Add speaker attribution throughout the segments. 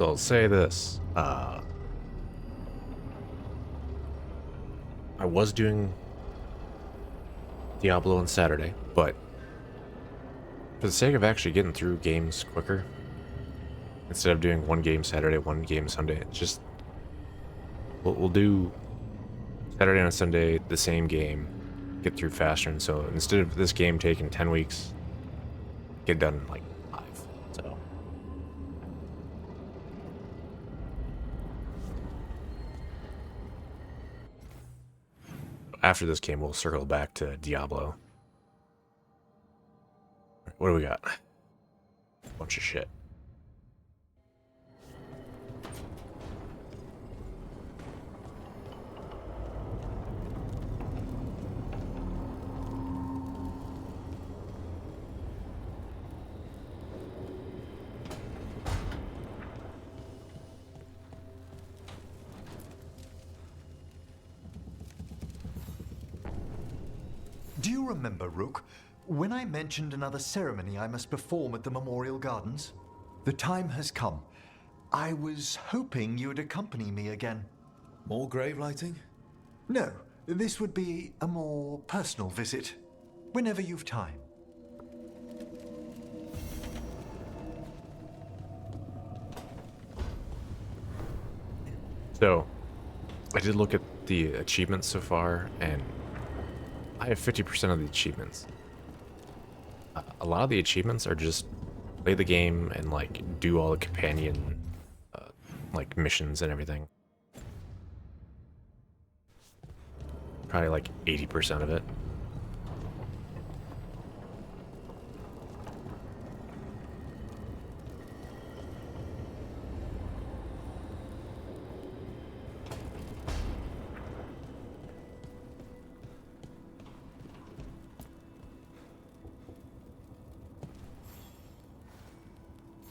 Speaker 1: So I'll say this. I was doing Diablo on Saturday, but for the sake of actually getting through games quicker, instead of doing one game Saturday, one game Sunday, it's just we'll do Saturday and Sunday the same game, get through faster. And so instead of this game taking 10 weeks, get done in like 5. So after this game, we'll circle back to Diablo. What do we got? Bunch of shit.
Speaker 2: Do you remember, Rook, when I mentioned another ceremony I must perform at the Memorial Gardens? The time has come. I was hoping you would accompany me again.
Speaker 3: More grave lighting?
Speaker 2: No, this would be a more personal visit. Whenever you've time.
Speaker 1: So I did look at the achievements so far, and I have 50% of the achievements. A lot of the achievements are just play the game and like do all the companion like missions and everything. Probably like 80% of it.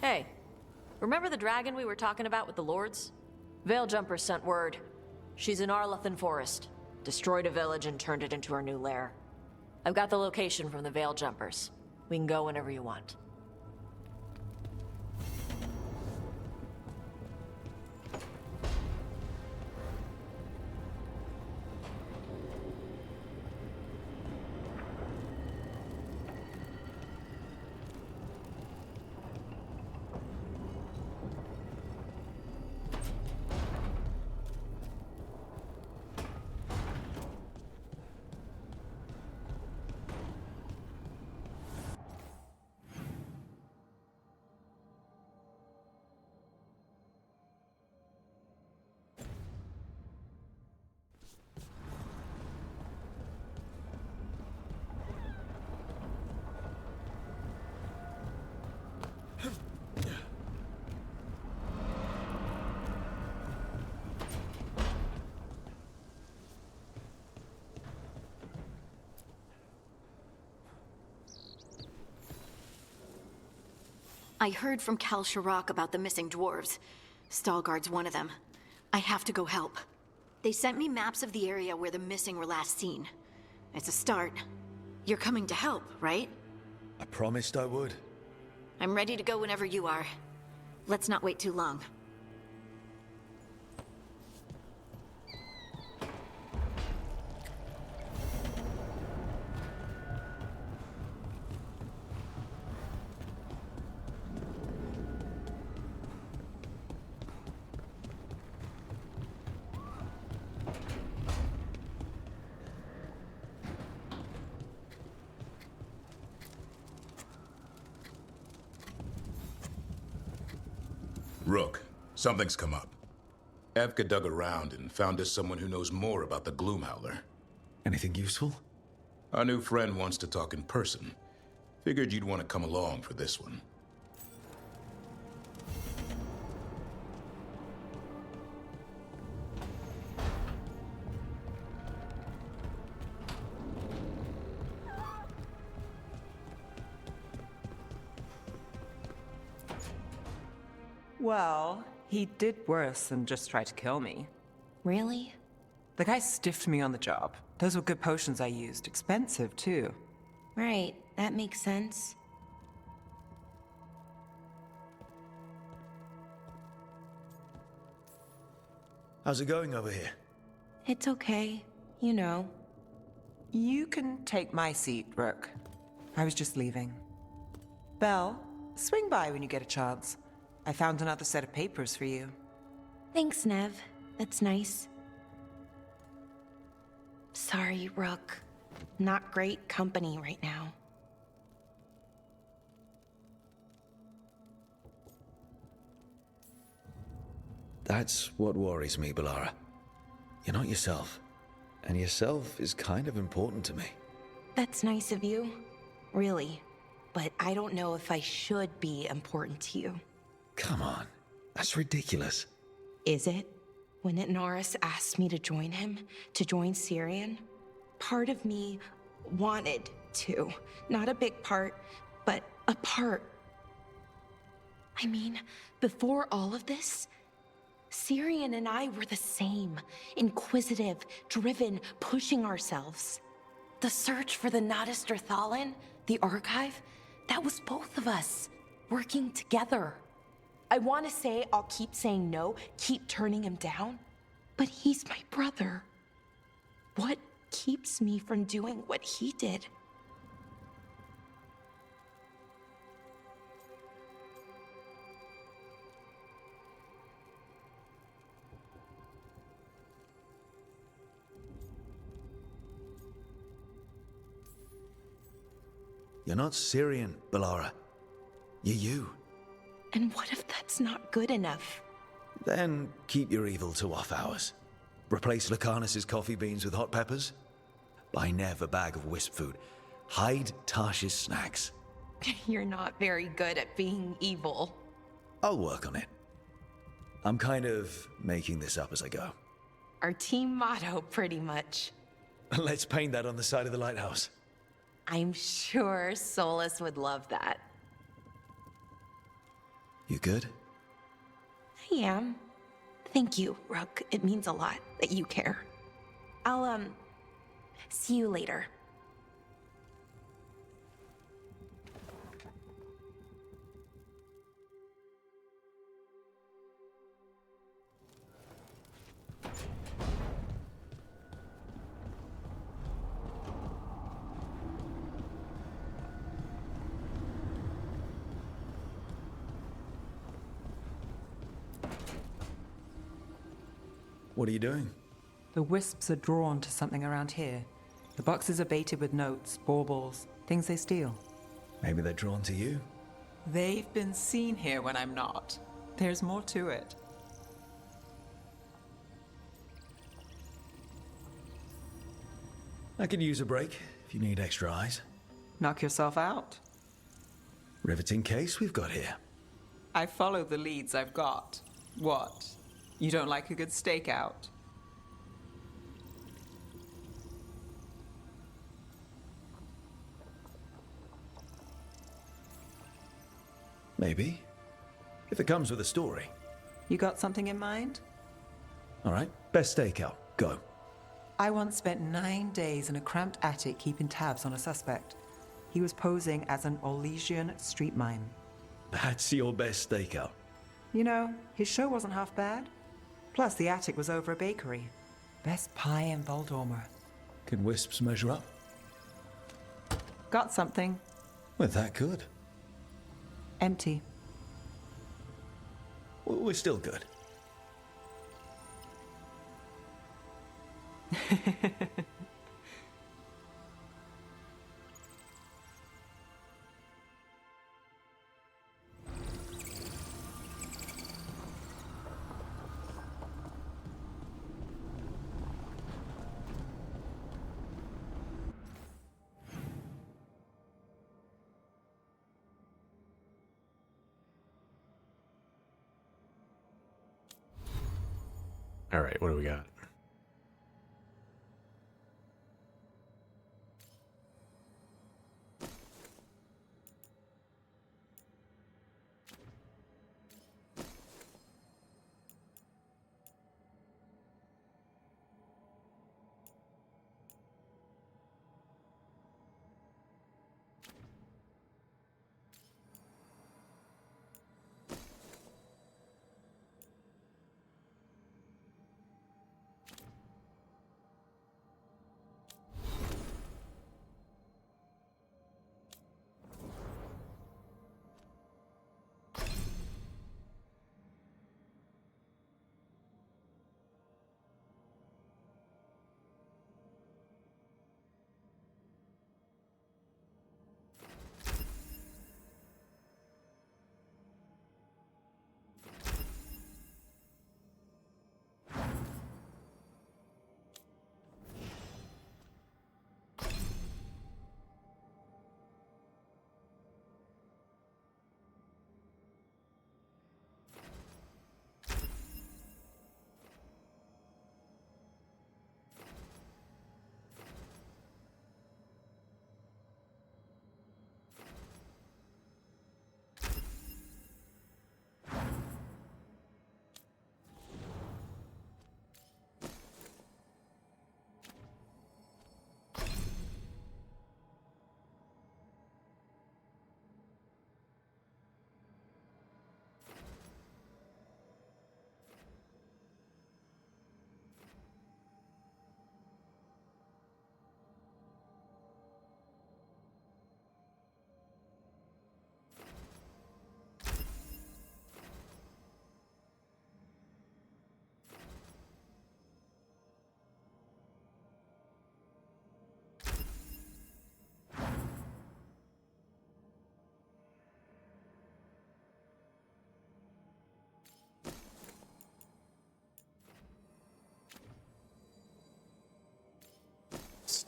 Speaker 4: Hey, remember the dragon we were talking about with the lords? Veiljumpers sent word. She's in Arlathan Forest. Destroyed a village and turned it into her new lair. I've got the location from the Veiljumpers. We can go whenever you want.
Speaker 5: I heard from Kal Sharok about the missing dwarves. Stalgard's one of them. I have to go help. They sent me maps of the area where the missing were last seen. It's a start. You're coming to help, right?
Speaker 3: I promised I would.
Speaker 5: I'm ready to go whenever you are. Let's not wait too long.
Speaker 6: Rook, something's come up. Evka dug around and found us someone who knows more about the Gloomhowler.
Speaker 3: Anything useful?
Speaker 6: Our new friend wants to talk in person. Figured you'd want to come along for this one.
Speaker 7: Well, he did worse than just try to kill me.
Speaker 4: Really?
Speaker 7: The guy stiffed me on the job. Those were good potions I used. Expensive, too.
Speaker 4: Right, that makes sense.
Speaker 3: How's it going over here?
Speaker 7: It's okay. You know. You can take my seat, Rook. I was just leaving. Belle, swing by when you get a chance. I found another set of papers for you.
Speaker 8: Thanks, Nev. That's nice. Sorry, Rook. Not great company right now.
Speaker 3: That's what worries me, Bellara. You're not yourself. And yourself is kind of important to me.
Speaker 8: That's nice of you. Really. But I don't know if I should be important to you.
Speaker 3: Come on. That's ridiculous.
Speaker 8: Is it? When Inaris asked me to join him, to join Syrian, part of me wanted to. Not a big part, but a part. I mean, before all of this, Syrian and I were the same. Inquisitive, driven, pushing ourselves. The search for the Natus Thalin, the archive, that was both of us, working together. I want to say I'll keep saying no, keep turning him down, but he's my brother. What keeps me from doing what he did?
Speaker 3: You're not Syrian, Bellara. You're you.
Speaker 8: And what if that's not good enough?
Speaker 3: Then keep your evil to off hours. Replace Lucanus's coffee beans with hot peppers. Buy Nev a bag of wisp food. Hide Tarsh's snacks.
Speaker 8: You're not very good at being evil.
Speaker 3: I'll work on it. I'm kind of making this up as I go.
Speaker 8: Our team motto, pretty much.
Speaker 3: Let's paint that on the side of the lighthouse.
Speaker 8: I'm sure Solus would love that.
Speaker 3: You good?
Speaker 8: I am. Thank you, Rook. It means a lot that you care. I'll, see you later.
Speaker 3: What are you doing?
Speaker 7: The wisps are drawn to something around here. The boxes are baited with notes, baubles, things they steal.
Speaker 3: Maybe they're drawn to you.
Speaker 7: They've been seen here when I'm not. There's more to it.
Speaker 3: I could use a break if you need extra eyes.
Speaker 7: Knock yourself out.
Speaker 3: Riveting case we've got here.
Speaker 7: I follow the leads I've got. What? You don't like a good stakeout?
Speaker 3: Maybe. If it comes with a story.
Speaker 7: You got something in mind?
Speaker 3: All right, best stakeout. Go.
Speaker 7: I once spent 9 days in a cramped attic keeping tabs on a suspect. He was posing as an Orlesian street mime.
Speaker 3: That's your best stakeout.
Speaker 7: You know, his show wasn't half bad. Plus, the attic was over a bakery. Best pie in Voldormer.
Speaker 3: Can wisps measure up?
Speaker 7: Got something.
Speaker 3: We're that good.
Speaker 7: Empty.
Speaker 3: We're still good.
Speaker 1: All right, what do we got?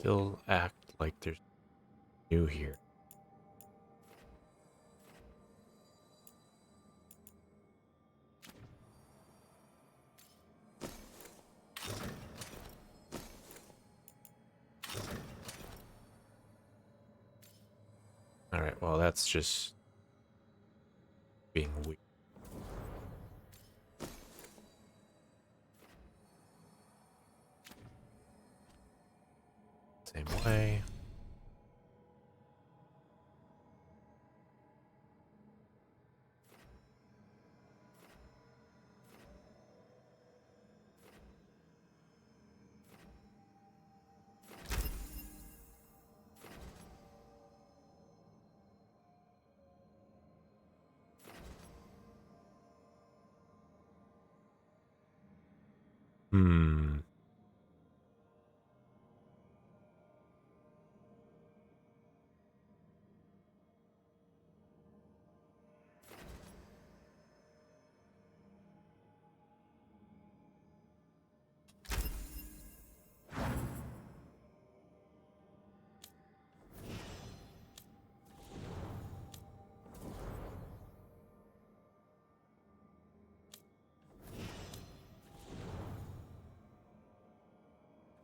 Speaker 1: still act like there's new here. Alright, well, that's just being weird. Same way. Hmm.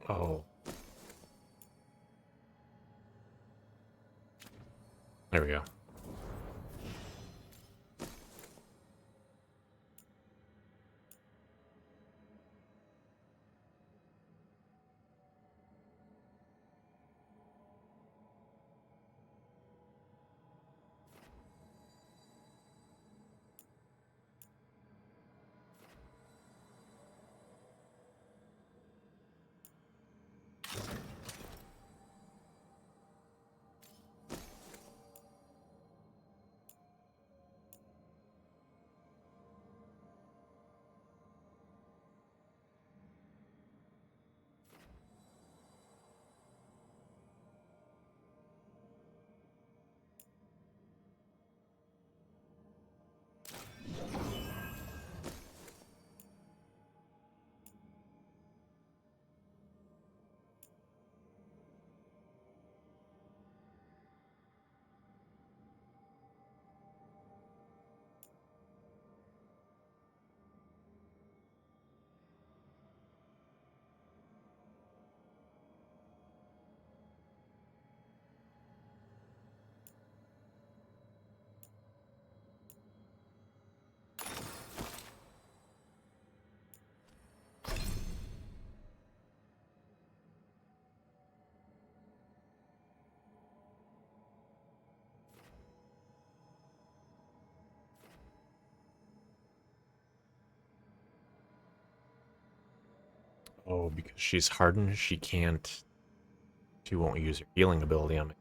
Speaker 1: Oh. There we go. Oh, because she's hardened, she can't. She won't use her healing ability on me.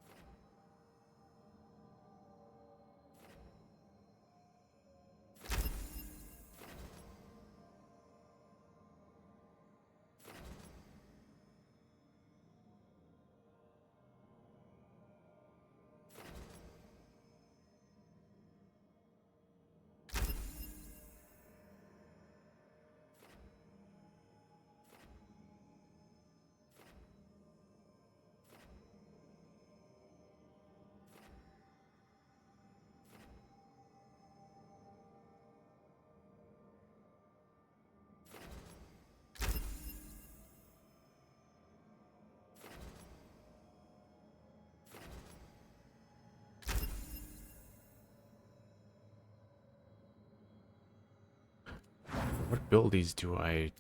Speaker 1: What abilities do I...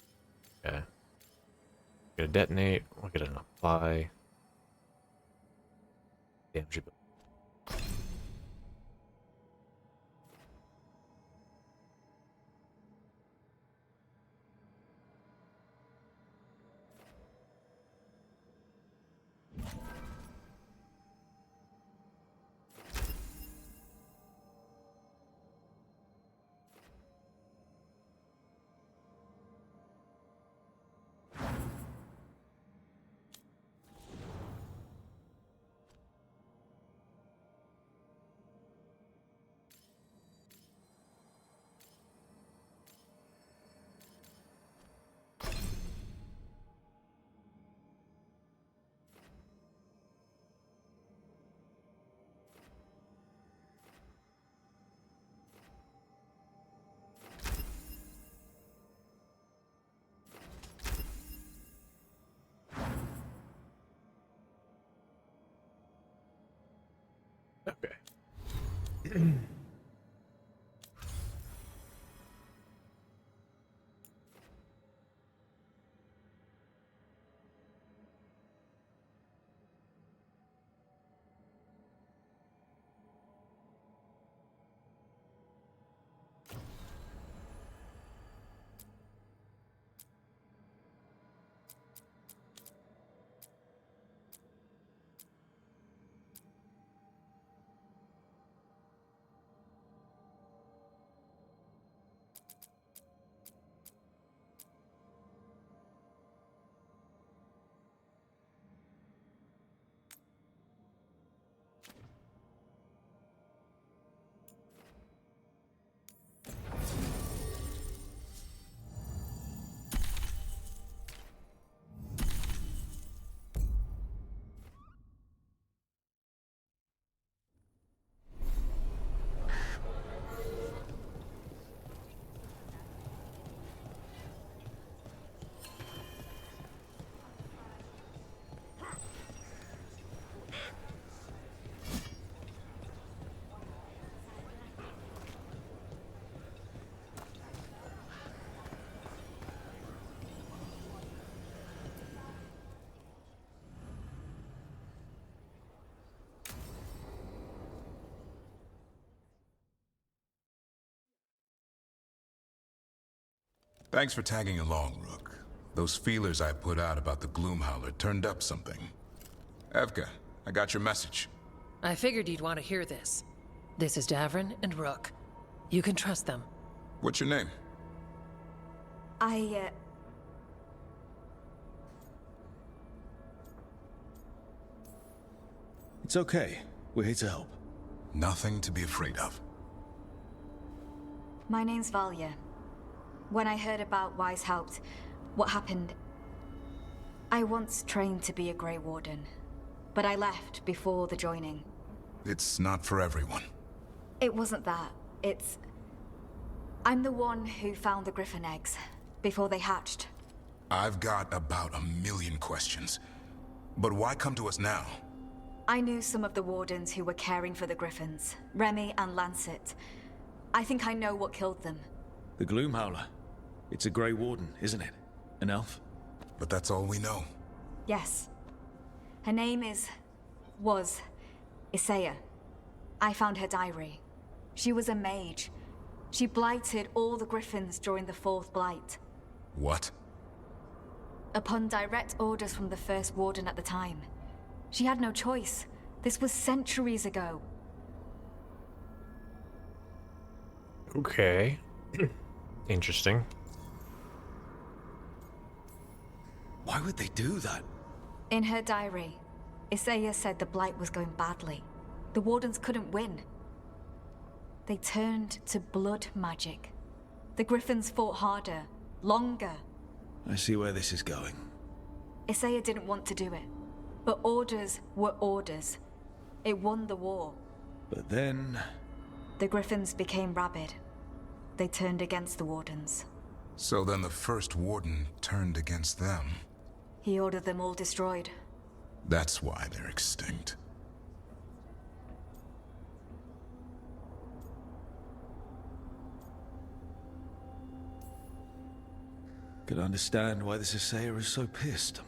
Speaker 1: Okay. Get a detonate, we'll get an apply. Damage ability. Okay.
Speaker 6: Thanks for tagging along, Rook. Those feelers I put out about the Gloomhowler turned up something. Evka, I got your message.
Speaker 9: I figured you'd want to hear this. This is Davrin and Rook. You can trust them.
Speaker 6: What's your name?
Speaker 3: It's okay. We're here to help.
Speaker 6: Nothing to be afraid of.
Speaker 5: My name's Valia. When I heard about Weishaupt, what happened... I once trained to be a Grey Warden, but I left before the joining.
Speaker 6: It's not for everyone.
Speaker 5: It wasn't that. It's... I'm the one who found the Griffin eggs, before they hatched.
Speaker 6: I've got about 1,000,000 questions. But why come to us now?
Speaker 5: I knew some of the Wardens who were caring for the Griffins, Remy and Lancet. I think I know what killed them.
Speaker 3: The Gloomhowler. It's a Grey Warden, isn't it? An elf?
Speaker 6: But that's all we know.
Speaker 5: Yes. Her name was Isaiah. I found her diary. She was a mage. She blighted all the Griffins during the Fourth Blight.
Speaker 6: What?
Speaker 5: Upon direct orders from the First Warden at the time. She had no choice. This was centuries ago.
Speaker 1: Okay. Interesting.
Speaker 3: Why would they do that?
Speaker 5: In her diary, Isaiah said the Blight was going badly. The Wardens couldn't win. They turned to blood magic. The Griffins fought harder, longer.
Speaker 3: I see where this is going.
Speaker 5: Isaiah didn't want to do it. But orders were orders. It won the war.
Speaker 3: But then...
Speaker 5: The Griffins became rabid. They turned against the Wardens.
Speaker 6: So then the First Warden turned against them.
Speaker 5: He ordered them all destroyed.
Speaker 6: That's why they're extinct.
Speaker 3: Could understand why this Isaiah is so pissed.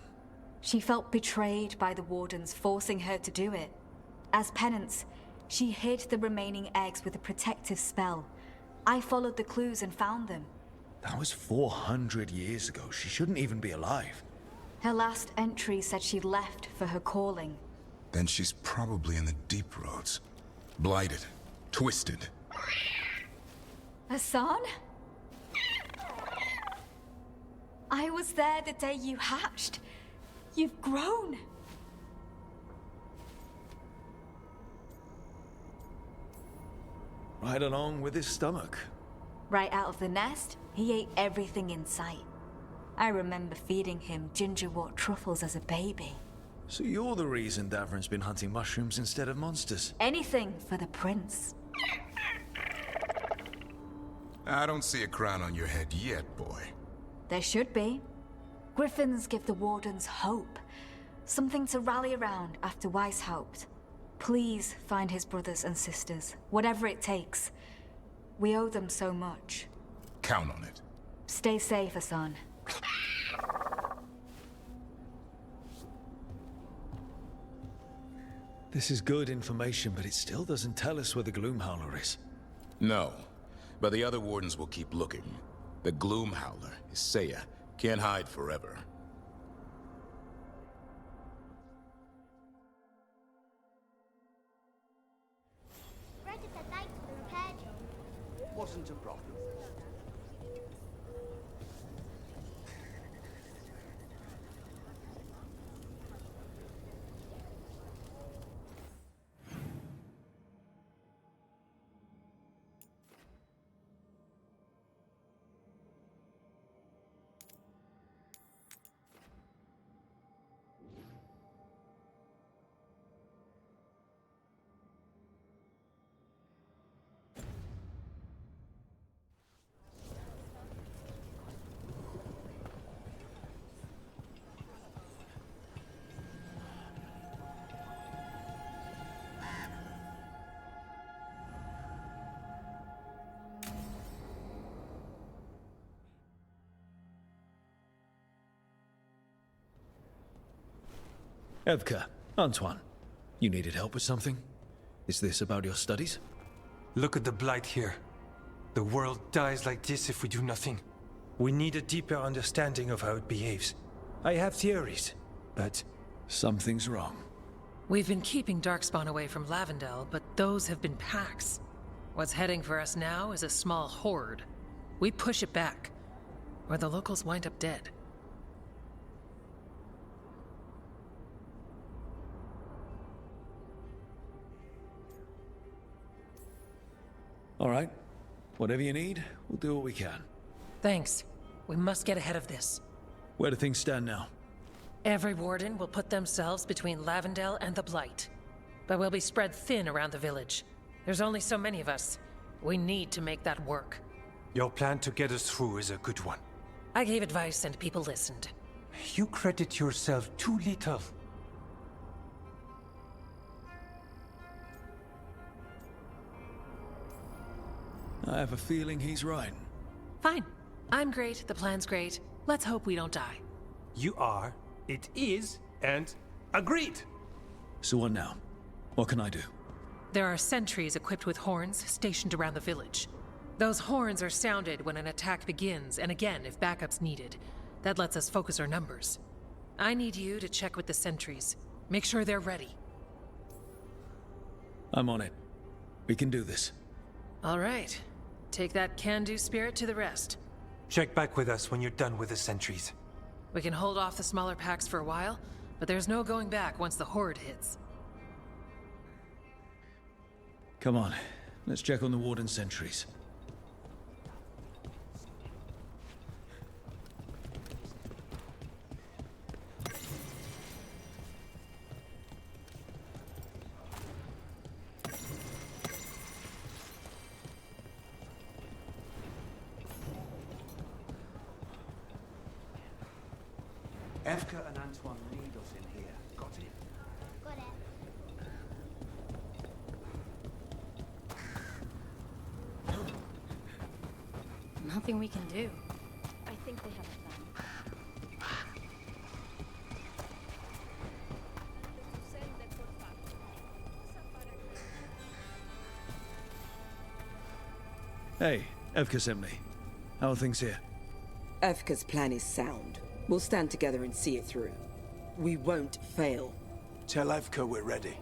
Speaker 5: She felt betrayed by the Wardens forcing her to do it. As penance, she hid the remaining eggs with a protective spell. I followed the clues and found them.
Speaker 3: That was 400 years ago. She shouldn't even be alive.
Speaker 5: Her last entry said she left for her calling.
Speaker 6: Then she's probably in the Deep Roads. Blighted. Twisted.
Speaker 5: Hassan? I was there the day you hatched. You've grown.
Speaker 3: Right along with his stomach.
Speaker 5: Right out of the nest, he ate everything in sight. I remember feeding him gingerwort truffles as a baby.
Speaker 3: So you're the reason Davrin's been hunting mushrooms instead of monsters?
Speaker 5: Anything for the prince.
Speaker 6: I don't see a crown on your head yet, boy.
Speaker 5: There should be. Griffins give the Wardens hope. Something to rally around after Weishaupt.
Speaker 10: Please find his brothers and sisters, whatever it takes. We owe them so much.
Speaker 6: Count on it.
Speaker 10: Stay safe, Hassan.
Speaker 3: This is good information, but it still doesn't tell us where the Gloomhowler is.
Speaker 6: No, but the other wardens will keep looking. The Gloomhowler is Seiya. Can't hide forever.
Speaker 2: Wasn't a problem.
Speaker 3: Evka, Antoine, you needed help with something? Is this about your studies?
Speaker 11: Look at the blight here. The world dies like this if we do nothing. We need a deeper understanding of how it behaves. I have theories, but...
Speaker 3: Something's wrong.
Speaker 9: We've been keeping Darkspawn away from Lavendel, but those have been packs. What's heading for us now is a small horde. We push it back, or the locals wind up dead.
Speaker 3: All right. Whatever you need, we'll do what we can.
Speaker 9: Thanks. We must get ahead of this.
Speaker 3: Where do things stand now?
Speaker 9: Every warden will put themselves between Lavendel and the Blight. But we'll be spread thin around the village. There's only so many of us. We need to make that work.
Speaker 11: Your plan to get us through is a good one.
Speaker 9: I gave advice and people listened.
Speaker 11: You credit yourself too little.
Speaker 3: I have a feeling he's right.
Speaker 9: Fine. I'm great, the plan's great. Let's hope we don't die.
Speaker 11: You are, it is, and agreed!
Speaker 3: So what now? What can I do?
Speaker 9: There are sentries equipped with horns stationed around the village. Those horns are sounded when an attack begins, and again if backup's needed. That lets us focus our numbers. I need you to check with the sentries. Make sure they're ready.
Speaker 3: I'm on it. We can do this.
Speaker 9: All right. Take that can-do spirit to the rest.
Speaker 11: Check back with us when you're done with the sentries.
Speaker 9: We can hold off the smaller packs for a while, but there's no going back once the horde hits.
Speaker 3: Come on. Let's check on the warden sentries.
Speaker 12: Evka and Antoine need us in here. Got it?
Speaker 13: Got it.
Speaker 10: Nothing we can do.
Speaker 13: I think they have a plan.
Speaker 3: Hey, Evka sent me. How are things here?
Speaker 14: Evka's plan is sound. We'll stand together and see it through. We won't fail.
Speaker 11: Tell Evka we're ready.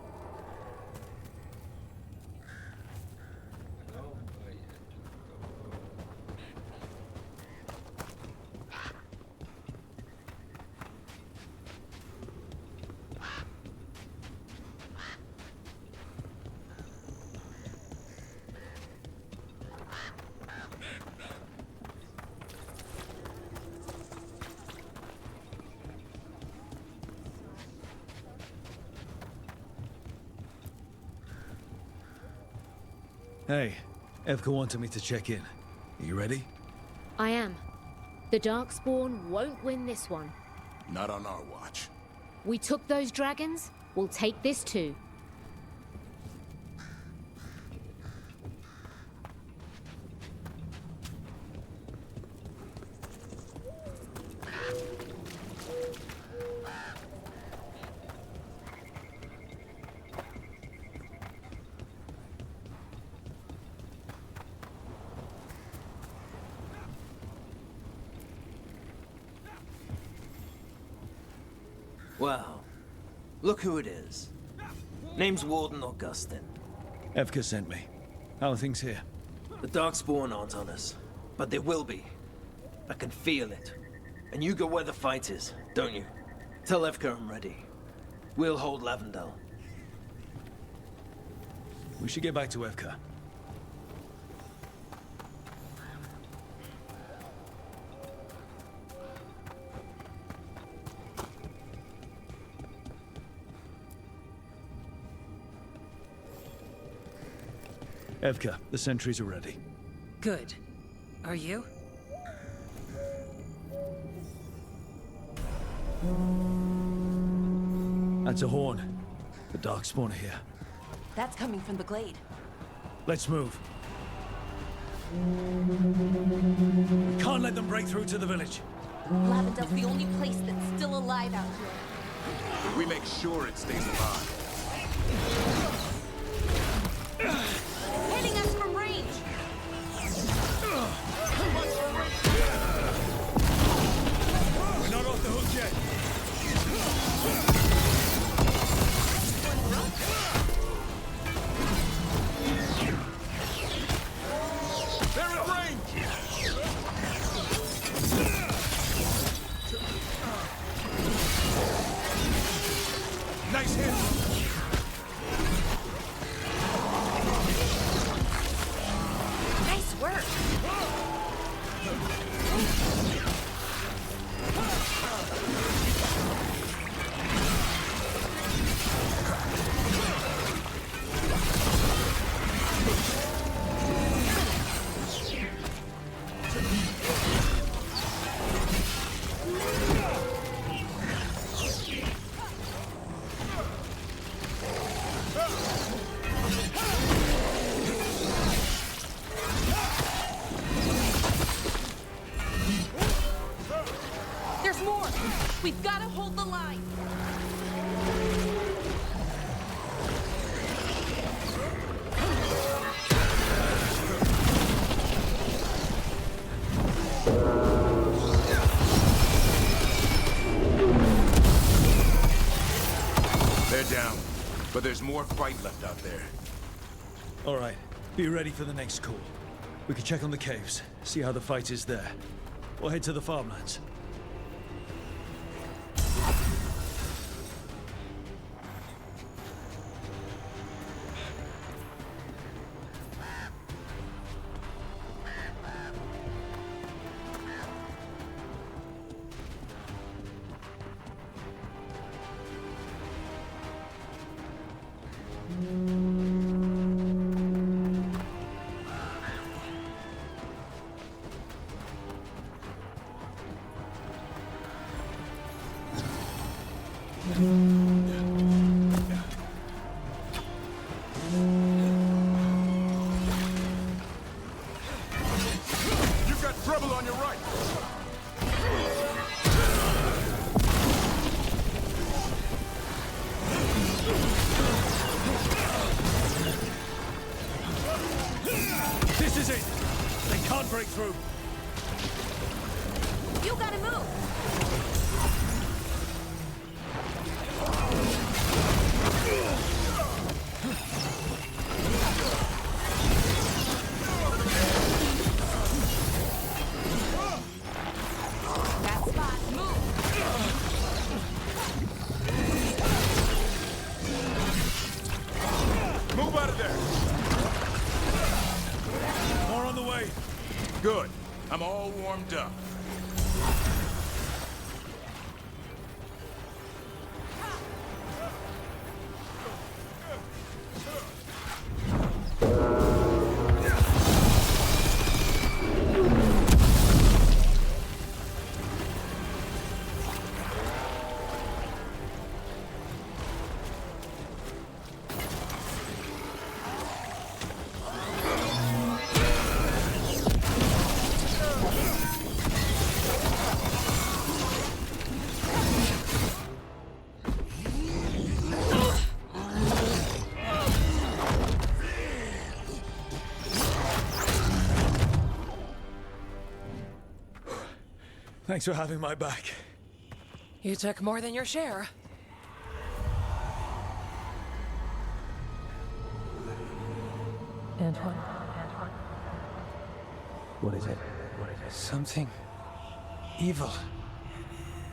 Speaker 3: Hey, Evka wanted me to check in. Are you ready?
Speaker 13: I am. The Darkspawn won't win this one.
Speaker 6: Not on our watch.
Speaker 13: We took those dragons, we'll take this too.
Speaker 15: Well, look who it is. Name's Warden Augustin.
Speaker 3: Evka sent me. How are things here?
Speaker 15: The Darkspawn aren't on us, but they will be. I can feel it. And you go where the fight is, don't you? Tell Evka I'm ready. We'll hold Lavendel.
Speaker 3: We should get back to Evka. Evka, the sentries are ready.
Speaker 9: Good. Are you?
Speaker 3: That's a horn. The Darkspawn are here.
Speaker 8: That's coming from the glade.
Speaker 3: Let's move. We can't let them break through to the village.
Speaker 8: Lavendel's the only place that's still alive out here.
Speaker 6: We make sure it stays alive.
Speaker 8: Hitting us from range!
Speaker 3: We're not off the hook yet.
Speaker 6: They're at range! Nice hit!
Speaker 8: Nice work! There's more! We've got to hold the line!
Speaker 6: They're down, but there's more fight left out there.
Speaker 3: All right, be ready for the next call. We can check on the caves, see how the fight is there. Or head to the farmlands.
Speaker 6: You've got trouble on your right!
Speaker 3: This is it! They can't break through!
Speaker 8: You gotta move! That spot, move!
Speaker 6: Move out of there!
Speaker 3: More on the way!
Speaker 6: Good. I'm all warmed up.
Speaker 3: Thanks for having my back.
Speaker 9: You took more than your share.
Speaker 11: Antoine? What is it? Something evil.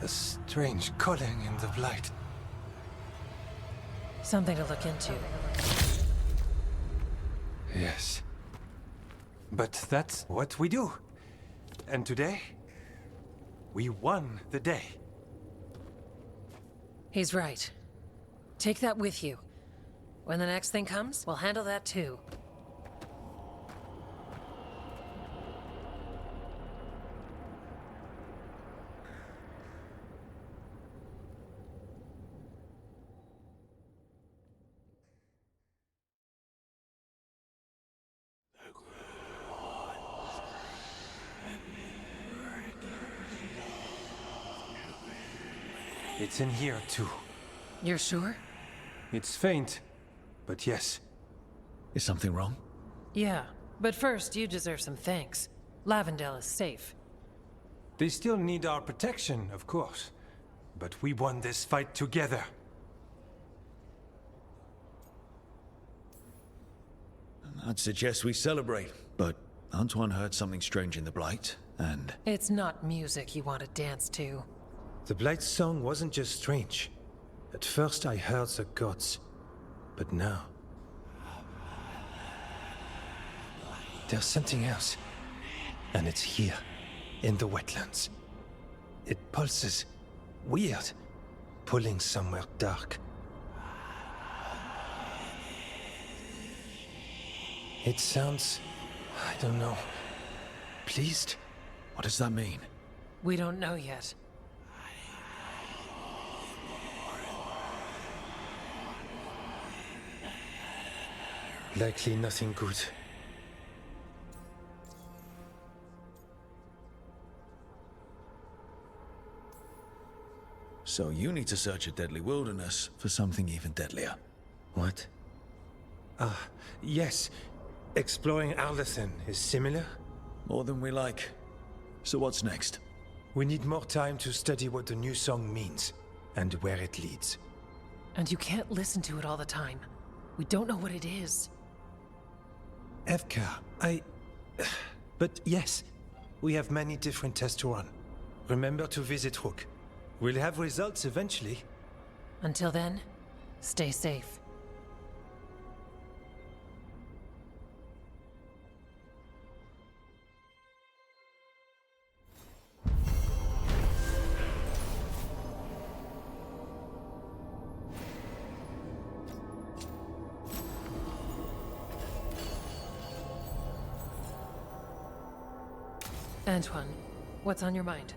Speaker 11: A strange calling in the Blight.
Speaker 9: Something to look into.
Speaker 11: Yes. But that's what we do. And today, we won the day.
Speaker 9: He's right. Take that with you. When the next thing comes, we'll handle that too.
Speaker 11: It's in here, too.
Speaker 9: You're sure?
Speaker 11: It's faint, but yes.
Speaker 3: Is something wrong?
Speaker 9: Yeah, but first you deserve some thanks. Lavendale is safe.
Speaker 11: They still need our protection, of course. But we won this fight together.
Speaker 3: I'd suggest we celebrate, but Antoine heard something strange in the Blight, and...
Speaker 9: It's not music you want to dance to.
Speaker 11: The Blight's song wasn't just strange. At first I heard the gods, but now... there's something else. And it's here, in the wetlands. It pulses. Weird. Pulling somewhere dark. It sounds... I don't know. Pleased?
Speaker 3: What does that mean?
Speaker 9: We don't know yet.
Speaker 11: Likely nothing good.
Speaker 3: So you need to search a deadly wilderness for something even deadlier.
Speaker 11: What? Yes. Exploring Arlathan is similar?
Speaker 3: More than we like. So what's next?
Speaker 11: We need more time to study what the new song means, and where it leads.
Speaker 9: And you can't listen to it all the time. We don't know what it is.
Speaker 11: Evka, But yes, we have many different tests to run. Remember to visit Rook. We'll have results eventually.
Speaker 9: Until then, stay safe. Antoine, what's on your mind?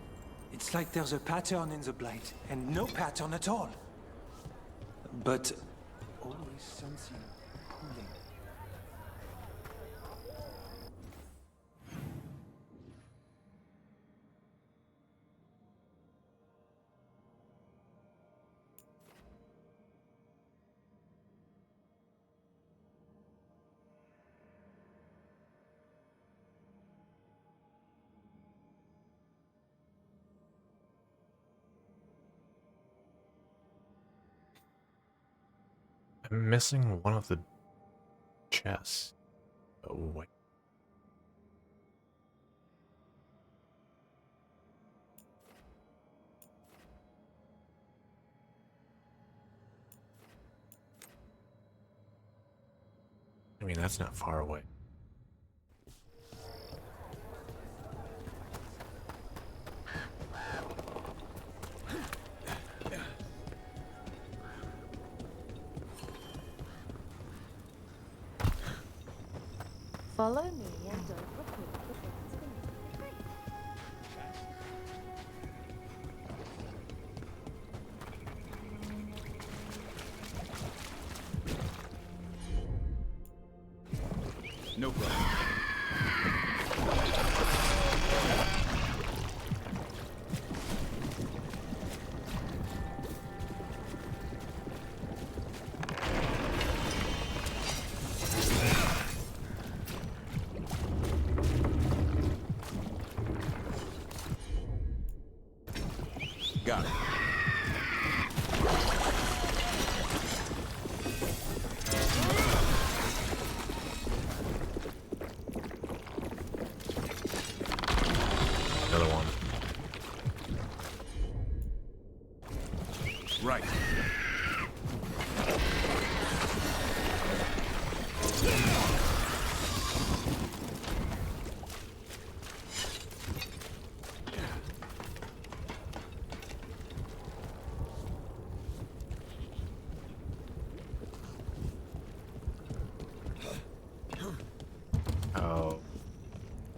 Speaker 11: It's like there's a pattern in the Blight, and no pattern at all. But always something pulling.
Speaker 1: I'm missing one of the chests. Oh, wait. I mean, that's not far away.
Speaker 13: Follow me and don't repeat the things
Speaker 16: No problem. Got it.
Speaker 6: Right.
Speaker 1: Oh.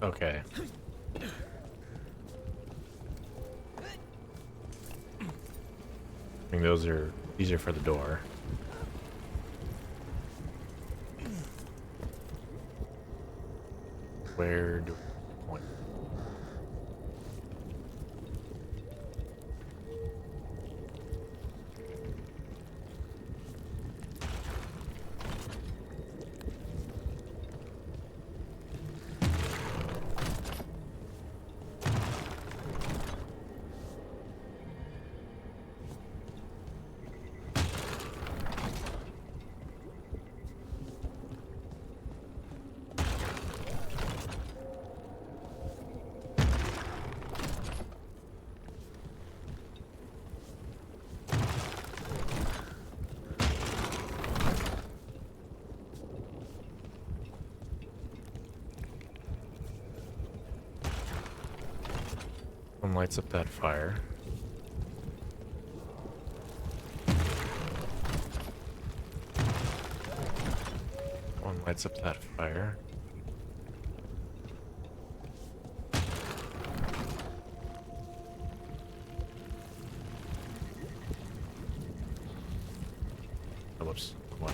Speaker 1: Okay. I think these are for the door. Where do we point? One lights up that fire. One lights up that fire. Oh, whoops. One.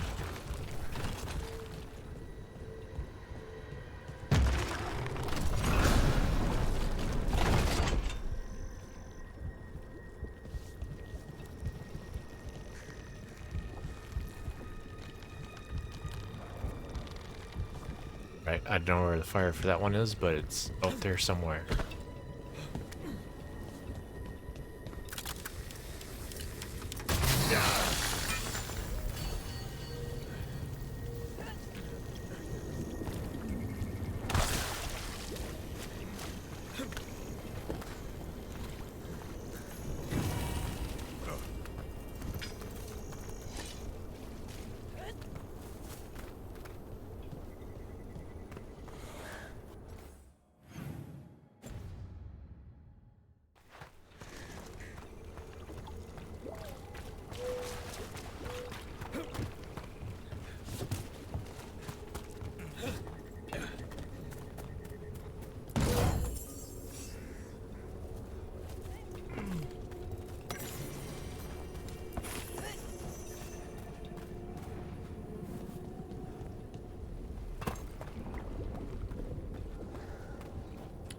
Speaker 1: Right, I don't know where the fire for that one is, but it's out there somewhere.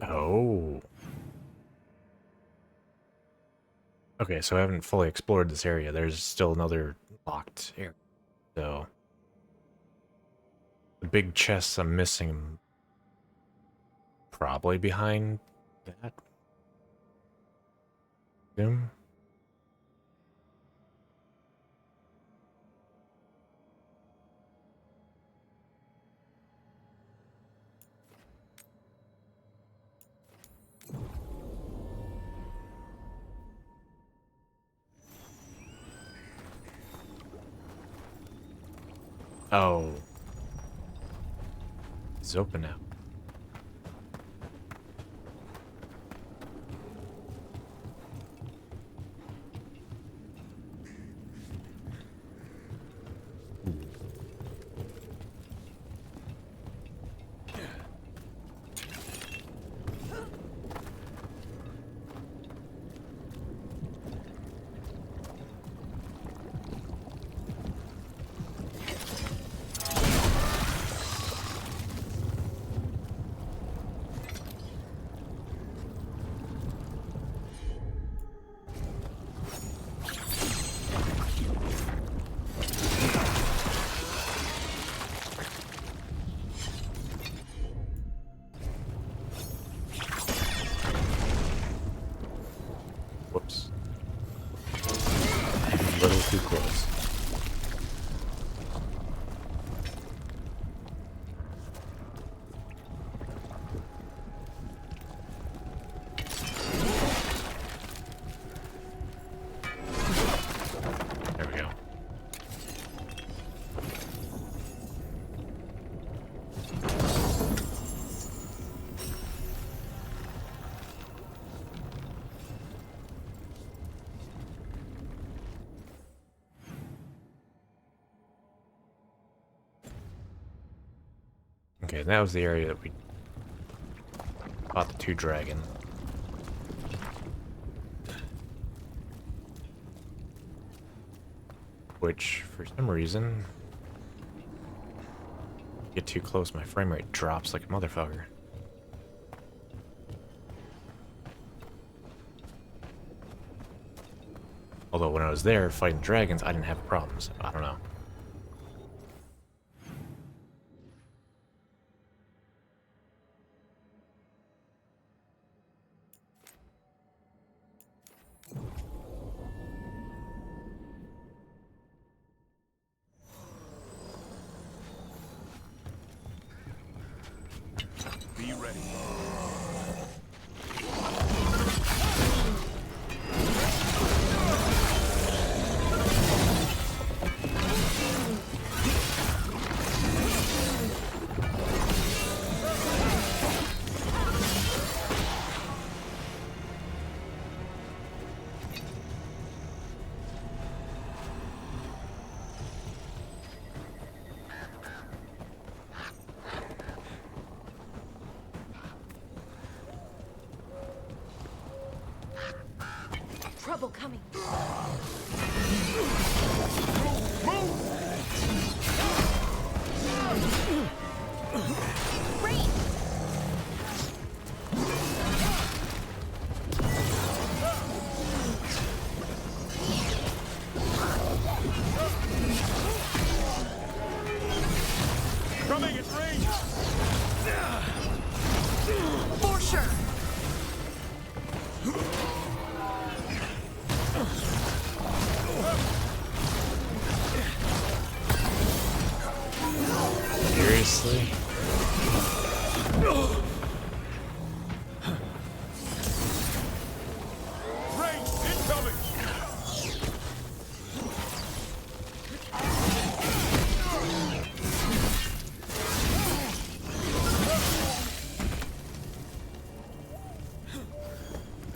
Speaker 1: Oh. Okay, so I haven't fully explored this area. There's still another locked area. So the big chests I'm missing probably behind that room. Oh. It's open now. Whoops. A little too close. Okay, that was the area that we fought the 2 dragon. Which, for some reason, get too close, my frame rate drops like a motherfucker. Although when I was there fighting dragons, I didn't have problems. So I don't know.
Speaker 6: Be ready.
Speaker 4: Trouble coming.
Speaker 6: Coming at range!
Speaker 4: For sure.
Speaker 1: Seriously?
Speaker 6: Range incoming!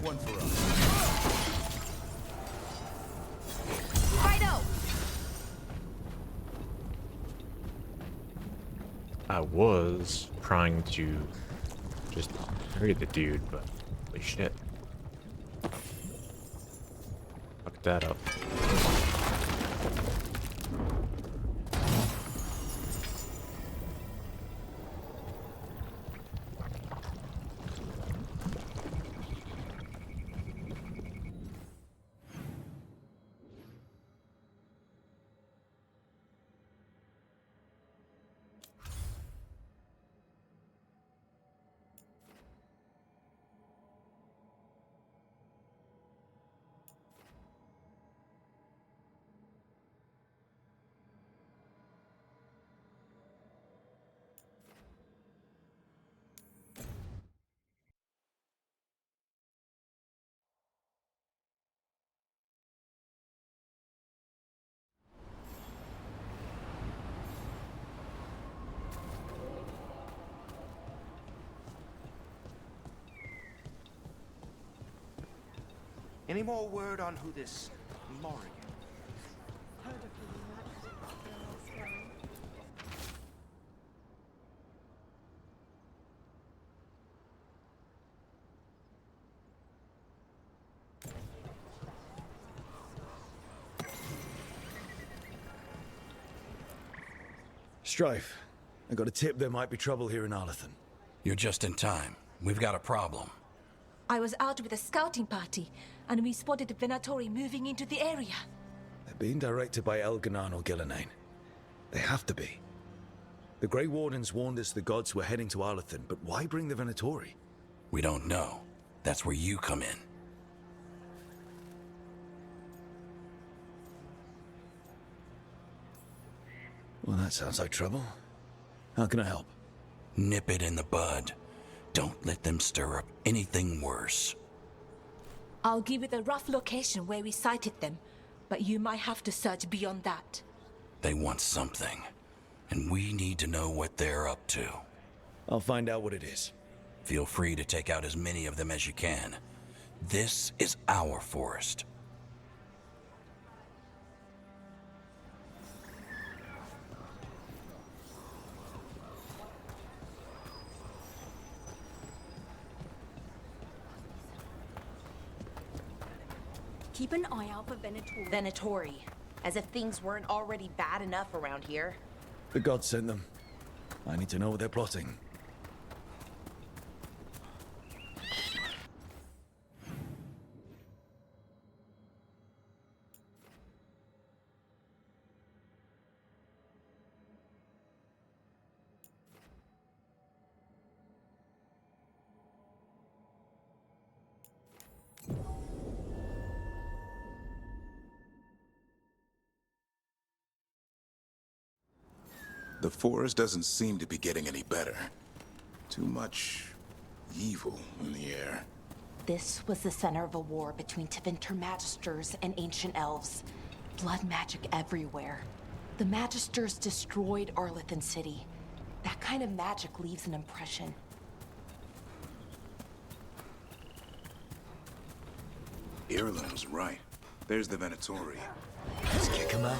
Speaker 6: One for us.
Speaker 4: Fido!
Speaker 1: I was trying to just parry the dude, but holy shit. Fuck that up.
Speaker 12: Any more word on who this Morrigan?
Speaker 3: Strife, I got a tip there might be trouble here in Arlathan.
Speaker 16: You're just in time. We've got a problem.
Speaker 10: I was out with a scouting party, and we spotted the Venatori moving into the area.
Speaker 3: They're being directed by Elganan or Gillenane. They have to be. The Grey Wardens warned us the gods were heading to Arlathan, but why bring the Venatori?
Speaker 16: We don't know. That's where you come in.
Speaker 3: Well, that sounds like trouble. How can I help?
Speaker 16: Nip it in the bud. Don't let them stir up anything worse.
Speaker 10: I'll give you the rough location where we sighted them, but you might have to search beyond that.
Speaker 16: They want something, and we need to know what they're up to.
Speaker 3: I'll find out what it is.
Speaker 16: Feel free to take out as many of them as you can. This is our forest.
Speaker 13: Keep an eye out for Venatori.
Speaker 8: Venatori. As if things weren't already bad enough around here.
Speaker 3: The gods sent them. I need to know what they're plotting.
Speaker 6: The forest doesn't seem to be getting any better. Too much evil in the air.
Speaker 8: This was the center of a war between Tevinter Magisters and ancient elves. Blood magic everywhere. The Magisters destroyed Arlathan City. That kind of magic leaves an impression.
Speaker 6: Irulan's right. There's the Venatori.
Speaker 3: Let's kick him out.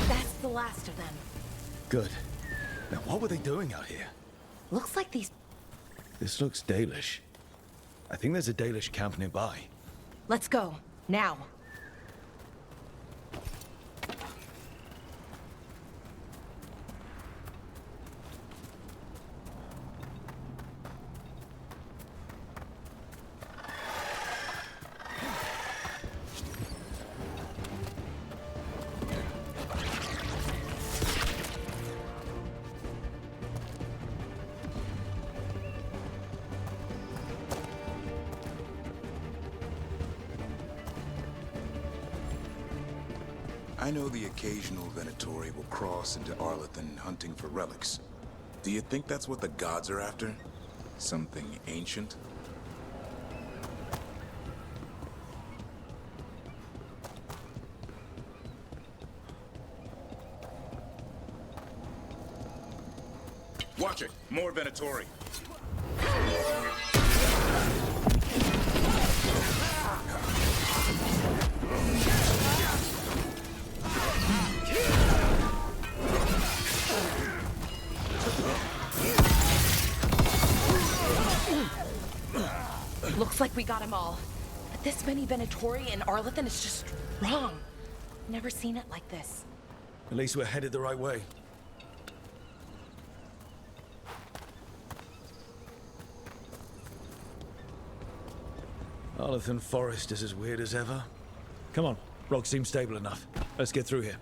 Speaker 8: That's the last of them.
Speaker 3: Good. Now what were they doing out here?
Speaker 8: Looks like these...
Speaker 3: This looks Dalish. I think there's a Dalish camp nearby.
Speaker 8: Let's go. Now.
Speaker 6: I know the occasional Venatori will cross into Arlathan hunting for relics. Do you think that's what the gods are after? Something ancient? Watch it! More Venatori!
Speaker 8: Looks like we got them all. But this many Venatori in Arlathan is just wrong. Never seen it like this.
Speaker 3: At least we're headed the right way. Arlathan Forest is as weird as ever. Come on, rock seems stable enough. Let's get through here.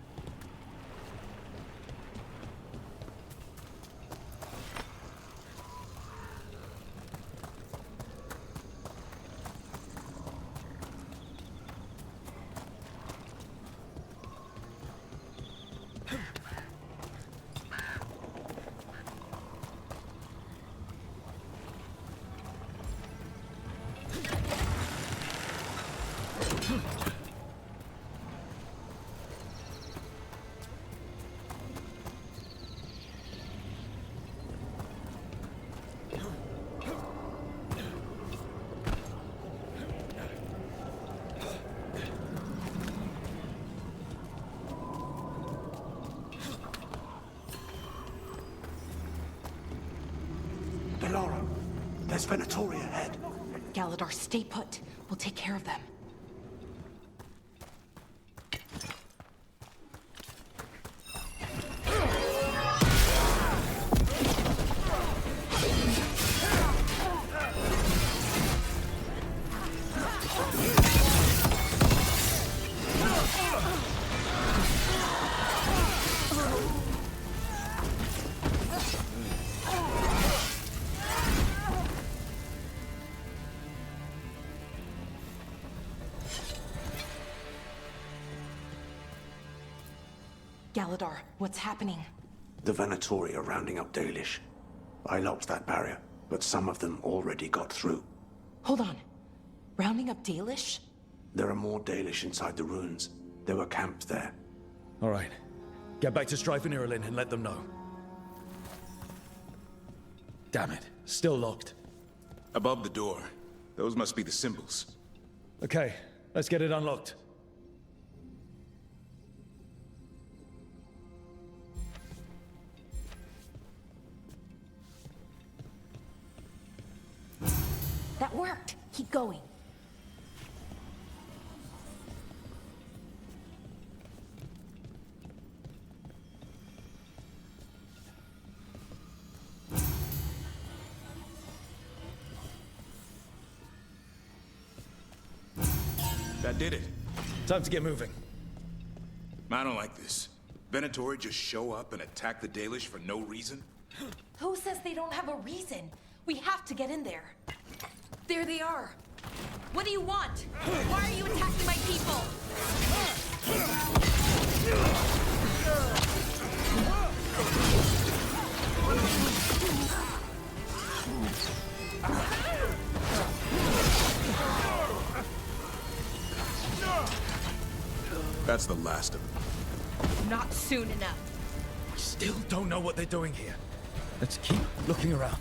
Speaker 12: Delora, there's Venatori ahead.
Speaker 8: Galadar, stay put. We'll take care of them. Galadar, what's happening?
Speaker 12: The Venatori are rounding up Dalish. I locked that barrier, but some of them already got through.
Speaker 8: Hold on. Rounding up Dalish?
Speaker 12: There are more Dalish inside the ruins. There were camps there.
Speaker 3: All right. Get back to Strife and Irulan and let them know. Damn it. Still locked.
Speaker 6: Above the door. Those must be the symbols.
Speaker 3: Okay. Let's get it unlocked.
Speaker 10: That worked. Keep going.
Speaker 6: That did it.
Speaker 3: Time to get moving.
Speaker 6: I don't like this. Venatori just show up and attack the Dalish for no reason?
Speaker 8: Who says they don't have a reason? We have to get in there. There they are. What do you want? Why are you attacking my people?
Speaker 6: That's the last of them.
Speaker 8: Not soon enough.
Speaker 3: We still don't know what they're doing here. Let's keep looking around.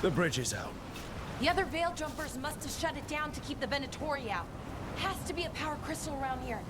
Speaker 3: The bridge is out.
Speaker 8: The other Veil Jumpers must have shut it down to keep the Venatori out. Has to be a power crystal around here.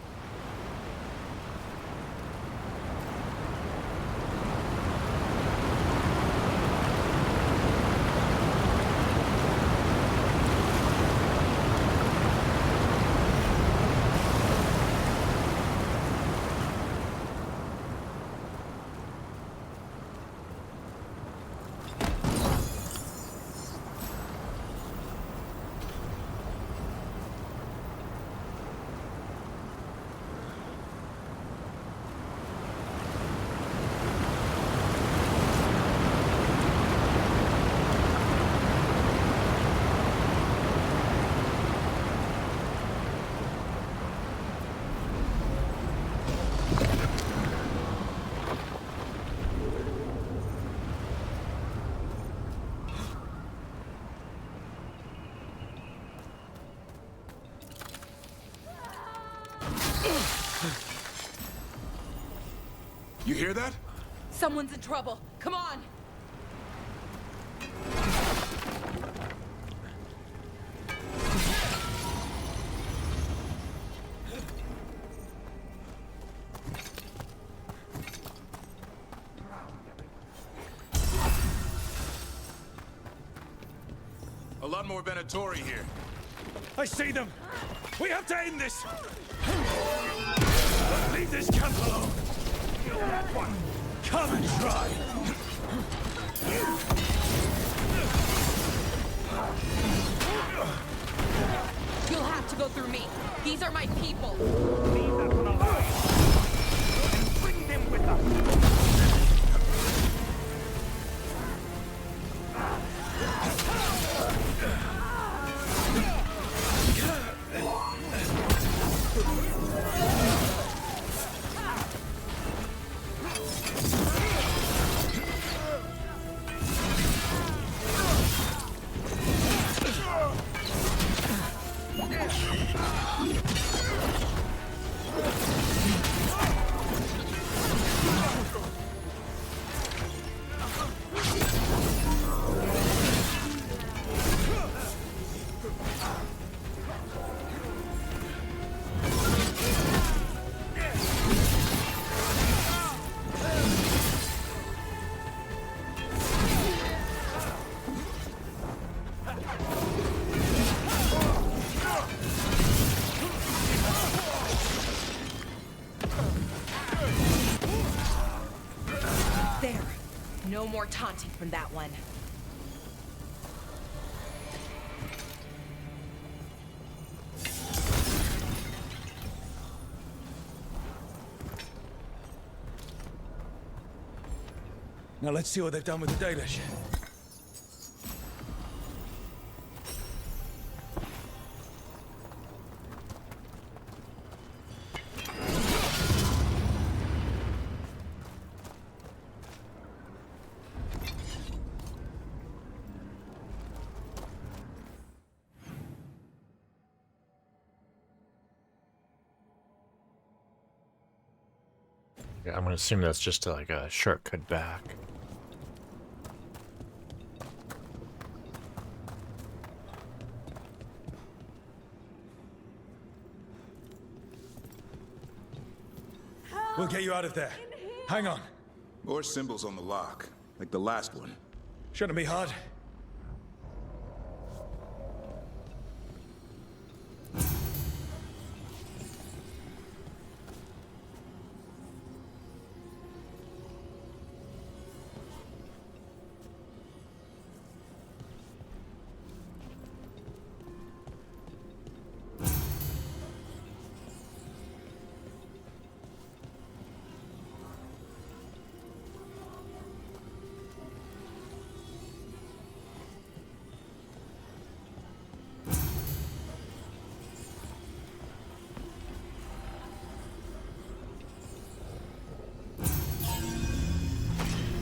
Speaker 6: You hear that?
Speaker 8: Someone's in trouble. Come on!
Speaker 6: A lot more Venatori here.
Speaker 3: I see them! We have to end this! Leave this camp alone! Come and try!
Speaker 8: You'll have to go through me. These are my people.
Speaker 17: Leave that one alive! And bring them with us!
Speaker 8: There. No more taunting from that one.
Speaker 3: Now let's see what they've done with the Dalish.
Speaker 1: Yeah, I'm gonna assume that's just like a shortcut back.
Speaker 3: We'll get you out of there. Hang on.
Speaker 6: More symbols on the lock, like the last one.
Speaker 3: Shouldn't be hard.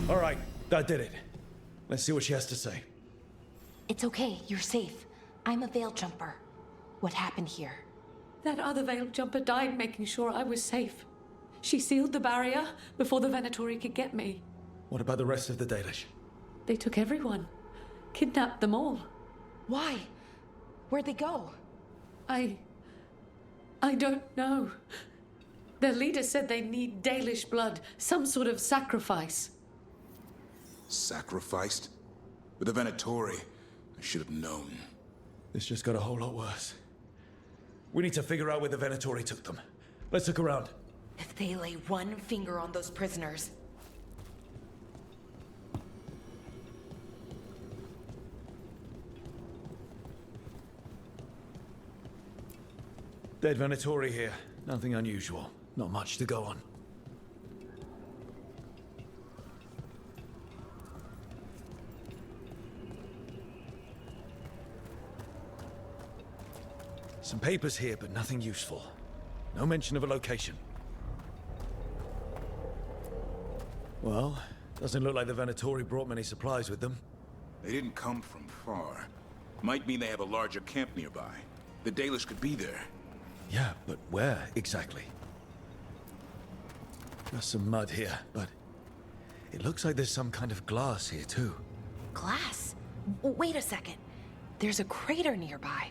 Speaker 3: All right, that did it. Let's see what she has to say.
Speaker 8: It's okay, you're safe. I'm a Veil Jumper. What happened here?
Speaker 18: That other Veil Jumper died making sure I was safe. She sealed the barrier before the Venatori could get me.
Speaker 3: What about the rest of the Dalish?
Speaker 18: They took everyone. Kidnapped them all.
Speaker 8: Why? Where'd they go?
Speaker 18: I don't know. Their leader said they need Dalish blood, some sort of sacrifice.
Speaker 6: Sacrificed? With the Venatori, I should have known.
Speaker 3: This just got a whole lot worse. We need to figure out where the Venatori took them. Let's look around.
Speaker 8: If they lay one finger on those prisoners...
Speaker 3: Dead Venatori here. Nothing unusual. Not much to go on. Some papers here, but nothing useful. No mention of a location. Well, doesn't look like the Venatori brought many supplies with them.
Speaker 6: They didn't come from far. Might mean they have a larger camp nearby. The Dalish could be there.
Speaker 3: Yeah, but where exactly? There's some mud here, but it looks like there's some kind of glass here too.
Speaker 8: Glass? Wait a second. There's a crater nearby.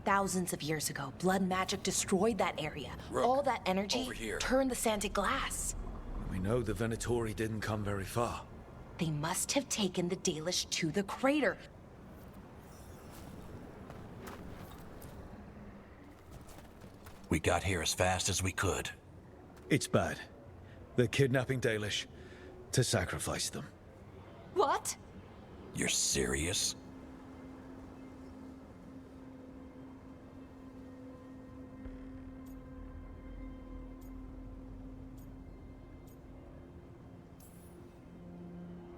Speaker 8: Thousands of years ago, blood magic destroyed that area.
Speaker 16: Rook,
Speaker 8: all that energy
Speaker 16: over here.
Speaker 8: turned the sand to glass.
Speaker 3: We know the Venatori didn't come very far.
Speaker 8: They must have taken the Dalish to the crater.
Speaker 16: We got here as fast as we could.
Speaker 3: It's bad. They're kidnapping Dalish to sacrifice them.
Speaker 8: What?
Speaker 16: You're serious?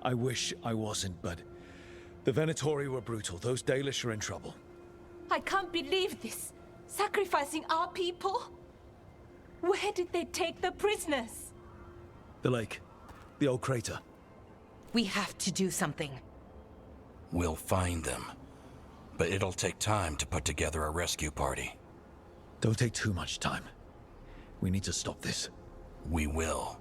Speaker 3: I wish I wasn't, but the Venatori were brutal. Those Dalish are in trouble.
Speaker 10: I can't believe this. Sacrificing our people? Where did they take the prisoners?
Speaker 3: The lake. The old crater.
Speaker 8: We have to do something.
Speaker 16: We'll find them. But it'll take time to put together a rescue party.
Speaker 3: Don't take too much time. We need to stop this.
Speaker 16: We will.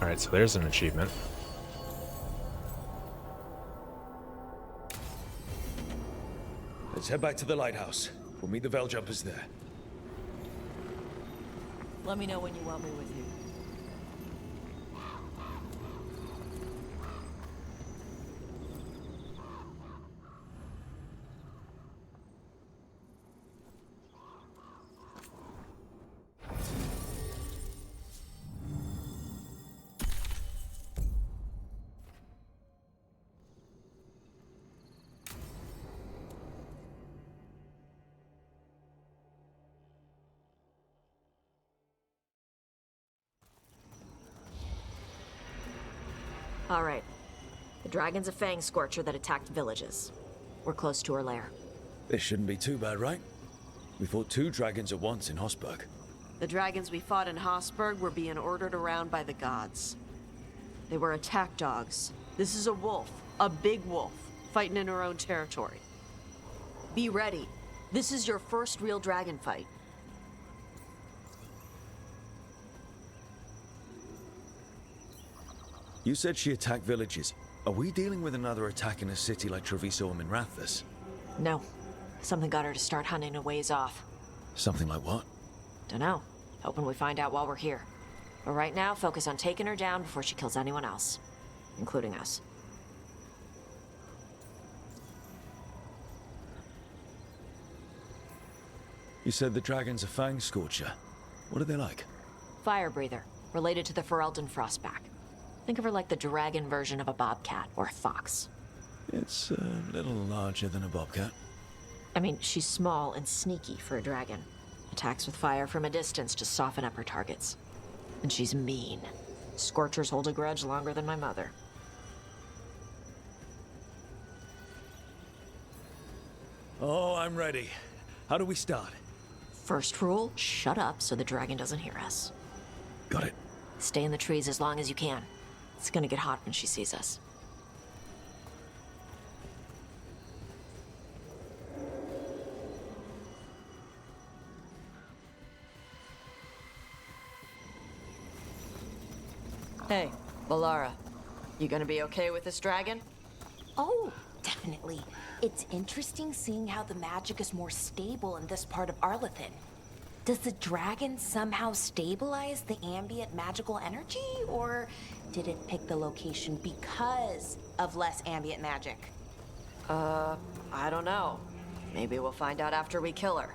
Speaker 1: Alright, so there's an achievement.
Speaker 3: Let's head back to the lighthouse. We'll meet the Veil Jumpers there.
Speaker 4: Let me know when you want me with you. All right. The dragon's a fang scorcher that attacked villages. We're close to her lair.
Speaker 3: This shouldn't be too bad, right? We fought 2 dragons at once in Hosberg.
Speaker 4: The dragons we fought in Hosberg were being ordered around by the gods. They were attack dogs. This is a wolf, a big wolf, fighting in her own territory. Be ready. This is your first real dragon fight.
Speaker 3: You said she attacked villages. Are we dealing with another attack in a city like Treviso or Minrathous?
Speaker 4: No. Something got her to start hunting a ways off.
Speaker 3: Something like what?
Speaker 4: Dunno. Hoping we find out while we're here. But right now, focus on taking her down before she kills anyone else. Including us.
Speaker 3: You said the dragon's a Fang Scorcher. What are they like?
Speaker 4: Fire breather. Related to the Ferelden Frostback. Think of her like the dragon version of a bobcat or a fox.
Speaker 3: It's a little larger than a bobcat.
Speaker 4: I mean, she's small and sneaky for a dragon. Attacks with fire from a distance to soften up her targets. And she's mean. Scorchers hold a grudge longer than my mother.
Speaker 3: Oh, I'm ready. How do we start?
Speaker 4: First rule, shut up so the dragon doesn't hear us.
Speaker 3: Got it.
Speaker 4: Stay in the trees as long as you can. It's gonna get hot when she sees us. Hey, Valara. You gonna be okay with this dragon?
Speaker 8: Oh, definitely. It's interesting seeing how the magic is more stable in this part of Arlathan. Does the dragon somehow stabilize the ambient magical energy, or did it pick the location because of less ambient magic?
Speaker 4: I don't know. Maybe we'll find out after we kill her.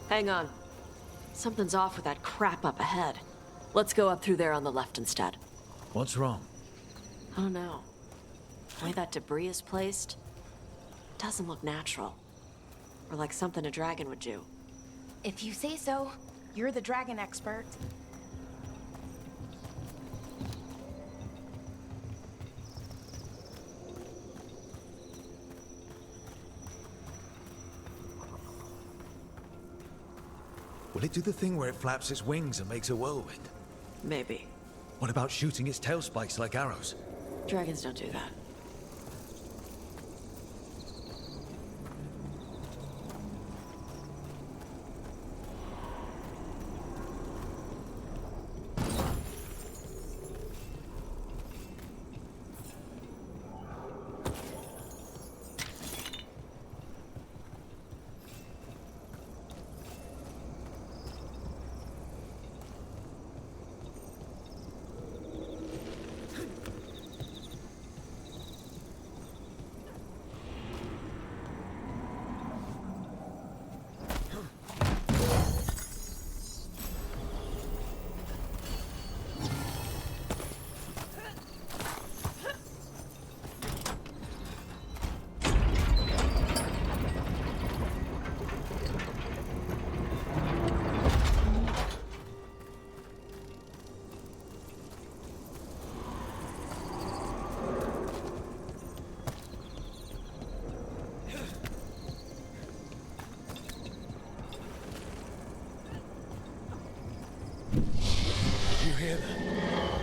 Speaker 4: Hang on. Something's off with that crap up ahead. Let's go up through there on the left instead.
Speaker 3: What's wrong?
Speaker 4: I don't know. The way that debris is placed doesn't look natural. Or like something a dragon would do.
Speaker 8: If you say so, you're the dragon expert.
Speaker 3: Will it do the thing where it flaps its wings and makes a whirlwind?
Speaker 4: Maybe.
Speaker 3: What about shooting its tail spikes like arrows?
Speaker 4: Dragons don't do that.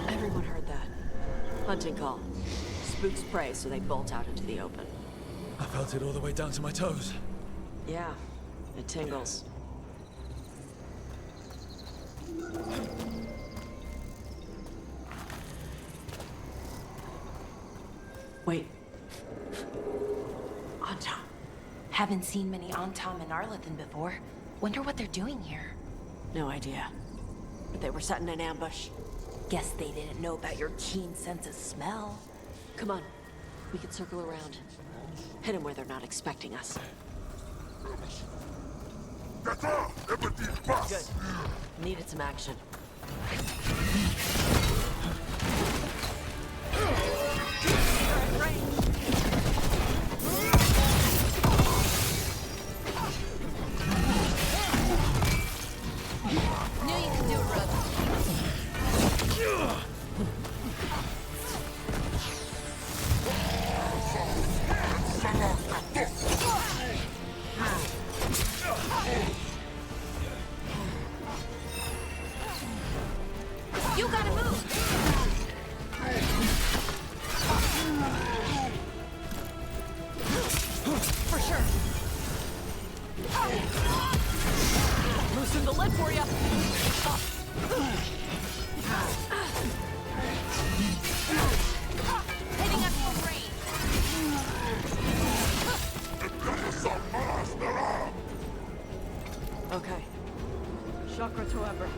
Speaker 4: Everyone heard that. Hunting call. Spooks prey, so they bolt out into the open.
Speaker 3: I felt it all the way down to my toes.
Speaker 4: Yeah, it tingles. Wait.
Speaker 8: Antom. Haven't seen many Antom in Arlathan before. Wonder what they're doing here.
Speaker 4: No idea. But they were setting an ambush.
Speaker 8: Guess they didn't know about your keen sense of smell.
Speaker 4: Come on. We can circle around. Hit them where they're not expecting us. Good. Needed some action.
Speaker 10: Knew you could do it, Rook. chakra to Abra.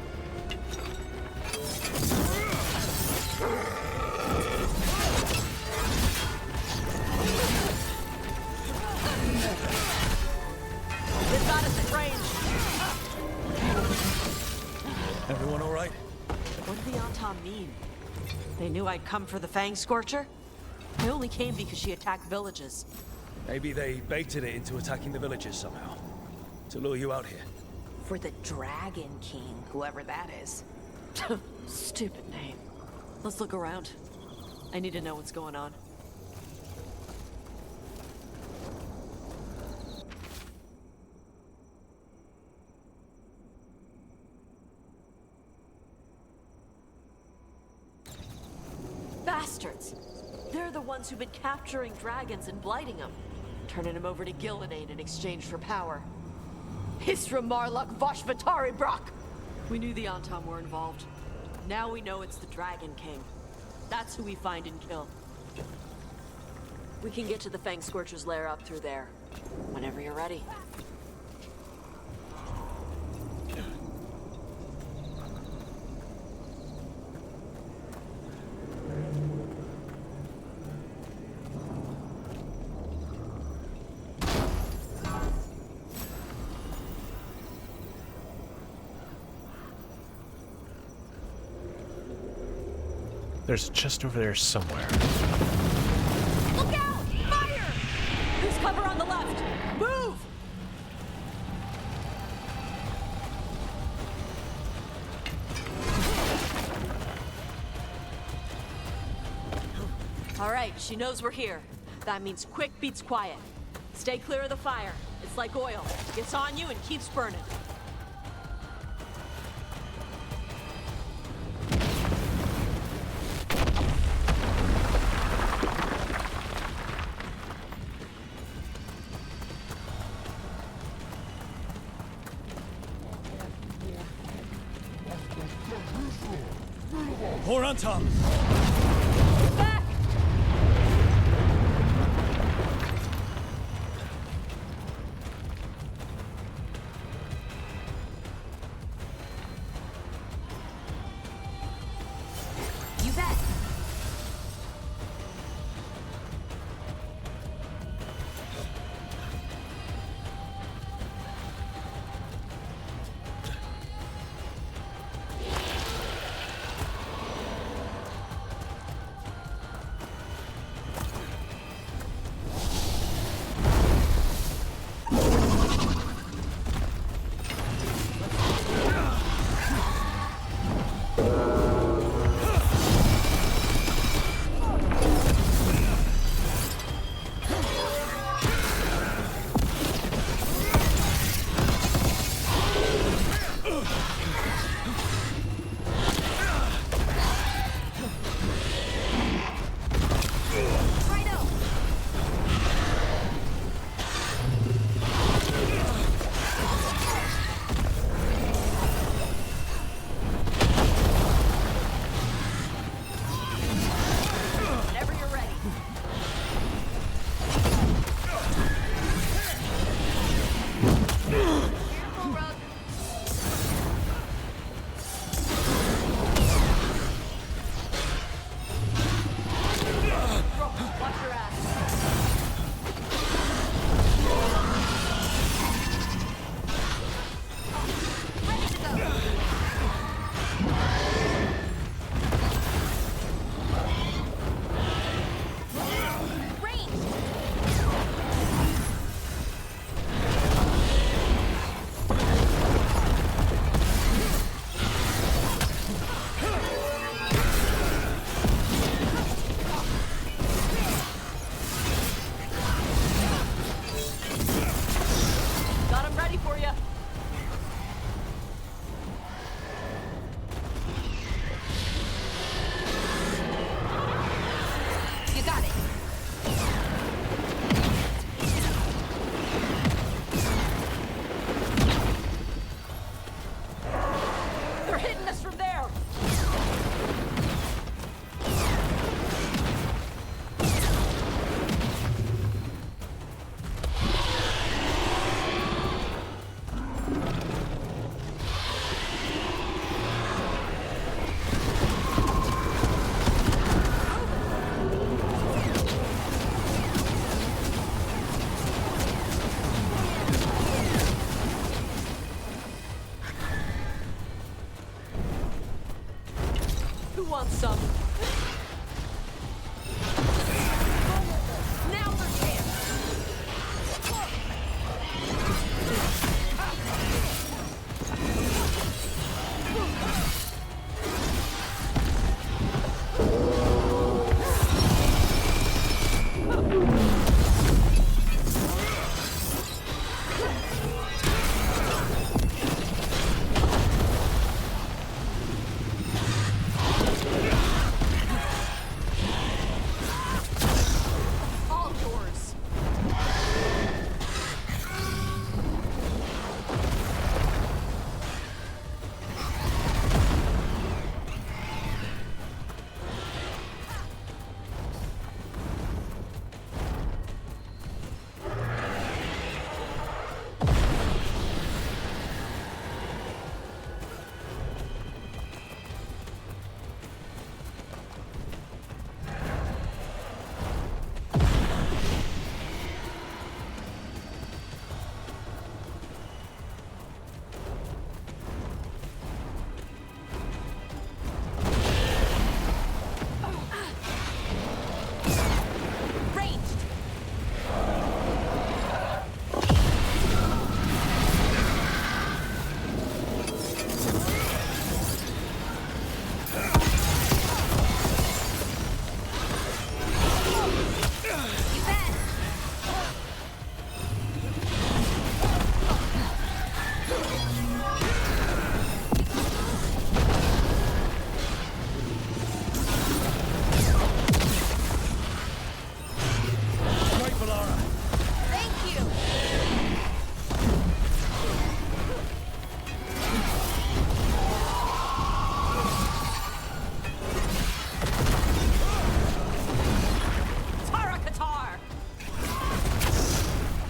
Speaker 4: They've got us at range.
Speaker 3: Everyone all right?
Speaker 4: What did the Antam mean? They knew I'd come for the Fang Scorcher? I only came because she attacked villages.
Speaker 19: Maybe they baited it into attacking the villages somehow. To lure you out here.
Speaker 4: For the Dragon King, whoever that is. Stupid name. Let's look around. I need to know what's going on. Bastards! They're the ones who've been capturing dragons and blighting them. Turning them over to Gillenade in exchange for power. Hisra Marluk Vashvatari Brock! We knew the Antam were involved. Now we know it's the Dragon King. That's who we find and kill. We can get to the Fang Scorcher's lair up through there. Whenever you're ready.
Speaker 1: There's just over there somewhere.
Speaker 4: Look out! Fire! There's cover on the left! Move! All right, she knows we're here. That means quick beats quiet. Stay clear of the fire. It's like oil. It gets on you and keeps burning.
Speaker 19: More on top!
Speaker 4: Back! You bet!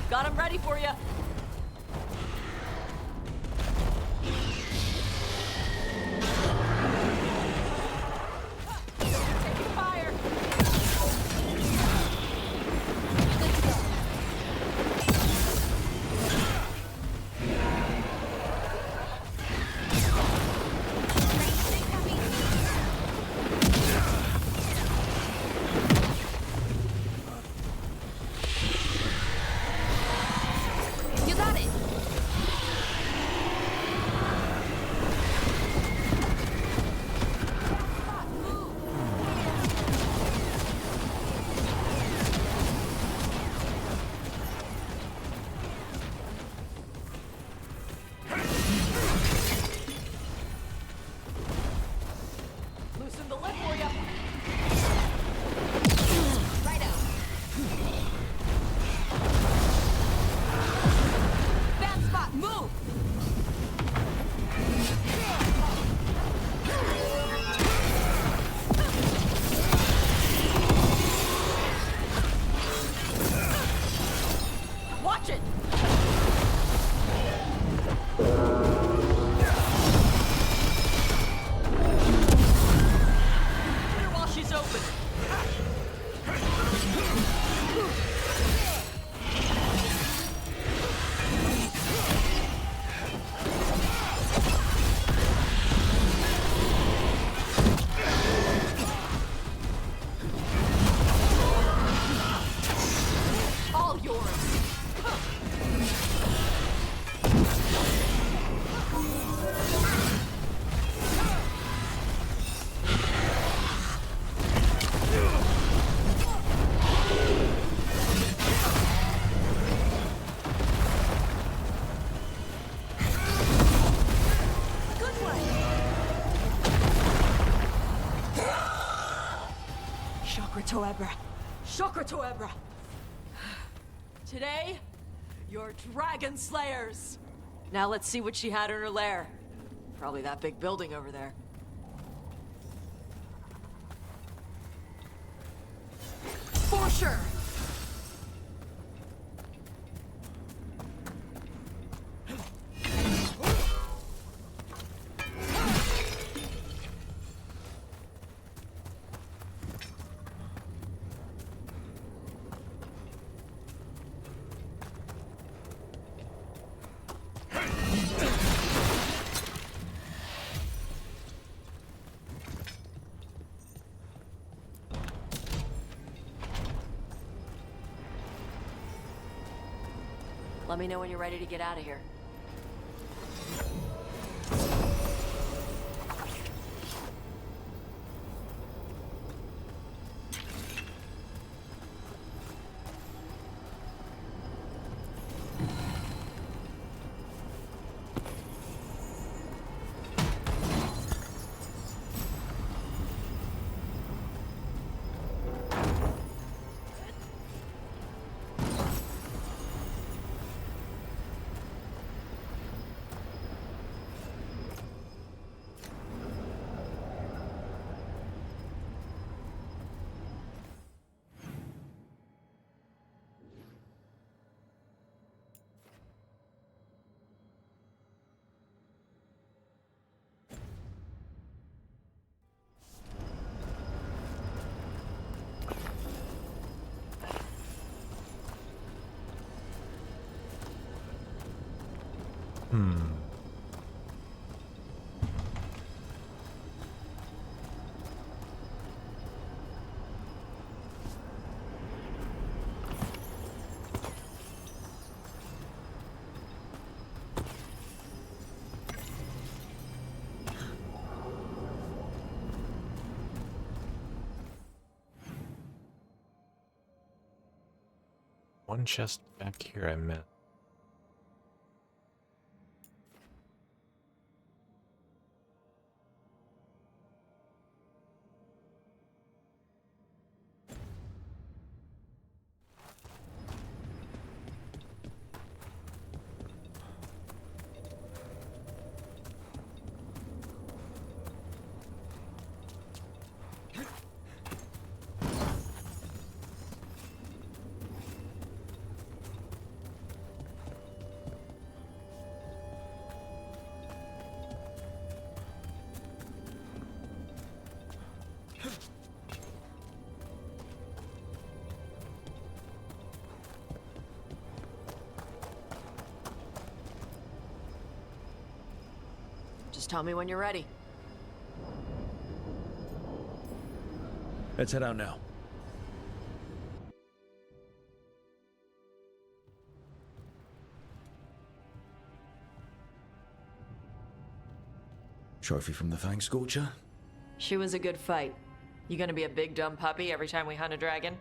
Speaker 4: Got him ready for you. Taking fire.
Speaker 5: You got it!
Speaker 4: Loosen the lip for you.
Speaker 5: Righto.
Speaker 4: Bad spot, move! Watch it! Hit her while she's open. All yours. Good one. Chakra Toebra. Chakra Toebra. Today, you're Dragon Slayers. Now let's see what she had in her lair. Probably that big building over there. For sure. Let me know when you're ready to get out of here.
Speaker 1: One chest back here I met.
Speaker 4: Just tell me when you're ready.
Speaker 3: Let's head out now. Trophy from the Fang Scorcher?
Speaker 4: She was a good fight. You gonna be a big dumb puppy every time we hunt a dragon?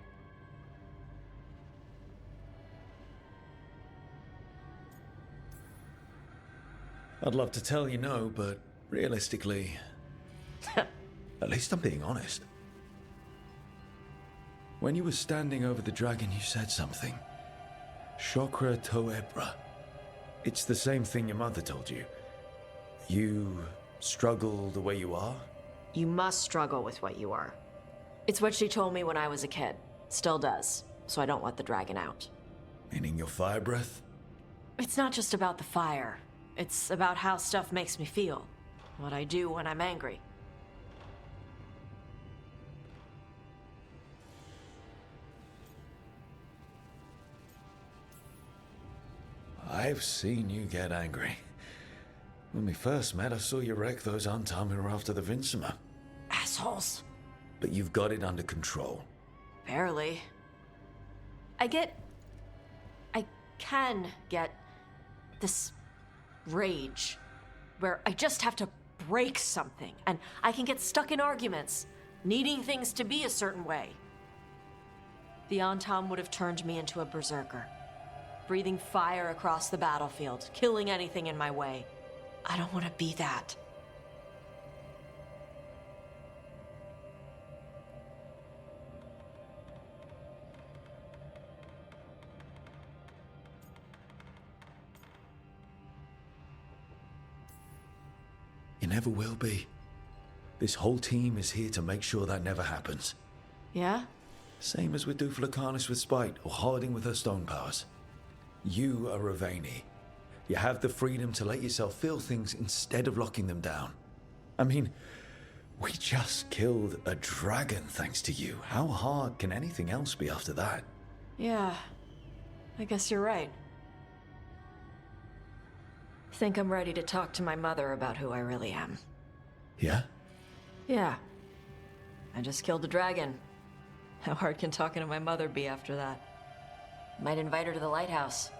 Speaker 3: I'd love to tell you no, but realistically, at least I'm being honest. When you were standing over the dragon, you said something. Chokra Toebra. It's the same thing your mother told you. You struggle the way you are?
Speaker 4: You must struggle with what you are. It's what she told me when I was a kid. Still does. So I don't let the dragon out.
Speaker 3: Meaning your fire breath?
Speaker 4: It's not just about the fire. It's about how stuff makes me feel. What I do when I'm angry.
Speaker 3: I've seen you get angry. When we first met, I saw you wreck those Antam who were after the Vinsima.
Speaker 4: Assholes.
Speaker 3: But you've got it under control.
Speaker 4: Barely. I can get this rage where I just have to break something, and I can get stuck in arguments, needing things to be a certain way. The Antam would have turned me into a berserker, breathing fire across the battlefield, killing anything in my way. I don't want to be that.
Speaker 3: You never will be. This whole team is here to make sure that never happens.
Speaker 4: Yeah?
Speaker 3: Same as we do for Lucanus with Spite, or Harding with her stone powers. You are Ravani. You have the freedom to let yourself feel things instead of locking them down. I mean, we just killed a dragon thanks to you. How hard can anything else be after that?
Speaker 4: Yeah. I guess you're right. Think I'm ready to talk to my mother about who I really am.
Speaker 3: Yeah?
Speaker 4: Yeah. I just killed a dragon. How hard can talking to my mother be after that? Might invite her to the lighthouse.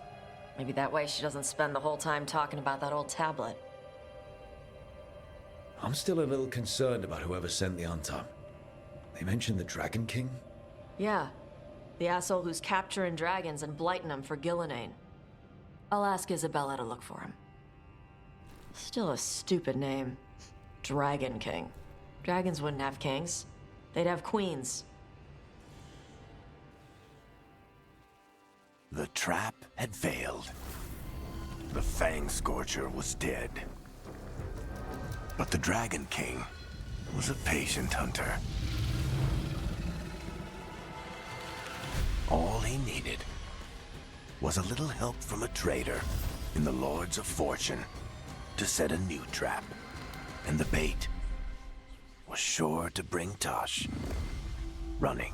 Speaker 4: Maybe that way she doesn't spend the whole time talking about that old tablet.
Speaker 3: I'm still a little concerned about whoever sent the Antam. They mentioned the Dragon King?
Speaker 4: Yeah. The asshole who's capturing dragons and blighting them for Gillinane. I'll ask Isabella to look for him. Still a stupid name. Dragon King. Dragons wouldn't have kings. They'd have queens.
Speaker 12: The trap had failed. The Fang Scorcher was dead. But the Dragon King was a patient hunter. All he needed was a little help from a trader in the Lords of Fortune to set a new trap. And the bait was sure to bring Tosh running.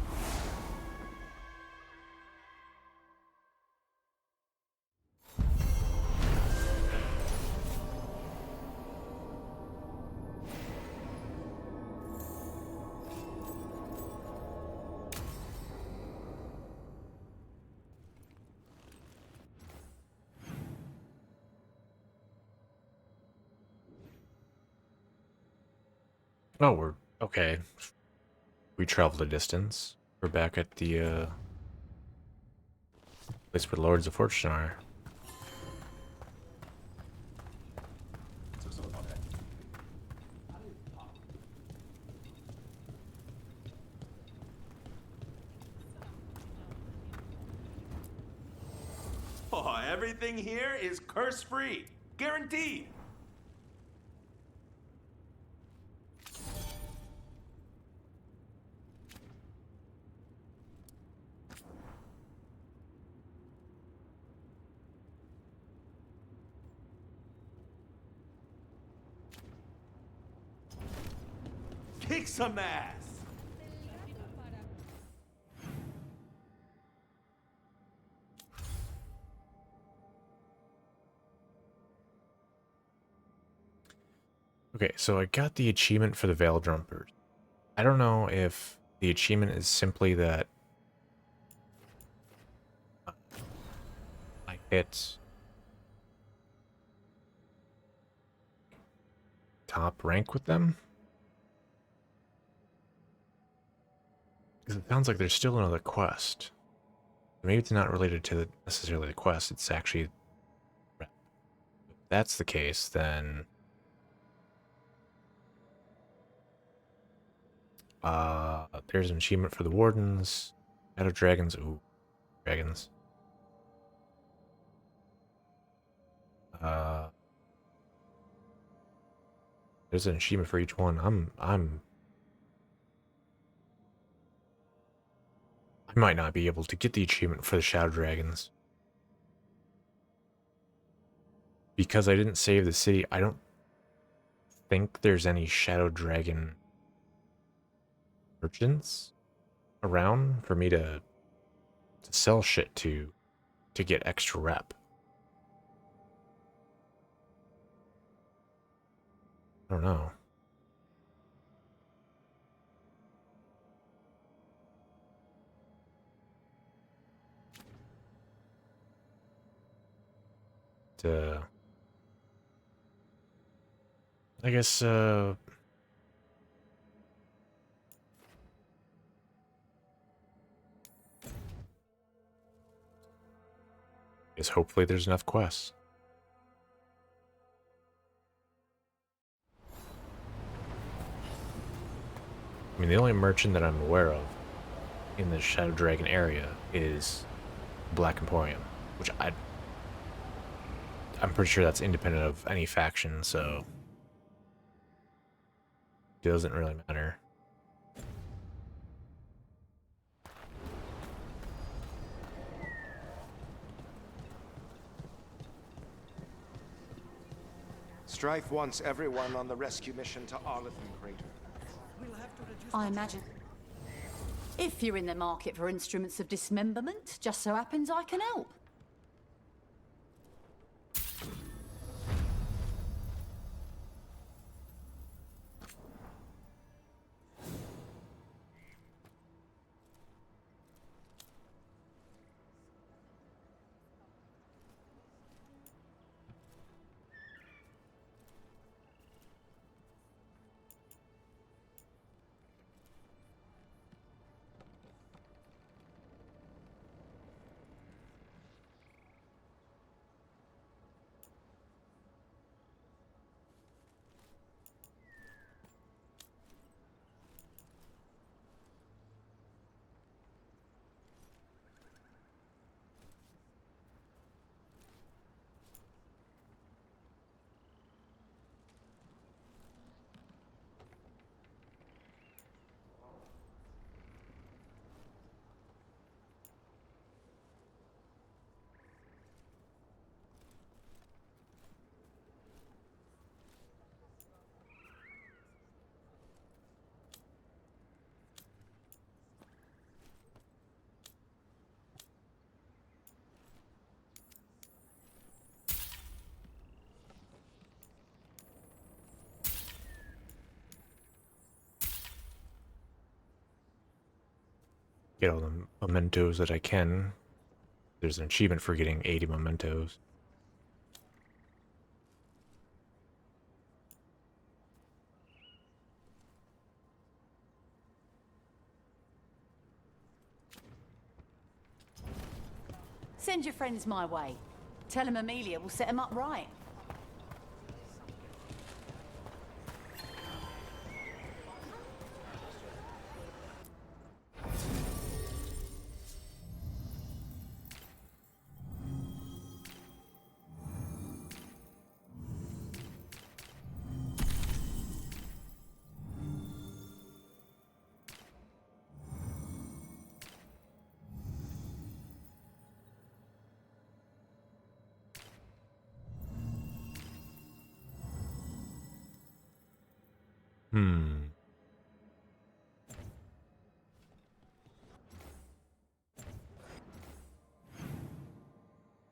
Speaker 1: Oh, we're okay. We traveled a distance. We're back at the place where the Lords of Fortune are.
Speaker 17: Oh, everything here is curse-free. Guaranteed. Kick some ass!
Speaker 1: Okay, so I got the achievement for the Veil Jumpers. I don't know if the achievement is simply that I hit top rank with them. Because it sounds like there's still another quest. Maybe it's not related to necessarily the quest, it's actually... If that's the case, then... there's an achievement for the Wardens. Shadow Dragons. Ooh, dragons. There's an achievement for each one. I might not be able to get the achievement for the Shadow Dragons. Because I didn't save the city, I don't think there's any Shadow Dragon merchants around for me to sell shit to get extra rep. I don't know. I guess hopefully there's enough quests. I mean, the only merchant that I'm aware of in the Shadow Dragon area is Black Emporium, which I'm pretty sure that's independent of any faction, so it doesn't really matter.
Speaker 20: Strife wants everyone on the rescue mission to Arlathan Crater.
Speaker 21: I imagine. If you're in the market for instruments of dismemberment, just so happens I can help.
Speaker 1: Get all the mementos that I can. There's an achievement for getting 80 mementos.
Speaker 21: Send your friends my way. Tell them Amelia will set them up right.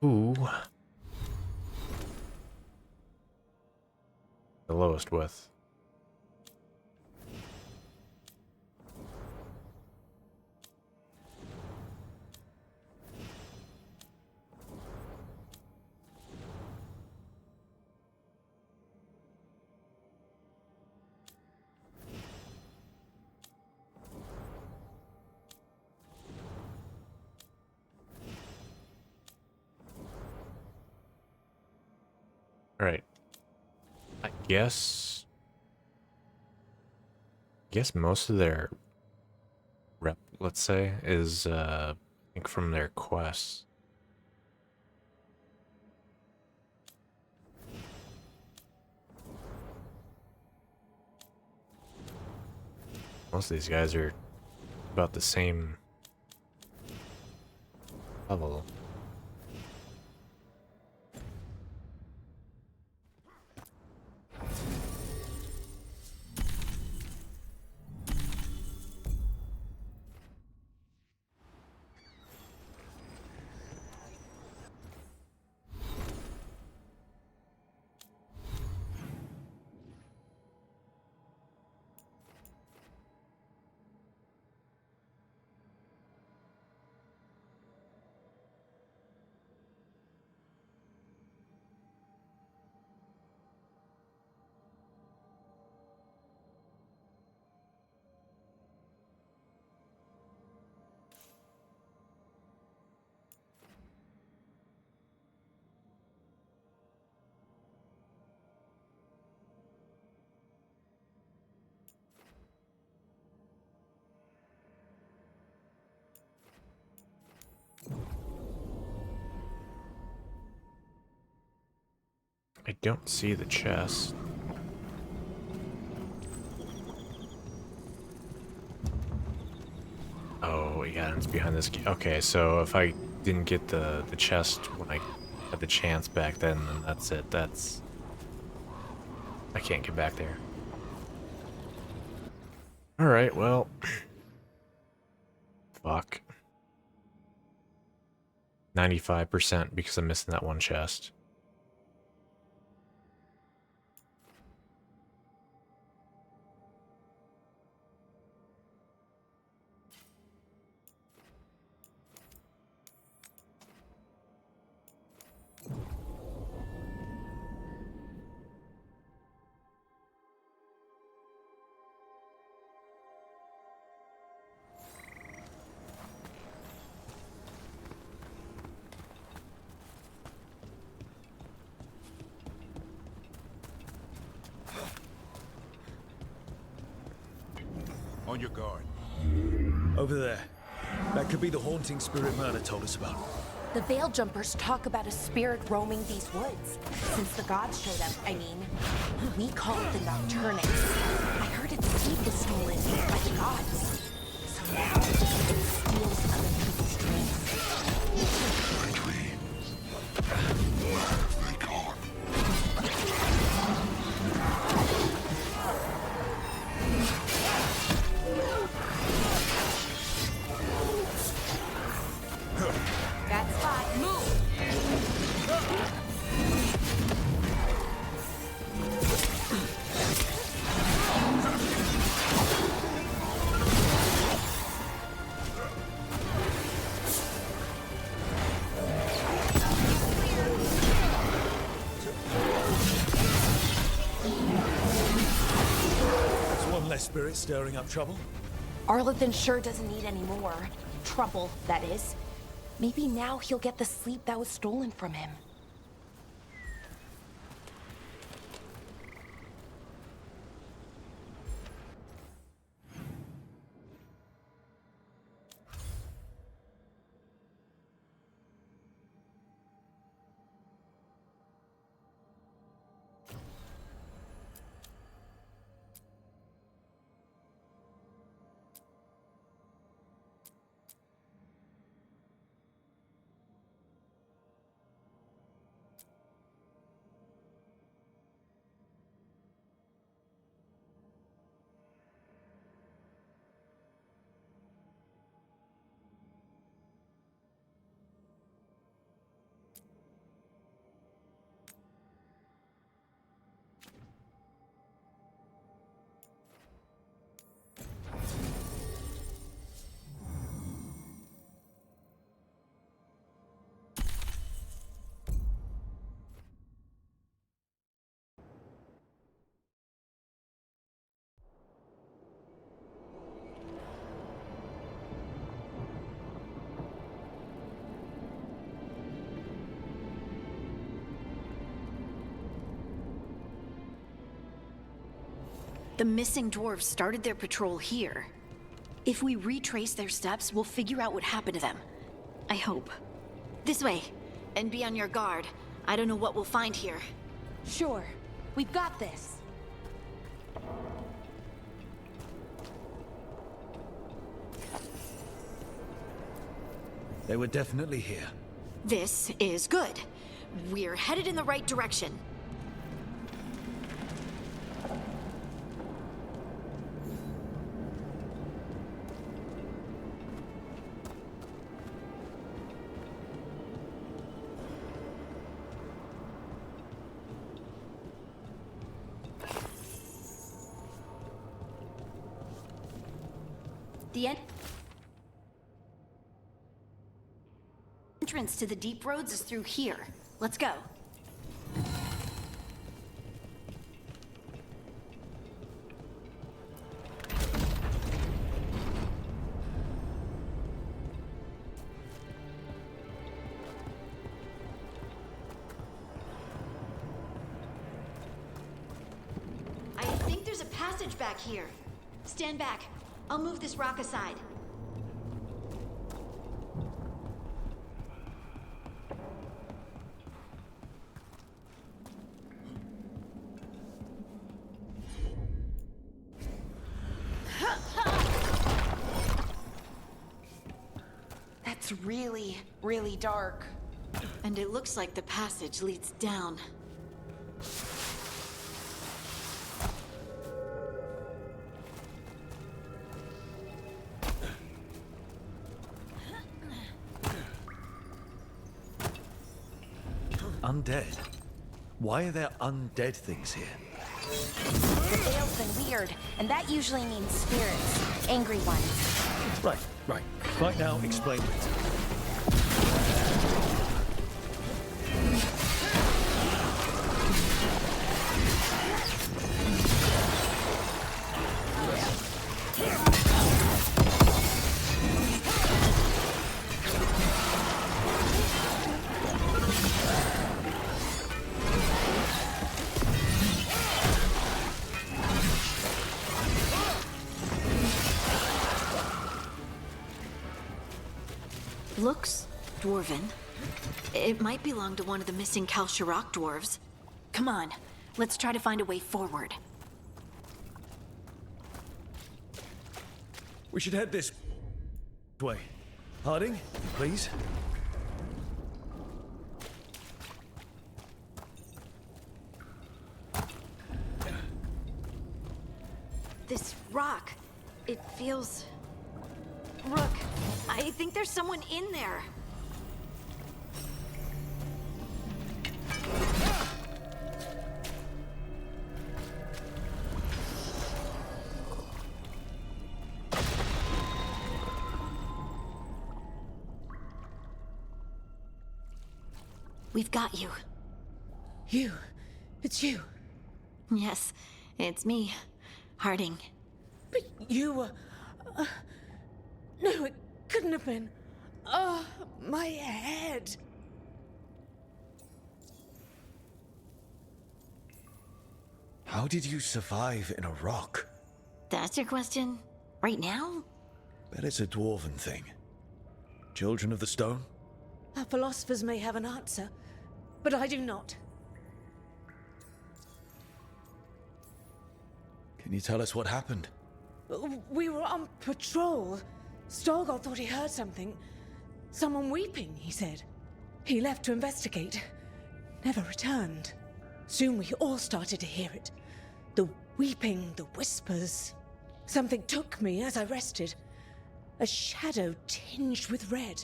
Speaker 21: Ooh. The lowest width.
Speaker 1: Alright. I guess most of their rep, let's say, is I think from their quests. Most of these guys are about the same level. I don't see the chest. Oh, yeah, it's behind this. Okay, so if I didn't get the chest when I had the chance back then that's it. I can't get back there. Alright, well. Fuck. 95% because I'm missing that one chest.
Speaker 6: On your guard.
Speaker 19: Over there. That could be the haunting spirit Myrna told us about.
Speaker 8: The Veil Jumpers talk about a spirit roaming these woods. Since the gods showed up, I mean, we call it the Nocturnus. I heard its sleep was stolen by the gods. So now it steals other people's dreams.
Speaker 10: That's fine. Move!
Speaker 19: That's one less spirit stirring up trouble.
Speaker 8: Arlathan sure doesn't need any more. Trouble, that is. Maybe now he'll get the sleep that was stolen from him.
Speaker 5: The missing dwarves started their patrol here. If we retrace their steps, we'll figure out what happened to them. I hope. This way. And be on your guard. I don't know what we'll find here.
Speaker 10: Sure. We've got this.
Speaker 19: They were definitely here.
Speaker 5: This is good. We're headed in the right direction. The entrance to the deep roads is through here. Let's go. I think there's a passage back here. Stand back. I'll move this rock aside.
Speaker 8: That's really, really dark.
Speaker 5: And it looks like the passage leads down.
Speaker 19: Undead? Why are there undead things here?
Speaker 8: The veil's been weird, and that usually means spirits. Angry ones.
Speaker 19: Right. Right now, explain it.
Speaker 5: Looks dwarven. It might belong to one of the missing Kalsharak dwarves. Come on, let's try to find a way forward.
Speaker 19: We should head this way. Harding, please.
Speaker 5: This rock, it feels... Rook, I think there's someone in there. We've got you.
Speaker 18: You? It's you?
Speaker 5: Yes, it's me, Harding.
Speaker 18: But you were... No, it couldn't have been. Oh, my head.
Speaker 3: How did you survive in a rock?
Speaker 5: That's your question? Right now?
Speaker 3: Bet it's a dwarven thing. Children of the Stone?
Speaker 18: Our philosophers may have an answer, but I do not.
Speaker 3: Can you tell us what happened?
Speaker 18: We were on patrol. Stalgard thought he heard something. Someone weeping, he said. He left to investigate. Never returned. Soon we all started to hear it. The weeping, the whispers. Something took me as I rested. A shadow tinged with red.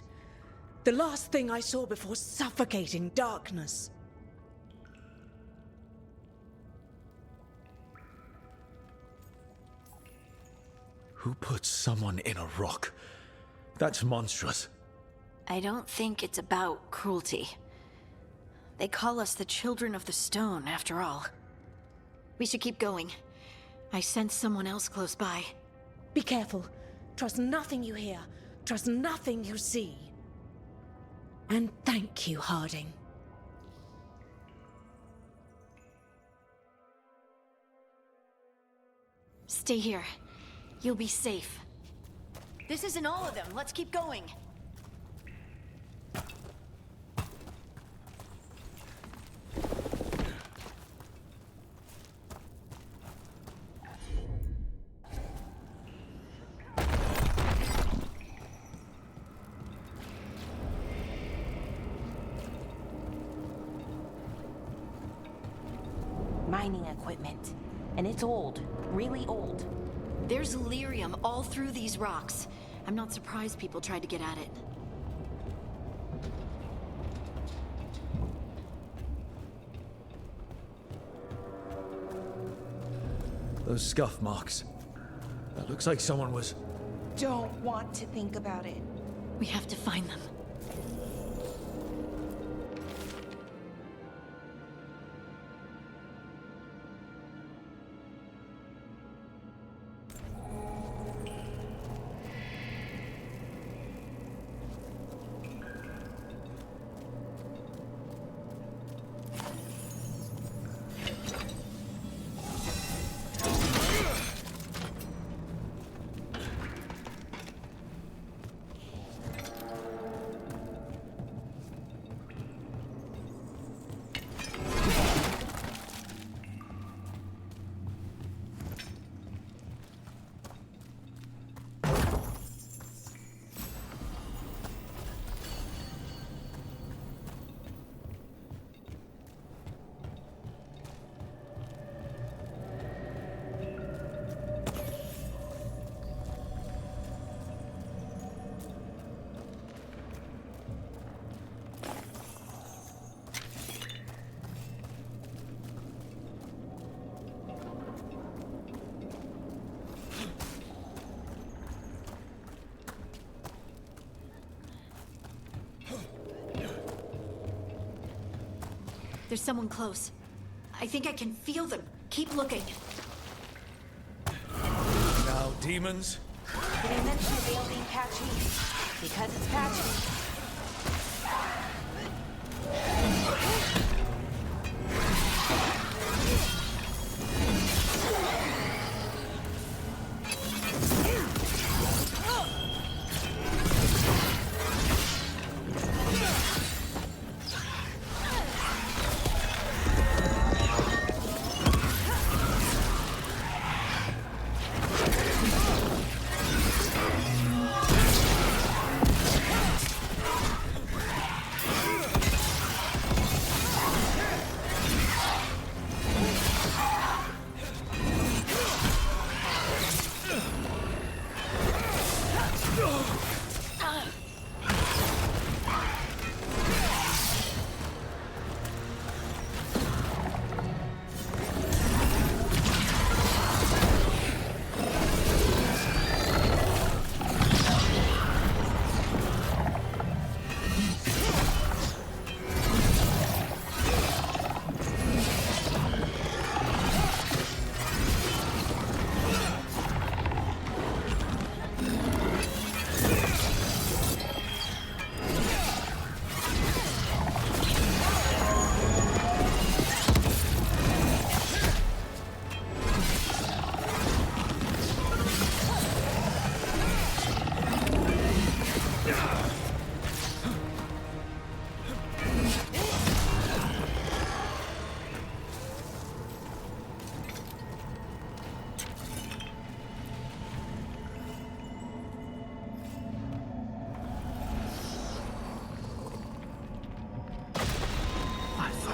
Speaker 18: The last thing I saw before suffocating darkness.
Speaker 3: Who puts someone in a rock? That's monstrous.
Speaker 5: I don't think it's about cruelty. They call us the Children of the Stone, after all. We should keep going. I sense someone else close by.
Speaker 18: Be careful. Trust nothing you hear. Trust nothing you see. And thank you, Harding.
Speaker 5: Stay here. You'll be safe. This isn't all of them. Let's keep going.
Speaker 8: Mining equipment. And it's old. Really old.
Speaker 5: There's lyrium all through these rocks. I'm not surprised people tried to get at it.
Speaker 3: Those scuff marks. That looks like someone was...
Speaker 8: Don't want to think about it.
Speaker 5: We have to find them. There's someone close. I think I can feel them. Keep looking.
Speaker 3: Now, demons?
Speaker 8: Did I mention the veil being patchy? Because it's patchy.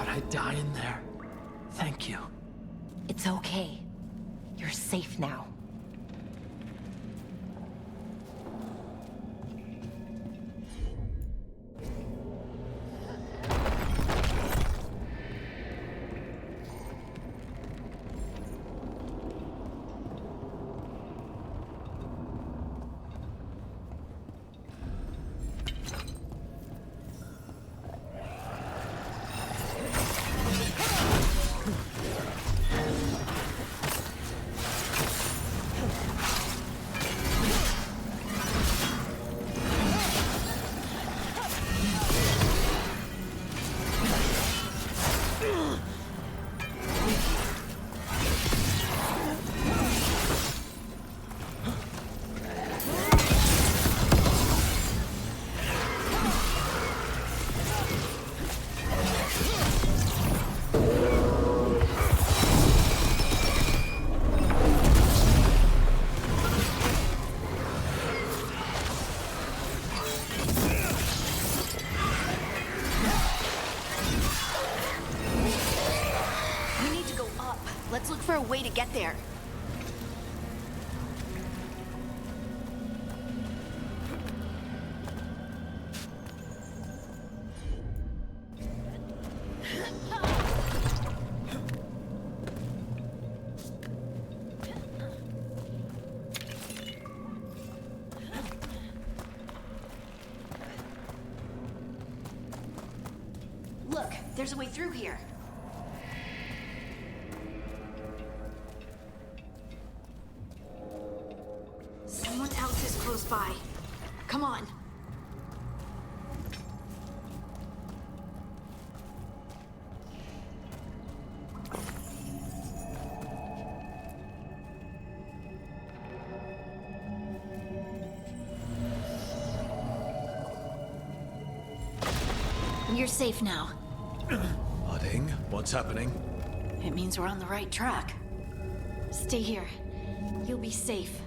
Speaker 15: I'd die in there. Thank you.
Speaker 8: It's okay. You're safe now.
Speaker 5: Let's look for a way to get there. Look, there's a way through here. Someone else is close by. Come on. You're safe now.
Speaker 3: Harding, what's happening?
Speaker 5: It means we're on the right track. Stay here. You'll be safe.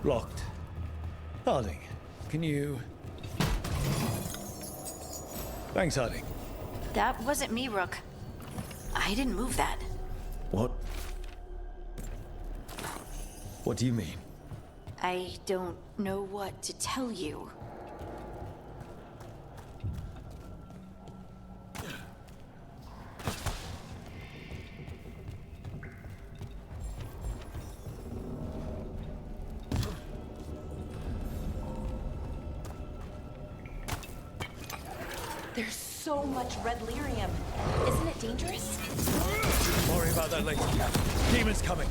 Speaker 3: Locked. Harding, can you... Thanks, Harding.
Speaker 5: That wasn't me, Rook. I didn't move that.
Speaker 3: What? What do you mean?
Speaker 5: I don't know what to tell you.
Speaker 8: There's so much red lyrium. Isn't it dangerous?
Speaker 19: Don't worry about that later, Cap. Demon's coming.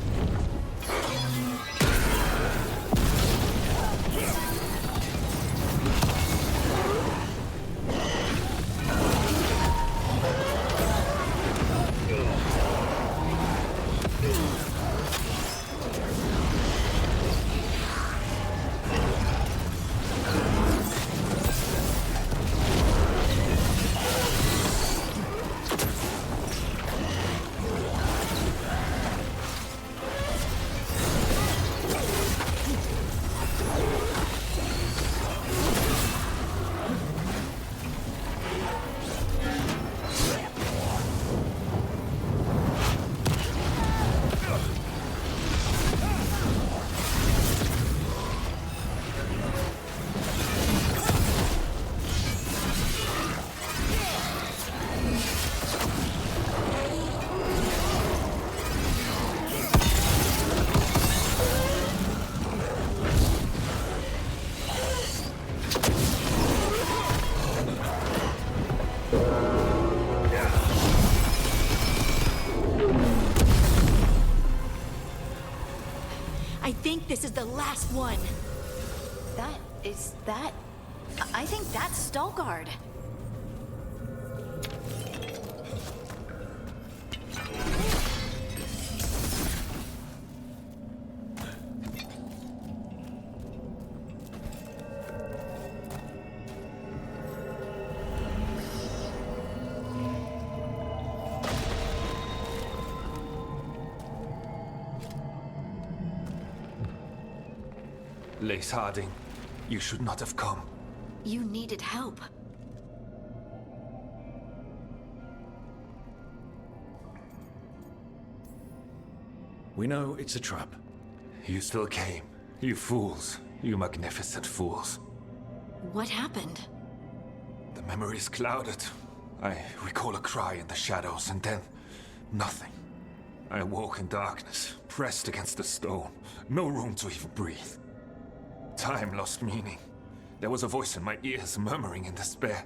Speaker 5: I think this is the last one. I think that's Stalgard.
Speaker 7: Lace Harding, you should not have come.
Speaker 5: You needed help.
Speaker 3: We know it's a trap.
Speaker 7: You still came. You fools. You magnificent fools.
Speaker 5: What happened?
Speaker 7: The memory is clouded. I recall a cry in the shadows, and then nothing. I awoke in darkness, pressed against the stone. No room to even breathe. Time lost meaning. There was a voice in my ears murmuring in despair.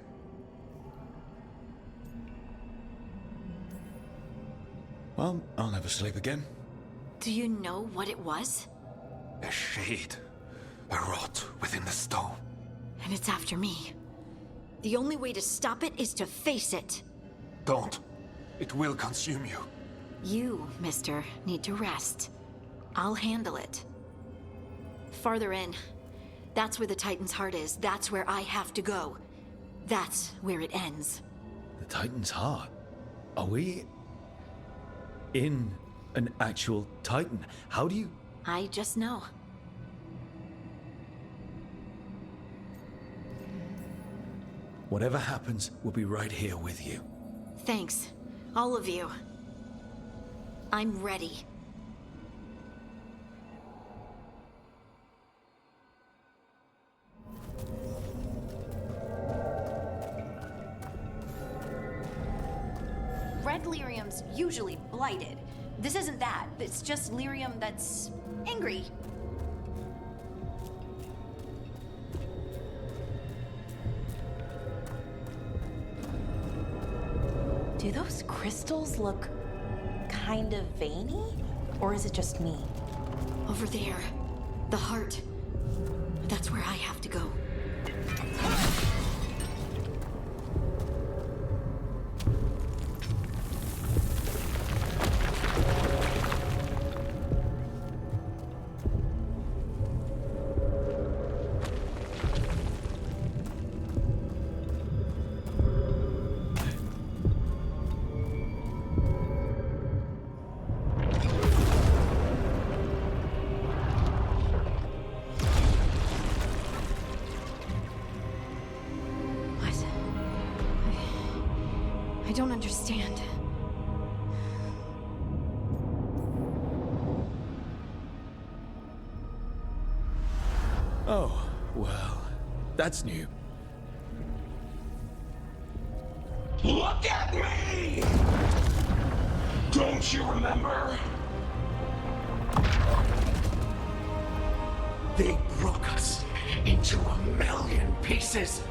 Speaker 3: Well, I'll never sleep again.
Speaker 5: Do you know what it was?
Speaker 7: A shade. A rot within the stone.
Speaker 5: And it's after me. The only way to stop it is to face it.
Speaker 7: Don't. It will consume you.
Speaker 5: You, mister, need to rest. I'll handle it. Farther in. That's where the Titan's heart is. That's where I have to go. That's where it ends.
Speaker 3: The Titan's heart? Are we in an actual Titan? How do you...
Speaker 5: I just know.
Speaker 3: Whatever happens, we'll be right here with you.
Speaker 5: Thanks. All of you. I'm ready. Red lyrium's usually blighted. This isn't that. It's just lyrium that's angry.
Speaker 8: Do those crystals look kind of veiny? Or is it just me?
Speaker 5: Over there. The heart. That's where I have to go. I don't understand.
Speaker 3: Oh, well, that's new.
Speaker 17: Look at me! Don't you remember? They broke us into 1,000,000 pieces,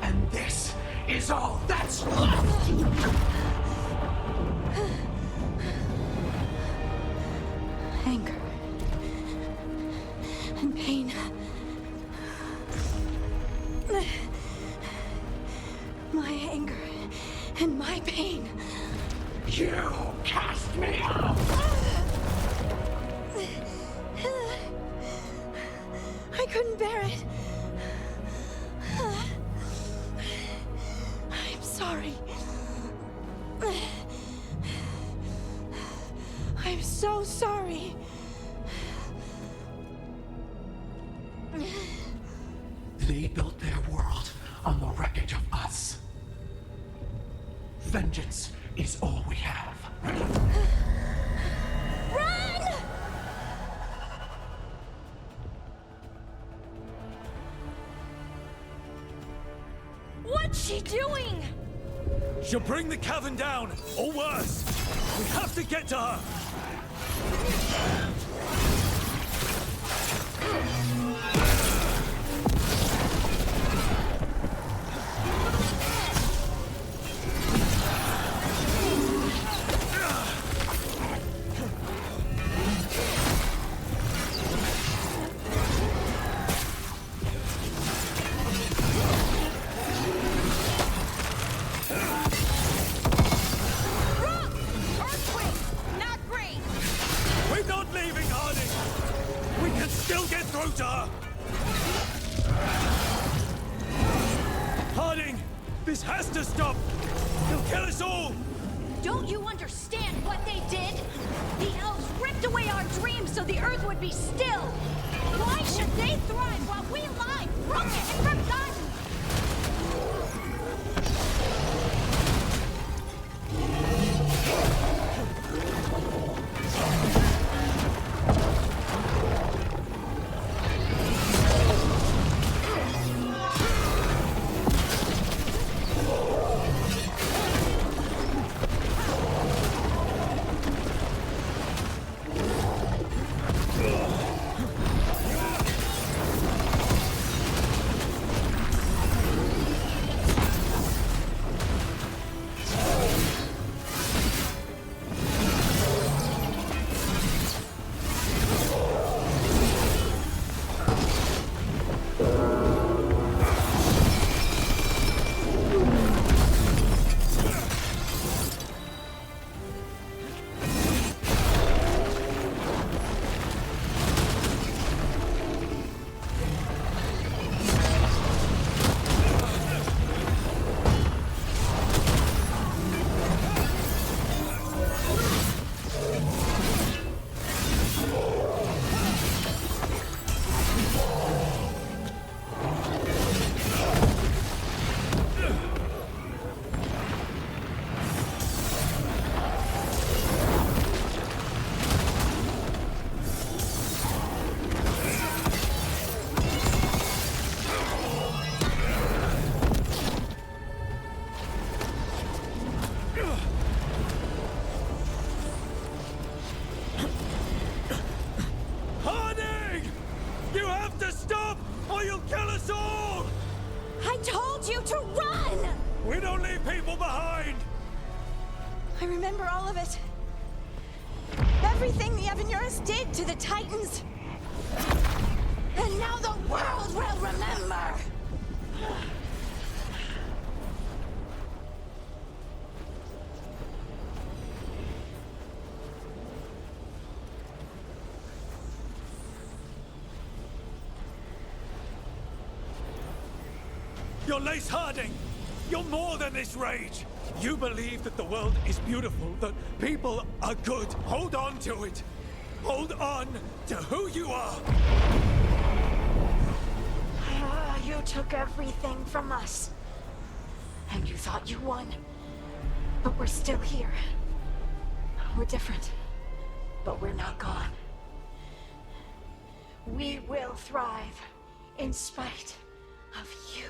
Speaker 17: and this is all that's left!
Speaker 5: Anger. And pain. My anger and my pain.
Speaker 17: You cast me out!
Speaker 5: I couldn't bear it. I'm sorry. I'm so sorry.
Speaker 17: They built their world on the wreckage of us. Vengeance is all we have.
Speaker 5: Run!
Speaker 10: What's she doing?
Speaker 19: She'll bring the cavern down, or worse. We have to get to her. We're not leaving, Harding! We can still get through to her! Harding! This has to stop! He'll kill us all!
Speaker 5: Don't you understand what they did? The elves ripped away our dreams so the earth would be still. Why should they thrive while we lie broken and forgotten?
Speaker 18: told you to run!
Speaker 19: We don't leave people behind!
Speaker 18: I remember all of it. Everything the Evanurus did to the Titans. And now the world will remember!
Speaker 19: You're Lace Harding! You're more than this rage! You believe that the world is beautiful, that people are good. Hold on to it! Hold on to who you are!
Speaker 18: You took everything from us. And you thought you won. But we're still here. We're different. But we're not gone. We will thrive in spite of you.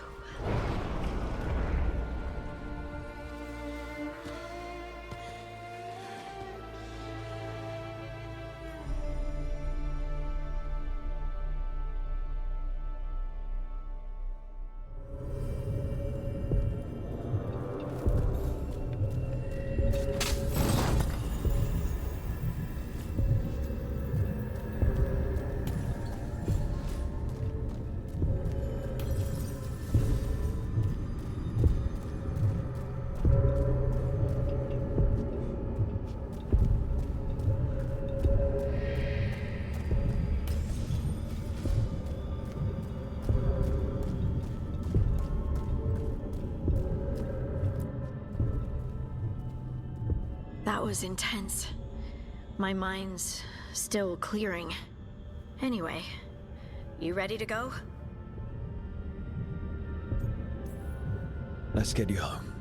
Speaker 18: That was intense. My mind's still clearing. Anyway, you ready to go?
Speaker 3: Let's get you home.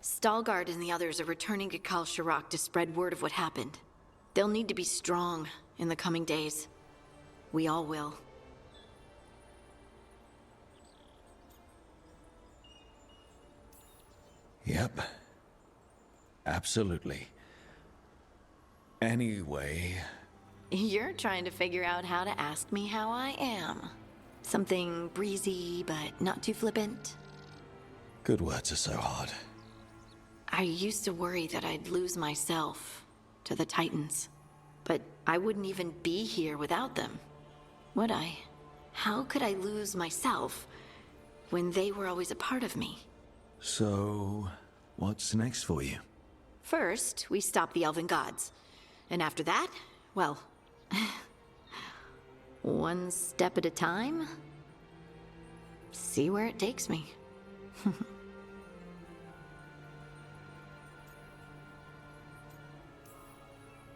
Speaker 5: Stalgard and the others are returning to Kal Shirak to spread word of what happened. They'll need to be strong in the coming days. We all will.
Speaker 3: Yep. Absolutely. Anyway...
Speaker 5: You're trying to figure out how to ask me how I am. Something breezy, but not too flippant.
Speaker 3: Good words are so hard.
Speaker 5: I used to worry that I'd lose myself to the Titans. But I wouldn't even be here without them, would I? How could I lose myself when they were always a part of me?
Speaker 3: So, what's next for you?
Speaker 5: First, we stop the Elven Gods. And after that, well... one step at a time? See where it takes me.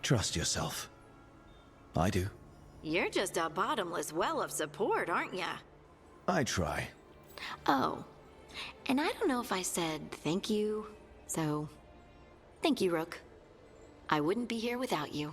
Speaker 3: Trust yourself. I do.
Speaker 5: You're just a bottomless well of support, aren't ya?
Speaker 3: I try.
Speaker 5: Oh. And I don't know if I said thank you, so... Thank you, Rook. I wouldn't be here without you.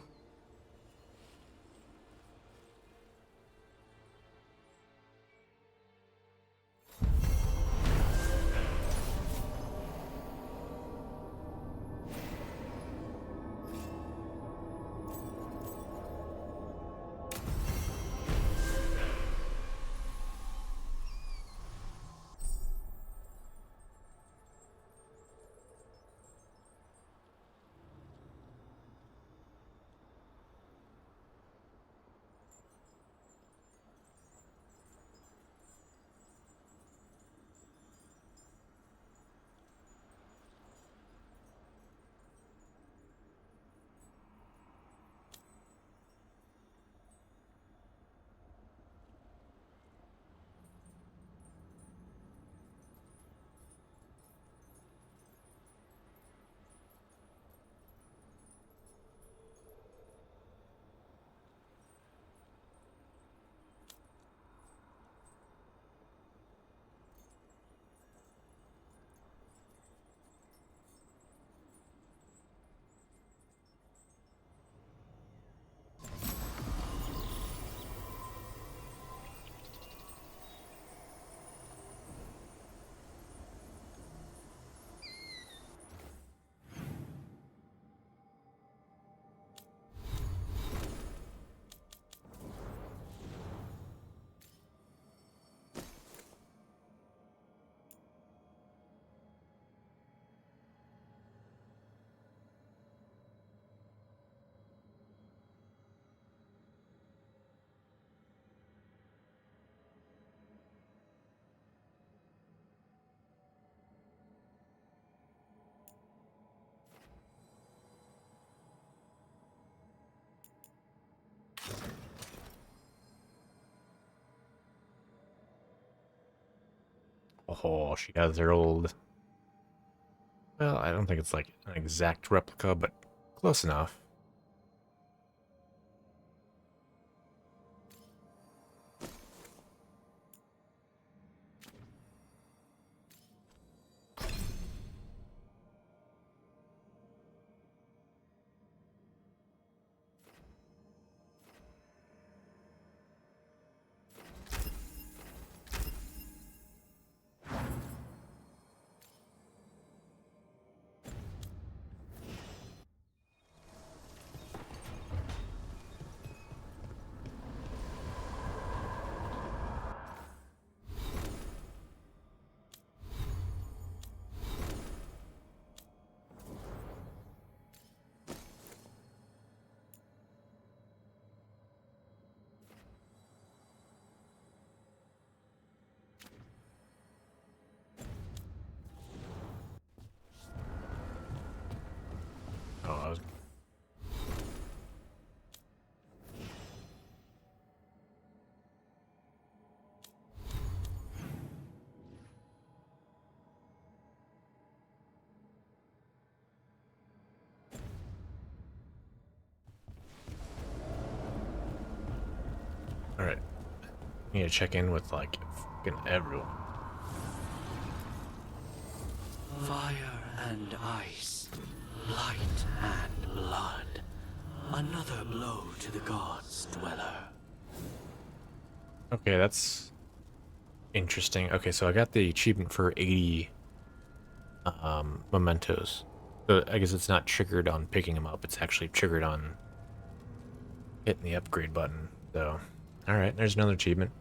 Speaker 1: Oh, she has her old... Well, I don't think it's like an exact replica, but close enough. Oh, I was... Alright. Need to check in with, like, fucking everyone.
Speaker 17: Fire and ice, light and blood. Another blow to the gods, Dweller.
Speaker 1: Okay, that's interesting. Okay, so I got the achievement for 80 mementos. So I guess it's not triggered on picking them up. It's actually triggered on hitting the upgrade button. So, alright, there's another achievement.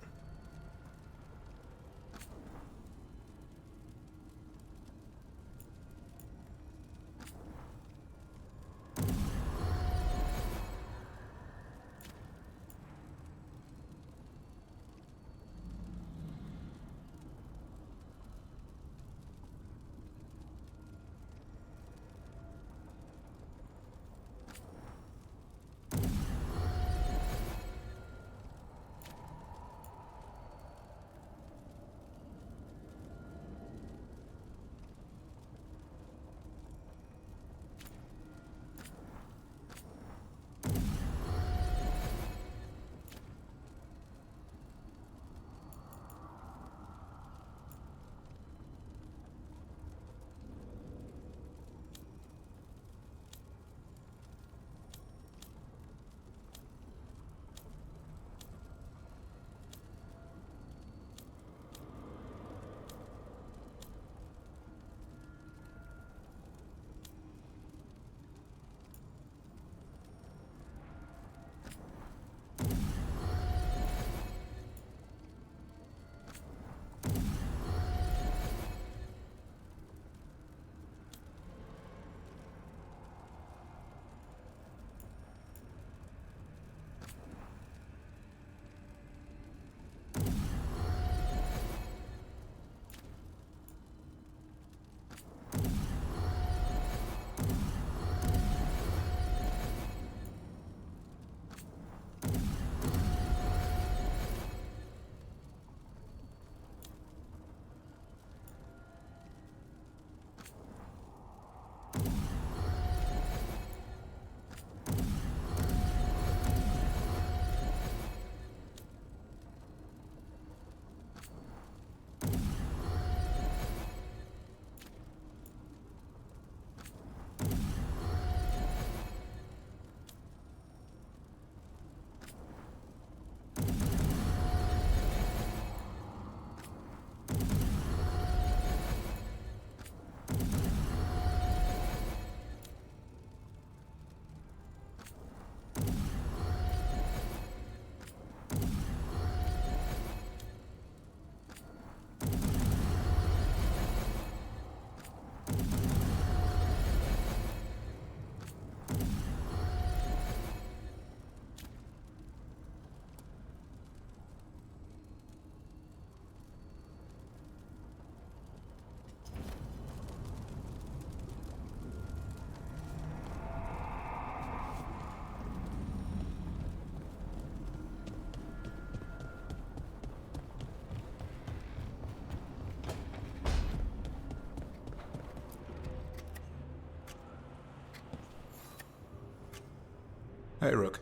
Speaker 6: Hey, Rook.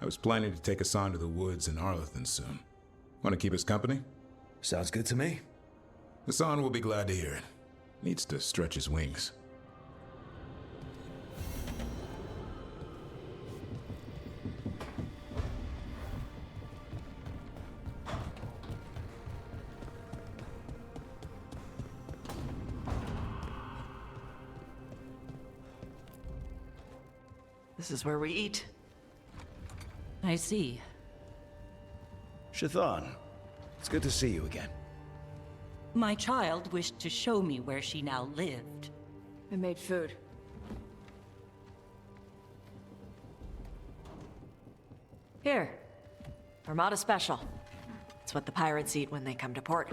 Speaker 6: I was planning to take Hassan to the woods in Arlathan soon. Want to keep us company?
Speaker 3: Sounds good to me.
Speaker 6: Hassan will be glad to hear it. Needs to stretch his wings.
Speaker 4: This is where we eat.
Speaker 2: I see.
Speaker 3: Shathan, it's good to see you again.
Speaker 2: My child wished to show me where she now lived.
Speaker 4: I made food. Here. Armada Special. It's what the pirates eat when they come to port.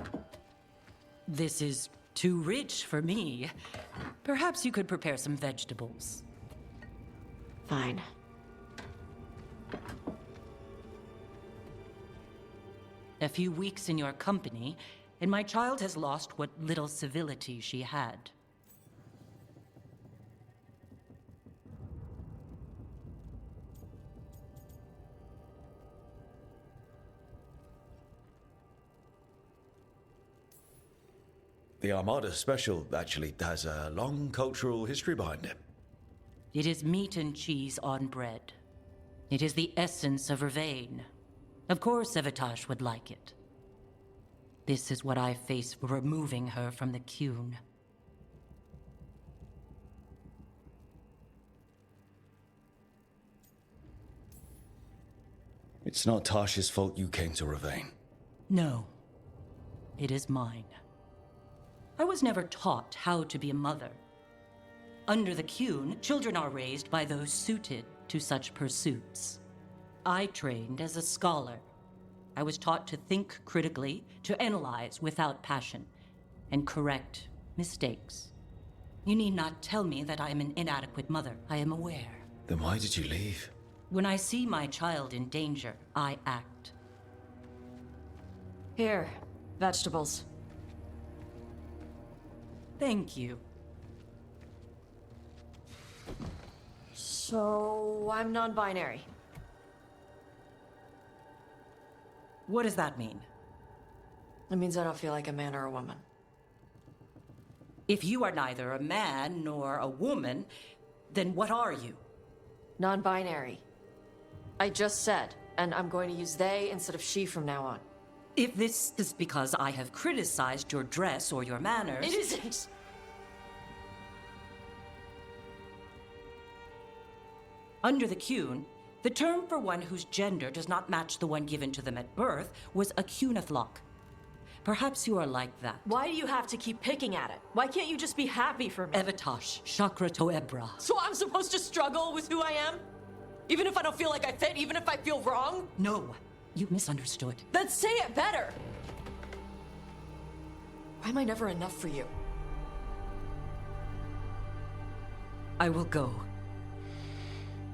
Speaker 2: This is too rich for me. Perhaps you could prepare some vegetables.
Speaker 4: Fine.
Speaker 2: A few weeks in your company, and my child has lost what little civility she had.
Speaker 3: The Armada Special actually has a long cultural history behind it.
Speaker 2: It is meat and cheese on bread. It is the essence of Vervain. Of course Evitash would like it. This is what I face for removing her from the Qun.
Speaker 3: It's not Tasha's fault you came to Vervain.
Speaker 2: No. It is mine. I was never taught how to be a mother. Under the Qun, children are raised by those suited to such pursuits. I trained as a scholar. I was taught to think critically, to analyze without passion, and correct mistakes. You need not tell me that I am an inadequate mother. I am aware.
Speaker 3: Then why did you leave?
Speaker 2: When I see my child in danger, I act.
Speaker 4: Here, vegetables.
Speaker 2: Thank you.
Speaker 4: So, I'm non-binary.
Speaker 2: What does that mean?
Speaker 4: It means I don't feel like a man or a woman.
Speaker 2: If you are neither a man nor a woman, then what are you?
Speaker 4: Non-binary. I just said, and I'm going to use they instead of she from now on.
Speaker 2: If this is because I have criticized your dress or your manners...
Speaker 4: It isn't!
Speaker 2: Under the Qun, the term for one whose gender does not match the one given to them at birth was a Qunathlok. Perhaps you are like that.
Speaker 4: Why do you have to keep picking at it? Why can't you just be happy for me?
Speaker 2: Evitash, Chakra Toebra.
Speaker 4: So I'm supposed to struggle with who I am? Even if I don't feel like I fit, even if I feel wrong?
Speaker 2: No, you misunderstood.
Speaker 4: Then say it better! Why am I never enough for you?
Speaker 2: I will go.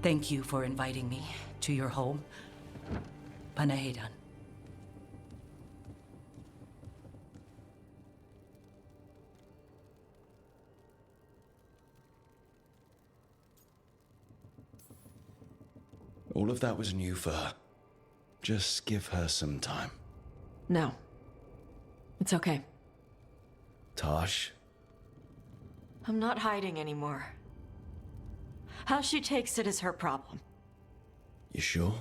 Speaker 2: Thank you for inviting me to your home. Panahedan.
Speaker 3: All of that was new for her. Just give her some time.
Speaker 4: No. It's okay.
Speaker 3: Tosh?
Speaker 4: I'm not hiding anymore. How she takes it is her problem.
Speaker 3: You sure?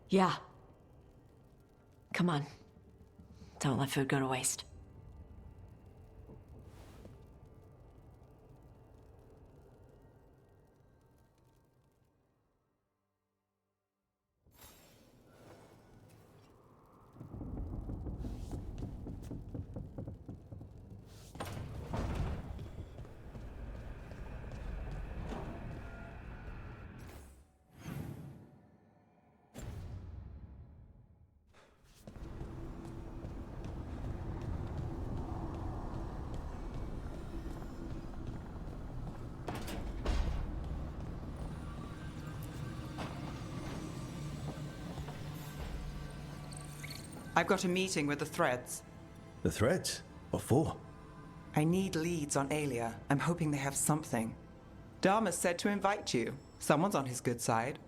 Speaker 4: Yeah. Come on. Don't let food go to waste.
Speaker 22: I've got a meeting with the Threads.
Speaker 3: The Threads? What for?
Speaker 22: I need leads on Aelia. I'm hoping they have something. Dharma said to invite you. Someone's on his good side.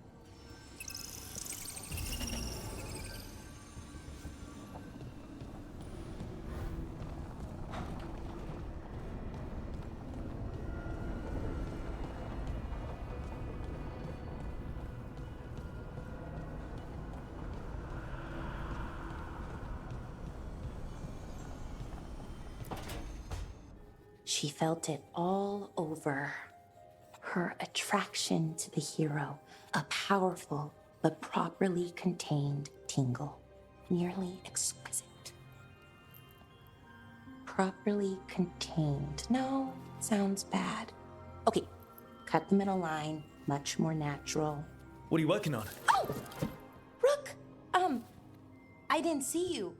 Speaker 8: She felt it all over. Her attraction to the hero, a powerful but properly contained tingle, nearly exquisite. Properly contained. No, sounds bad. Okay, cut the middle line, much more natural.
Speaker 3: What are you working on?
Speaker 8: Oh! Rook! I didn't see you.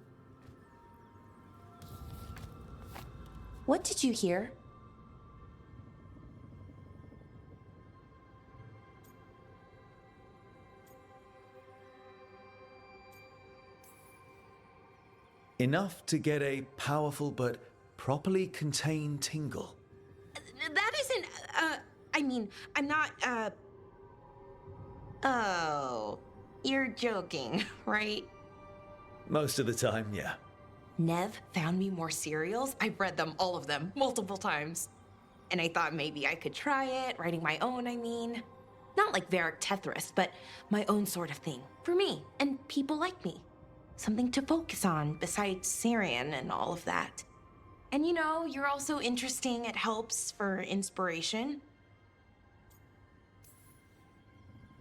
Speaker 8: What did you hear?
Speaker 3: Enough to get a powerful but properly contained tingle.
Speaker 8: That isn't, I mean, I'm not, Oh, you're joking, right?
Speaker 3: Most of the time, yeah.
Speaker 8: Nev found me more serials. I've read them, all of them, multiple times. And I thought maybe I could try it, writing my own, I mean. Not like Varric Tethris, but my own sort of thing. For me, and people like me. Something to focus on besides Syrian and all of that. And you know, you're also interesting. It helps for inspiration.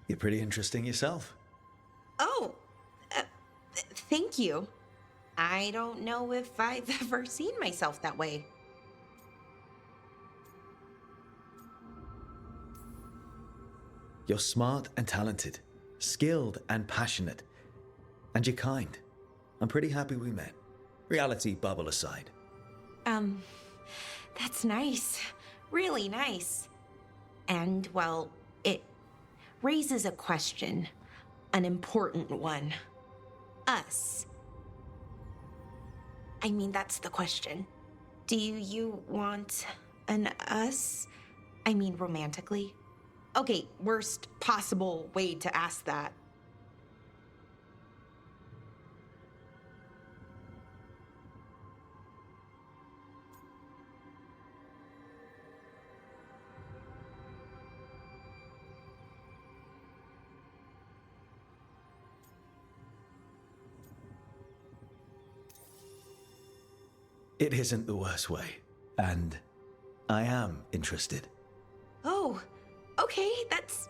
Speaker 3: You're pretty interesting yourself.
Speaker 8: Oh, thank you. I don't know if I've ever seen myself that way.
Speaker 3: You're smart and talented, skilled and passionate, and you're kind. I'm pretty happy we met. Reality bubble aside.
Speaker 8: That's nice. Really nice. And, well, it raises a question. An important one. Us. I mean, that's the question. Do you want an us? I mean, romantically? Okay, worst possible way to ask that.
Speaker 3: It isn't the worst way, and I am interested.
Speaker 8: Oh, okay, that's...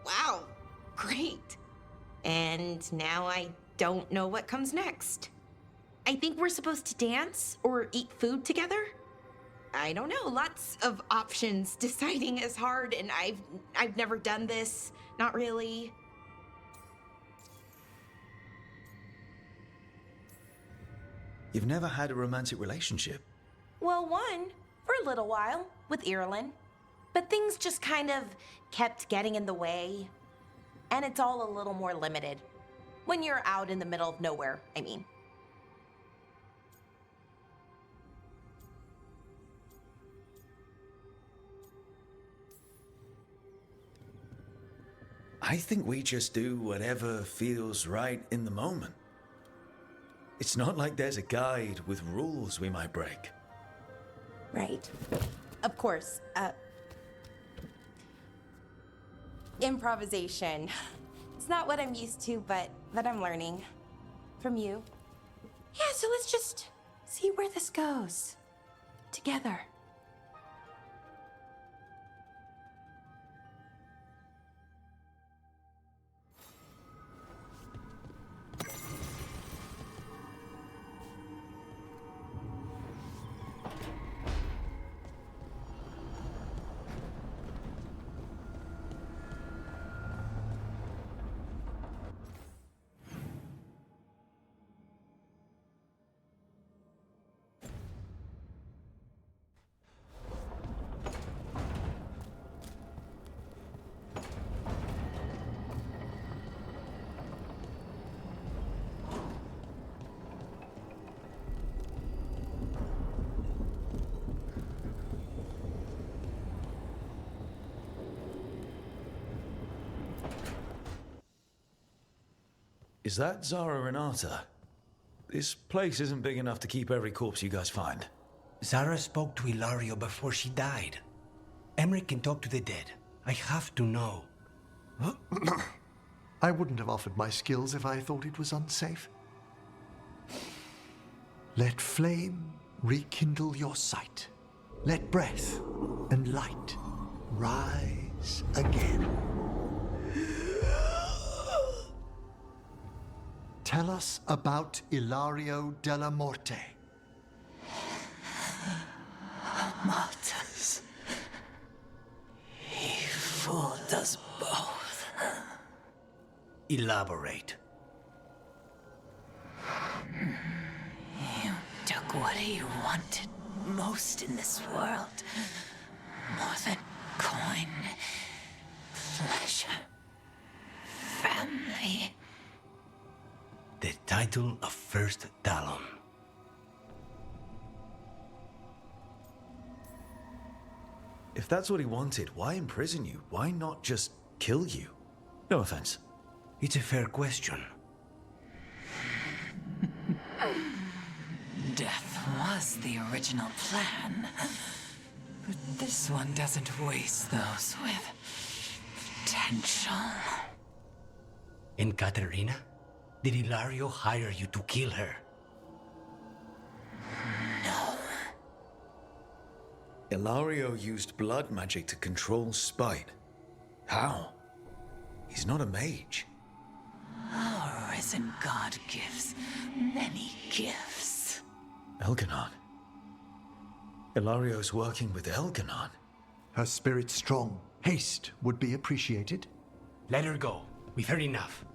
Speaker 8: wow, great. And now I don't know what comes next. I think we're supposed to dance or eat food together? I don't know, lots of options. Deciding is hard, and I've never done this, not really.
Speaker 3: You've never had a romantic relationship?
Speaker 8: Well, one, for a little while, with Irulan. But things just kind of kept getting in the way. And it's all a little more limited. When you're out in the middle of nowhere, I mean.
Speaker 3: I think we just do whatever feels right in the moment. It's not like there's a guide with rules we might break.
Speaker 8: Right. Of course. Improvisation. It's not what I'm used to, but that I'm learning. From you. Yeah, so let's just see where this goes. Together.
Speaker 3: Is that Zara Renata? This place isn't big enough to keep every corpse you guys find.
Speaker 9: Zara spoke to Ilario before she died. Emmerich can talk to the dead. I have to know.
Speaker 14: I wouldn't have offered my skills if I thought it was unsafe. Let flame rekindle your sight. Let breath and light rise again. Tell us about Ilario della Morte.
Speaker 17: Martyrs. He fooled us both.
Speaker 9: Elaborate.
Speaker 17: You took what he wanted most in this world. More than coin, pleasure, family.
Speaker 9: The title of First Talon.
Speaker 3: If that's what he wanted, why imprison you? Why not just kill you? No offense.
Speaker 9: It's a fair question.
Speaker 17: Death was the original plan. But this one doesn't waste those with potential.
Speaker 9: And Katerina? Did Ilario hire you to kill her?
Speaker 17: No.
Speaker 3: Ilario used blood magic to control Spite. How? He's not a mage.
Speaker 17: Our risen god gives many gifts.
Speaker 3: Elganon. Ilario's working with Elganon.
Speaker 14: Her spirit strong. Haste would be appreciated.
Speaker 9: Let her go. We've heard enough.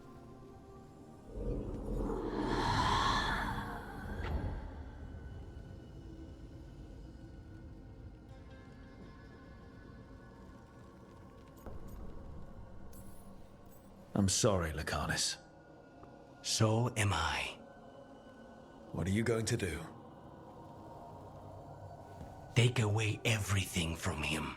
Speaker 3: I'm sorry, Lucanus.
Speaker 9: So am I.
Speaker 3: What are you going to do?
Speaker 9: Take away everything from him.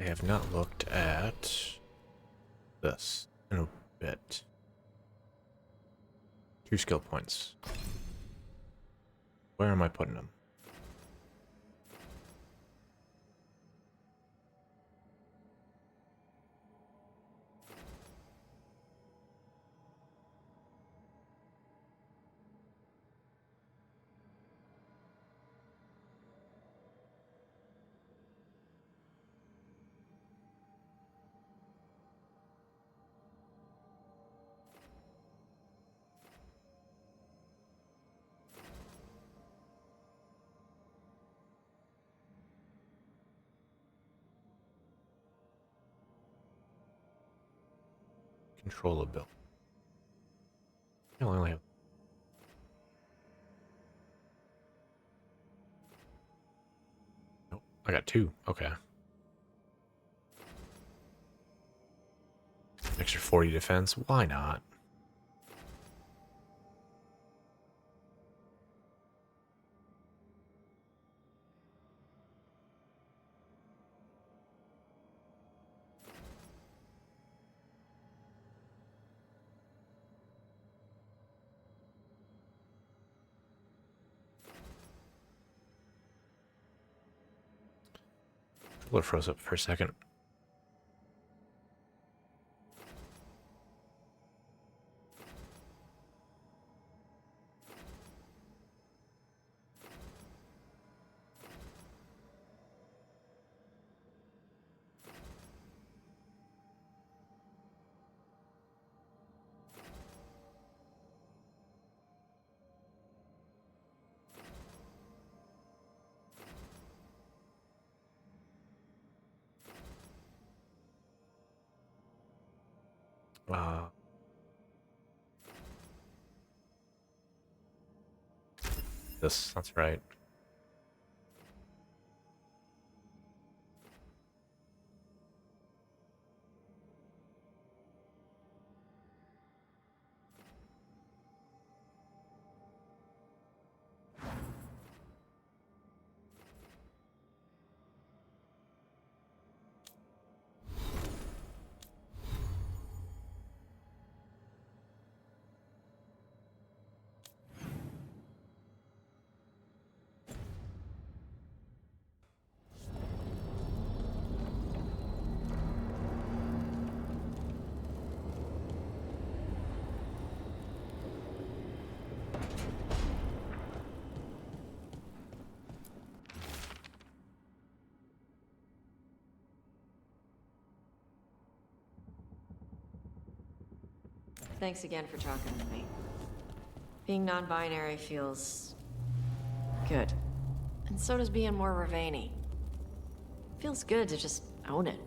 Speaker 1: I have not looked at this in a bit. 2 skill points. Where am I putting them? Controllability. I only have. Nope, I got 2. Okay. Extra 40 defense. Why not? It froze up for a second. That's right.
Speaker 4: Thanks again for talking with me. Being non-binary feels good. And so does being more Ravani. Feels good to just own it.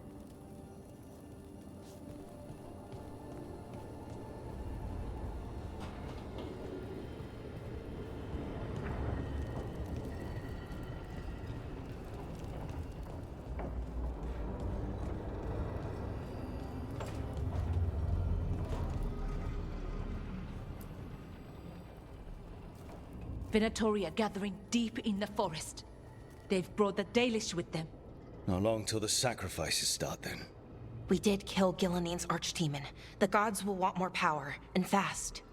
Speaker 10: Venatori are gathering deep in the forest. They've brought the Dalish with them.
Speaker 11: Not long till the sacrifices start, then.
Speaker 8: We did kill Gillening's archdemon. The gods will want more power, and fast.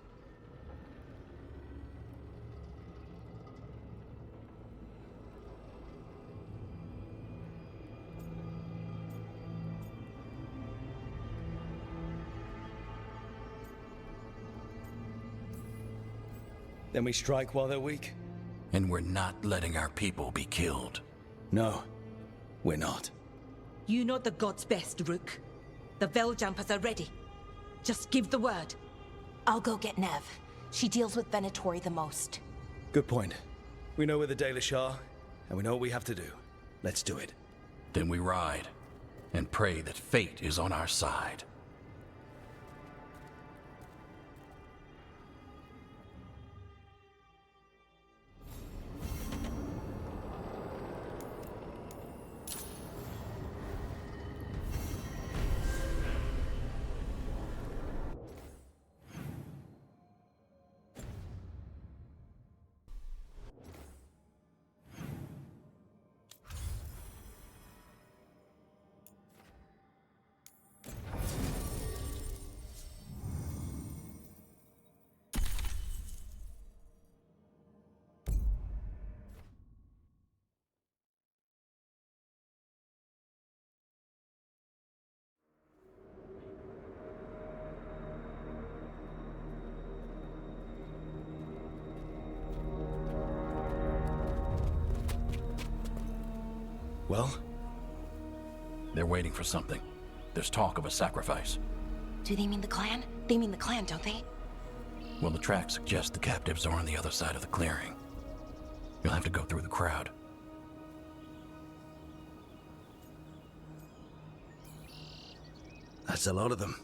Speaker 11: Then we strike while they're weak?
Speaker 16: And we're not letting our people be killed.
Speaker 11: No, we're not.
Speaker 10: You know the gods best, Rook. The Veljumpers are ready. Just give the word.
Speaker 8: I'll go get Nev. She deals with Venatori the most.
Speaker 11: Good point. We know where the Dalish are, and we know what we have to do. Let's do it.
Speaker 16: Then we ride, and pray that fate is on our side.
Speaker 11: Well?
Speaker 16: They're waiting for something. There's talk of a sacrifice.
Speaker 8: Do they mean the clan? They mean the clan, don't they?
Speaker 16: Well, the tracks suggest the captives are on the other side of the clearing. You'll have to go through the crowd.
Speaker 11: That's a lot of them.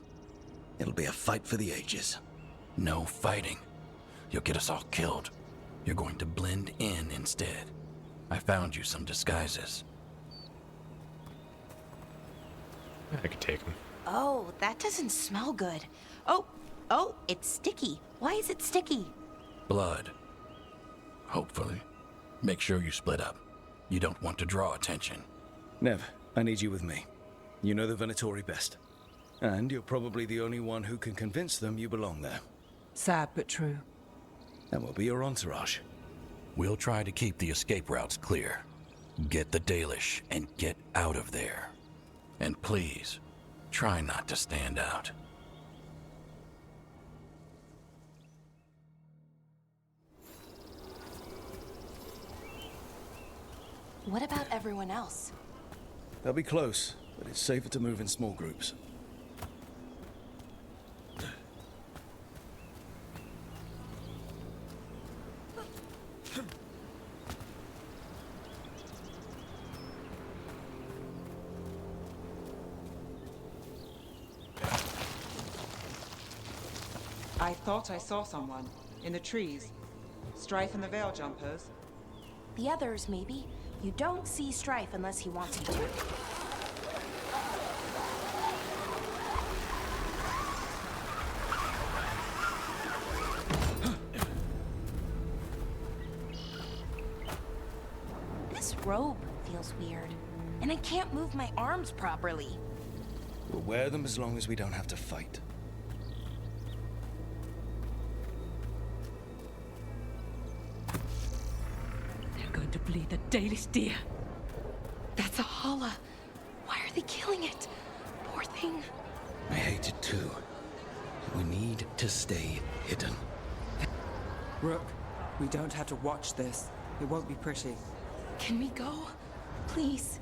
Speaker 11: It'll be a fight for the ages.
Speaker 16: No fighting. You'll get us all killed. You're going to blend in instead. I found you some disguises.
Speaker 1: I could take them.
Speaker 8: Oh, that doesn't smell good. Oh, it's sticky. Why is it sticky?
Speaker 16: Blood. Hopefully. Make sure you split up. You don't want to draw attention.
Speaker 11: Nev, I need you with me. You know the Venatori best. And you're probably the only one who can convince them you belong there.
Speaker 18: Sad but true.
Speaker 11: And we'll be your entourage.
Speaker 16: We'll try to keep the escape routes clear. Get the Dalish and get out of there. And please, try not to stand out.
Speaker 8: What about everyone else?
Speaker 11: They'll be close, but it's safer to move in small groups.
Speaker 22: I thought I saw someone. In the trees. Strife and the Veil Jumpers.
Speaker 8: The others, maybe. You don't see Strife unless he wants you to. This robe feels weird. And I can't move my arms properly.
Speaker 11: We'll wear them as long as we don't have to fight.
Speaker 10: They're going to bleed the Dalish deer.
Speaker 8: That's a Hala. Why are they killing it? Poor thing.
Speaker 11: I hate it too. We need to stay hidden.
Speaker 22: Rook, we don't have to watch this. It won't be pretty.
Speaker 8: Can we go? Please.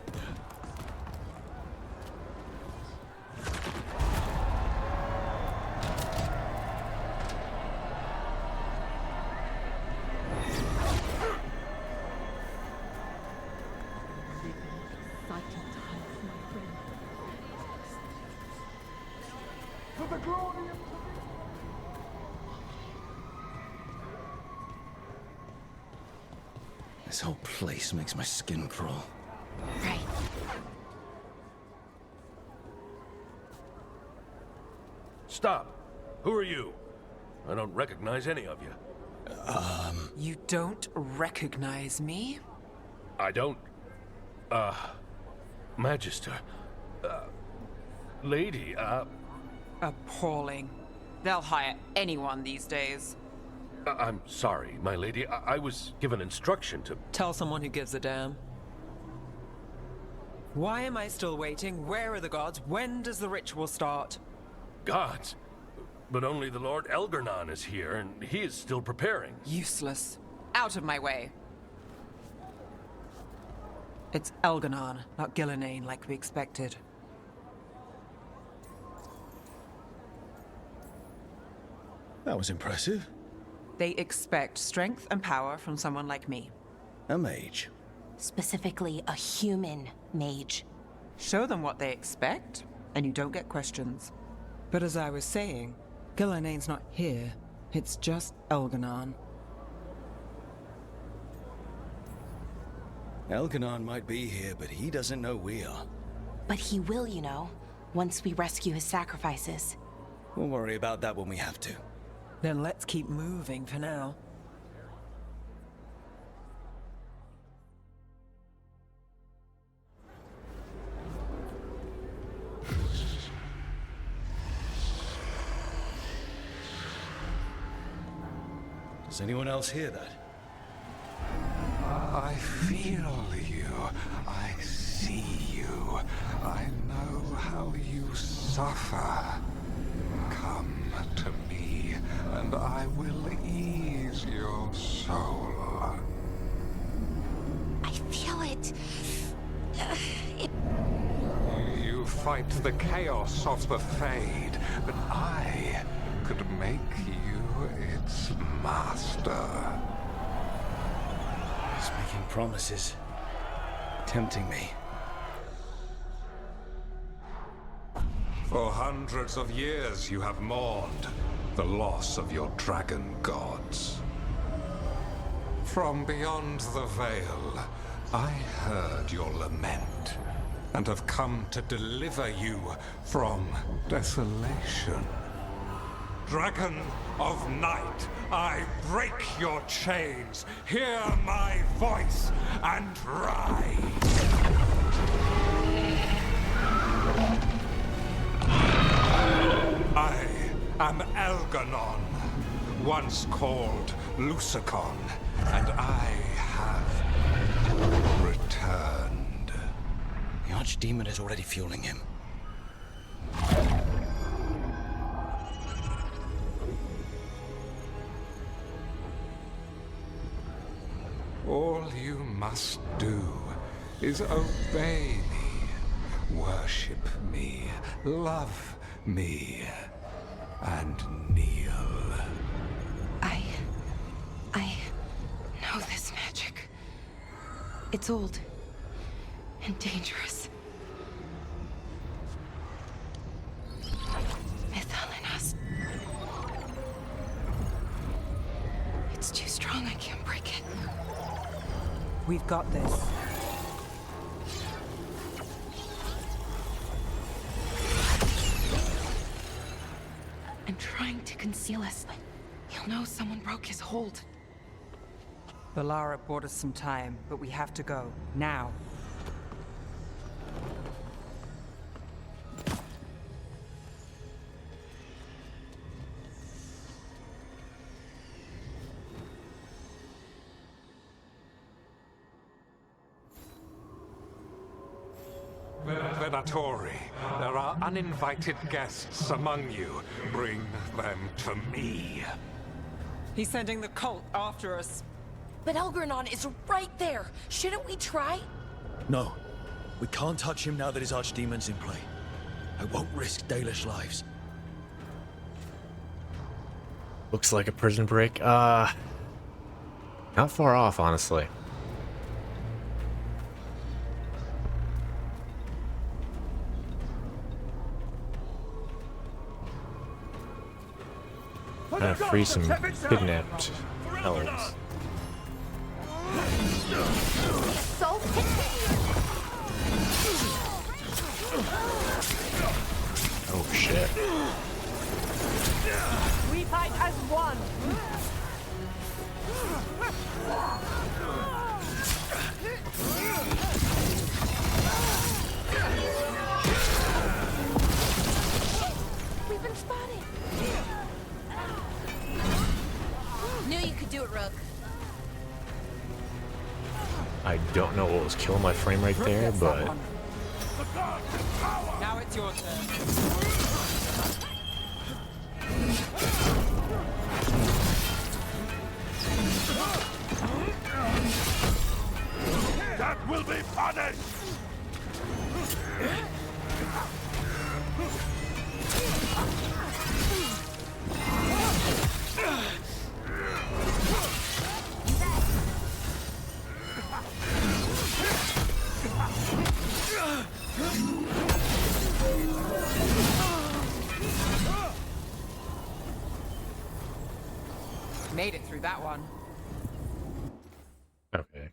Speaker 11: This whole place makes my skin crawl.
Speaker 8: Right.
Speaker 12: Stop. Who are you? I don't recognize any of you.
Speaker 17: You don't recognize me?
Speaker 12: I don't... Magister. Lady,
Speaker 17: Appalling. They'll hire anyone these days.
Speaker 12: I'm sorry, my lady. I was given instruction to...
Speaker 17: Tell someone who gives a damn. Why am I still waiting? Where are the gods? When does the ritual start?
Speaker 12: Gods? But only the Lord Elgar'nan is here, and he is still preparing.
Speaker 17: Useless. Out of my way. It's Elgar'nan, not Gillenane like we expected.
Speaker 11: That was impressive.
Speaker 17: They expect strength and power from someone like me.
Speaker 11: A mage.
Speaker 8: Specifically, a human mage.
Speaker 17: Show them what they expect, and you don't get questions. But as I was saying, Gillenane's not here. It's just Elgar'nan.
Speaker 11: Elgar'nan might be here, but he doesn't know we are.
Speaker 8: But he will, you know, once we rescue his sacrifices.
Speaker 11: We'll worry about that when we have to.
Speaker 17: Then let's keep moving for now.
Speaker 11: Does anyone else hear that?
Speaker 7: I feel you. I see you. I know how you suffer. Come to me, and I will ease your soul.
Speaker 8: I feel it.
Speaker 7: You fight the chaos of the Fade, but I could make you its master.
Speaker 11: He's making promises. Tempting me.
Speaker 7: For hundreds of years you have mourned the loss of your dragon gods. From beyond the veil, I heard your lament, and have come to deliver you from desolation. Dragon of Night, I break your chains. Hear my voice and rise. I am Elgar'nan, once called Lusakon, and I have returned.
Speaker 11: The Archdemon is already fueling him.
Speaker 7: All you must do is obey me, worship me, love me, and kneel.
Speaker 8: I know this magic. It's old and dangerous. Mythalinas. It's too strong, I can't break it.
Speaker 17: We've got this.
Speaker 8: I'm trying to conceal us. He'll know someone broke his hold.
Speaker 17: Valara bought us some time, but we have to go. Now.
Speaker 7: Venatori, there are uninvited guests among you. Bring them to me.
Speaker 17: He's sending the cult after us.
Speaker 13: But Elgar'nan is right there. Shouldn't we try?
Speaker 3: No. We can't touch him now that his Archdemon's in play. I won't risk Dalish lives.
Speaker 1: Looks like a prison break. Not far off, honestly. Trying to free some kidnapped elves. Oh shit.
Speaker 10: We fight as one.
Speaker 13: We've been spotted. Knew you could do it, Rook.
Speaker 1: I don't know what was killing my frame right there, but
Speaker 22: Now it's your turn.
Speaker 19: That will be punished!
Speaker 22: Made it through that one.
Speaker 1: okay.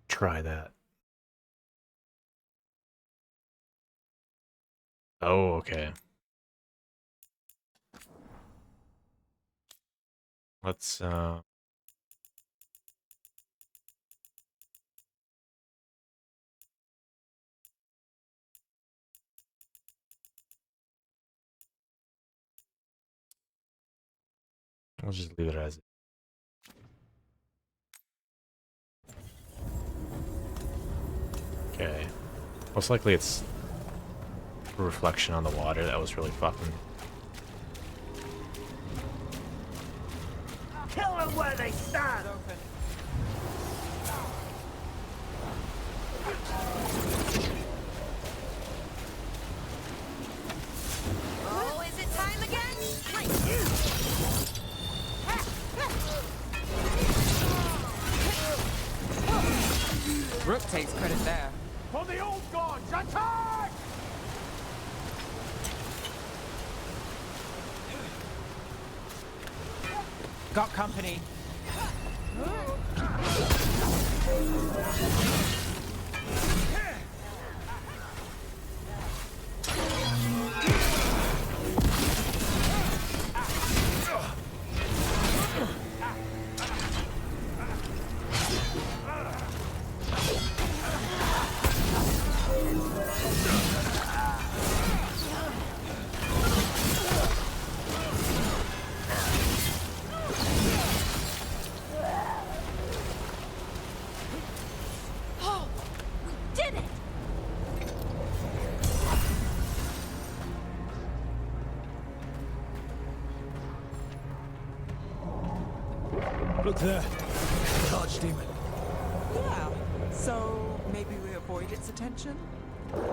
Speaker 1: Try that. Oh, okay. Let's I'll just leave it as it. Okay. Most likely it's a reflection on the water that was really fucking.
Speaker 19: Kill them where they stand!
Speaker 13: Oh, is it time again?
Speaker 22: Rook takes credit there.
Speaker 19: For the old gods, attack!
Speaker 22: Got company.
Speaker 10: Oh, we did it!
Speaker 19: Look there. Large demon.
Speaker 22: Yeah. So maybe we avoid its attention? About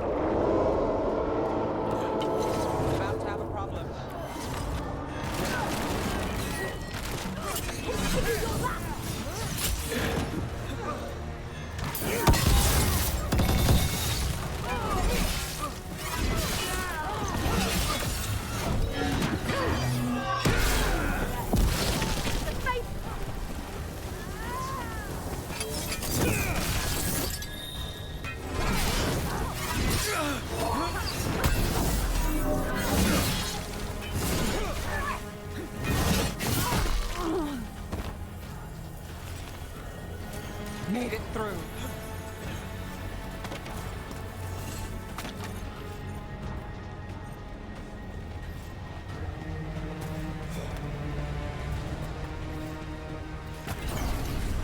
Speaker 22: to have a problem. Made it through.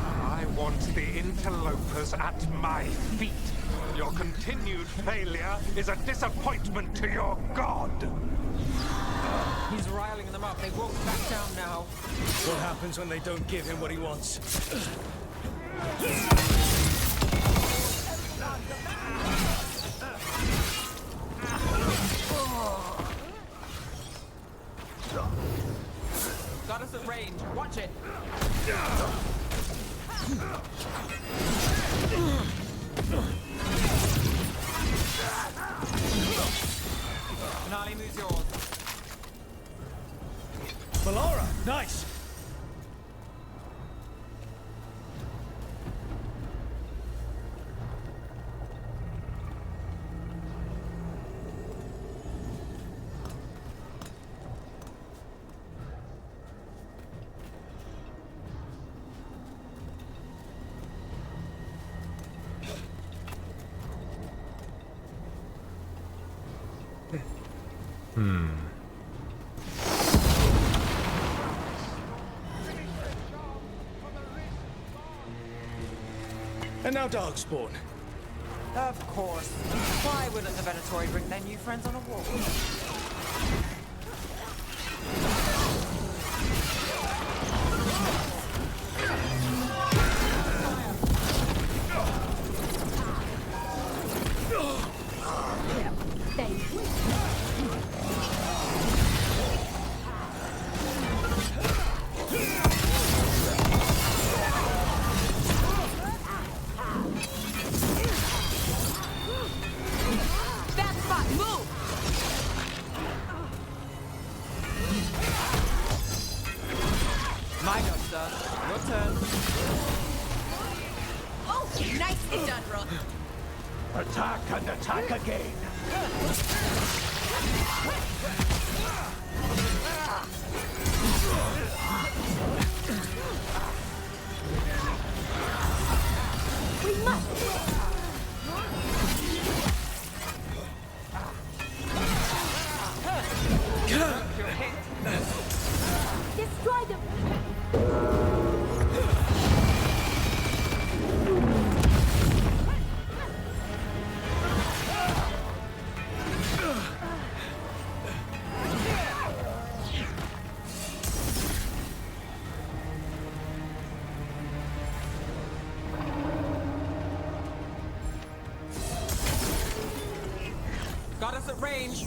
Speaker 7: I want the interlopers at my feet. Your continued failure is a disappointment to your god.
Speaker 22: He's riling them up. They won't back down now.
Speaker 11: What happens when they don't give him what he wants?
Speaker 22: Got us at range. Watch it. Finale moves yours.
Speaker 11: Melora, nice! And now Darkspawn.
Speaker 22: Of course. Why wouldn't the Venatori bring their new friends on a walk? My go, sir. Your turn.
Speaker 10: Oh, nicely done, Rook.
Speaker 19: Attack and attack again.
Speaker 10: We must. Destroy them.
Speaker 22: Got us at range.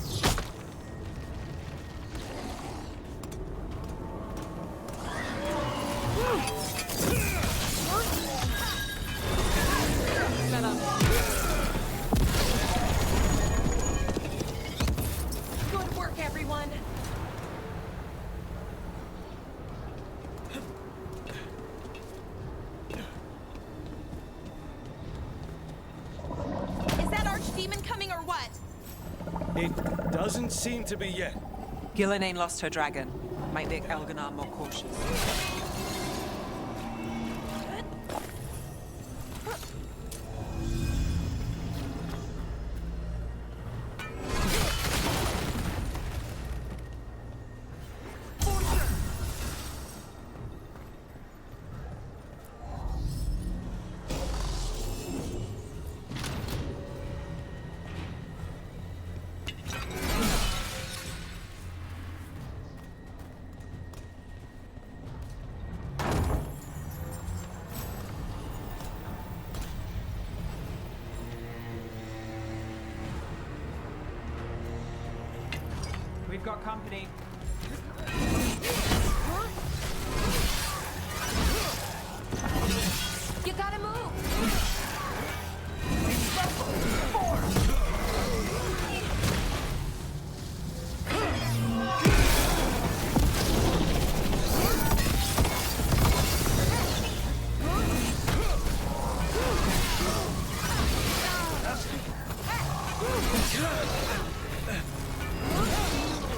Speaker 22: Set up.
Speaker 10: Good work, everyone.
Speaker 11: It doesn't seem to be yet.
Speaker 22: Gillen ain't lost her dragon. Might make Elganar more cautious. We've got company.
Speaker 10: You gotta move!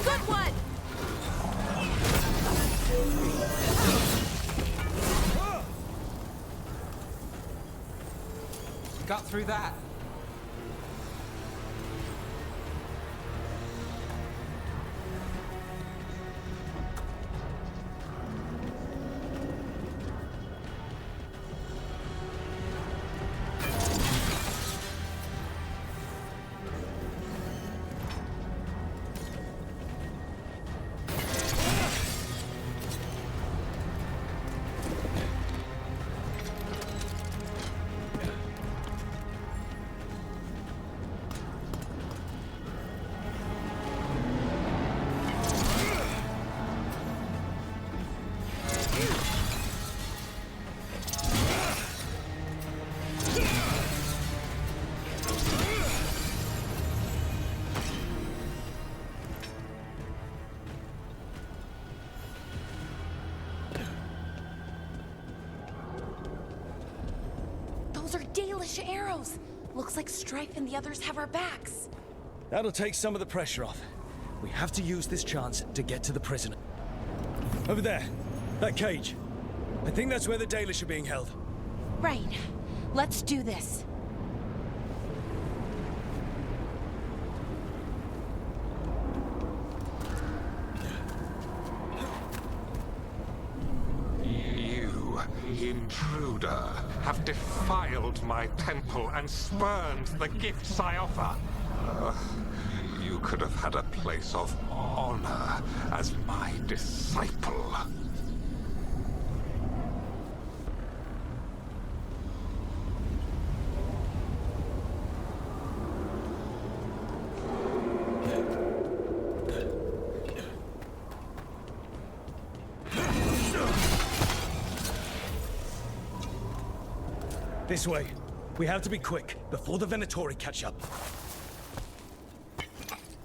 Speaker 10: Good one!
Speaker 22: Got through that.
Speaker 13: Those are Dalish arrows. Looks like Strife and the others have our backs.
Speaker 11: That'll take some of the pressure off. We have to use this chance to get to the prison. Over there, that cage. I think that's where the Dalish are being held.
Speaker 13: Right. Let's do this.
Speaker 7: You, intruder, have defiled my temple and spurned the gifts I offer. You could have had a place of honor as my disciple.
Speaker 11: This way. We have to be quick, before the Venatori catch up.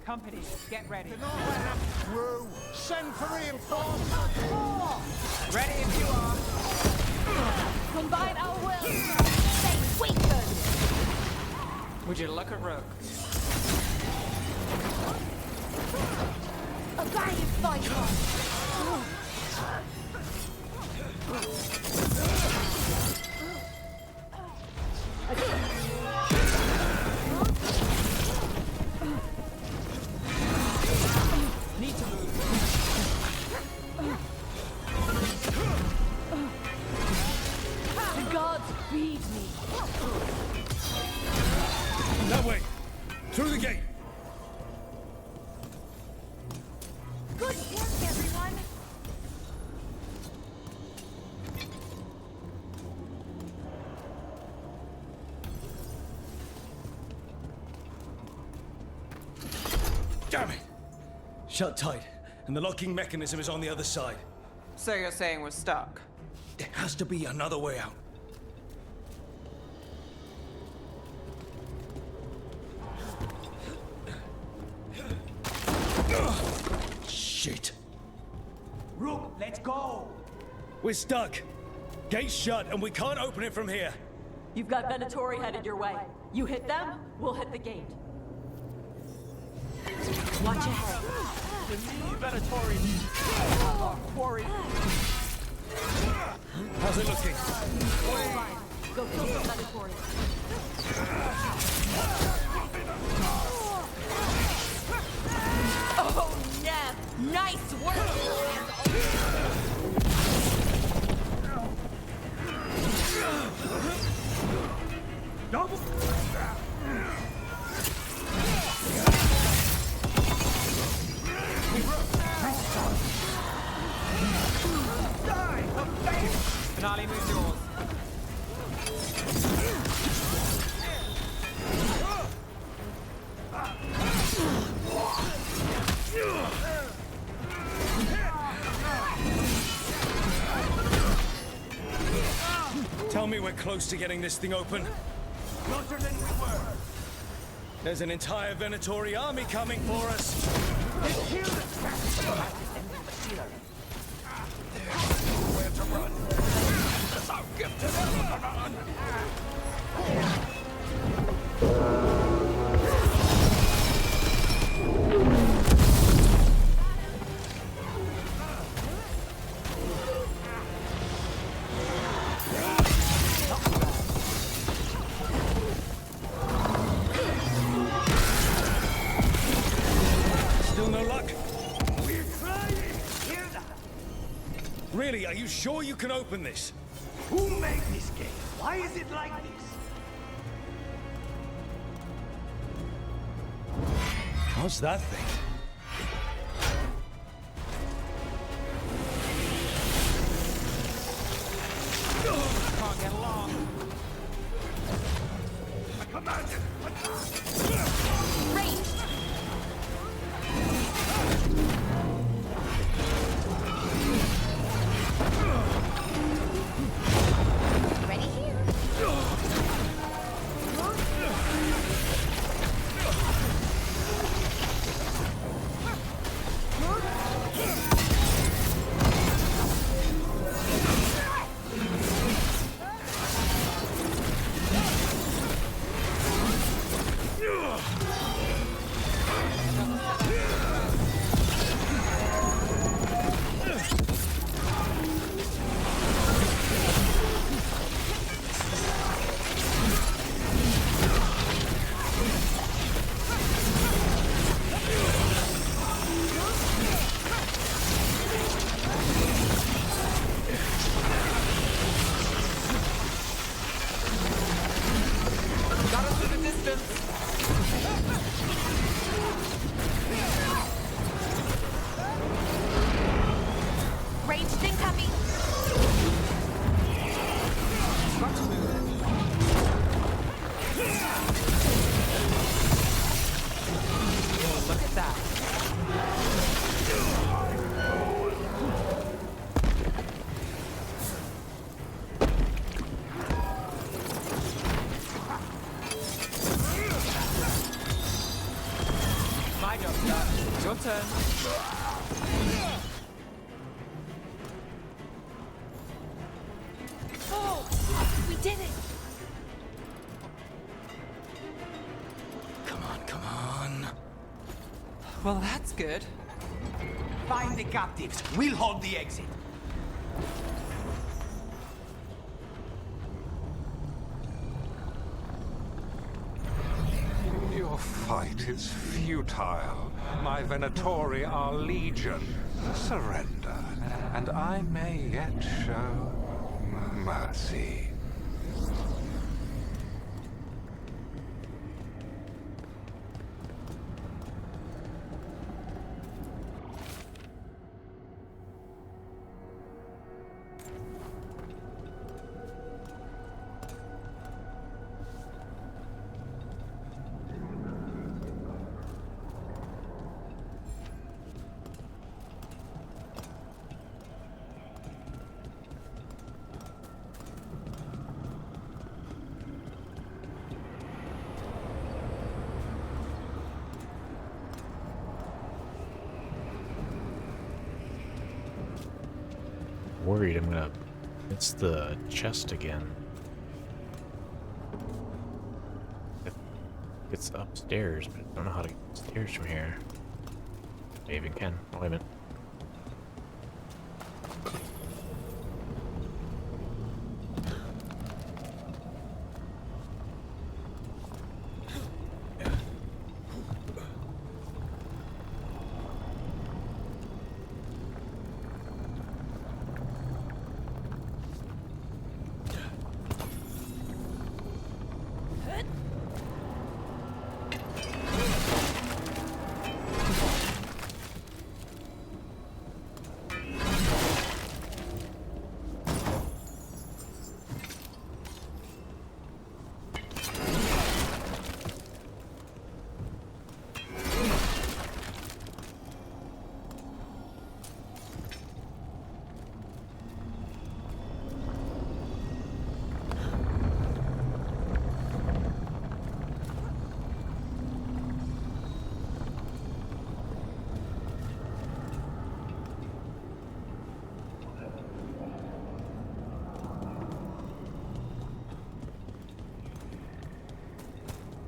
Speaker 22: Company, get ready.
Speaker 19: Through! Send for reinforcements!
Speaker 22: Ready if you are.
Speaker 10: Combine our wills! Stay weakened!
Speaker 22: Would you look at Rook?
Speaker 10: A valiant fighter!
Speaker 22: Need to move.
Speaker 10: The gods feed me!
Speaker 11: That way! Through the gate!
Speaker 10: Good work, everyone!
Speaker 11: Damn it! Shut tight, and the locking mechanism is on the other side.
Speaker 22: So you're saying we're stuck?
Speaker 11: There has to be another way out. Shit.
Speaker 9: Rook, let's go!
Speaker 11: We're stuck. Gate's shut, and we can't open it from here.
Speaker 2: You've got Venatori headed your way. You hit them, we'll hit the gate. Watch ahead.
Speaker 19: The new Venatori are quarried.
Speaker 11: How's it looking?
Speaker 4: Go kill some Venatori.
Speaker 10: Oh, Neb! Nice work!
Speaker 19: Double.
Speaker 11: Finale moves yours. Tell me we're close to getting this thing open.
Speaker 19: Closer than we were.
Speaker 11: There's an entire Venatori army coming for us.
Speaker 19: Where to run? This our gift to Elgar'nan.
Speaker 11: Still no luck?
Speaker 19: We're trying. Hear that?
Speaker 11: Really, are you sure you can open this?
Speaker 19: Who made this game? Why is it like this?
Speaker 11: How's that thing?
Speaker 19: Can't get along. I command it.
Speaker 10: Ranged! Ready here.
Speaker 11: Got us to the distance.
Speaker 10: Ranged incoming!
Speaker 11: Look at that. My job's done. It's your turn.
Speaker 10: Oh! We did it!
Speaker 11: Come on.
Speaker 20: Well, that's good.
Speaker 19: Find the captives. We'll hold the exit.
Speaker 7: Your fight is futile. My Venatori are legion. Surrender, and I may yet show mercy.
Speaker 1: Worried I'm gonna miss the chest again. I feel it's upstairs, but I don't know how to get upstairs from here. I even can. Oh, wait a minute.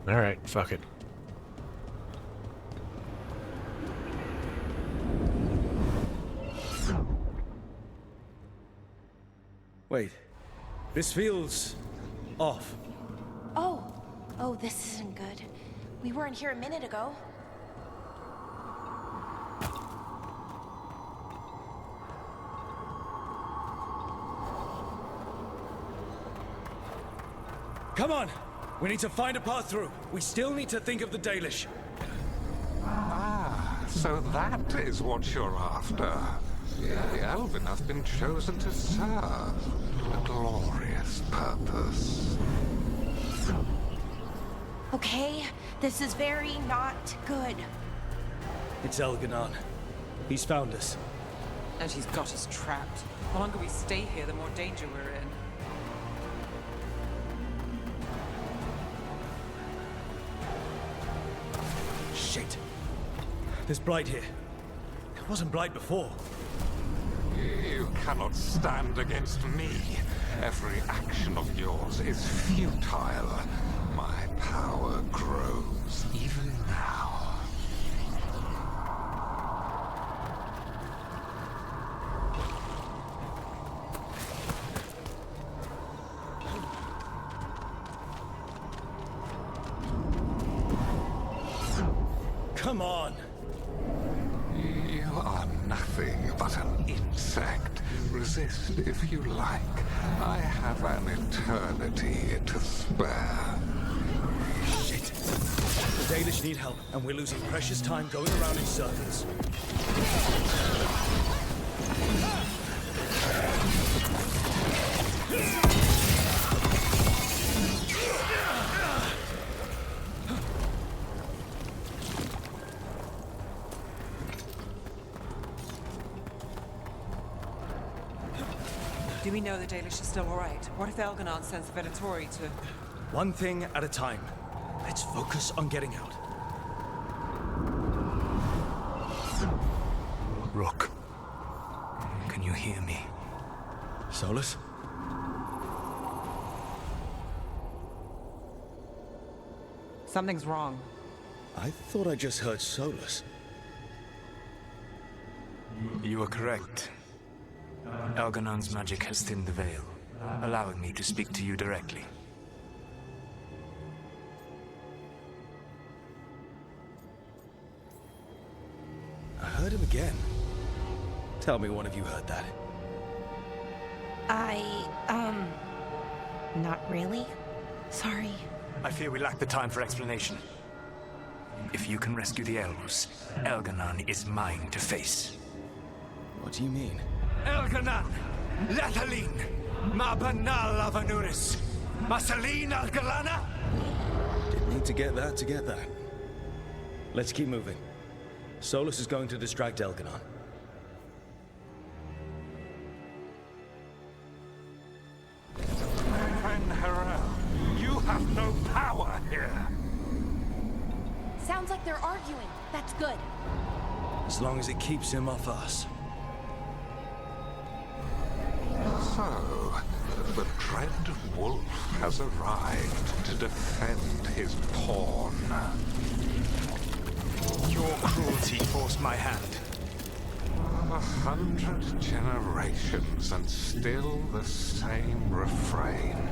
Speaker 1: Alright, fuck it.
Speaker 11: Wait. This feels off.
Speaker 8: Oh, this isn't good. We weren't here a minute ago.
Speaker 11: Come on! We need to find a path through. We still need to think of the Dalish.
Speaker 7: Ah, so that is what you're after. The Elven have been chosen to serve a glorious purpose.
Speaker 8: Okay, this is very not good.
Speaker 11: It's Elganon. He's found us.
Speaker 22: And he's got us trapped. The longer we stay here, the more danger we're in.
Speaker 11: Shit. There's Blight here. There wasn't Blight before.
Speaker 7: You cannot stand against me. Every action of yours is futile. My power grows even now.
Speaker 11: Come on!
Speaker 7: You are nothing but an insect. Resist if you like. I have an eternity to spare.
Speaker 11: Shit! The Dalish need help, and we're losing precious time going around in circles.
Speaker 22: Do we know the Dalish is still alright? What if Elganon sends Venatori to...
Speaker 11: One thing at a time. Let's focus on getting out.
Speaker 9: Rook. Can you hear me?
Speaker 11: Solus?
Speaker 22: Something's wrong.
Speaker 11: I thought I just heard Solus.
Speaker 9: You are correct. Elganon's magic has thinned the veil, allowing me to speak to you directly.
Speaker 11: I heard him again. Tell me one of you heard that.
Speaker 8: Not really. Sorry.
Speaker 9: I fear we lack the time for explanation. If you can rescue the elves, Elganon is mine to face.
Speaker 11: What do you mean?
Speaker 9: Elganon! Lethalin! Ma banal avanuris! Masalin Algalana!
Speaker 11: Didn't need to get that. Let's keep moving. Solus is going to distract Elganon.
Speaker 7: Fen'Harel, you have no power here.
Speaker 13: Sounds like they're arguing. That's good.
Speaker 11: As long as it keeps him off us.
Speaker 7: So, The Dread Wolf has arrived to defend his pawn.
Speaker 9: Your cruelty forced my hand.
Speaker 7: 100 generations and still the same refrain.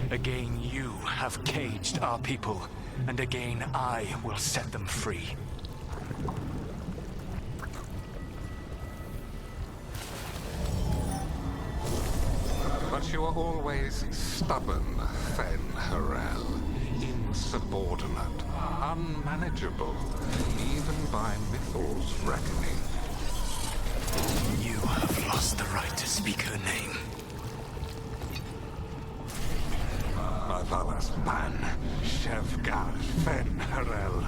Speaker 9: Again, you have caged our people, and again I will set them free.
Speaker 7: But you are always stubborn, Fen'Harel. Insubordinate, unmanageable, even by Mythal's reckoning.
Speaker 9: You have lost the right to speak her name.
Speaker 7: Avalas Ban, Shevgar Fen'Harel.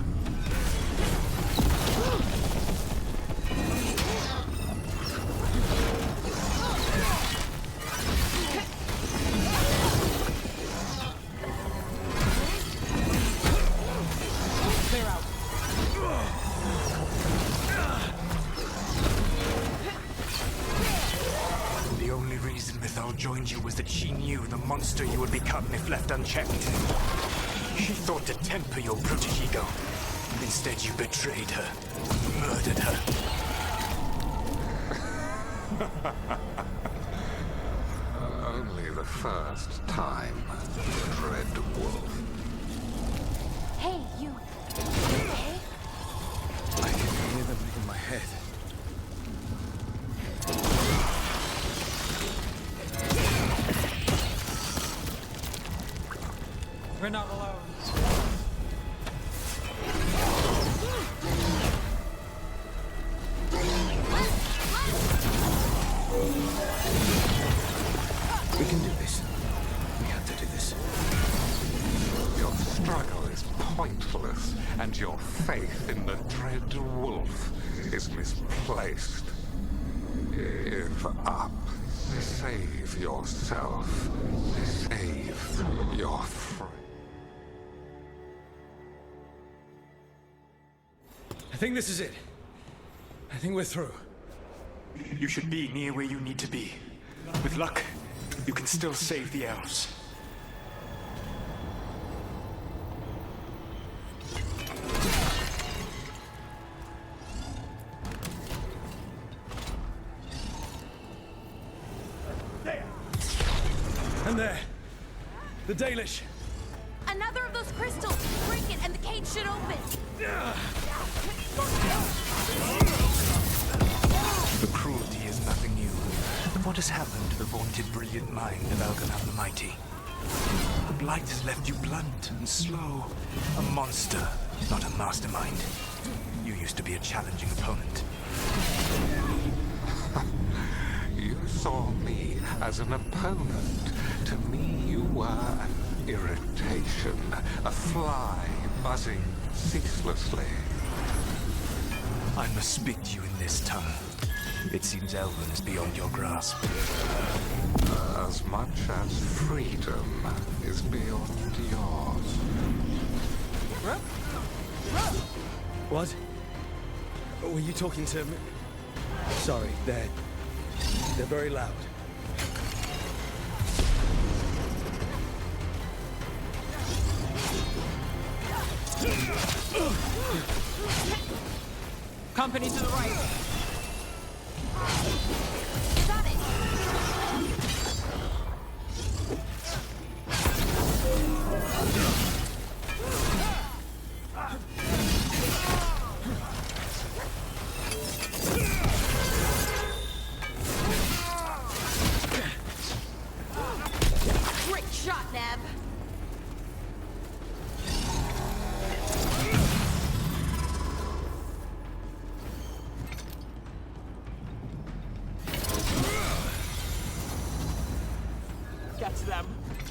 Speaker 10: Clear out.
Speaker 9: The only reason Mythal joined you was that she knew the monster you would become if left unchecked. She thought to temper your protege-ego. Instead, you betrayed her, murdered her.
Speaker 7: Only the first time, Dread Wolf.
Speaker 10: Hey, you. Okay?
Speaker 11: I can hear them in my head.
Speaker 20: We're not alone.
Speaker 11: We can do this. We have to do this.
Speaker 7: Your struggle is pointless, and your faith in the Dread Wolf is misplaced. Give up. Save yourself. Save your friend.
Speaker 11: I think this is it. I think we're through.
Speaker 9: You should be near where you need to be. With luck, you can still save the elves.
Speaker 11: And there. The Dalish.
Speaker 10: Another of those crystals! Break it and the cage should open!
Speaker 9: The cruelty is nothing new. But what has happened to the vaunted brilliant mind of Elganon the Mighty? The blight has left you blunt and slow. A monster, not a mastermind. You used to be a challenging opponent.
Speaker 7: You saw me as an opponent. To me, you were an irritation, a fly buzzing ceaselessly.
Speaker 9: I must speak to you in this tongue. It seems Elven is beyond your grasp.
Speaker 7: As much as freedom is beyond yours.
Speaker 11: What? Were you talking to me? Sorry, they're very loud.
Speaker 20: Company to the right.
Speaker 10: Got it! Great shot, Neb!
Speaker 20: Get them.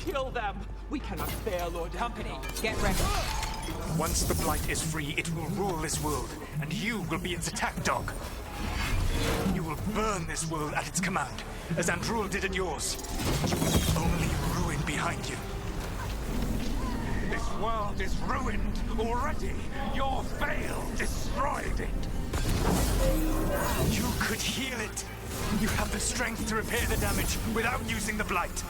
Speaker 20: Kill them. We cannot fail, Lord. Company, get ready.
Speaker 9: Once the blight is free, it will rule this world, and you will be its attack dog. You will burn this world at its command, as Andrul did at yours. You will leave only ruin behind you.
Speaker 7: This world is ruined already. Your veil destroyed it.
Speaker 9: You could heal it. You have the strength to repair the damage without using the blight.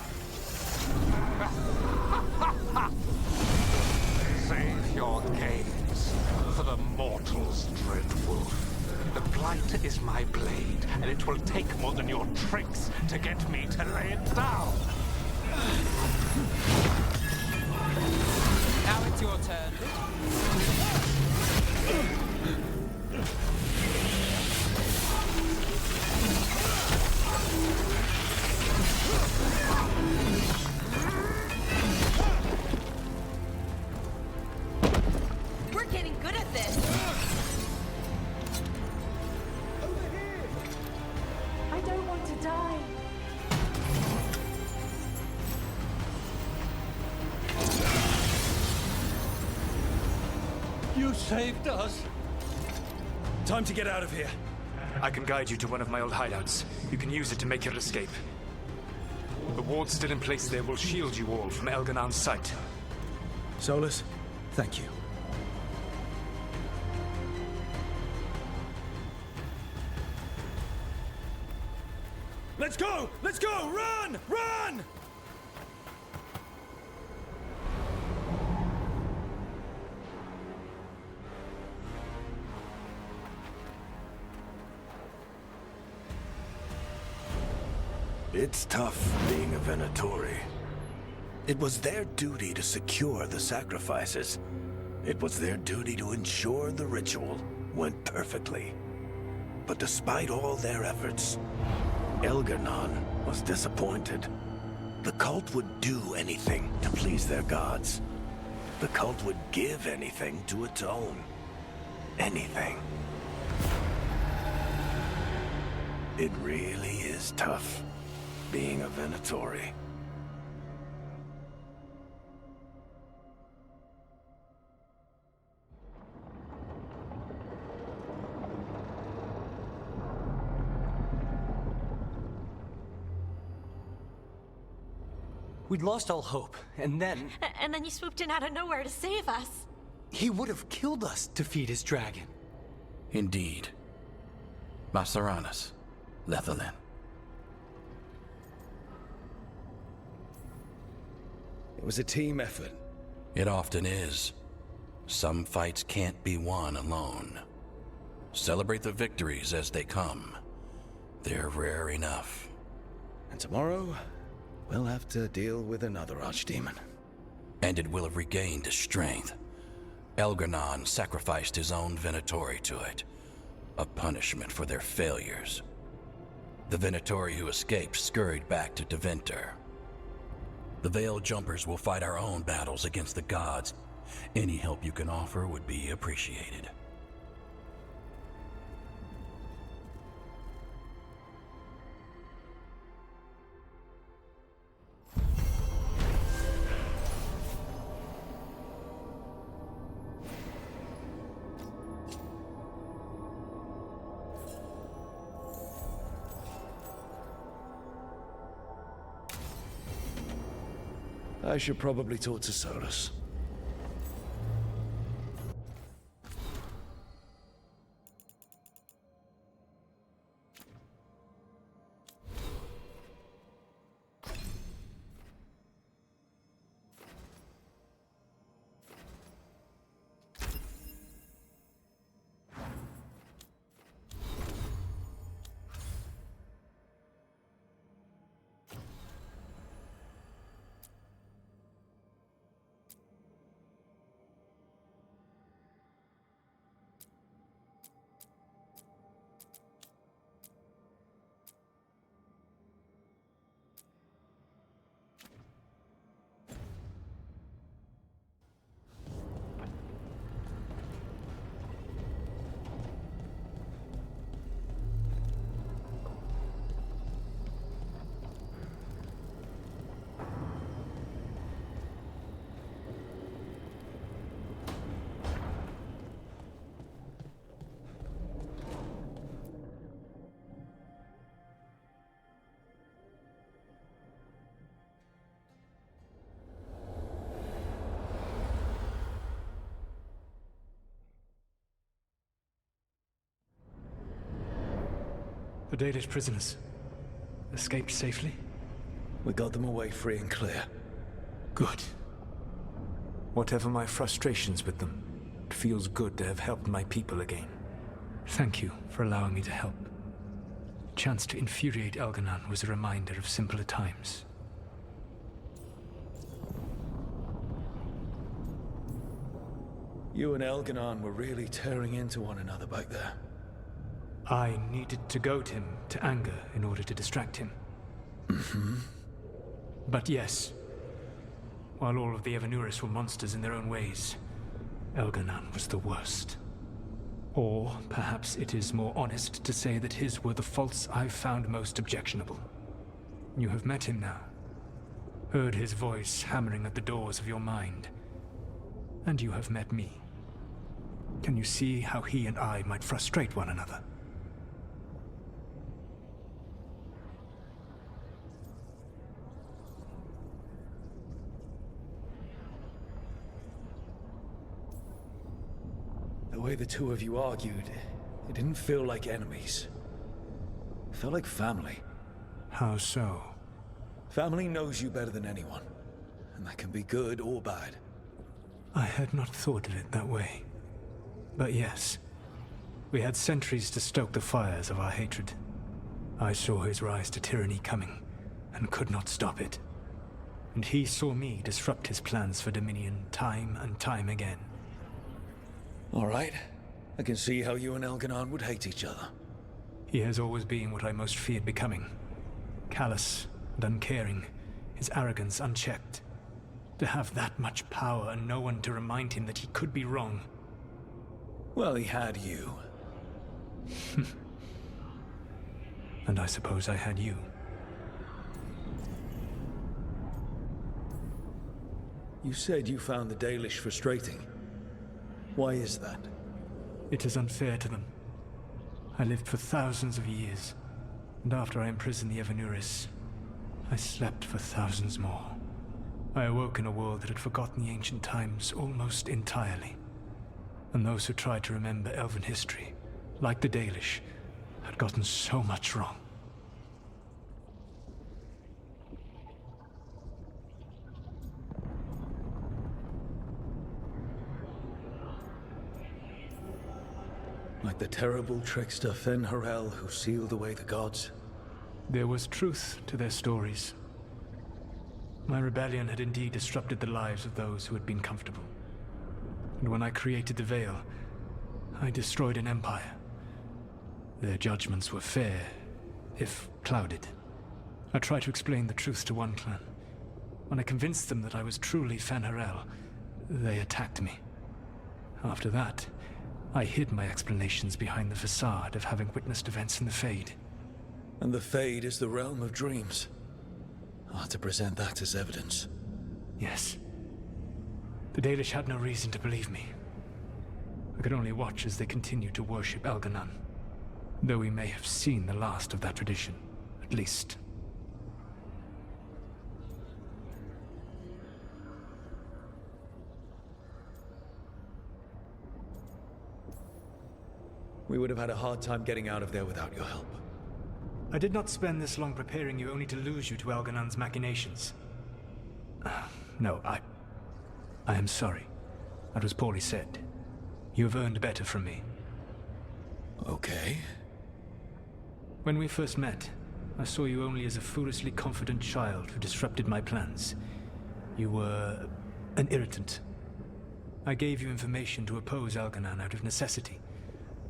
Speaker 7: Save your games for the mortal's dread wolf. The blight is my blade, and it will take more than your tricks to get me to lay it down.
Speaker 20: Now it's your turn.
Speaker 13: We're getting good at this.
Speaker 10: I don't want to die.
Speaker 12: You saved us.
Speaker 11: Time to get out of here.
Speaker 9: I can guide you to one of my old hideouts. You can use it to make your escape. The wards still in place there will shield you all from Elganon's sight.
Speaker 11: Solus, thank you. Let's go! Let's go! Run! Run!
Speaker 15: It's tough being a Venatori. It was their duty to secure the sacrifices. It was their duty to ensure the ritual went perfectly. But despite all their efforts, Elgar'nan was disappointed. The cult would do anything to please their gods. The cult would give anything to atone. Anything. It really is tough being a Venatori.
Speaker 11: We'd lost all hope, and then...
Speaker 4: And then you swooped in out of nowhere to save us.
Speaker 11: He would have killed us to feed his dragon.
Speaker 16: Indeed. Masaranas, Lethalin.
Speaker 11: It was a team effort.
Speaker 16: It often is. Some fights can't be won alone. Celebrate the victories as they come. They're rare enough.
Speaker 3: And tomorrow, we'll have to deal with another archdemon.
Speaker 16: And it will have regained its strength. Elgar'nan sacrificed his own Venatori to it. A punishment for their failures. The Venatori who escaped scurried back to Deventer. The Veil Jumpers will fight our own battles against the gods. Any help you can offer would be appreciated.
Speaker 3: I should probably talk to Solus.
Speaker 9: The Dalish prisoners escaped safely?
Speaker 11: We got them away free and clear.
Speaker 9: Good. Whatever my frustrations with them, it feels good to have helped my people again. Thank you for allowing me to help. The chance to infuriate Elganon was a reminder of simpler times.
Speaker 3: You and Elganon were really tearing into one another back there.
Speaker 9: I needed to goad him to anger in order to distract him.
Speaker 3: Mm-hmm.
Speaker 9: But yes, while all of the Evanuris were monsters in their own ways, Elganon was the worst. Or perhaps it is more honest to say that his were the faults I've found most objectionable. You have met him now, heard his voice hammering at the doors of your mind, and you have met me. Can you see how he and I might frustrate one another?
Speaker 3: The way the two of you argued, it didn't feel like enemies. It felt like family.
Speaker 9: How so?
Speaker 3: Family knows you better than anyone, and that can be good or bad.
Speaker 9: I had not thought of it that way. But yes, we had centuries to stoke the fires of our hatred. I saw his rise to tyranny coming, and could not stop it. And he saw me disrupt his plans for Dominion time and time again.
Speaker 3: All right. I can see how you and Elganon would hate each other.
Speaker 9: He has always been what I most feared becoming. Callous and uncaring, his arrogance unchecked. To have that much power and no one to remind him that he could be wrong.
Speaker 3: Well, he had you.
Speaker 9: And I suppose I had you.
Speaker 3: You said you found the Dalish frustrating. Why is that?
Speaker 9: It is unfair to them. I lived for thousands of years, and after I imprisoned the Evanuris, I slept for thousands more. I awoke in a world that had forgotten the ancient times almost entirely. And those who tried to remember Elven history, like the Dalish, had gotten so much wrong.
Speaker 3: Like the terrible trickster Fen-Harel who sealed away the gods?
Speaker 9: There was truth to their stories. My rebellion had indeed disrupted the lives of those who had been comfortable. And when I created the Veil, I destroyed an empire. Their judgments were fair, if clouded. I tried to explain the truth to one clan. When I convinced them that I was truly Fen-Harel, they attacked me. After that, I hid my explanations behind the facade of having witnessed events in the Fade.
Speaker 3: And the Fade is the realm of dreams. I'll have to present that as evidence.
Speaker 9: Yes. The Dalish had no reason to believe me. I could only watch as they continued to worship Elganon, though we may have seen the last of that tradition, at least.
Speaker 3: We would have had a hard time getting out of there without your help.
Speaker 9: I did not spend this long preparing you only to lose you to Elganon's machinations. No, I am sorry. That was poorly said. You have earned better from me.
Speaker 3: Okay.
Speaker 9: When we first met, I saw you only as a foolishly confident child who disrupted my plans. You were an irritant. I gave you information to oppose Elganon out of necessity,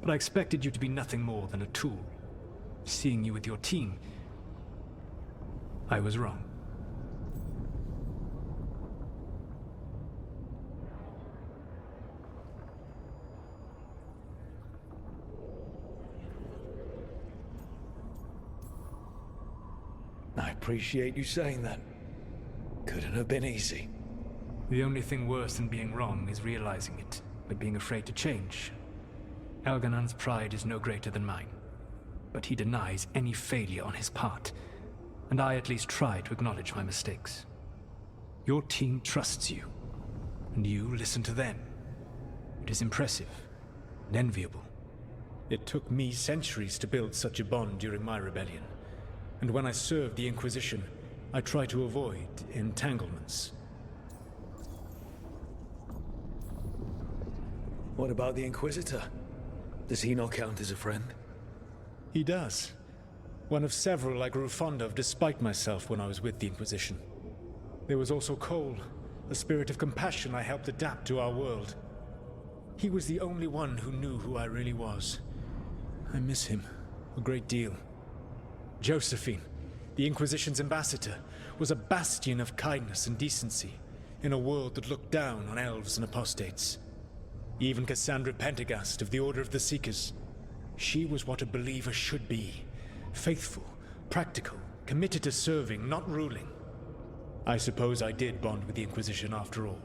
Speaker 9: but I expected you to be nothing more than a tool. Seeing you with your team, I was wrong.
Speaker 3: I appreciate you saying that. Couldn't have been easy.
Speaker 9: The only thing worse than being wrong is realizing it, but being afraid to change. Elganon's pride is no greater than mine, but he denies any failure on his part, and I at least try to acknowledge my mistakes. Your team trusts you, and you listen to them. It is impressive and enviable.
Speaker 11: It took me centuries to build such a bond during my rebellion. And when I served the Inquisition, I tried to avoid entanglements.
Speaker 3: What about the Inquisitor? Does he not count as a friend?
Speaker 11: He does. One of several I grew fond of despite myself when I was with the Inquisition. There was also Cole, a spirit of compassion I helped adapt to our world. He was the only one who knew who I really was. I miss him a great deal. Josephine, the Inquisition's ambassador, was a bastion of kindness and decency in a world that looked down on elves and apostates. Even Cassandra Pendergast of the Order of the Seekers. She was what a believer should be. Faithful, practical, committed to serving, not ruling. I suppose I did bond with the Inquisition after all,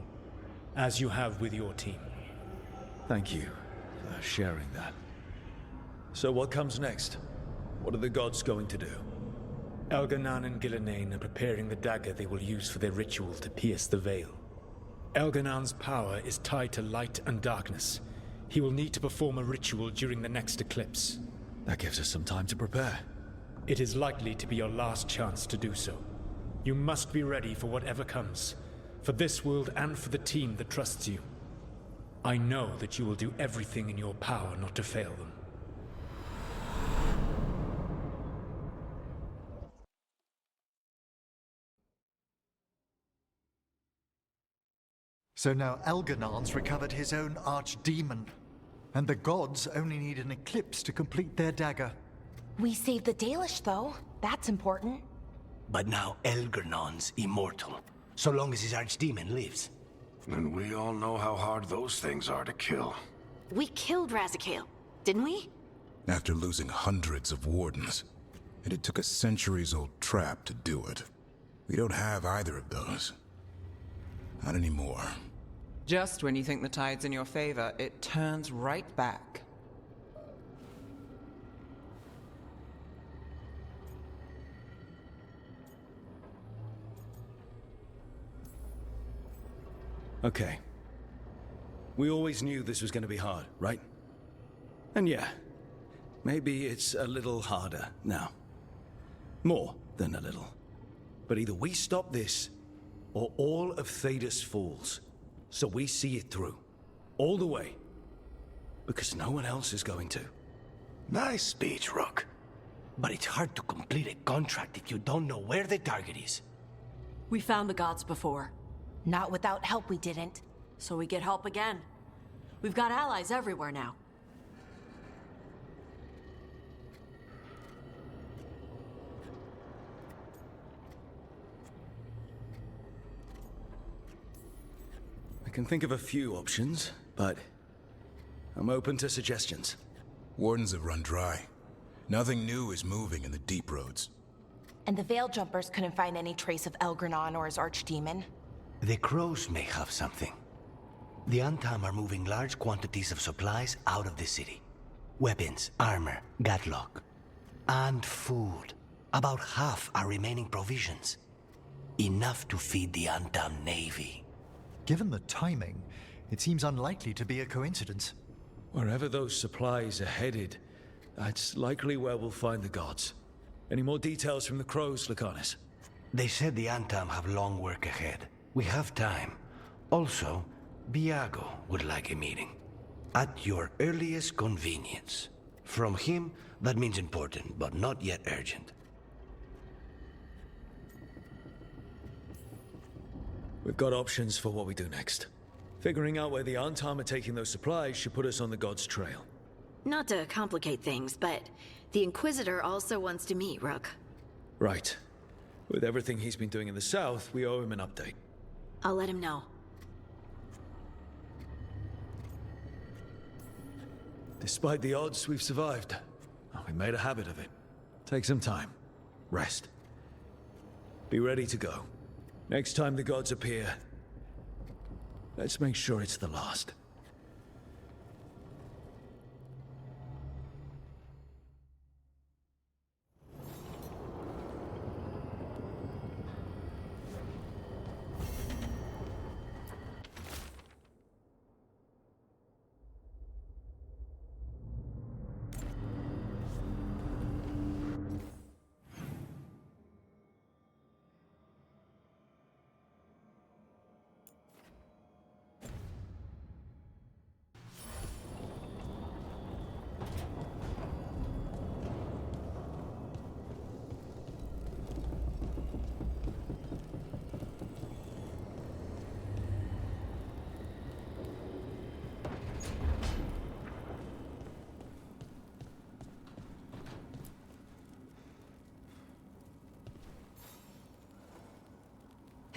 Speaker 11: as you have with your team.
Speaker 3: Thank you for sharing that. So what comes next? What are the gods going to do?
Speaker 11: Elganon and Gillenane are preparing the dagger they will use for their ritual to pierce the veil. Elganon's power is tied to light and darkness. He will need to perform a ritual during the next eclipse.
Speaker 3: That gives us some time to prepare.
Speaker 11: It is likely to be your last chance to do so. You must be ready for whatever comes, for this world and for the team that trusts you. I know that you will do everything in your power not to fail them.
Speaker 14: So now Elganon's recovered his own archdemon, and the gods only need an eclipse to complete their dagger.
Speaker 13: We saved the Dalish, though. That's important.
Speaker 15: But now Elgernon's immortal, so long as his archdemon lives.
Speaker 5: And we all know how hard those things are to kill.
Speaker 13: We killed Razikale, didn't we?
Speaker 6: After losing hundreds of wardens, and it took a centuries-old trap to do it. We don't have either of those. Not anymore.
Speaker 22: Just when you think the tide's in your favor, it turns right back.
Speaker 3: Okay. We always knew this was going to be hard, right? And yeah, maybe it's a little harder now. More than a little. But either we stop this, or all of Thedas falls. So we see it through. All the way. Because no one else is going to.
Speaker 15: Nice speech, Rook. But it's hard to complete a contract if you don't know where the target is.
Speaker 4: We found the gods before.
Speaker 13: Not without help, we didn't.
Speaker 4: So we get help again. We've got allies everywhere now.
Speaker 3: I can think of a few options, but I'm open to suggestions.
Speaker 6: Wardens have run dry. Nothing new is moving in the deep roads.
Speaker 13: And the Veil Jumpers couldn't find any trace of Elgranon or his archdemon.
Speaker 15: The crows may have something. The Antam are moving large quantities of supplies out of the city. Weapons, armor, gatlock. And food. About half are remaining provisions. Enough to feed the Antam navy.
Speaker 14: Given the timing, it seems unlikely to be a coincidence.
Speaker 3: Wherever those supplies are headed, that's likely where we'll find the gods. Any more details from the crows, Lucanus?
Speaker 15: They said the Antam have long work ahead. We have time. Also, Viago would like a meeting. At your earliest convenience. From him, that means important, but not yet urgent.
Speaker 3: We've got options for what we do next. Figuring out where the Antam are taking those supplies should put us on the gods' trail.
Speaker 21: Not to complicate things, but the Inquisitor also wants to meet Rook.
Speaker 3: Right. With everything he's been doing in the south, we owe him an update.
Speaker 21: I'll let him know.
Speaker 3: Despite the odds, we've survived. We made a habit of it. Take some time. Rest. Be ready to go. Next time the gods appear, let's make sure it's the last.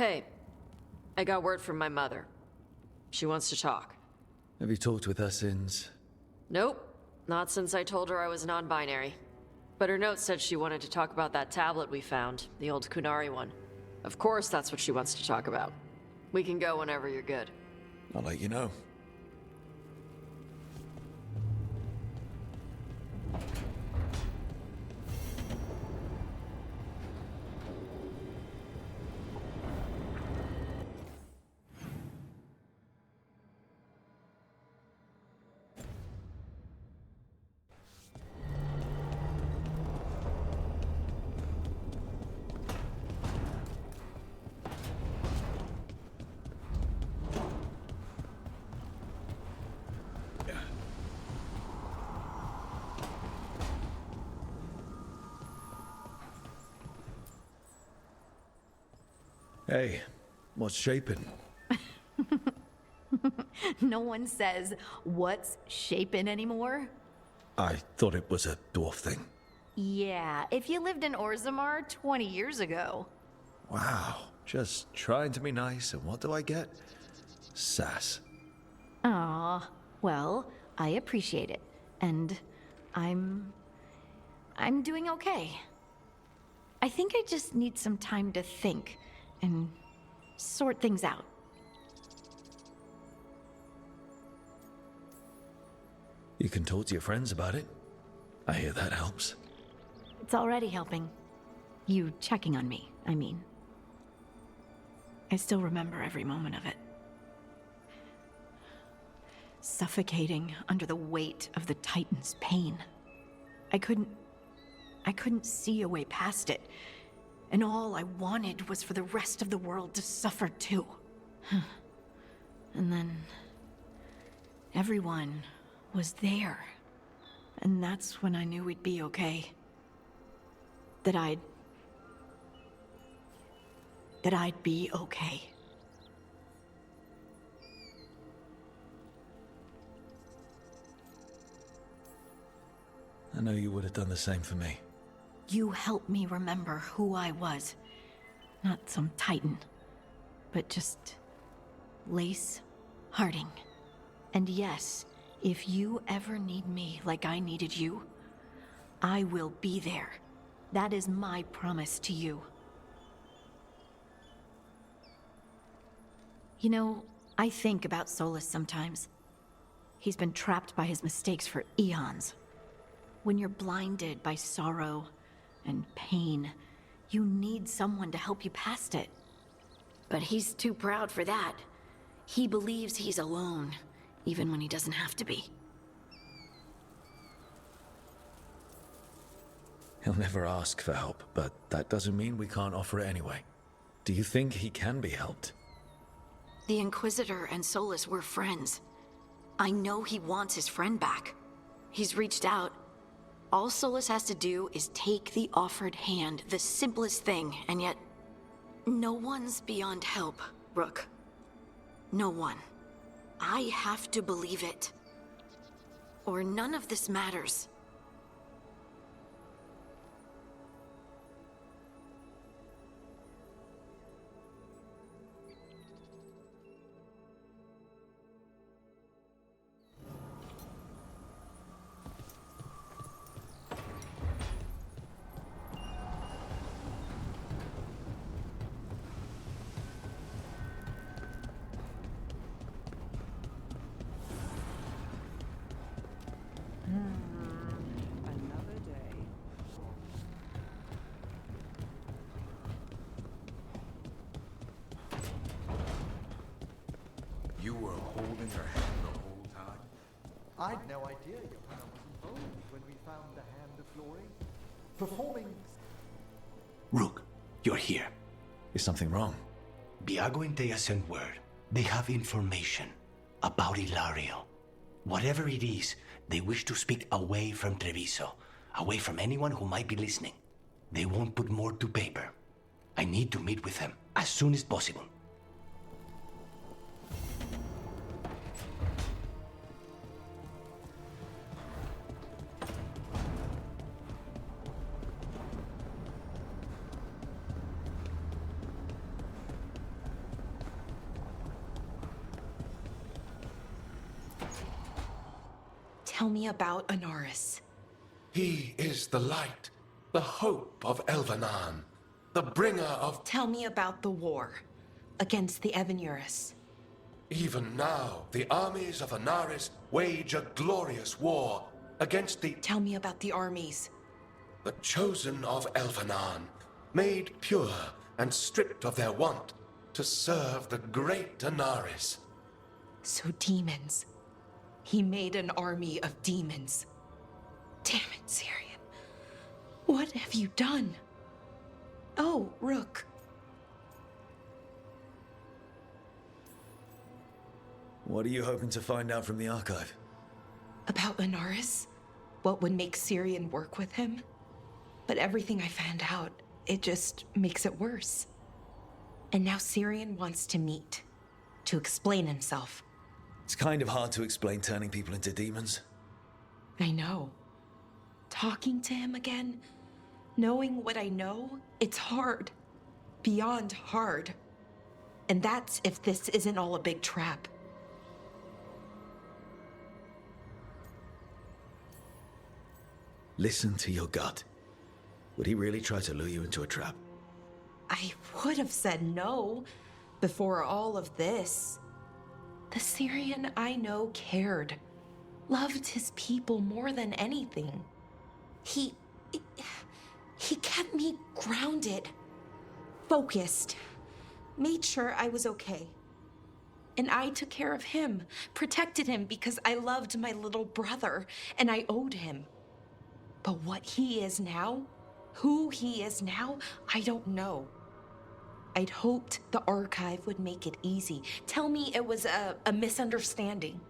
Speaker 4: Hey, I got word from my mother. She wants to talk.
Speaker 3: Have you talked with her since?
Speaker 4: Nope, not since I told her I was non-binary. But her note said she wanted to talk about that tablet we found, the old Kunari one. Of course that's what she wants to talk about. We can go whenever you're good.
Speaker 3: I'll let you know. Hey, what's shaping?
Speaker 17: No one says, what's shaping anymore?
Speaker 3: I thought it was a dwarf thing.
Speaker 17: Yeah, if you lived in Orzammar 20 years ago.
Speaker 3: Wow, just trying to be nice, and what do I get? Sass.
Speaker 17: Aw, well, I appreciate it. And I'm doing okay. I think I just need some time to think and sort things out.
Speaker 3: You can talk to your friends about it. I hear that helps.
Speaker 17: It's already helping. You checking on me, I mean. I still remember every moment of it. Suffocating under the weight of the Titan's pain. I couldn't see a way past it. And all I wanted was for the rest of the world to suffer too. And then everyone was there. And that's when I knew we'd be okay. That I'd be okay.
Speaker 3: I know you would have done the same for me.
Speaker 17: You helped me remember who I was. Not some Titan, but just Lace Harding. And yes, if you ever need me like I needed you, I will be there. That is my promise to you. You know, I think about Solas sometimes. He's been trapped by his mistakes for eons. When you're blinded by sorrow and pain, you need someone to help you past it.
Speaker 21: But he's too proud for that. He believes he's alone, even when he doesn't have to be.
Speaker 3: He'll never ask for help, but that doesn't mean we can't offer it anyway. Do you think he can be helped?
Speaker 21: The Inquisitor and Solas were friends. I know he wants his friend back. He's reached out. All Solas has to do is take the offered hand, the simplest thing, and yet no one's beyond help, Rook. No one. I have to believe it. Or none of this matters.
Speaker 22: Another day.
Speaker 18: You were holding her hand the whole time?
Speaker 14: I'd no idea your power was involved when we found the Hand of Glory. Performing...
Speaker 23: Rook, you're here.
Speaker 3: Is something wrong?
Speaker 23: Viago and Thea sent word. They have information about Ilario. Whatever it is, they wish to speak away from Treviso, away from anyone who might be listening. They won't put more to paper. I need to meet with them as soon as possible.
Speaker 8: Tell me about Anaris.
Speaker 1: He is the light, the hope of Elvenan, the bringer of...
Speaker 8: Tell me about the war against the Evenuris.
Speaker 1: Even now, the armies of Anaris wage a glorious war against the...
Speaker 8: Tell me about the armies.
Speaker 1: The chosen of Elvenan, made pure and stripped of their want to serve the great Anaris.
Speaker 8: So demons. He made an army of demons. Damn it, Syrian. What have you done? Oh, Rook.
Speaker 3: What are you hoping to find out from the archive?
Speaker 8: About Anaris? What would make Syrian work with him? But everything I found out, it just makes it worse. And now Syrian wants to meet, to explain himself.
Speaker 3: It's kind of hard to explain turning people into demons.
Speaker 8: I know. Talking to him again, knowing what I know, it's hard. Beyond hard. And that's if this isn't all a big trap.
Speaker 3: Listen to your gut. Would he really try to lure you into a trap?
Speaker 8: I would have said no before all of this. The Syrian I know cared, loved his people more than anything. He kept me grounded, focused, made sure I was okay. And I took care of him, protected him because I loved my little brother and I owed him. But what he is now, who he is now, I don't know. I'd hoped the archive would make it easy. Tell me it was a misunderstanding.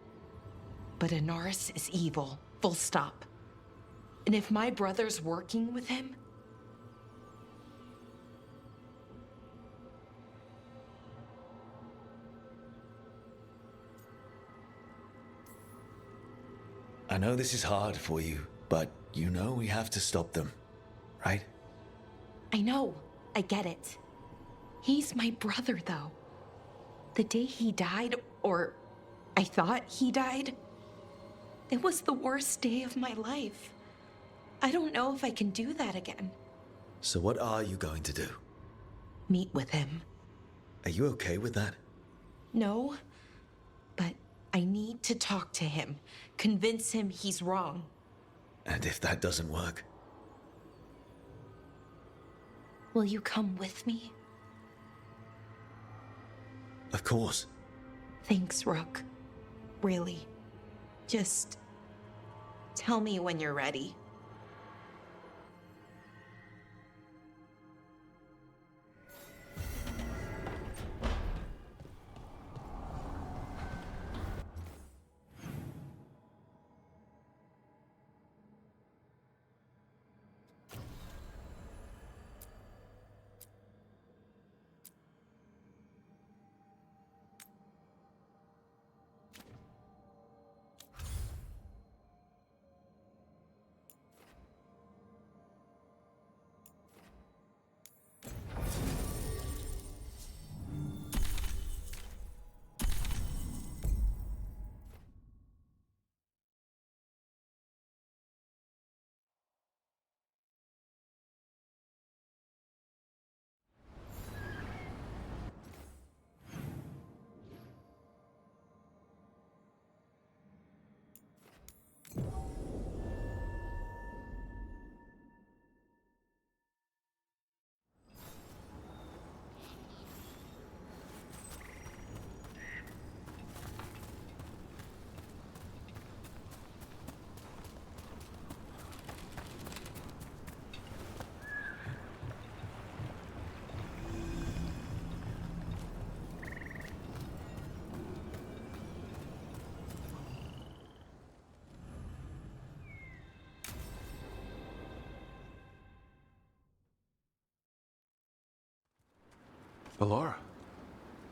Speaker 8: But Anaris is evil, full stop. And if my brother's working with him...
Speaker 3: I know this is hard for you, but you know we have to stop them, right?
Speaker 8: I know, I get it. He's my brother, though. The day he died, or I thought he died, it was the worst day of my life. I don't know if I can do that again.
Speaker 3: So what are you going to do?
Speaker 8: Meet with him.
Speaker 3: Are you okay with that?
Speaker 8: No, but I need to talk to him, convince him he's wrong.
Speaker 3: And if that doesn't work?
Speaker 8: Will you come with me?
Speaker 3: Of course.
Speaker 8: Thanks, Rook. Really. Just tell me when you're ready.
Speaker 2: Belora,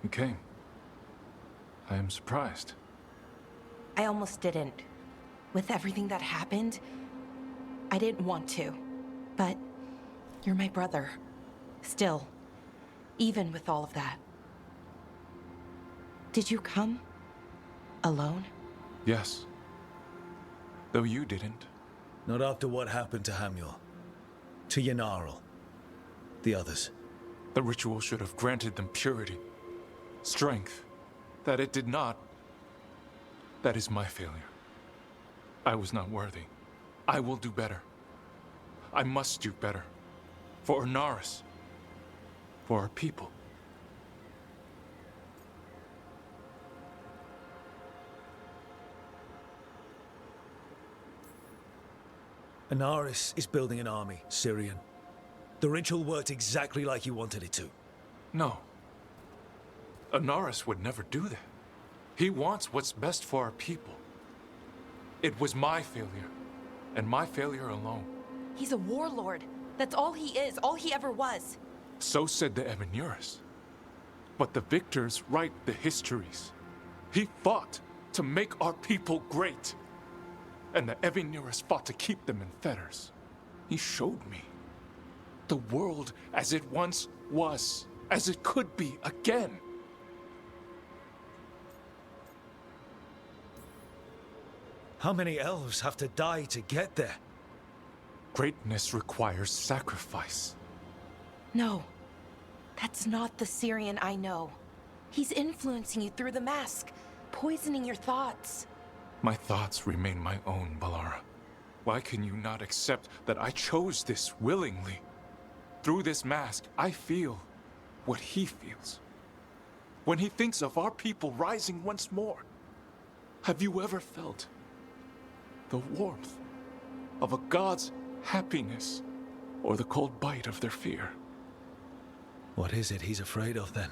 Speaker 2: you came. I am surprised.
Speaker 8: I almost didn't. With everything that happened, I didn't want to. But you're my brother. Still. Even with all of that. Did you come? Alone?
Speaker 2: Yes. Though you didn't.
Speaker 3: Not after what happened to Hamuel. To Ynnarl. The others.
Speaker 2: The ritual should have granted them purity. Strength. That it did not. That is my failure. I was not worthy. I will do better. I must do better. For Ernaris. For our people.
Speaker 3: Ernaris is building an army, Syrian. The ritual worked exactly like you wanted it to.
Speaker 2: No. Ernaris would never do that. He wants what's best for our people. It was my failure, and my failure alone.
Speaker 8: He's a warlord. That's all he is, all he ever was.
Speaker 2: So said the Evinuris. But the victors write the histories. He fought to make our people great. And the Evinuris fought to keep them in fetters. He showed me the world as it once was, as it could be again.
Speaker 3: How many elves have to die to get there?
Speaker 2: Greatness requires sacrifice.
Speaker 8: No, that's not the Syrian I know. He's influencing you through the mask, poisoning your thoughts.
Speaker 2: My thoughts remain my own, Balara. Why can you not accept that I chose this willingly? Through this mask, I feel what he feels. When he thinks of our people rising once more, have you ever felt the warmth of a god's happiness or the cold bite of their fear?
Speaker 3: What is it he's afraid of then?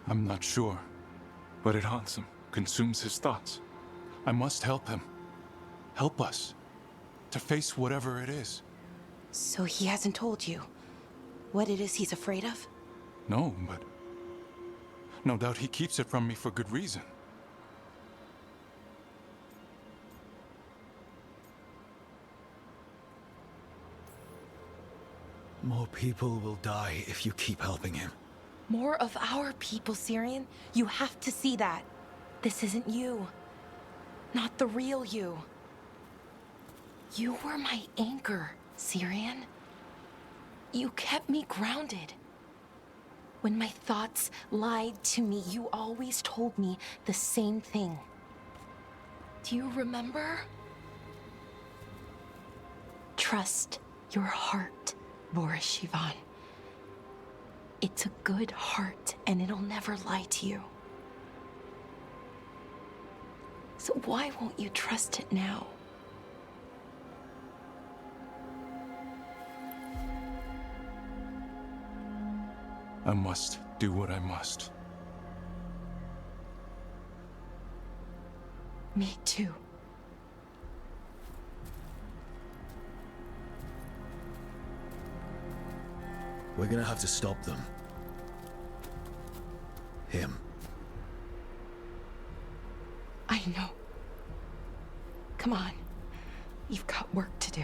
Speaker 2: I'm not sure, but it haunts him, consumes his thoughts. I must help him. Help us to face whatever it is.
Speaker 8: So he hasn't told you what it is he's afraid of?
Speaker 2: No, but no doubt he keeps it from me for good reason.
Speaker 3: More people will die if you keep helping him.
Speaker 8: More of our people, Syrian. You have to see that. This isn't you. Not the real you. You were my anchor, Syrian. You kept me grounded. When my thoughts lied to me, you always told me the same thing. Do you remember? Trust your heart, Boris Shivan. It's a good heart, and it'll never lie to you. So why won't you trust it now?
Speaker 2: I must do what I must.
Speaker 8: Me too.
Speaker 3: We're gonna have to stop them. Him.
Speaker 8: I know. Come on. You've got work to do.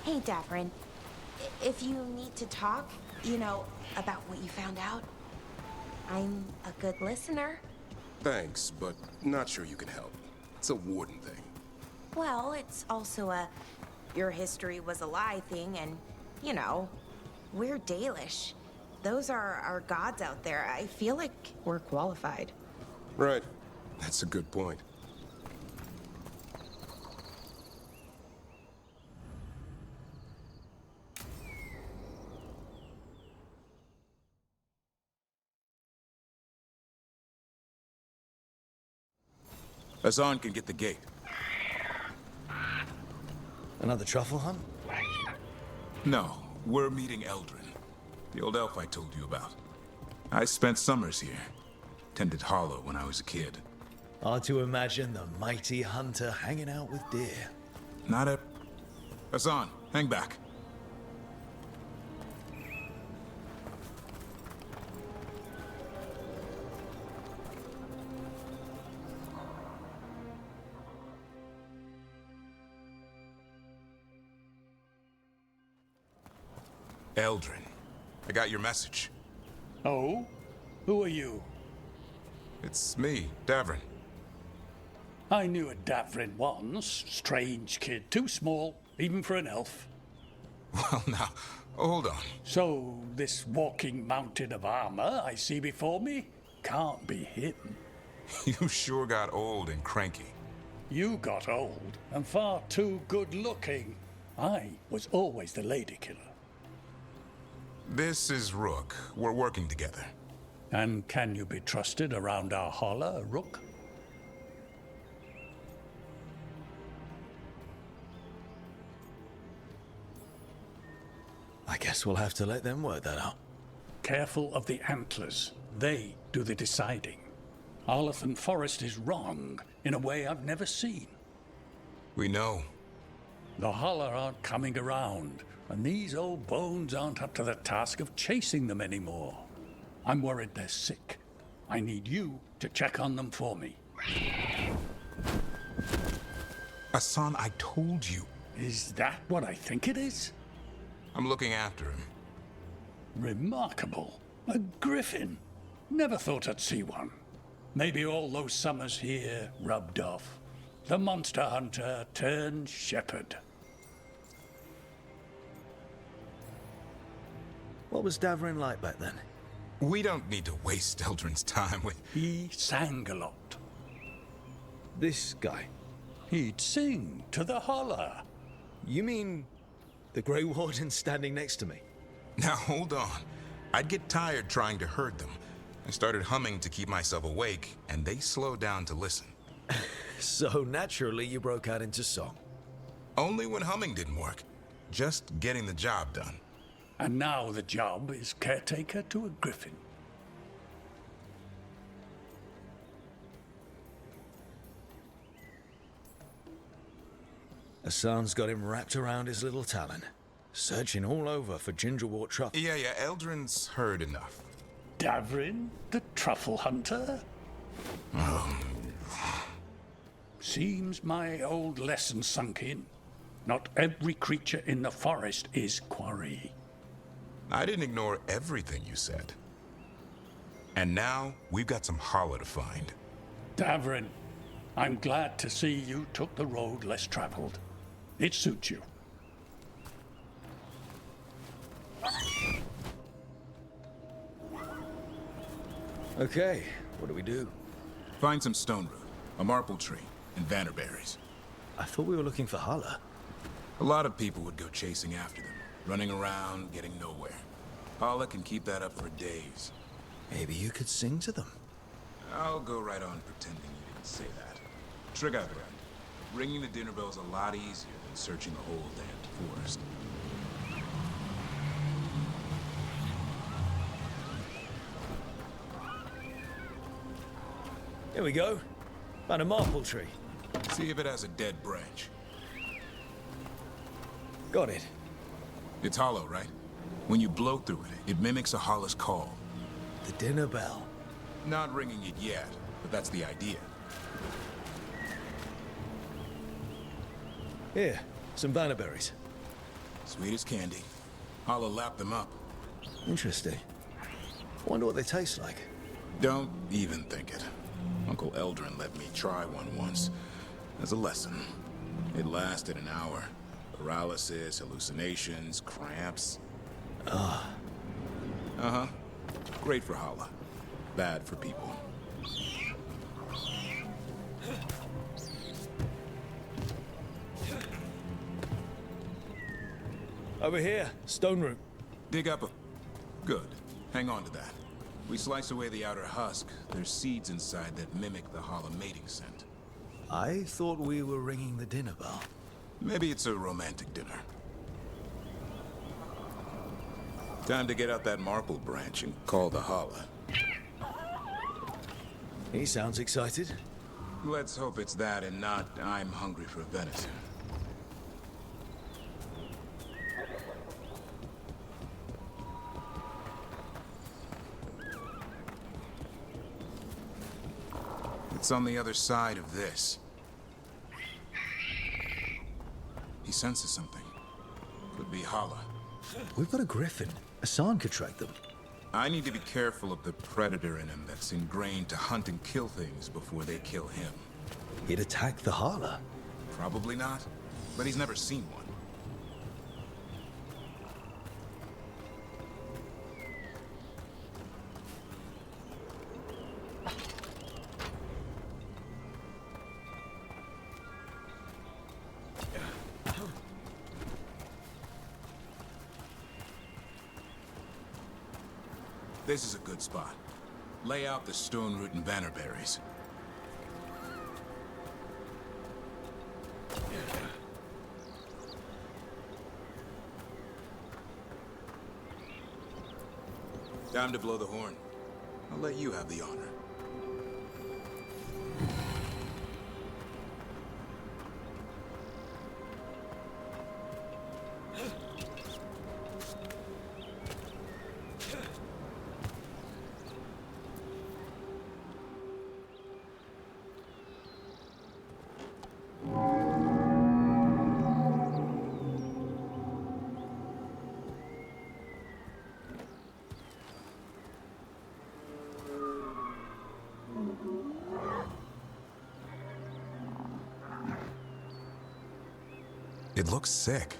Speaker 8: Hey, Davrin. If you need to talk, you know, about what you found out, I'm a good listener.
Speaker 6: Thanks, but not sure you can help. It's a warden thing.
Speaker 8: Well, it's also a your history was a lie thing, and, you know, we're Dalish. Those are our gods out there. I feel like we're qualified.
Speaker 6: Right. That's a good point. Azan can get the gate.
Speaker 3: Another truffle hunt?
Speaker 6: No, we're meeting Eldrin, the old elf I told you about. I spent summers here. Tended Hollow when I was a kid.
Speaker 3: Hard to imagine the mighty hunter hanging out with deer.
Speaker 6: Not a... Azan, hang back. Eldrin, I got your message.
Speaker 7: Oh? Who are you?
Speaker 6: It's me, Davrin.
Speaker 7: I knew a Davrin once. Strange kid. Too small, even for an elf.
Speaker 6: Well, now, hold on.
Speaker 7: So, this walking mountain of armor I see before me can't be him.
Speaker 6: You sure got old and cranky.
Speaker 7: You got old and far too good looking. I was always the lady killer.
Speaker 6: This is Rook. We're working together.
Speaker 7: And can you be trusted around our holler, Rook?
Speaker 3: I guess we'll have to let them work that out.
Speaker 7: Careful of the antlers. They do the deciding. Arlathan Forest is wrong in a way I've never seen.
Speaker 6: We know.
Speaker 7: The holler aren't coming around, and these old bones aren't up to the task of chasing them anymore. I'm worried they're sick. I need you to check on them for me.
Speaker 6: Asan, I told you.
Speaker 7: Is that what I think it is?
Speaker 6: I'm looking after him.
Speaker 7: Remarkable. A griffin. Never thought I'd see one. Maybe all those summers here rubbed off. The monster hunter turned shepherd.
Speaker 3: What was Davrin like back then?
Speaker 6: We don't need to waste Eldrin's time with...
Speaker 7: He sang a lot.
Speaker 3: This guy?
Speaker 7: He'd sing to the holler.
Speaker 3: You mean the Grey Warden standing next to me?
Speaker 6: Now, hold on. I'd get tired trying to herd them. I started humming to keep myself awake, and they slowed down to listen.
Speaker 3: So naturally, you broke out into song.
Speaker 6: Only when humming didn't work. Just getting the job done.
Speaker 7: And now the job is caretaker to a griffin.
Speaker 3: Asan's got him wrapped around his little talon, searching all over for gingerwort truffle.
Speaker 6: Yeah, Eldrin's heard enough.
Speaker 7: Davrin, the truffle hunter? Seems my old lesson sunk in. Not every creature in the forest is quarry.
Speaker 6: I didn't ignore everything you said. And now, we've got some holler to find.
Speaker 7: Davrin, I'm glad to see you took the road less traveled. It suits you.
Speaker 3: Okay, what do we do?
Speaker 6: Find some stone root, a marple tree, and vannerberries.
Speaker 3: I thought we were looking for holler.
Speaker 6: A lot of people would go chasing after them, running around, getting nowhere. Holler can keep that up for days.
Speaker 3: Maybe you could sing to them.
Speaker 6: I'll go right on pretending you didn't say that. Trigger, ringing the dinner bell's a lot easier than searching the whole damned forest.
Speaker 3: Here we go. Found a marple tree.
Speaker 6: See if it has a dead branch.
Speaker 3: Got it.
Speaker 6: It's hollow, right? When you blow through it, it mimics a holler's call.
Speaker 3: The dinner bell.
Speaker 6: Not ringing it yet, but that's the idea.
Speaker 3: Here, some vannerberries.
Speaker 6: Sweet as candy. Hala lapped them up.
Speaker 3: Interesting. Wonder what they taste like.
Speaker 6: Don't even think it. Uncle Eldrin let me try one once. As a lesson. It lasted an hour. Paralysis, hallucinations, cramps.
Speaker 3: Ah.
Speaker 6: Uh-huh. Great for Hala. Bad for people.
Speaker 3: Over here, stone root.
Speaker 6: Dig up a... Good. Hang on to that. We slice away the outer husk. There's seeds inside that mimic the Hala mating scent.
Speaker 3: I thought we were ringing the dinner bell.
Speaker 6: Maybe it's a romantic dinner. Time to get out that marple branch and call the Hala.
Speaker 3: He sounds excited.
Speaker 6: Let's hope it's that and not I'm hungry for venison. It's on the other side of this. He senses something. Could be Hala.
Speaker 3: We've got a griffin. Asan could track them.
Speaker 6: I need to be careful of the predator in him that's ingrained to hunt and kill things before they kill him.
Speaker 3: He'd attack the Hala.
Speaker 6: Probably not, but he's never seen one. This is a good spot. Lay out the stone root and bannerberries. Time to blow the horn. I'll let you have the honor. It looks sick.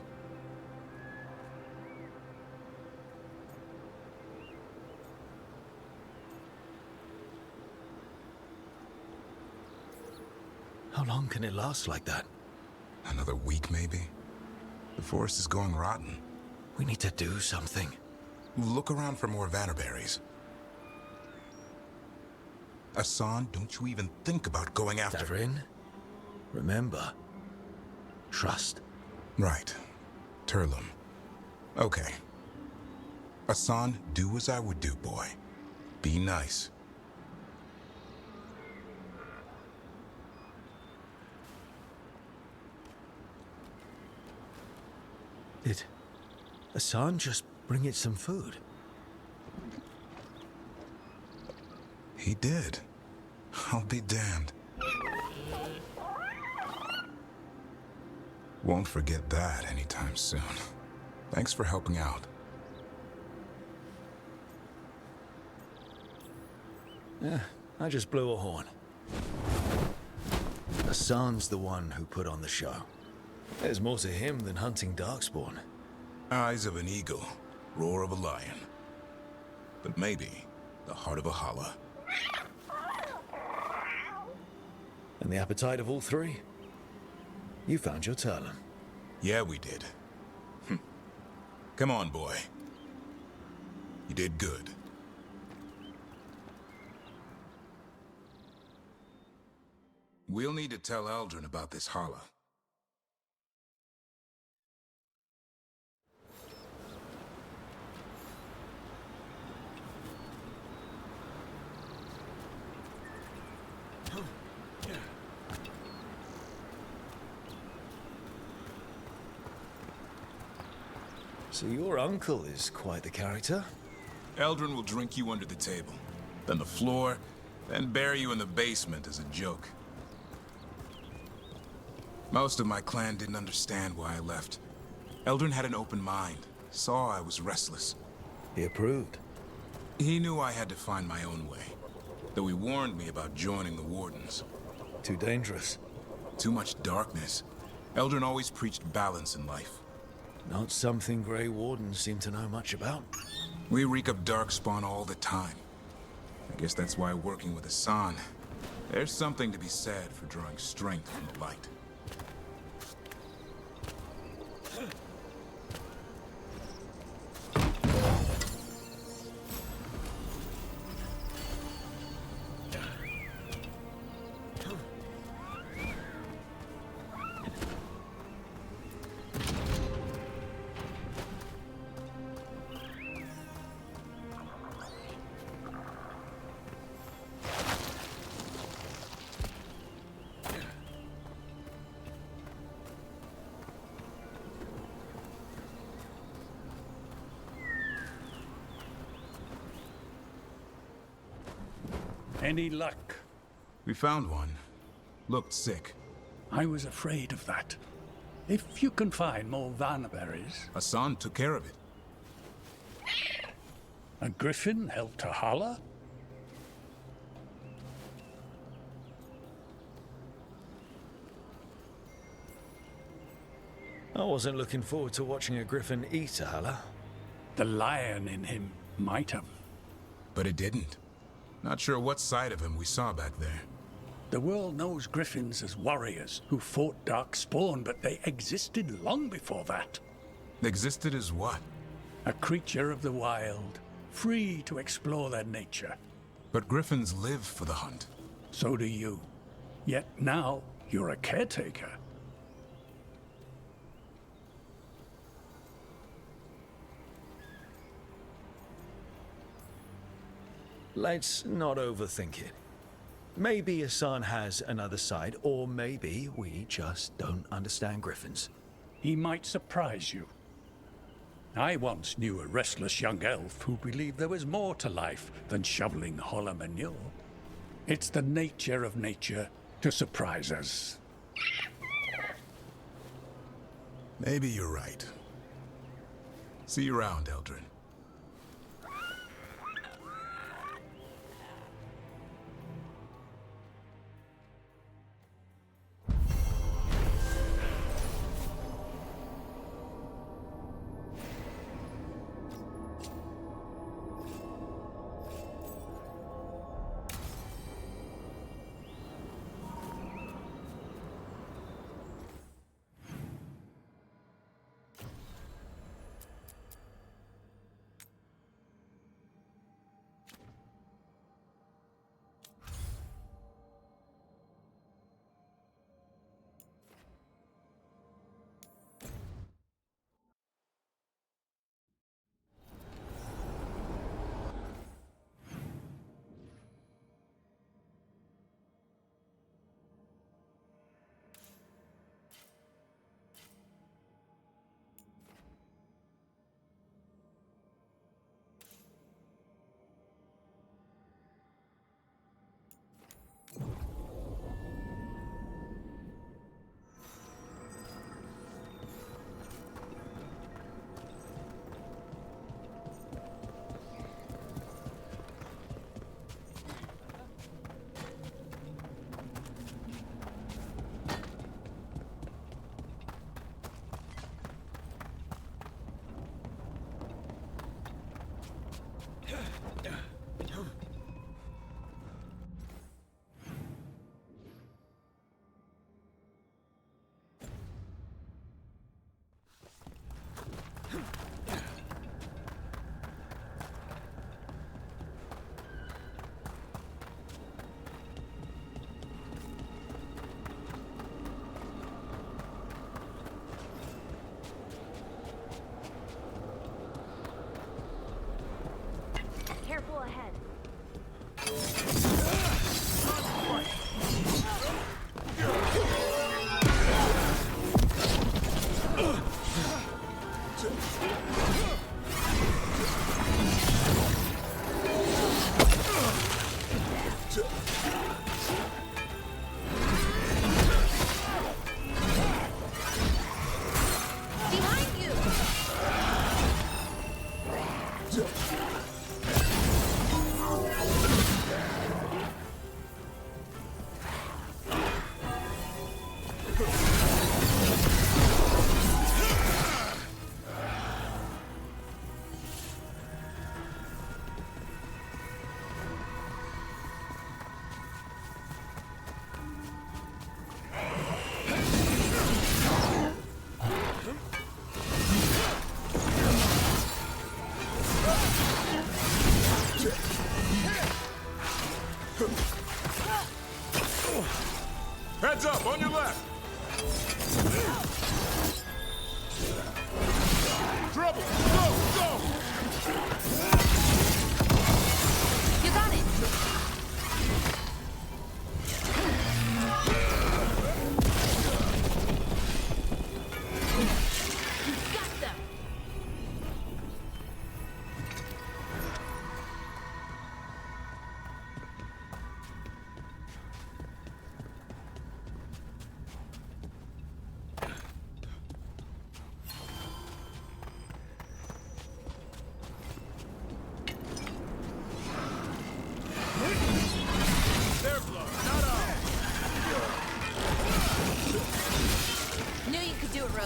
Speaker 3: How long can it last like that?
Speaker 6: Another week, maybe? The forest is going rotten.
Speaker 3: We need to do something.
Speaker 6: Look around for more vannerberries. Asan, don't you even think about going after...
Speaker 3: Davrin, remember, trust.
Speaker 6: Right. Turlum. Okay. Asan, do as I would do, boy. Be nice.
Speaker 3: Did Asan just bring it some food?
Speaker 6: He did. I'll be damned. Won't forget that anytime soon. Thanks for helping out.
Speaker 3: Yeah, I just blew a horn. Asan's the one who put on the show. There's more to him than hunting Darkspawn.
Speaker 6: Eyes of an eagle, roar of a lion. But maybe the heart of a Hala.
Speaker 3: And the appetite of all three? You found your Turlum.
Speaker 6: Yeah, we did. Come on, boy. You did good. We'll need to tell Eldrin about this Hala.
Speaker 3: So your uncle is quite the character.
Speaker 6: Eldrin will drink you under the table, then the floor, then bury you in the basement as a joke. Most of my clan didn't understand why I left. Eldrin had an open mind. Saw I was restless.
Speaker 3: He approved.
Speaker 6: He knew I had to find my own way. Though he warned me about joining the Wardens.
Speaker 3: Too dangerous.
Speaker 6: Too much darkness. Eldrin always preached balance in life.
Speaker 3: Not something Grey Wardens seem to know much about.
Speaker 6: We reek of darkspawn all the time. I guess that's why working with Hassan, there's something to be said for drawing strength from the light.
Speaker 7: Any luck?
Speaker 6: We found one. Looked sick.
Speaker 7: I was afraid of that. If you can find more Vanaberries...
Speaker 6: Hassan took care of it.
Speaker 7: A griffin held to holler?
Speaker 3: I wasn't looking forward to watching a griffin eat a Hala.
Speaker 7: The lion in him might have.
Speaker 6: But it didn't. Not sure what side of him we saw back there.
Speaker 7: The world knows griffins as warriors who fought Darkspawn, but they existed long before that.
Speaker 6: Existed as what?
Speaker 7: A creature of the wild, free to explore their nature.
Speaker 6: But griffins live for the hunt.
Speaker 7: So do you. Yet now, you're a caretaker.
Speaker 3: Let's not overthink it. Maybe Hassan has another side, or maybe we just don't understand griffins.
Speaker 7: He might surprise you. I once knew a restless young elf who believed there was more to life than shoveling hollow manure. It's the nature of nature to surprise us.
Speaker 6: Maybe you're right. See you around, Eldrin.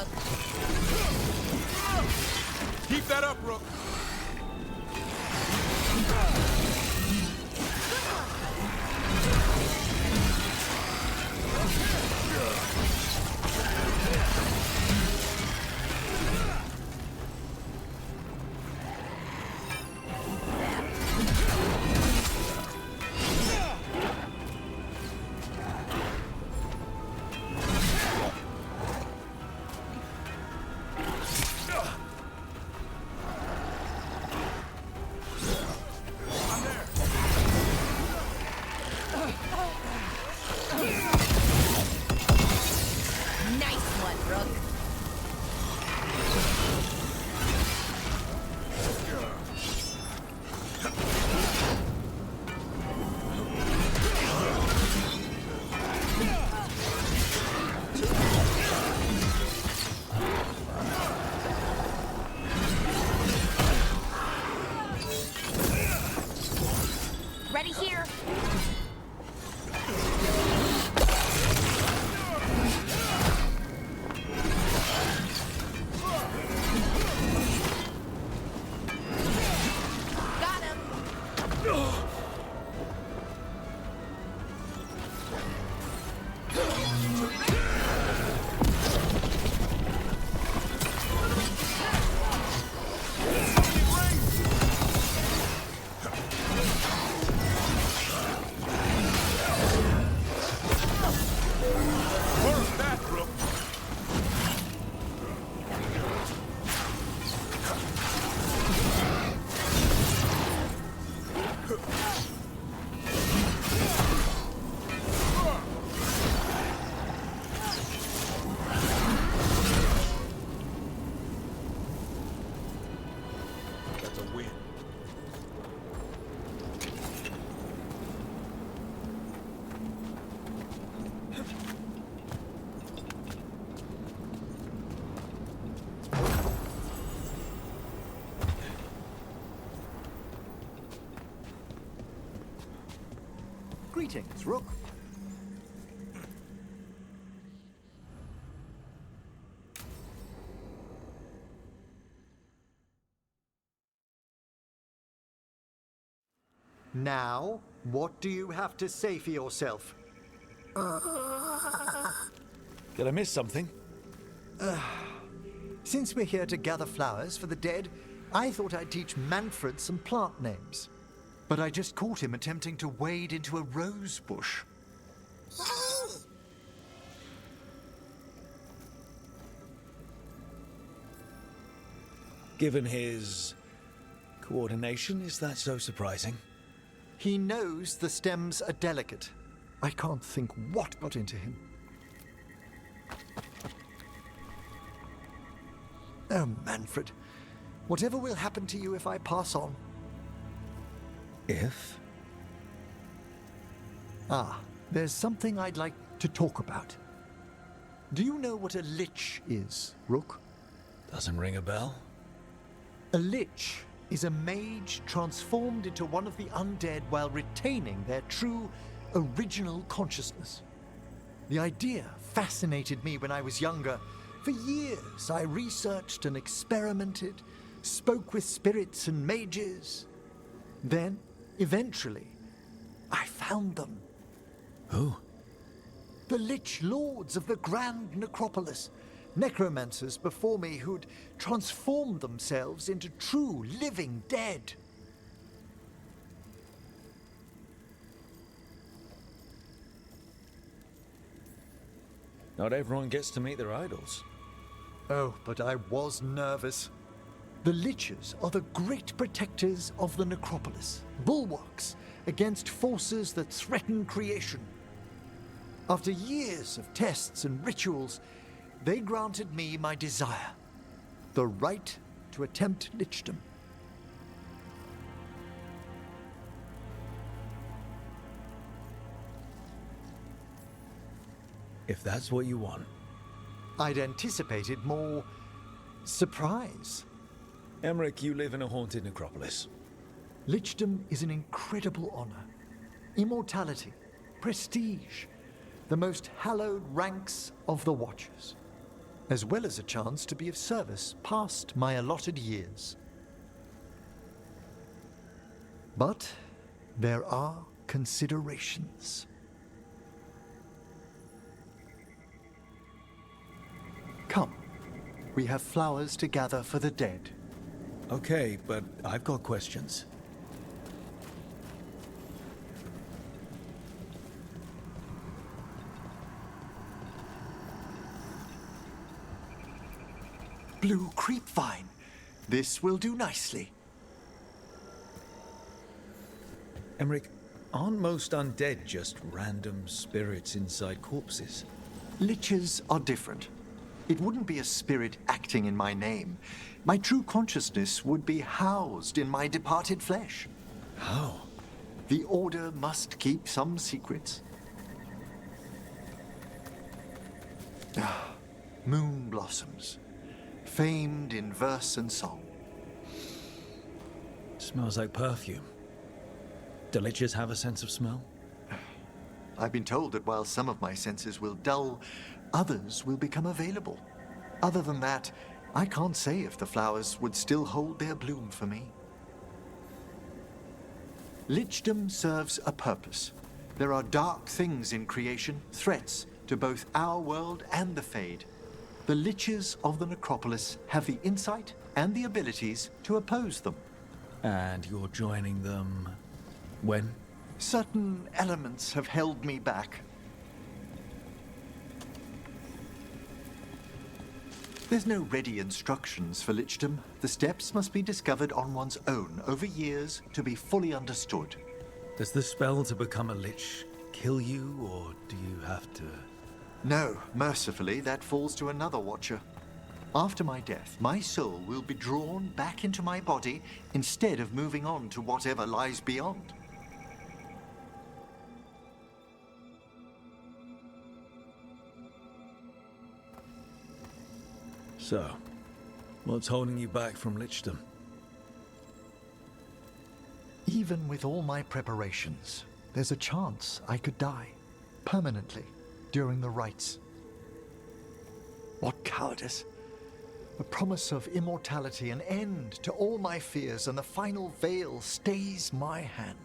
Speaker 4: Rook.
Speaker 2: Keep that up, Rook.
Speaker 4: Nice one, Rook. Ready here. Got him.
Speaker 2: Where's that, Rook? That's a win.
Speaker 14: Greetings, Rook. Now, what do you have to say for yourself?
Speaker 3: Did I miss something?
Speaker 14: Since we're here to gather flowers for the dead, I thought I'd teach Manfred some plant names. But I just caught him attempting to wade into a rose bush.
Speaker 3: Given his coordination, is that so surprising?
Speaker 14: He knows the stems are delicate. I can't think what got into him. Oh, Manfred. Whatever will happen to you if I pass on?
Speaker 3: If?
Speaker 14: There's something I'd like to talk about. Do you know what a lich is, Rook?
Speaker 3: Doesn't ring a bell.
Speaker 14: A lich is a mage transformed into one of the undead while retaining their true, original consciousness. The idea fascinated me when I was younger. For years, I researched and experimented, spoke with spirits and mages. Then, eventually, I found them.
Speaker 3: Who?
Speaker 14: The Lich Lords of the Grand Necropolis. Necromancers before me who'd transformed themselves into true living dead.
Speaker 3: Not everyone gets to meet their idols.
Speaker 14: Oh, but I was nervous. The Liches are the great protectors of the Necropolis, bulwarks against forces that threaten creation. After years of tests and rituals, they granted me my desire, the right to attempt lichdom.
Speaker 3: If that's what you want.
Speaker 14: I'd anticipated more surprise.
Speaker 3: Emmerich, you live in a haunted necropolis.
Speaker 14: Lichdom is an incredible honor. Immortality, prestige, the most hallowed ranks of the Watchers. as well as a chance to be of service past my allotted years. But there are considerations. Come, we have flowers to gather for the dead.
Speaker 3: Okay, but I've got questions.
Speaker 14: Blue creepvine. This will do nicely.
Speaker 3: Emmerich, aren't most undead just random spirits inside corpses?
Speaker 14: Liches are different. It wouldn't be a spirit acting in my name. My true consciousness would be housed in my departed flesh.
Speaker 3: How?
Speaker 14: The Order must keep some secrets. Moon blossoms, famed in verse and song.
Speaker 3: Smells like perfume. Do liches have a sense of smell?
Speaker 14: I've been told that while some of my senses will dull, others will become available. Other than that, I can't say if the flowers would still hold their bloom for me. Lichdom serves a purpose. There are dark things in creation, threats to both our world and the Fade. The Liches of the Necropolis have the insight and the abilities to oppose them.
Speaker 3: And you're joining them when?
Speaker 14: Certain elements have held me back. There's no ready instructions for Lichdom. The steps must be discovered on one's own over years to be fully understood.
Speaker 3: Does the spell to become a lich kill you, or do you have to...
Speaker 14: No, mercifully, that falls to another watcher. After my death, my soul will be drawn back into my body instead of moving on to whatever lies beyond.
Speaker 3: So, what's holding you back from Lichdom?
Speaker 14: Even with all my preparations, there's a chance I could die permanently during the rites. What cowardice! The promise of immortality, an end to all my fears, and the final veil stays my hand.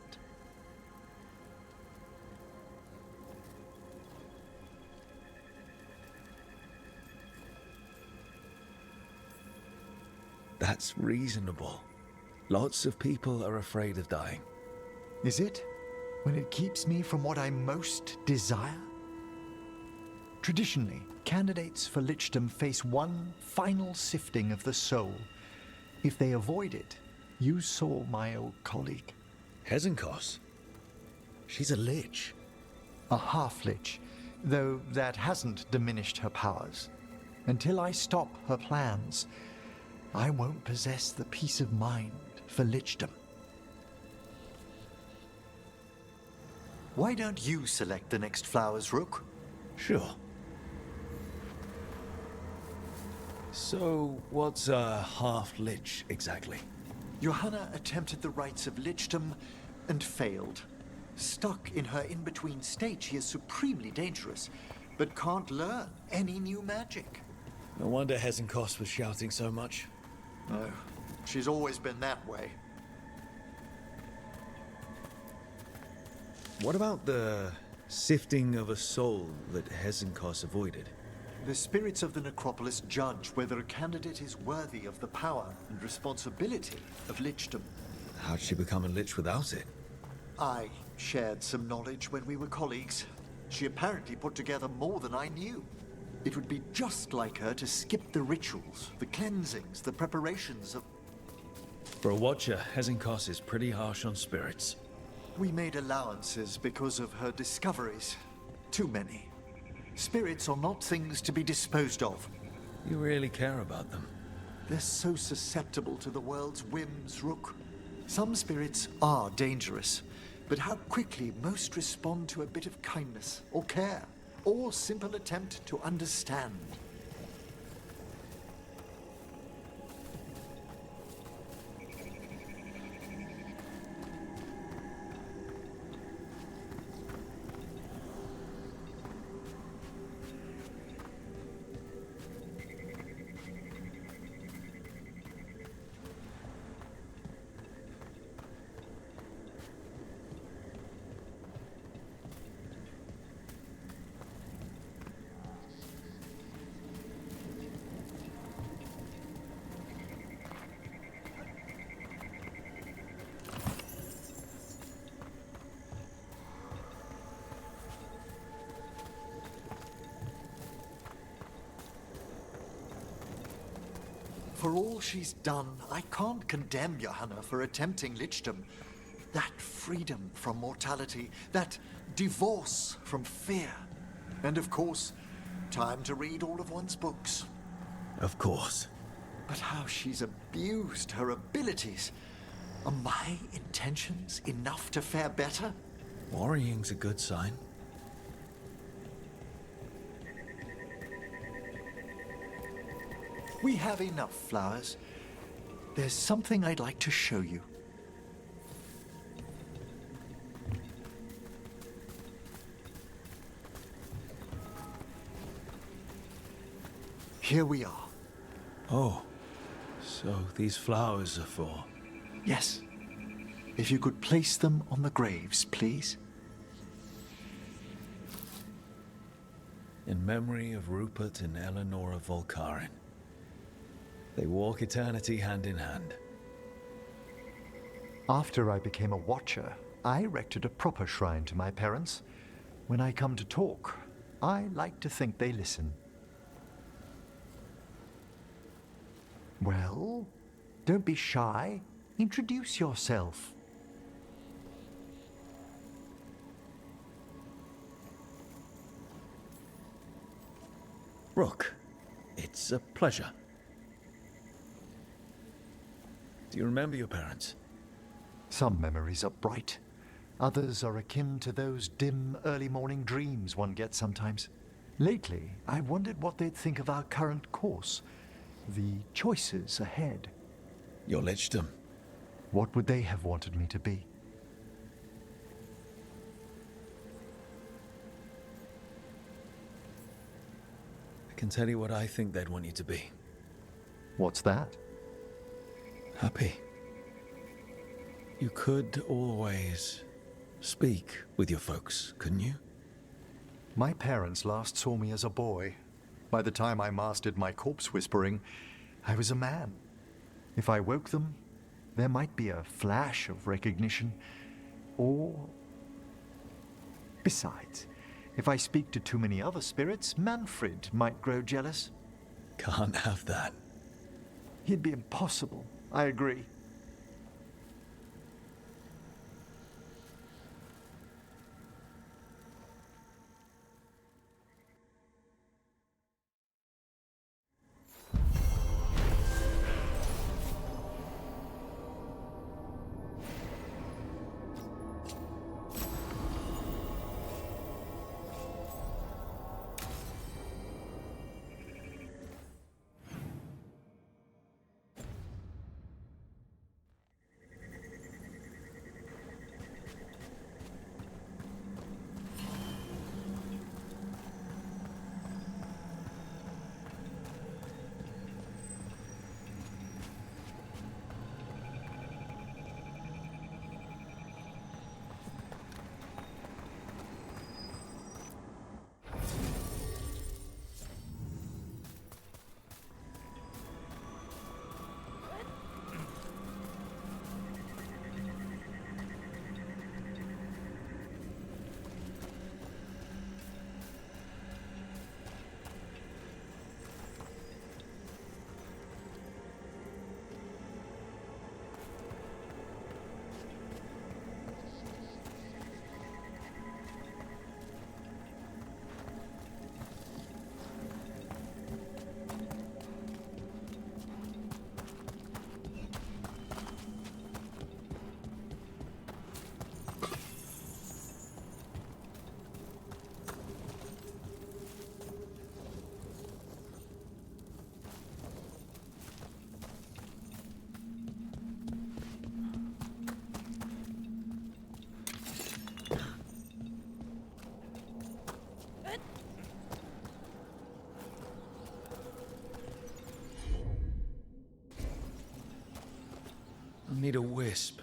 Speaker 3: That's reasonable. Lots of people are afraid of dying.
Speaker 14: Is it? When it keeps me from what I most desire? Traditionally, candidates for Lichdom face one final sifting of the soul. If they avoid it, you saw my old colleague.
Speaker 3: Hezenkos? She's a lich.
Speaker 14: A half-lich, though that hasn't diminished her powers. Until I stop her plans, I won't possess the peace of mind for Lichdom. Why don't you select the next flowers, Rook?
Speaker 3: Sure. So, what's a half-lich exactly?
Speaker 14: Johanna attempted the rites of Lichdom and failed. Stuck in her in-between state, she is supremely dangerous, but can't learn any new magic.
Speaker 3: No wonder Hezenkos was shouting so much.
Speaker 14: No, she's always been that way.
Speaker 3: What about the sifting of a soul that Hezenkos avoided?
Speaker 14: The spirits of the Necropolis judge whether a candidate is worthy of the power and responsibility of Lichdom.
Speaker 3: How'd she become a lich without it?
Speaker 14: I shared some knowledge when we were colleagues. She apparently put together more than I knew. It would be just like her to skip the rituals, the cleansings, the preparations of...
Speaker 3: For a watcher, Hezenkos is pretty harsh on spirits.
Speaker 14: We made allowances because of her discoveries. Too many. Spirits are not things to be disposed of.
Speaker 3: You really care about them.
Speaker 14: They're so susceptible to the world's whims, Rook. Some spirits are dangerous, but how quickly most respond to a bit of kindness or care, or simple attempt to understand. For all she's done, I can't condemn Johanna for attempting lichdom. That freedom from mortality, that divorce from fear. And of course, time to read all of one's books.
Speaker 3: Of course.
Speaker 14: But how she's abused her abilities. Are my intentions enough to fare better?
Speaker 3: Worrying's a good sign.
Speaker 14: We have enough flowers. There's something I'd like to show you. Here we are.
Speaker 3: Oh, so these flowers are for...
Speaker 14: Yes. If you could place them on the graves, please.
Speaker 3: In memory of Rupert and Eleonora Volkaren. They walk eternity hand in hand.
Speaker 14: After I became a watcher, I erected a proper shrine to my parents. When I come to talk, I like to think they listen. Well, don't be shy. Introduce yourself.
Speaker 3: Rook, it's a pleasure. Do you remember your parents?
Speaker 14: Some memories are bright. Others are akin to those dim, early morning dreams one gets sometimes. Lately, I wondered what they'd think of our current course. The choices ahead.
Speaker 3: Your lichdom.
Speaker 14: What would they have wanted me to be?
Speaker 3: I can tell you what I think they'd want you to be.
Speaker 14: What's that?
Speaker 3: Happy. You could always speak with your folks, couldn't you?
Speaker 14: My parents last saw me as a boy. By the time I mastered my corpse whispering, I was a man. If I woke them, there might be a flash of recognition, or... Besides, if I speak to too many other spirits, Manfred might grow jealous.
Speaker 3: Can't have that.
Speaker 14: He'd be impossible, I agree.
Speaker 3: I need a wisp.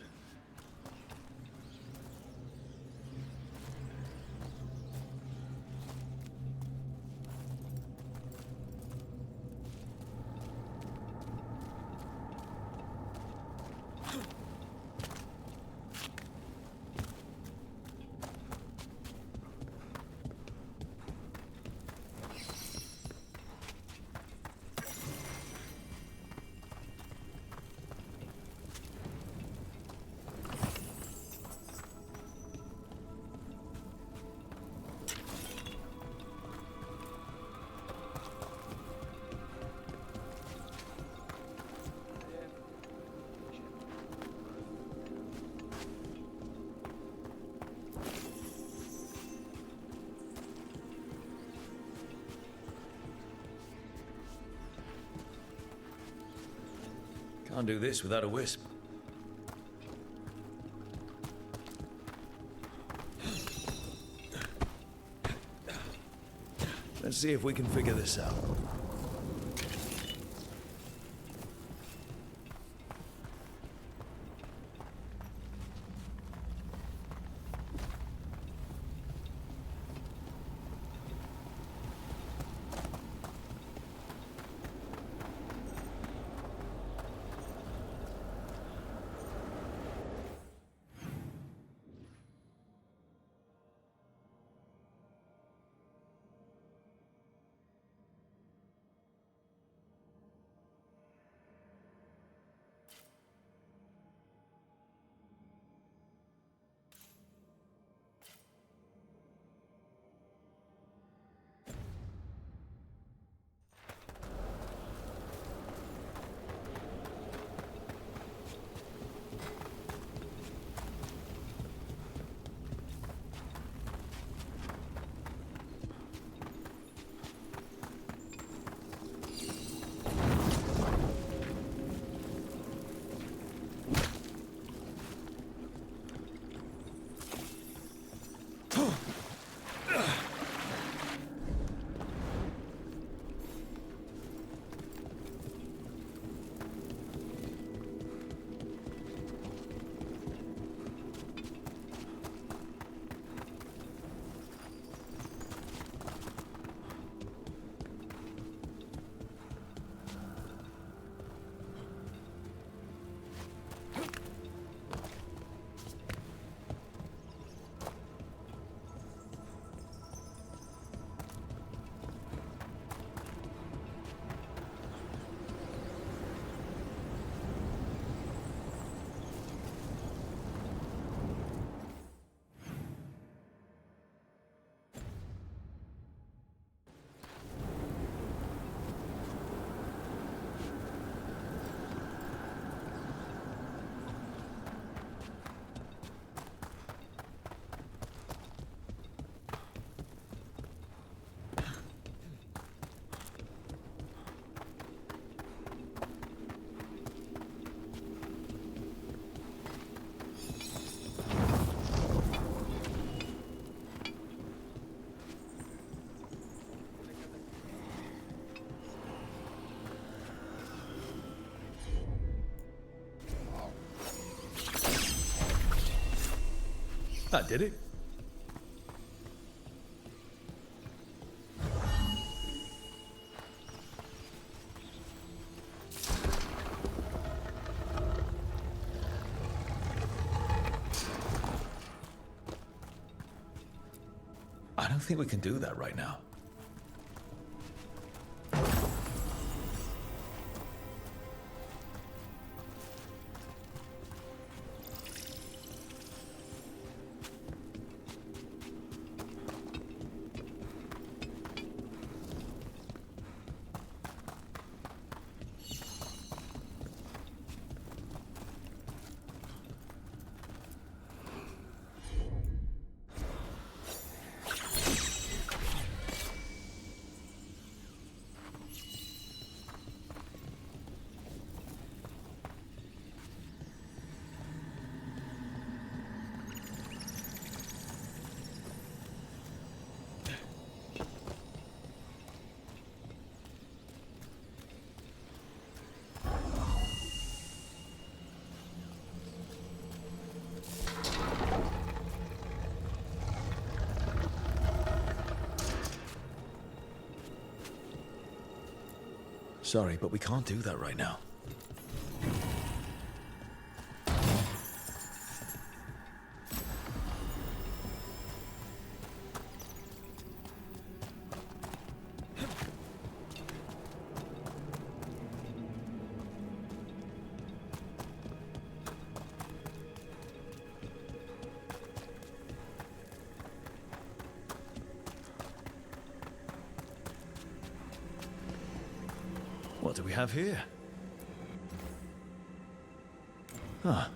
Speaker 3: Can't do this without a wisp. Let's see if we can figure this out. That did it. I don't think we can do that right now. Sorry, but we can't do that right now. What do we have here? Huh.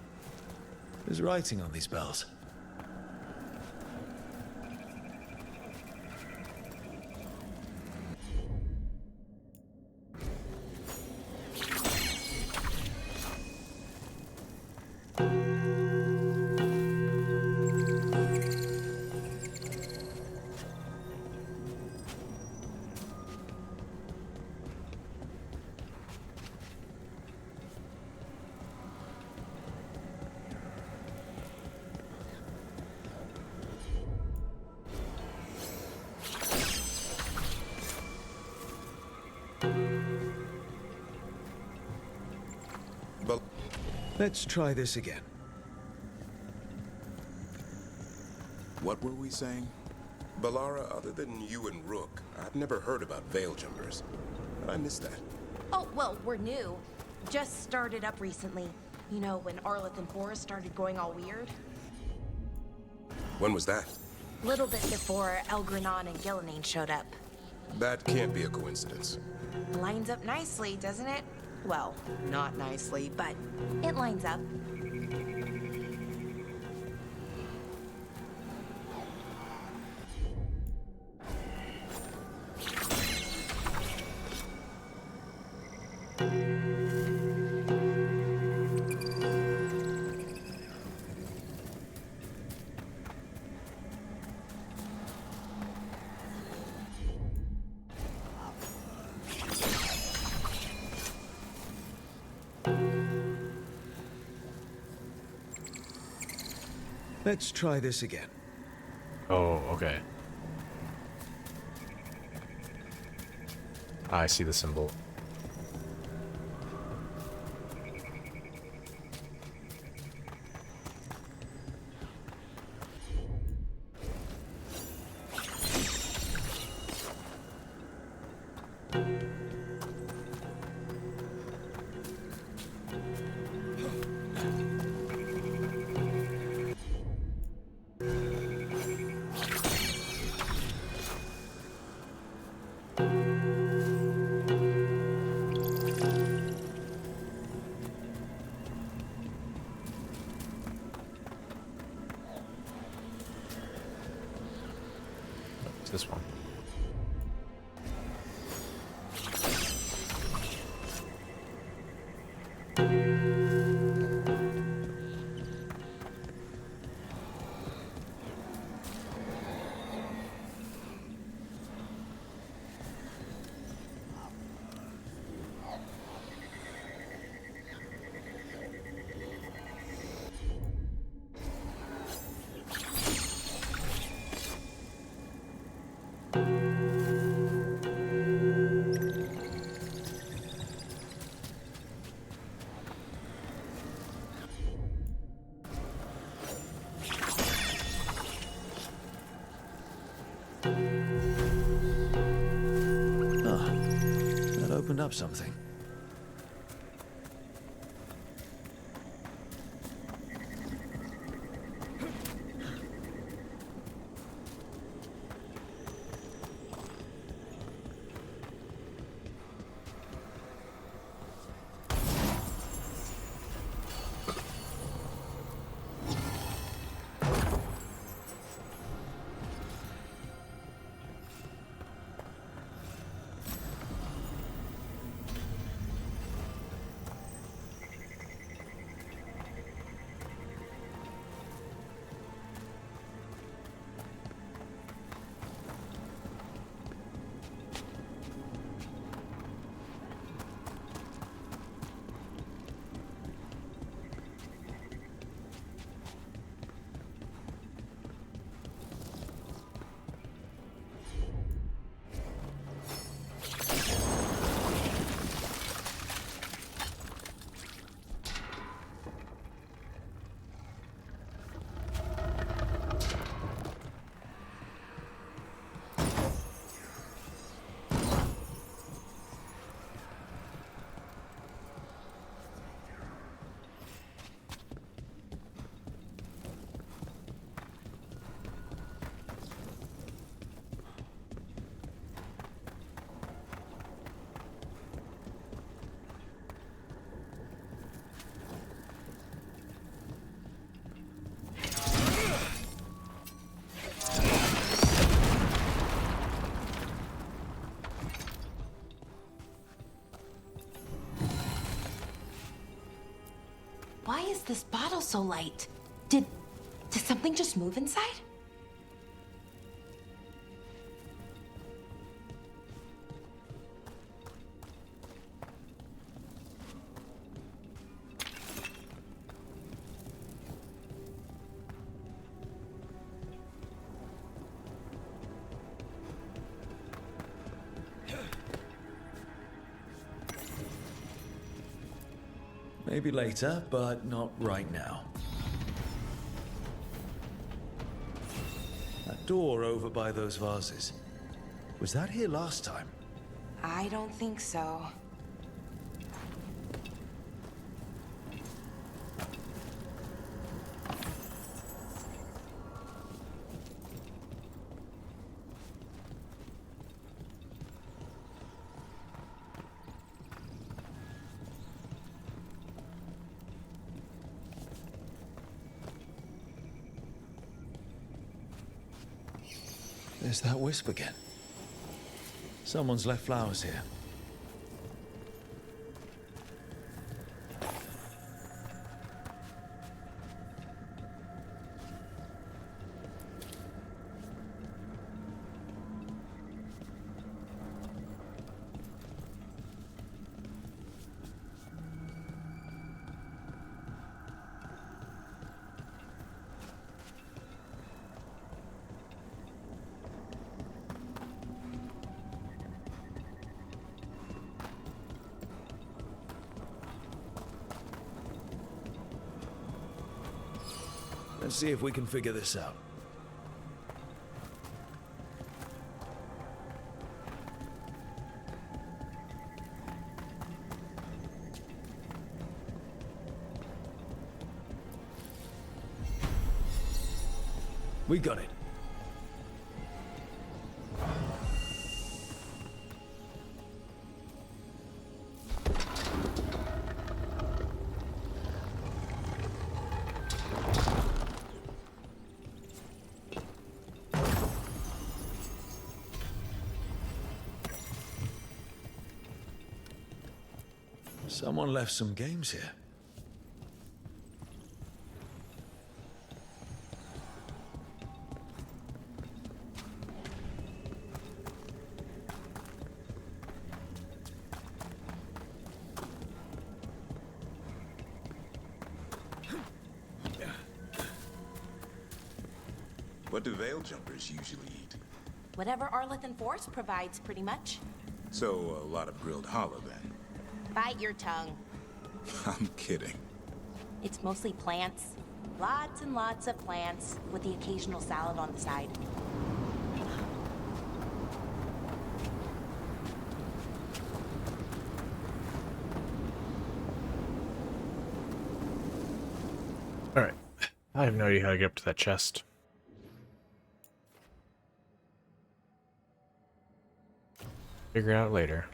Speaker 3: There's writing on these bells.
Speaker 6: But
Speaker 3: Let's try this again.
Speaker 6: what were we saying? Balara, other than you and Rook, I've never heard about Veil Jumpers. I missed that.
Speaker 13: Oh, well, we're new. Just started up recently. You know, when Arlothan Forest started going all weird.
Speaker 6: When was that?
Speaker 13: Little bit before Elgranon and Gillenane showed up.
Speaker 6: That can't be a coincidence.
Speaker 13: Lines up nicely, doesn't it? Well, not nicely, but it lines up.
Speaker 3: Let's try this again.
Speaker 10: Oh, okay. I see the symbol. This one.
Speaker 3: Opened up something.
Speaker 13: Why is this bottle so light? Did something just move inside?
Speaker 3: Maybe later, but not right now. That door over by those vases. Was that here last time?
Speaker 8: I don't think so.
Speaker 3: There's that wisp again. Someone's left flowers here. Let's see if we can figure this out. We got it. Someone left some games here.
Speaker 6: What do Veil Jumpers usually eat?
Speaker 13: Whatever Arleth Forest provides, pretty much.
Speaker 6: So, a lot of grilled hollow then.
Speaker 13: Bite your tongue.
Speaker 6: I'm kidding.
Speaker 13: It's mostly plants. Lots and lots of plants, with the occasional salad on the side.
Speaker 10: Alright. I have no idea how to get up to that chest. Figure it out later.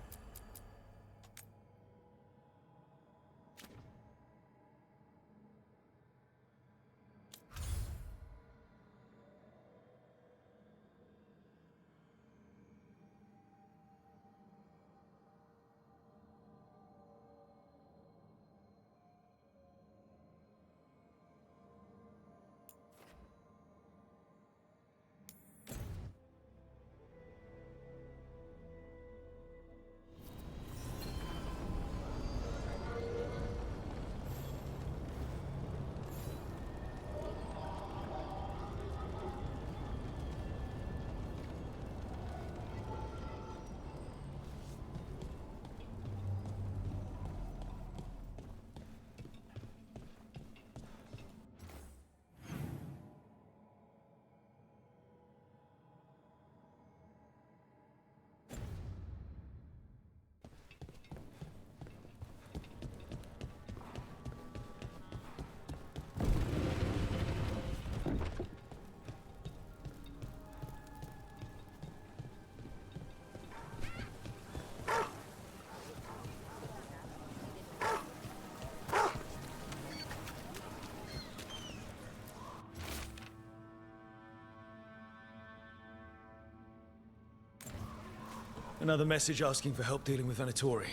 Speaker 3: Another message asking for help dealing with Venatori.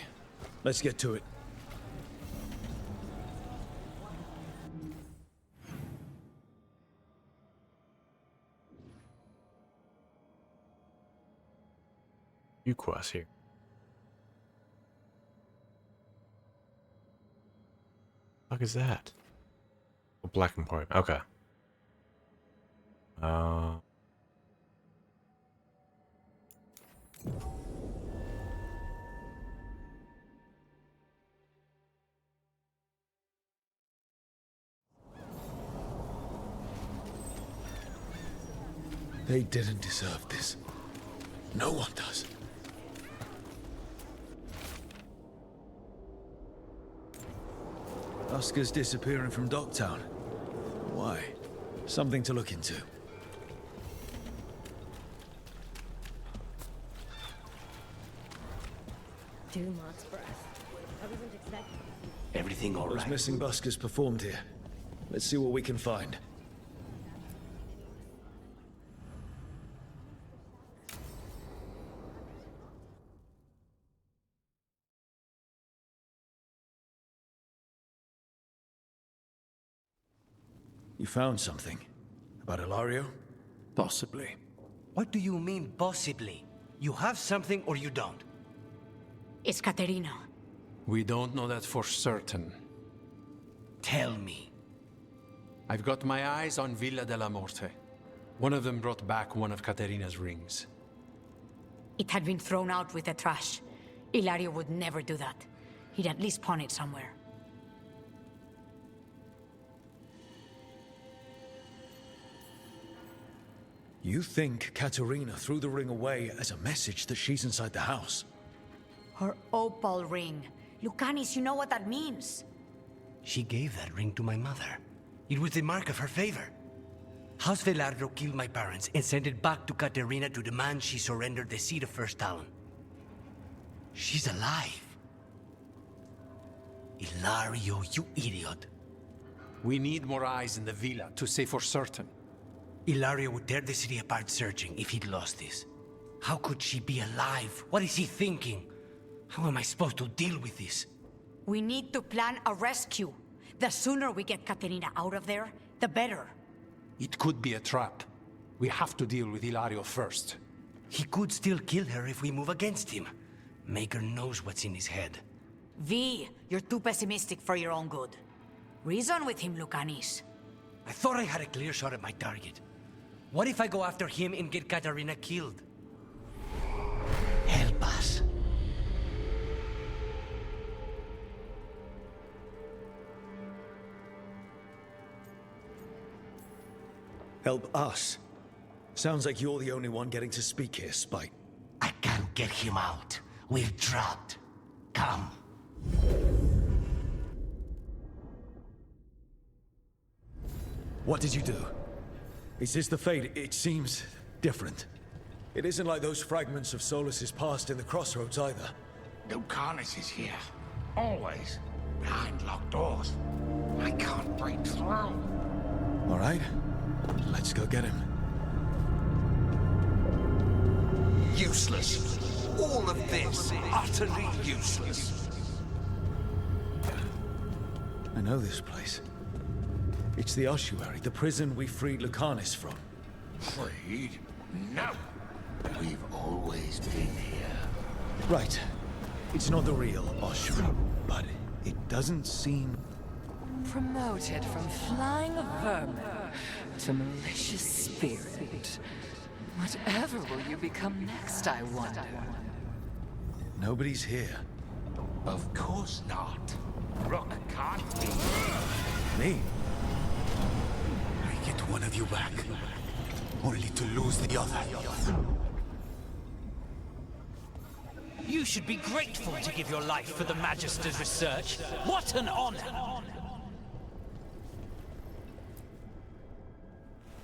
Speaker 3: Let's get to it.
Speaker 10: Few quests here. What the fuck is that? Oh, black and white. Okay.
Speaker 3: They didn't deserve this. No one does. Oscar's disappearing from Docktown. Why? Something to look into.
Speaker 17: Too much breath. I wasn't expecting.
Speaker 23: Everything all
Speaker 3: Those
Speaker 23: right?
Speaker 3: missing buskers performed here. Let's see what we can find. You found something? About Ilario?
Speaker 9: Possibly.
Speaker 23: What do you mean, possibly? You have something or you don't?
Speaker 12: It's Caterina.
Speaker 9: We don't know that for certain.
Speaker 23: Tell me.
Speaker 9: I've got my eyes on Villa della Morte. One of them brought back one of Caterina's rings.
Speaker 12: It had been thrown out with the trash. Ilario would never do that. He'd at least pawn it somewhere.
Speaker 3: You think Caterina threw the ring away as a message that she's inside the house?
Speaker 12: Her opal ring. Lucanis, you know what that means.
Speaker 23: She gave that ring to my mother. It was the mark of her favor. House Velardo killed my parents and sent it back to Caterina to demand she surrender the seat of First Talon. She's alive. Ilario, you idiot.
Speaker 9: We need more eyes in the villa to say for certain.
Speaker 23: Ilario would tear the city apart searching if he'd lost this. How could she be alive? What is he thinking? How am I supposed to deal with this?
Speaker 12: We need to plan a rescue. The sooner we get Caterina out of there, the better.
Speaker 9: It could be a trap. We have to deal with Ilario first.
Speaker 23: He could still kill her if we move against him. Maker knows what's in his head.
Speaker 12: V, you're too pessimistic for your own good. Reason with him, Lucanis.
Speaker 23: I thought I had a clear shot at my target. What if I go after him and get Caterina killed? Help us.
Speaker 3: Help us? Sounds like you're the only one getting to speak here, Spite.
Speaker 23: I can't get him out. We're trapped. Come.
Speaker 3: What did you do? Is this the fate? It seems different. It isn't like those fragments of Solus's past in the crossroads either.
Speaker 19: Lucanis is here. Always. Behind locked doors. I can't break through.
Speaker 3: All right. Let's go get him.
Speaker 19: Useless. All of this, utterly useless.
Speaker 3: I know this place. It's the ossuary, the prison we freed Lucanis from.
Speaker 19: Freed? No. We've always been here.
Speaker 3: Right. It's not the real ossuary, but it doesn't seem...
Speaker 20: Promoted from flying vermin to malicious spirit. Whatever will you become next, I wonder?
Speaker 3: Nobody's here.
Speaker 19: Of course not. Rook can't be.
Speaker 3: Me?
Speaker 9: I get one of you back, only to lose the other.
Speaker 24: You should be grateful to give your life for the Magister's research. What an honor!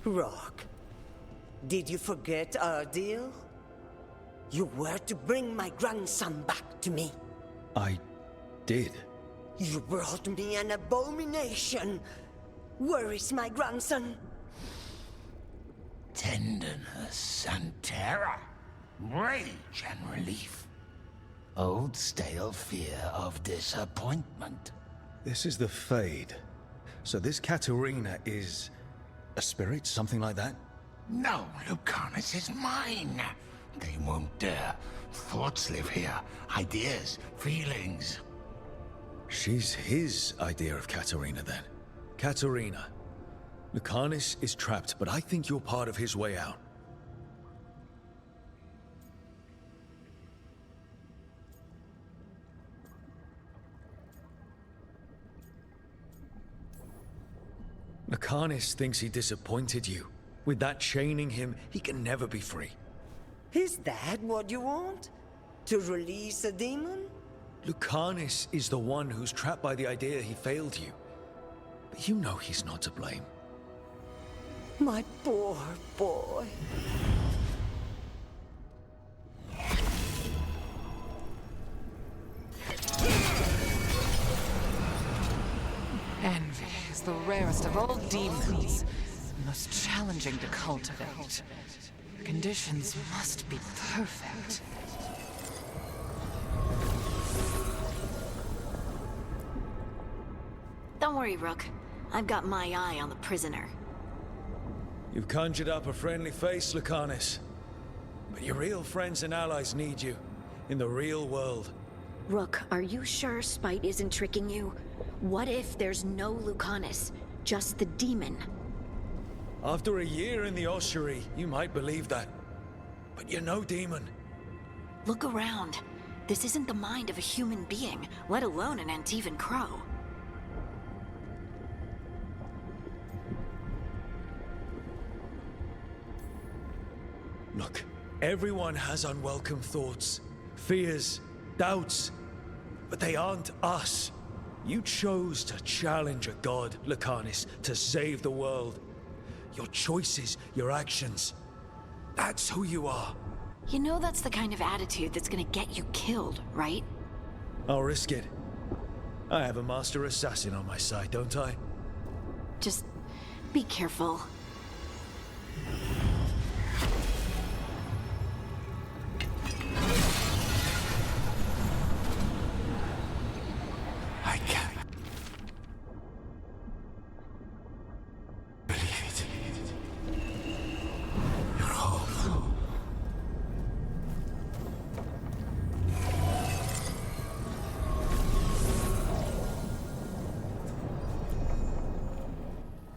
Speaker 25: Rock, did you forget our deal? You were to bring my grandson back to me.
Speaker 3: I did.
Speaker 25: You brought me an abomination. Where is my grandson?
Speaker 19: Tenderness and terror. Rage and relief. Old stale fear of disappointment.
Speaker 3: This is the Fade. So this Caterina is... a spirit? Something like that?
Speaker 19: No, Lucanis is mine. They won't dare. Thoughts live here. Ideas, feelings.
Speaker 3: She's his idea of Caterina, then. Caterina. Lucanis is trapped, but I think you're part of his way out. Lucanis thinks he disappointed you. With that chaining him, he can never be free.
Speaker 25: Is that what you want? To release a demon?
Speaker 3: Lucanus is the one who's trapped by the idea he failed you. But you know he's not to blame.
Speaker 25: My poor boy.
Speaker 20: Envy is the rarest of all demons, most challenging to cultivate. The conditions must be perfect.
Speaker 17: Don't worry, Rook. I've got my eye on the prisoner.
Speaker 3: You've conjured up a friendly face, Lucanus. But your real friends and allies need you. In the real world.
Speaker 17: Rook, are you sure Spite isn't tricking you? What if there's no Lucanus, just the demon?
Speaker 3: After a year in the ossuary, you might believe that. But you're no demon.
Speaker 17: Look around. This isn't the mind of a human being, let alone an Antivan Crow.
Speaker 3: Look, everyone has unwelcome thoughts, fears, doubts, but they aren't us. You chose to challenge a god, Lucanus, to save the world. Your choices, your actions, that's who you are.
Speaker 17: You know that's the kind of attitude that's gonna get you killed, right?
Speaker 3: I'll risk it. I have a master assassin on my side, don't I?
Speaker 17: Just be careful.
Speaker 23: I can't believe it. You're home.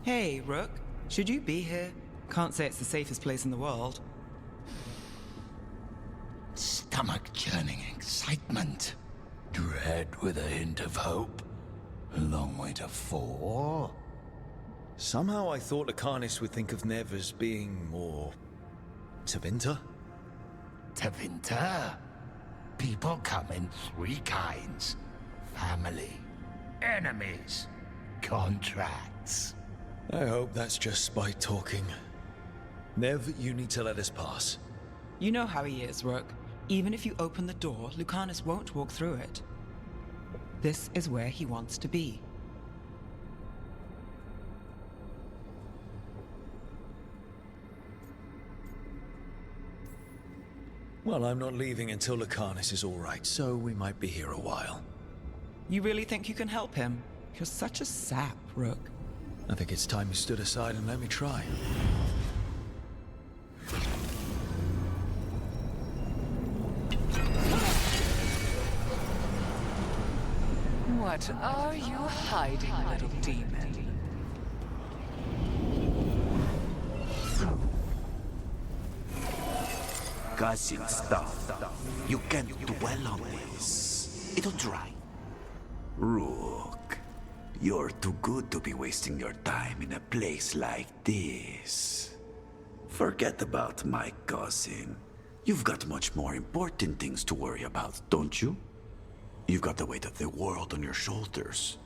Speaker 5: Hey, Rook. Should you be here? Can't say it's the safest place in the world.
Speaker 19: Stomach-churning excitement. Dread with a hint of hope. A long way to fall.
Speaker 3: Somehow I thought Lucanus would think of Nev as being more... Tevinter?
Speaker 19: Tevinter? People come in three kinds. Family, enemies, contracts.
Speaker 3: I hope that's just Spite talking. Nev, you need to let us pass.
Speaker 5: You know how he is, Rook. Even if you open the door, Lucanus won't walk through it. This is where he wants to be.
Speaker 3: Well, I'm not leaving until Lucanus is all right, so we might be here a while.
Speaker 5: You really think you can help him? You're such a sap, Rook.
Speaker 3: I think it's time you stood aside and let me try.
Speaker 20: What are you hiding, little demon?
Speaker 23: Gushing stuff. You can't dwell on this. It'll dry. Rook, you're too good to be wasting your time in a place like this. Forget about my cousin. You've got much more important things to worry about, don't you? You've got the weight of the world on your shoulders.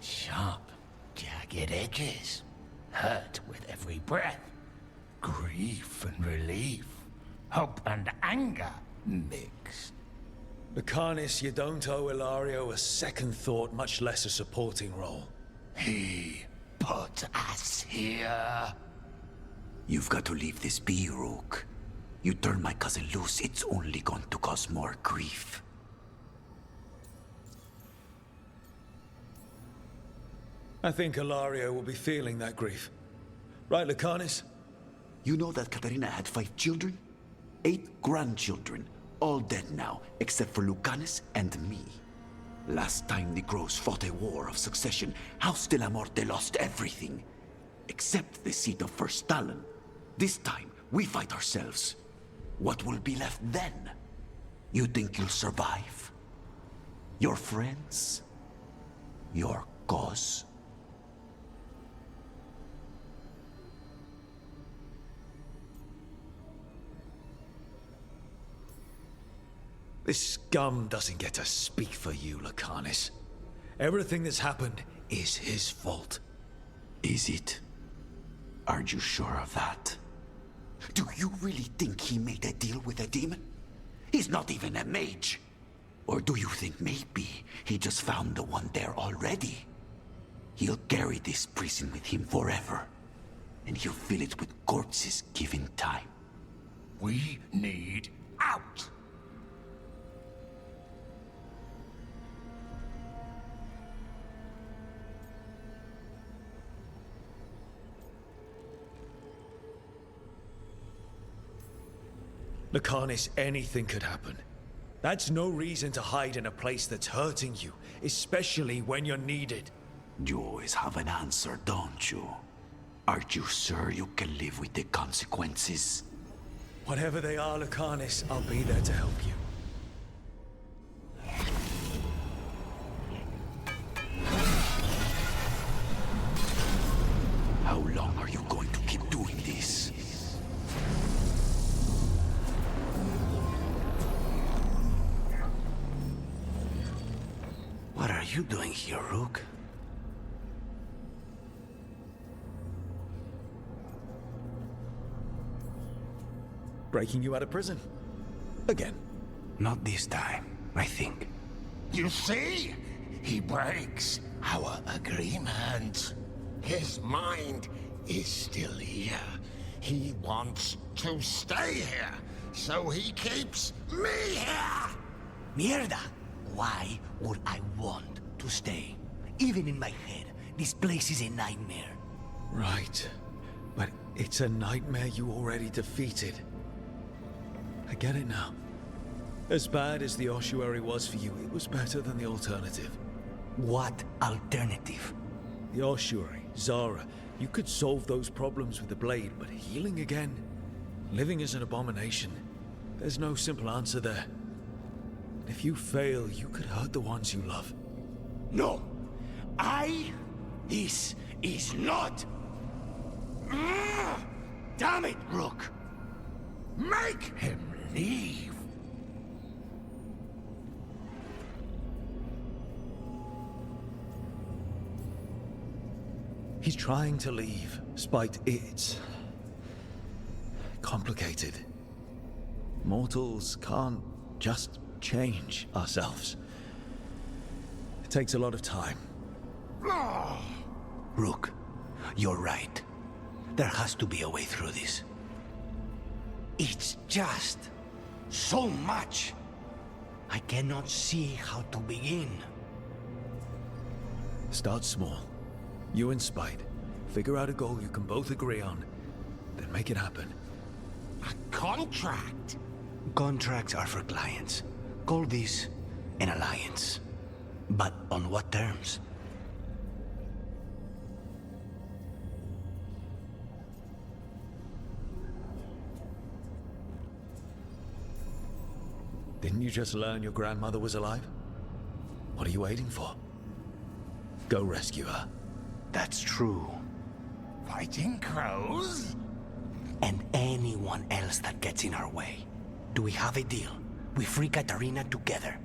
Speaker 19: Sharp, jagged edges. Hurt with every breath. Grief and relief. Hope and anger mixed.
Speaker 3: Lucanus, you don't owe Ilario a second thought, much less a supporting role.
Speaker 19: He put us here.
Speaker 23: You've got to leave this be, Rook. You turn my cousin loose, it's only going to cause more grief.
Speaker 3: I think Ilario will be feeling that grief. Right, Lucanus?
Speaker 23: You know that Katarina had 5 children? 8 grandchildren. All dead now, except for Lucanus and me. Last time the Crows fought a war of succession, House de la Morte lost everything. Except the seat of First Talon. This time, we fight ourselves. What will be left then? You think you'll survive? Your friends? Your cause?
Speaker 3: This scum doesn't get to speak for you, Lucanus. Everything that's happened is his fault.
Speaker 19: Is it? Are you sure of that? Do you really think he made a deal with a demon? He's not even a mage. Or do you think maybe he just found the one there already? He'll carry this prison with him forever. And he'll fill it with corpses given time. We need out!
Speaker 3: Lucanus, anything could happen. That's no reason to hide in a place that's hurting you, especially when you're needed.
Speaker 19: You always have an answer, don't you? Are you sure you can live with the consequences?
Speaker 3: Whatever they are, Lucanus, I'll be there to help you.
Speaker 19: How long are you going to keep doing this?
Speaker 23: What are you doing here, Rook?
Speaker 3: Breaking you out of prison. Again.
Speaker 23: Not this time, I think.
Speaker 19: You see? He breaks our agreement. His mind is still here. He wants to stay here, so he keeps me here!
Speaker 23: Mierda! Why would I want to stay? Even in my head, this place is a nightmare.
Speaker 3: Right. But it's a nightmare you already defeated. I get it now. As bad as the ossuary was for you, it was better than the alternative.
Speaker 23: What alternative?
Speaker 3: The ossuary, Zara. You could solve those problems with the blade, but healing again? Living is an abomination. There's no simple answer there. If you fail, you could hurt the ones you love.
Speaker 19: No! This is not...
Speaker 23: Damn it, Rook!
Speaker 19: Make him leave!
Speaker 3: He's trying to leave, spite it's complicated. Mortals can't just change ourselves. It takes a lot of time.
Speaker 23: Rook, you're right. There has to be a way through this. It's just so much. I cannot see how to begin.
Speaker 3: Start small. You and Spite. Figure out a goal you can both agree on. Then make it happen.
Speaker 19: A contract?
Speaker 23: Contracts are for clients. Call this an alliance. But on what terms?
Speaker 3: Didn't you just learn your grandmother was alive? What are you waiting for? Go rescue her.
Speaker 23: That's true.
Speaker 19: Fighting crows?
Speaker 23: And anyone else that gets in our way. Do we have a deal? We free Katarina together.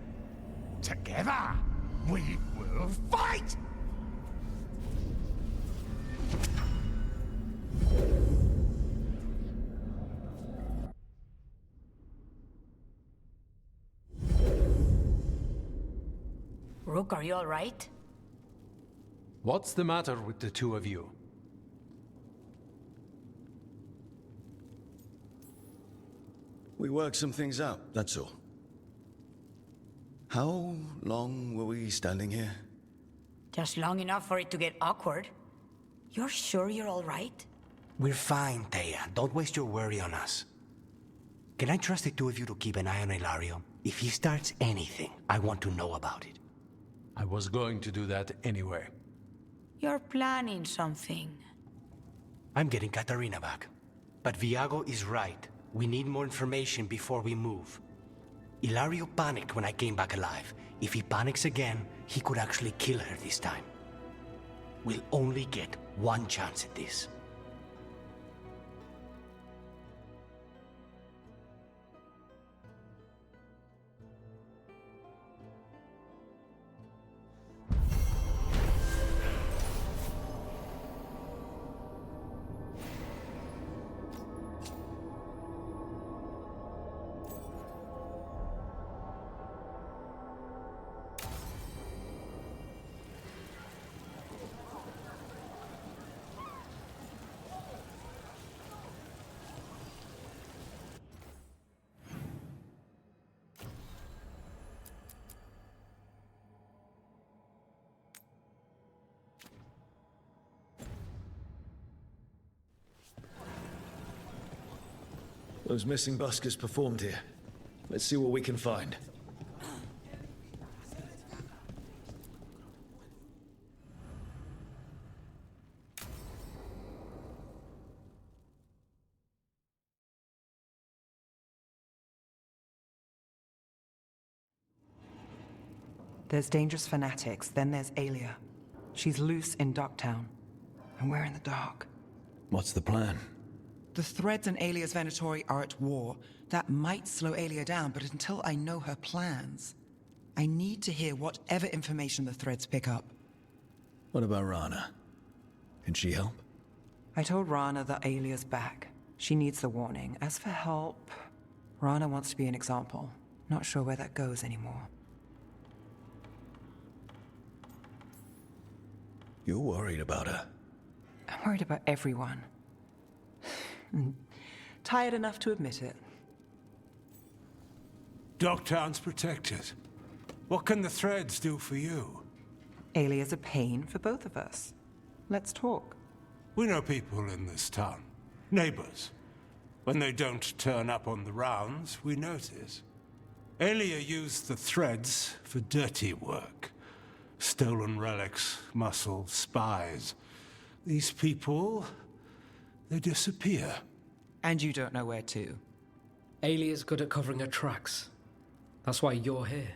Speaker 19: Together, we will fight!
Speaker 12: Rook, are you all right?
Speaker 18: What's the matter with the two of you?
Speaker 3: We worked some things out, that's all. How long were we standing here?
Speaker 12: Just long enough for it to get awkward. You're sure you're all right?
Speaker 23: We're fine, Thea. Don't waste your worry on us. Can I trust the two of you to keep an eye on Ilario? If he starts anything, I want to know about it.
Speaker 18: I was going to do that anyway.
Speaker 12: You're planning something.
Speaker 23: I'm getting Katarina back. But Viago is right. We need more information before we move. Ilario panicked when I came back alive. If he panics again, he could actually kill her this time. We'll only get one chance at this.
Speaker 3: Those missing buskers performed here. Let's see what we can find.
Speaker 5: There's dangerous fanatics, then there's Aelia. She's loose in Docktown, and we're in the dark.
Speaker 3: What's the plan?
Speaker 5: The Threads and Aelia's Venatori are at war. That might slow Aelia down, but until I know her plans, I need to hear whatever information the Threads pick up.
Speaker 3: What about Rana? Can she help?
Speaker 5: I told Rana that Aelia's back. She needs the warning. As for help, Rana wants to be an example. Not sure where that goes anymore.
Speaker 3: You're worried about her.
Speaker 5: I'm worried about everyone. Tired enough to admit it.
Speaker 9: Docktown's protected. What can the Threads do for you?
Speaker 5: Aelia's a pain for both of us. Let's talk.
Speaker 9: We know people in this town. Neighbors. When they don't turn up on the rounds, we notice. Aelia used the Threads for dirty work. Stolen relics, muscle, spies. These people, they disappear.
Speaker 5: And you don't know where to.
Speaker 11: Aelia's good at covering her tracks. That's why you're here.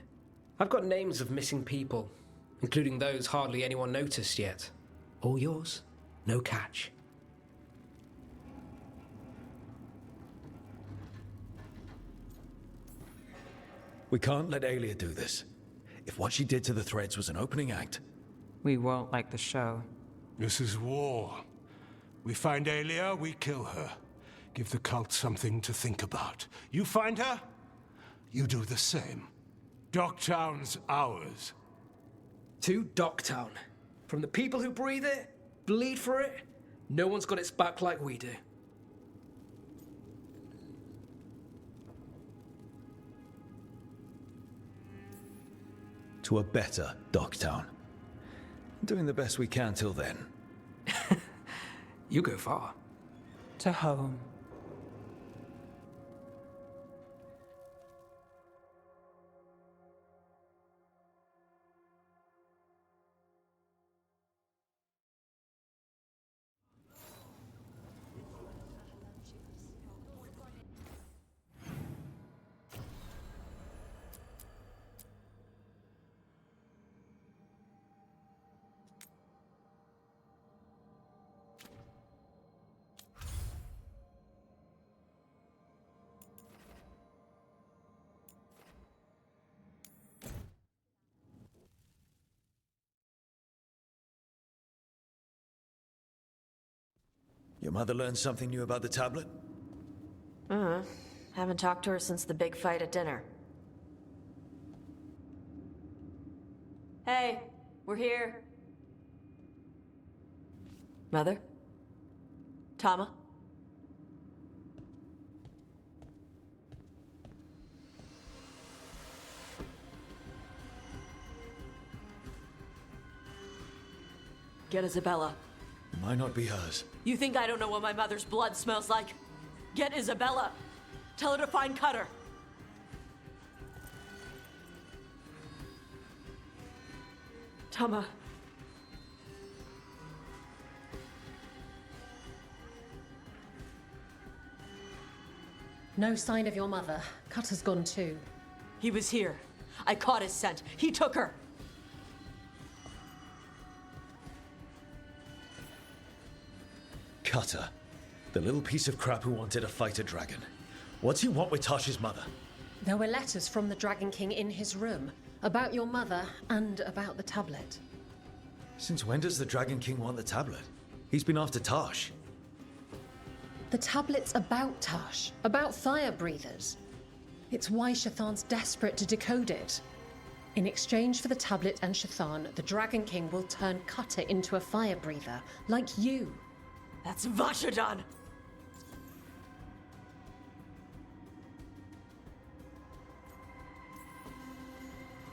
Speaker 11: I've got names of missing people, including those hardly anyone noticed yet. All yours, no catch.
Speaker 3: We can't let Aelia do this. If what she did to the Threads was an opening act...
Speaker 5: We won't like the show.
Speaker 9: This is war. We find Aelia, we kill her. Give the cult something to think about. You find her, you do the same. Docktown's ours.
Speaker 11: To Docktown. From the people who breathe it, bleed for it, no one's got its back like we do.
Speaker 3: To a better Docktown. Doing the best we can till then.
Speaker 11: You go far.
Speaker 5: To home.
Speaker 3: Your mother learned something new about the tablet?
Speaker 4: Haven't talked to her since the big fight at dinner. Hey, we're here. Mother? Tama? Get Isabella.
Speaker 3: It might not be hers.
Speaker 4: You think I don't know what my mother's blood smells like? Get Isabella. Tell her to find Cutter. Tama.
Speaker 15: No sign of your mother. Cutter's gone too.
Speaker 4: He was here. I caught his scent. He took her.
Speaker 3: Cutter. The little piece of crap who wanted to fight a dragon. What's he want with Tasha's mother?
Speaker 15: There were letters from the Dragon King in his room about your mother and about the tablet.
Speaker 3: Since when does the Dragon King want the tablet? He's been after Tash.
Speaker 15: The tablet's about Tash, about fire breathers. It's why Shathan's desperate to decode it. In exchange for the tablet and Shathan, the Dragon King will turn Cutter into a fire breather, like you.
Speaker 4: That's Vashadan!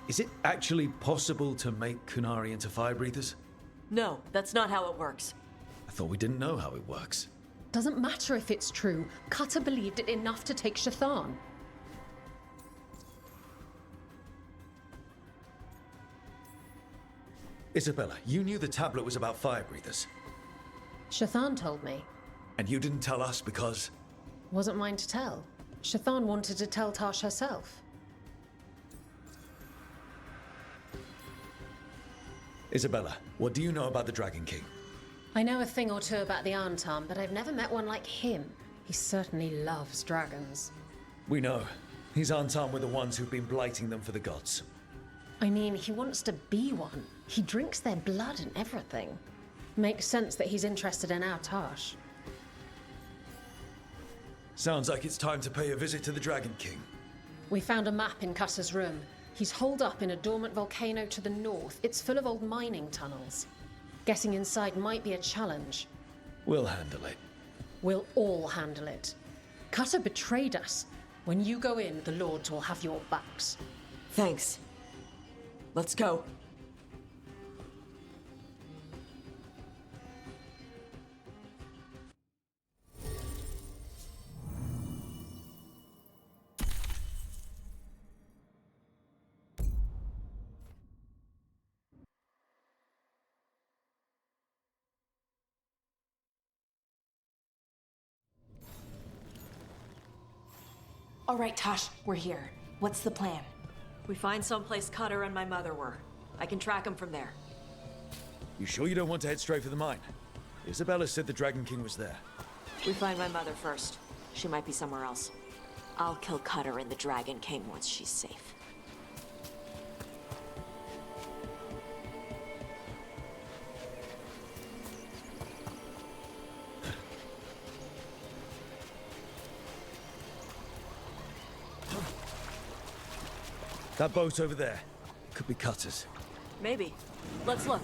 Speaker 3: Is it actually possible to make Qunari into fire breathers?
Speaker 4: No, that's not how it works.
Speaker 3: I thought we didn't know how it works.
Speaker 15: Doesn't matter if it's true. Cutter believed it enough to take Shathan.
Speaker 3: Isabella, you knew the tablet was about fire breathers.
Speaker 15: Shathan told me.
Speaker 3: And you didn't tell us because...
Speaker 15: Wasn't mine to tell. Shathan wanted to tell Tash herself.
Speaker 3: Isabella, what do you know about the Dragon King?
Speaker 15: I know a thing or two about the Arntam, but I've never met one like him. He certainly loves dragons.
Speaker 3: We know. His Arntam were the ones who've been blighting them for the gods.
Speaker 15: I mean, he wants to be one. He drinks their blood and everything. Makes sense that he's interested in our Tash.
Speaker 3: Sounds like it's time to pay a visit to the Dragon King.
Speaker 15: We found a map in Cutter's room. He's holed up in a dormant volcano to the north. It's full of old mining tunnels. Getting inside might be a challenge.
Speaker 3: We'll handle it.
Speaker 15: We'll all handle it. Cutter betrayed us. When you go in, the Lords will have your backs.
Speaker 4: Thanks. Let's go.
Speaker 13: All right, Tash, we're here. What's the plan?
Speaker 4: We find someplace Cutter and my mother were. I can track them from there.
Speaker 3: You sure you don't want to head straight for the mine? Isabella said the Dragon King was there.
Speaker 4: We find my mother first. She might be somewhere else. I'll kill Cutter and the Dragon King once she's safe.
Speaker 3: That boat over there. It could be Cutter's.
Speaker 4: Maybe. Let's look.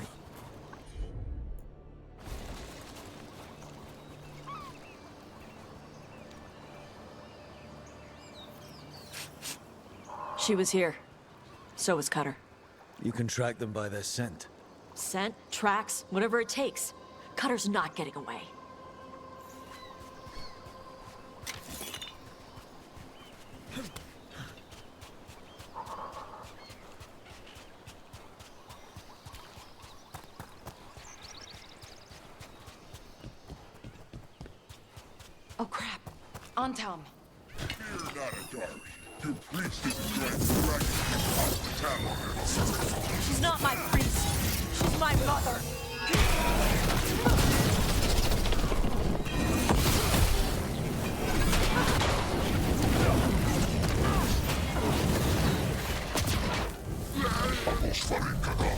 Speaker 4: She was here. So was Cutter.
Speaker 3: You can track them by their scent.
Speaker 4: Scent, tracks, whatever it takes. Cutter's not getting away.
Speaker 13: Oh crap. Arntam.
Speaker 1: Fear not, Adari. Your priest is enjoying the Dragon King's hospitality.
Speaker 4: She's not my priest. She's my mother.
Speaker 1: Vamos, Farikada.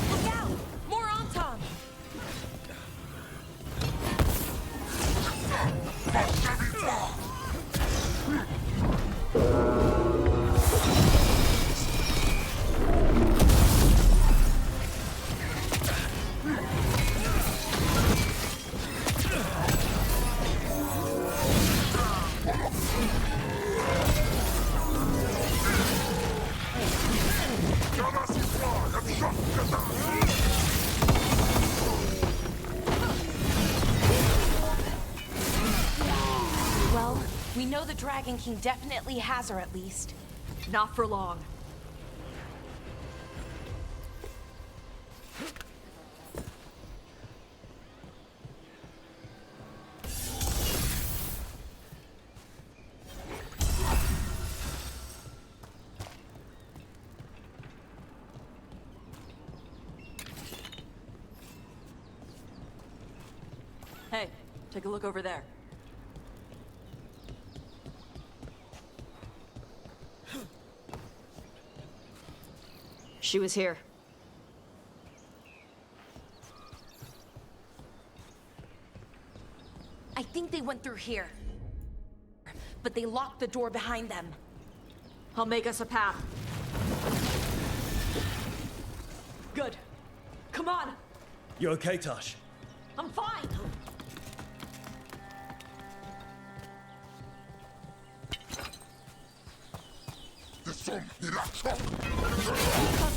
Speaker 13: Look out! More Arntam! Well, we know the Dragon King definitely has her at least.
Speaker 4: Not for long. Hey, take a look over there. She was here.
Speaker 13: I think they went through here. But they locked the door behind them.
Speaker 4: I'll make us a path. Good. Come on!
Speaker 3: You okay, Tash?
Speaker 4: I'm fine! Come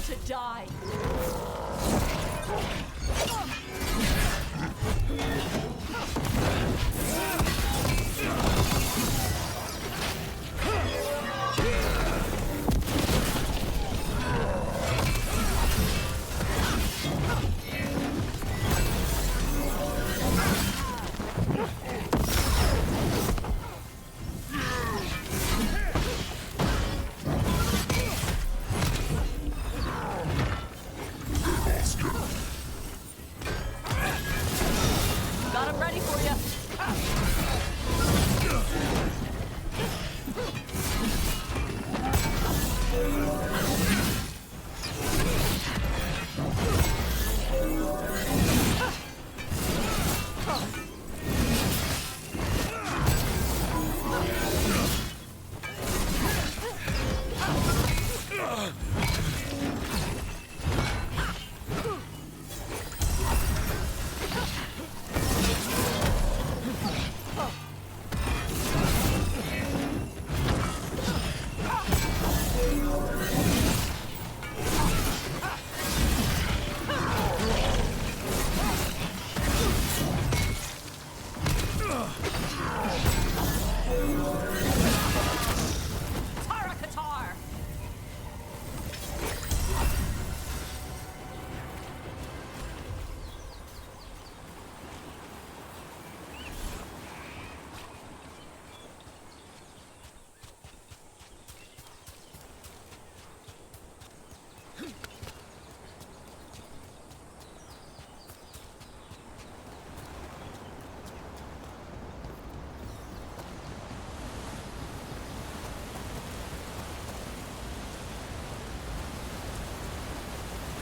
Speaker 4: to die. Got him ready for you. Tara Katar!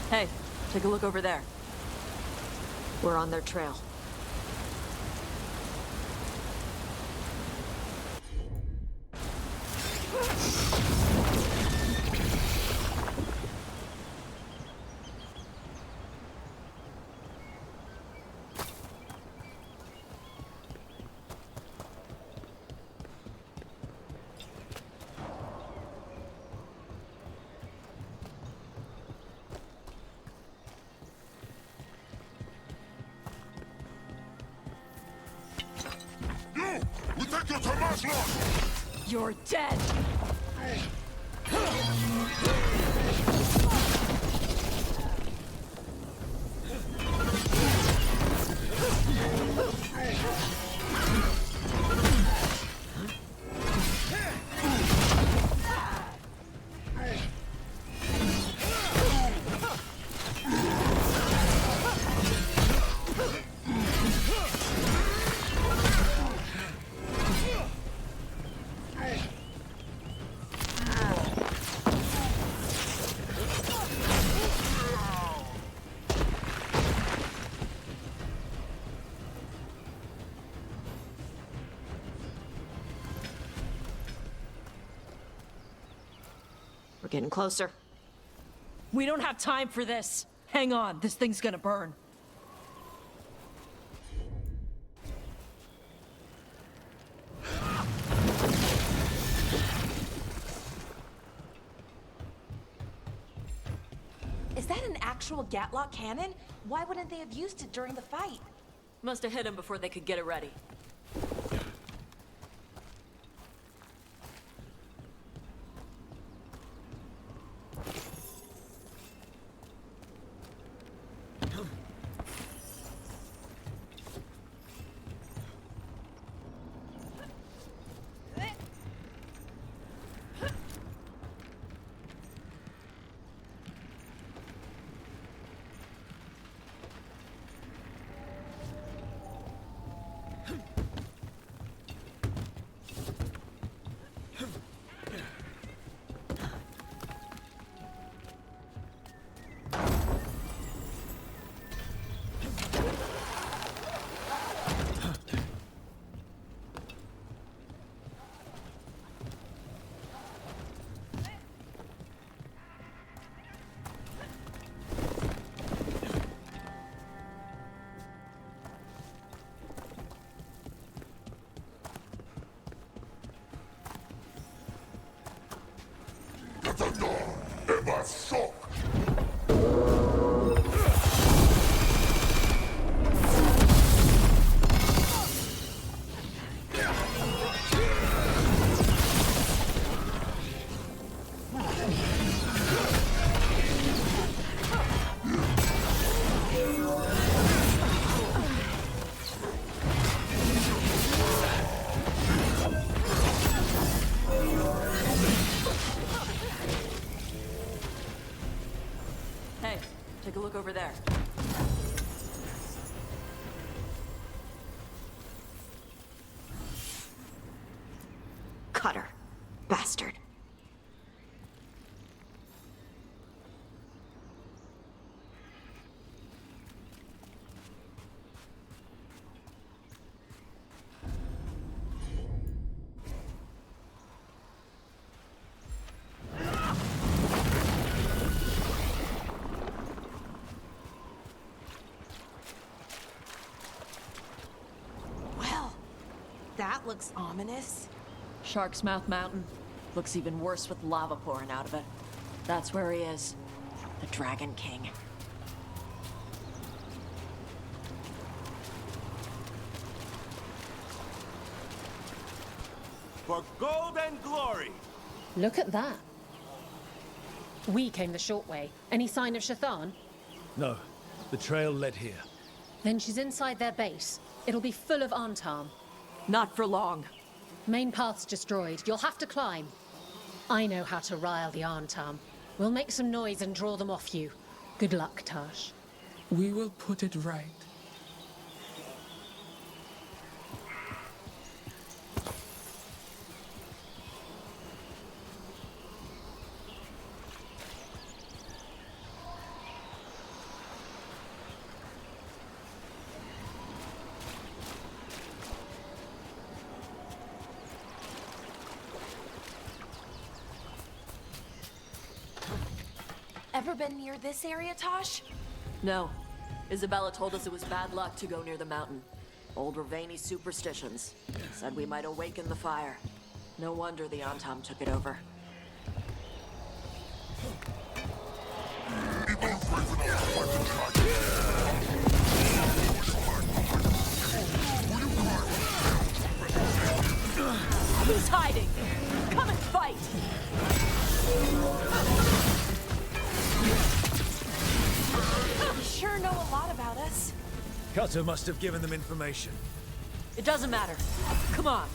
Speaker 4: Hey, take a look over there. We're on their trail.
Speaker 1: We think you're Tomas Lord!
Speaker 4: You're dead! We're getting closer. We don't have time for this. Hang on, this thing's gonna burn.
Speaker 13: Is that an actual Gatlock cannon? Why wouldn't they have used it during the fight?
Speaker 4: Must have hit him before they could get it ready.
Speaker 1: Matador, ever shock.
Speaker 4: Hey, take a look over there.
Speaker 8: Cutter. Bastard.
Speaker 13: Well, that looks ominous.
Speaker 4: Shark's Mouth Mountain. Looks even worse with lava pouring out of it. That's where he is. The Dragon King.
Speaker 2: For gold and glory!
Speaker 15: Look at that. We came the short way. Any sign of Shathan?
Speaker 3: No, the trail led here.
Speaker 15: Then she's inside their base. It'll be full of Antam.
Speaker 4: Not for long.
Speaker 15: Main path's destroyed. You'll have to climb. I know how to rile the Antam. We'll make some noise and draw them off you. Good luck, Tash.
Speaker 7: We will put it right.
Speaker 13: Ever been near this area, Tosh?
Speaker 4: No. Isabella told us it was bad luck to go near the mountain. Old Ravani superstitions. Said we might awaken the fire. No wonder the Antam took it over. Who's hiding? Come and fight!
Speaker 13: You sure know a lot about us.
Speaker 3: Cutter must have given them information.
Speaker 4: It doesn't matter. Come on.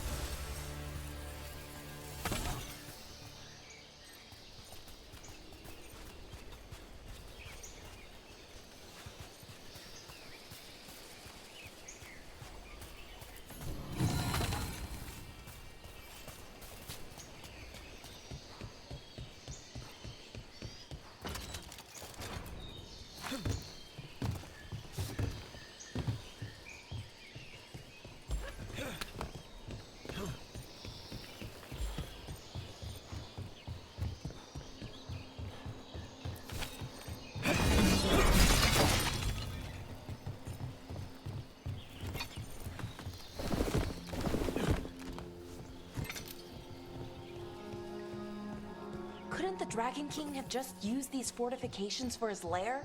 Speaker 13: Couldn't the Dragon King have just used these fortifications for his lair?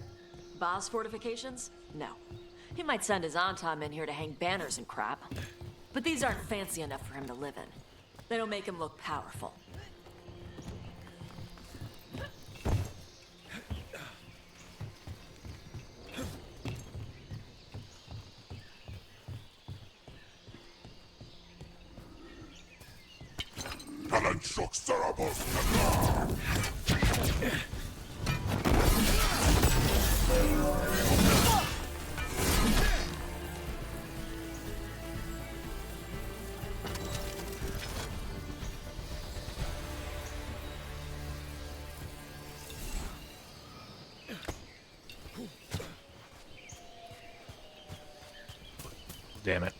Speaker 4: Boss fortifications? No. He might send his Antam in here to hang banners and crap. But these aren't fancy enough for him to live in. They don't make him look powerful.
Speaker 1: Kalanchok Sarabos.
Speaker 10: Damn it.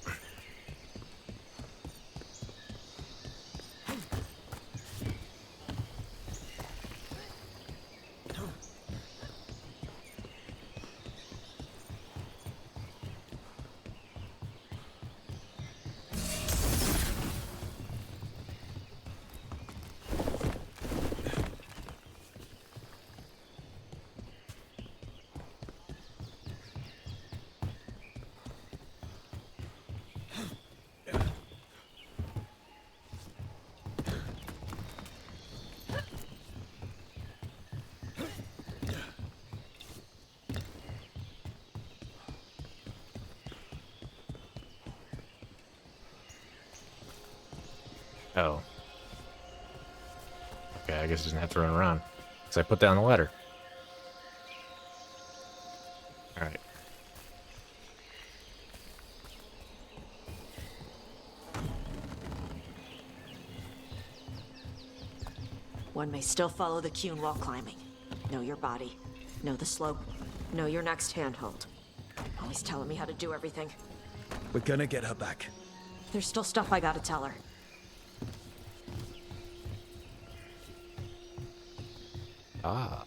Speaker 10: Oh. Okay, I guess he doesn't have to run around. Because I put down the ladder. Alright.
Speaker 4: One may still follow the Qun while climbing. Know your body. Know the slope. Know your next handhold. Always telling me how to do everything.
Speaker 3: We're gonna get her back.
Speaker 4: There's still stuff I gotta tell her.
Speaker 10: Ah.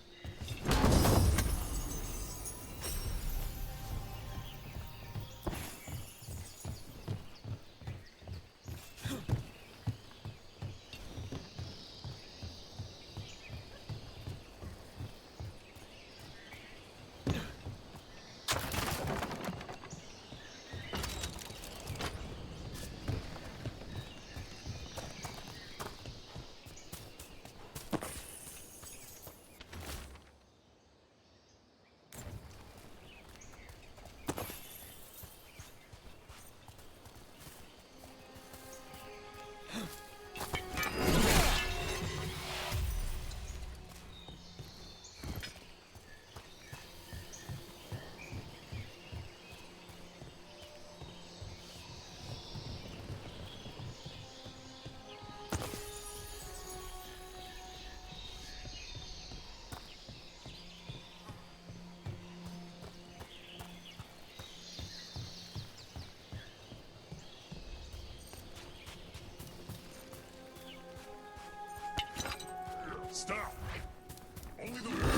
Speaker 1: Stop! Only the...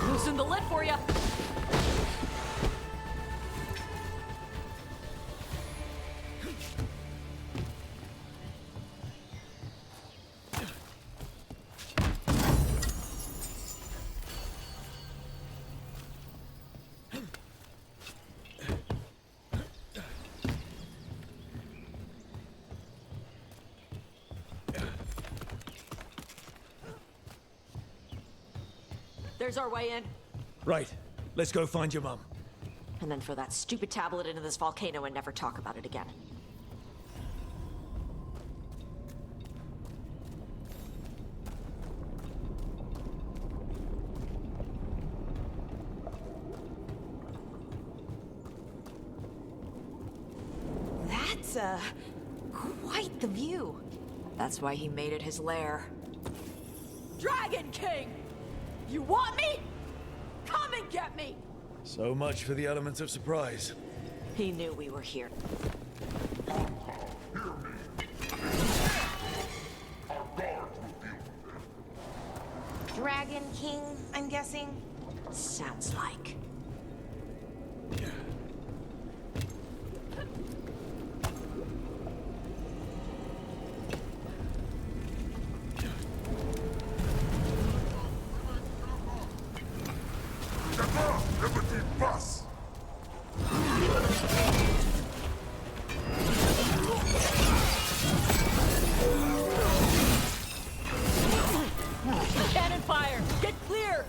Speaker 4: Loosen the lid for you. There's our way in.
Speaker 3: Right. Let's go find your mum.
Speaker 4: And then throw that stupid tablet into this volcano and never talk about it again. That's, quite the view. That's why he made it his lair. Dragon King! You want me? Come and get me!
Speaker 3: So much for the element of surprise.
Speaker 4: He knew we were here.
Speaker 13: Dragon King, I'm guessing?
Speaker 4: Sounds like. Cannon fire! Get clear!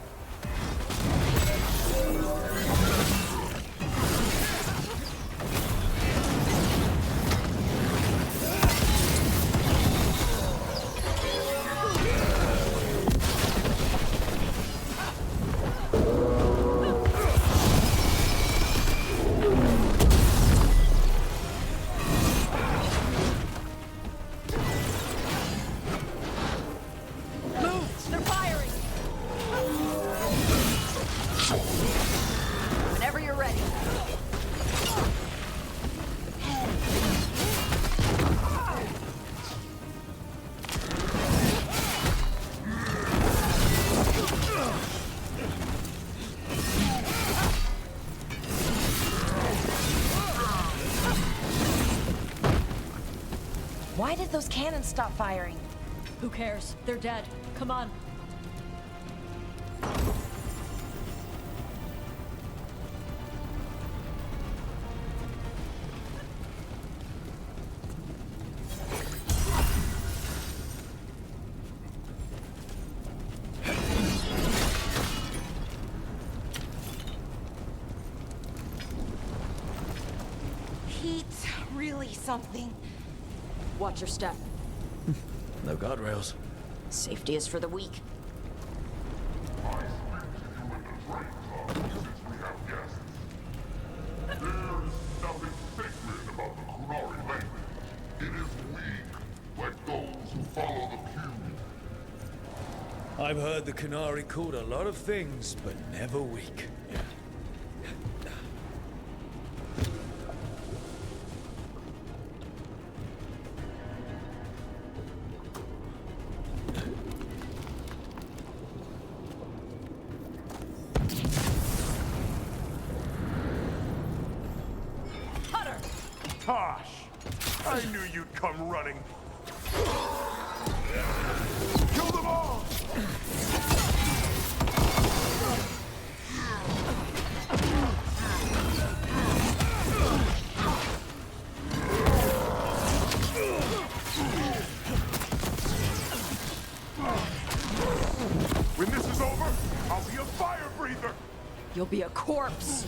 Speaker 13: Why did those cannons stop firing?
Speaker 4: Who cares? They're dead. Come on.
Speaker 13: Heat's really something.
Speaker 4: Watch your step.
Speaker 3: No guardrails.
Speaker 4: Safety is for the weak.
Speaker 1: There's nothing sacred about the Qunari language. It is weak, like those who follow the pew.
Speaker 3: I've heard the Qunari called a lot of things, but never weak.
Speaker 2: Tosh! I knew you'd come running. Kill them all! When this is over, I'll be a fire breather!
Speaker 4: You'll be a corpse.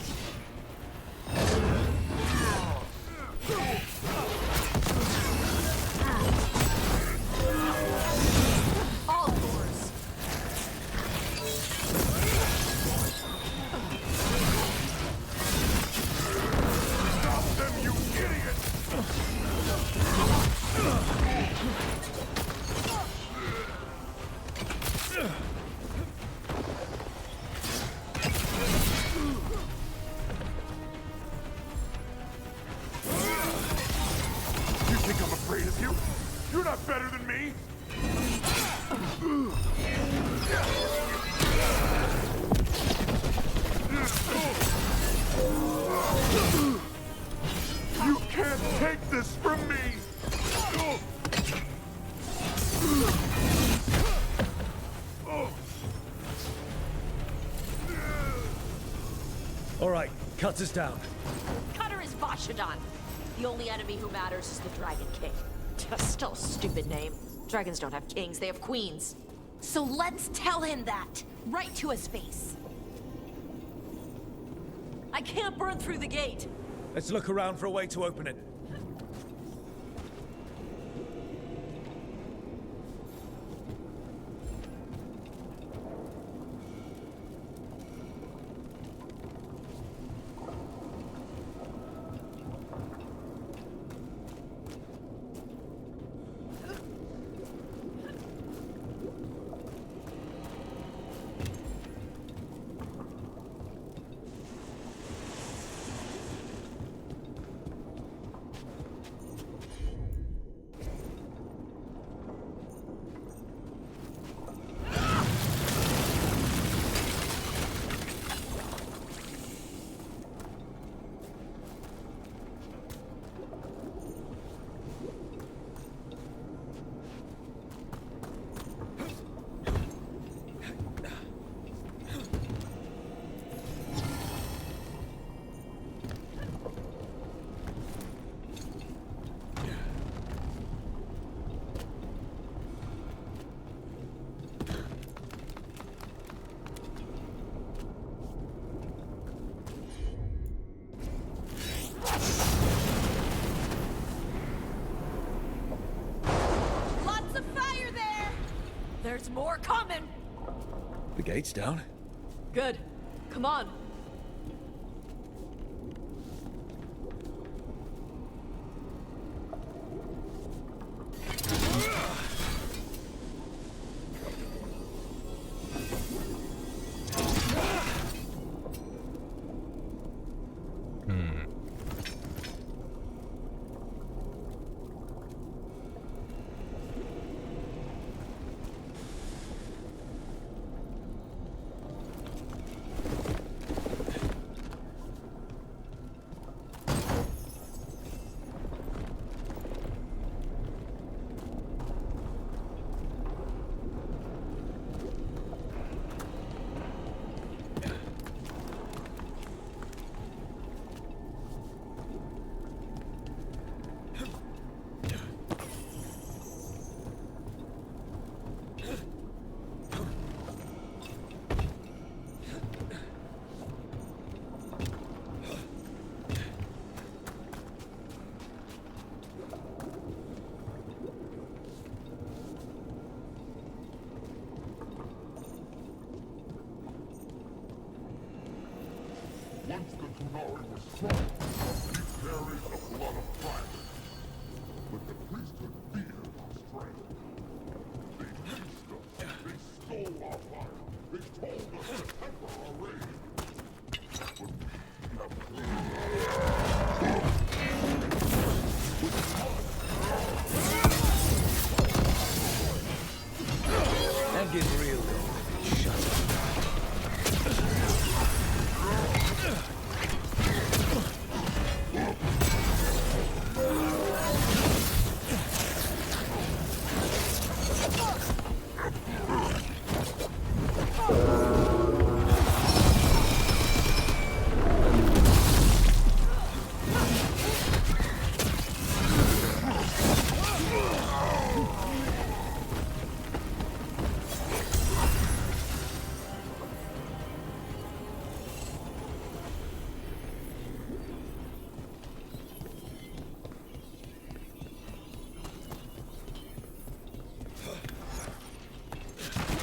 Speaker 4: All yours.
Speaker 2: Stop them, you idiot! You think I'm afraid of you? You're not better than me! You can't take this from me!
Speaker 3: All right, cut us down.
Speaker 4: Cutter is Vashadon. The only enemy who matters is the Dragon King. Still a stupid name. Dragons don't have kings, they have queens.
Speaker 13: So let's tell him that, right to his face.
Speaker 4: I can't burn through the gate.
Speaker 3: Let's look around for a way to open it.
Speaker 4: There's more coming!
Speaker 3: The gate's down.
Speaker 4: Good. Come on.
Speaker 1: Once the Kunari were strong, he carried the blood of dragons. But the priesthood feared our strength. They chased us. They stole our fire. They told us to temper our rage. But we have
Speaker 3: Now get real, though. Shut up.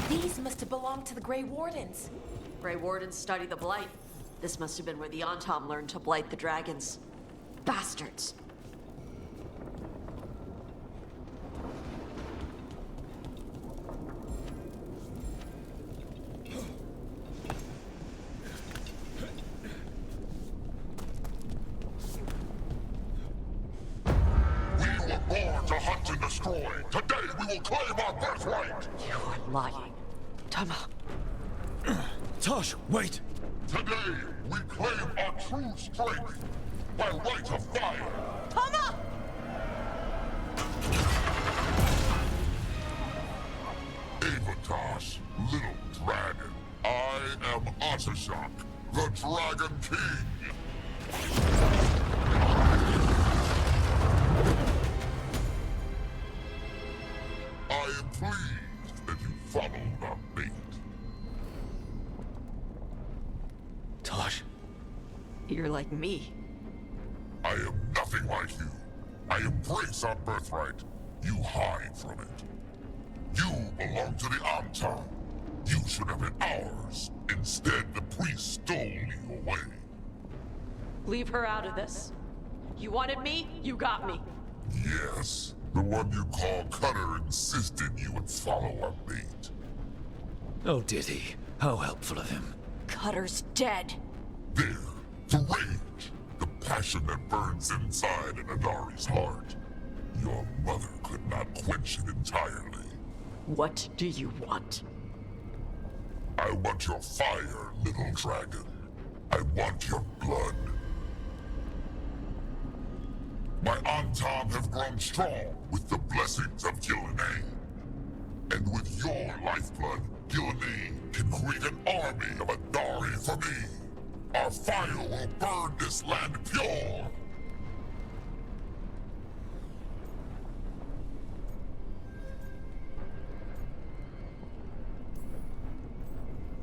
Speaker 13: These must have belonged to the Grey Wardens.
Speaker 4: Grey Wardens study the Blight. This must have been where the Antom learned to blight the dragons. Bastards.
Speaker 1: We were born to hunt and destroy. Today we will claim our birthright.
Speaker 4: You are lying. Tama.
Speaker 3: Tosh, wait!
Speaker 1: Today we claim our true strength by right of fire.
Speaker 13: Tama!
Speaker 1: Avatosh, little dragon. I am Otashok, the Dragon King. I am pleased that you followed our fate.
Speaker 3: Tosh.
Speaker 4: You're like me.
Speaker 1: I am nothing like you. I embrace our birthright. You hide from it. You belong to the Antom. You should have been ours. Instead, the priest stole you away.
Speaker 4: Leave her out of this. You wanted me, you got me.
Speaker 1: Yes, the one you call Cutter insisted you would follow our bait.
Speaker 3: Oh, did he? How helpful of him.
Speaker 4: Cutter's dead.
Speaker 1: There, the rage, the passion that burns inside an Adari's heart. Your mother could not quench it entirely.
Speaker 4: What do you want?
Speaker 1: I want your fire, little dragon. I want your blood. My Antom have grown strong with the blessings of Gillenay. And with your lifeblood, Gillenay can create an army of Adari for me. Our fire will burn this land pure.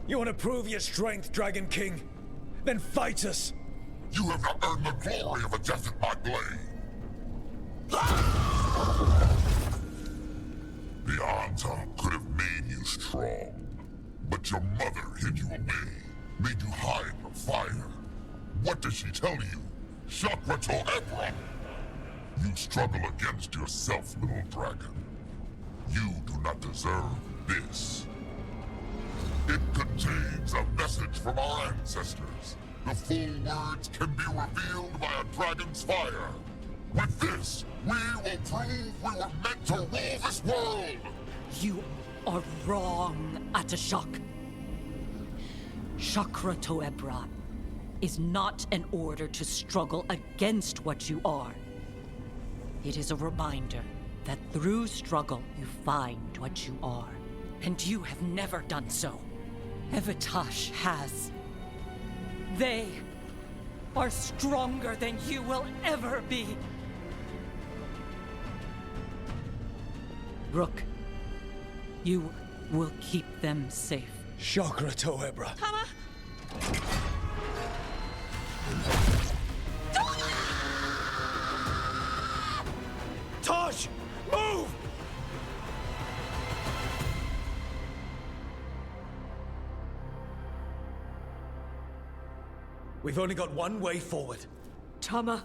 Speaker 3: You want to prove your strength, Dragon King? Then fight us!
Speaker 1: You have not earned the glory of a death at my blade. The Antom could have made you strong, but your mother hid you away, made you hide the fire. What does she tell you? Chakra Tohebra! You struggle against yourself, little dragon. You do not deserve this. It contains a message from our ancestors. The full words can be revealed by a dragon's fire. With this, we will prove we were meant to rule this world!
Speaker 20: You are wrong, Atashok. Chakra Toebra is not an order to struggle against what you are. It is a reminder that through struggle you find what you are. And you have never done so. Evatash has. They are stronger than you will ever be. Rook, you will keep them safe.
Speaker 3: Chakra Toebra.
Speaker 13: Tama!
Speaker 3: Tosh! Move! We've only got one way forward.
Speaker 20: Tama.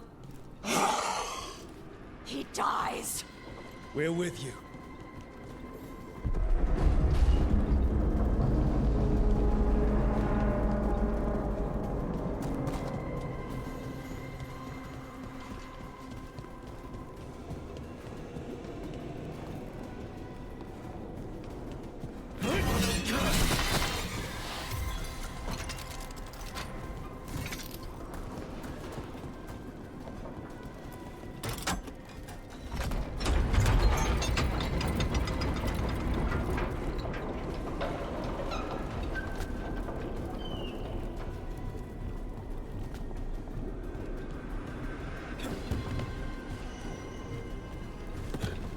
Speaker 20: He dies.
Speaker 3: We're with you.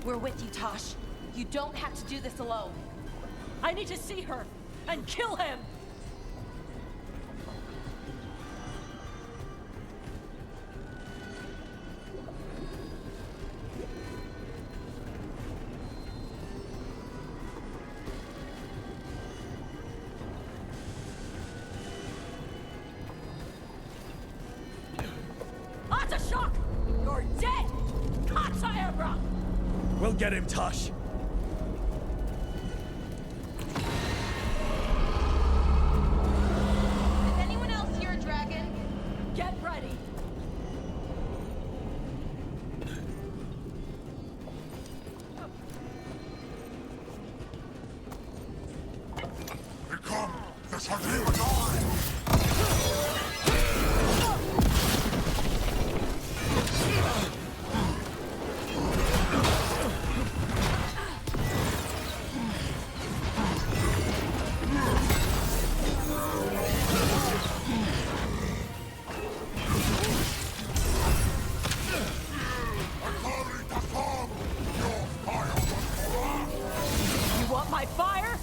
Speaker 13: We're with you, Tosh. You don't have to do this alone.
Speaker 20: I need to see her and kill him. Atashok! You're dead! Katsaebra!
Speaker 3: We'll get him, Tosh.
Speaker 13: Is anyone else here a dragon?
Speaker 20: Get ready!
Speaker 1: Here come the Sardinia!
Speaker 20: You want my fire?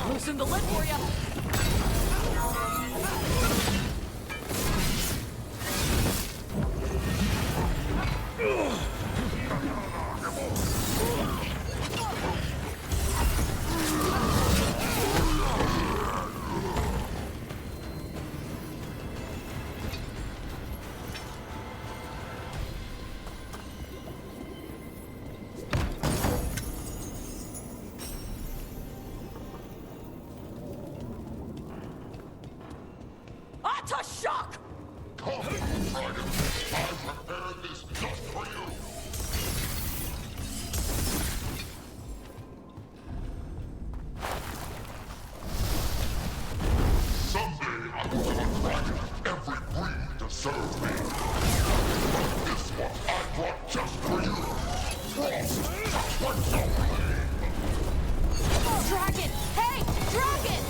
Speaker 20: Loosen the lid for you. Atashok!
Speaker 1: Come, dragon! I prepared this just for you! Someday I will have a dragon of every breed to serve me. But this one I brought just for you. Frost, what's over me?
Speaker 13: Dragon! Hey! Dragon!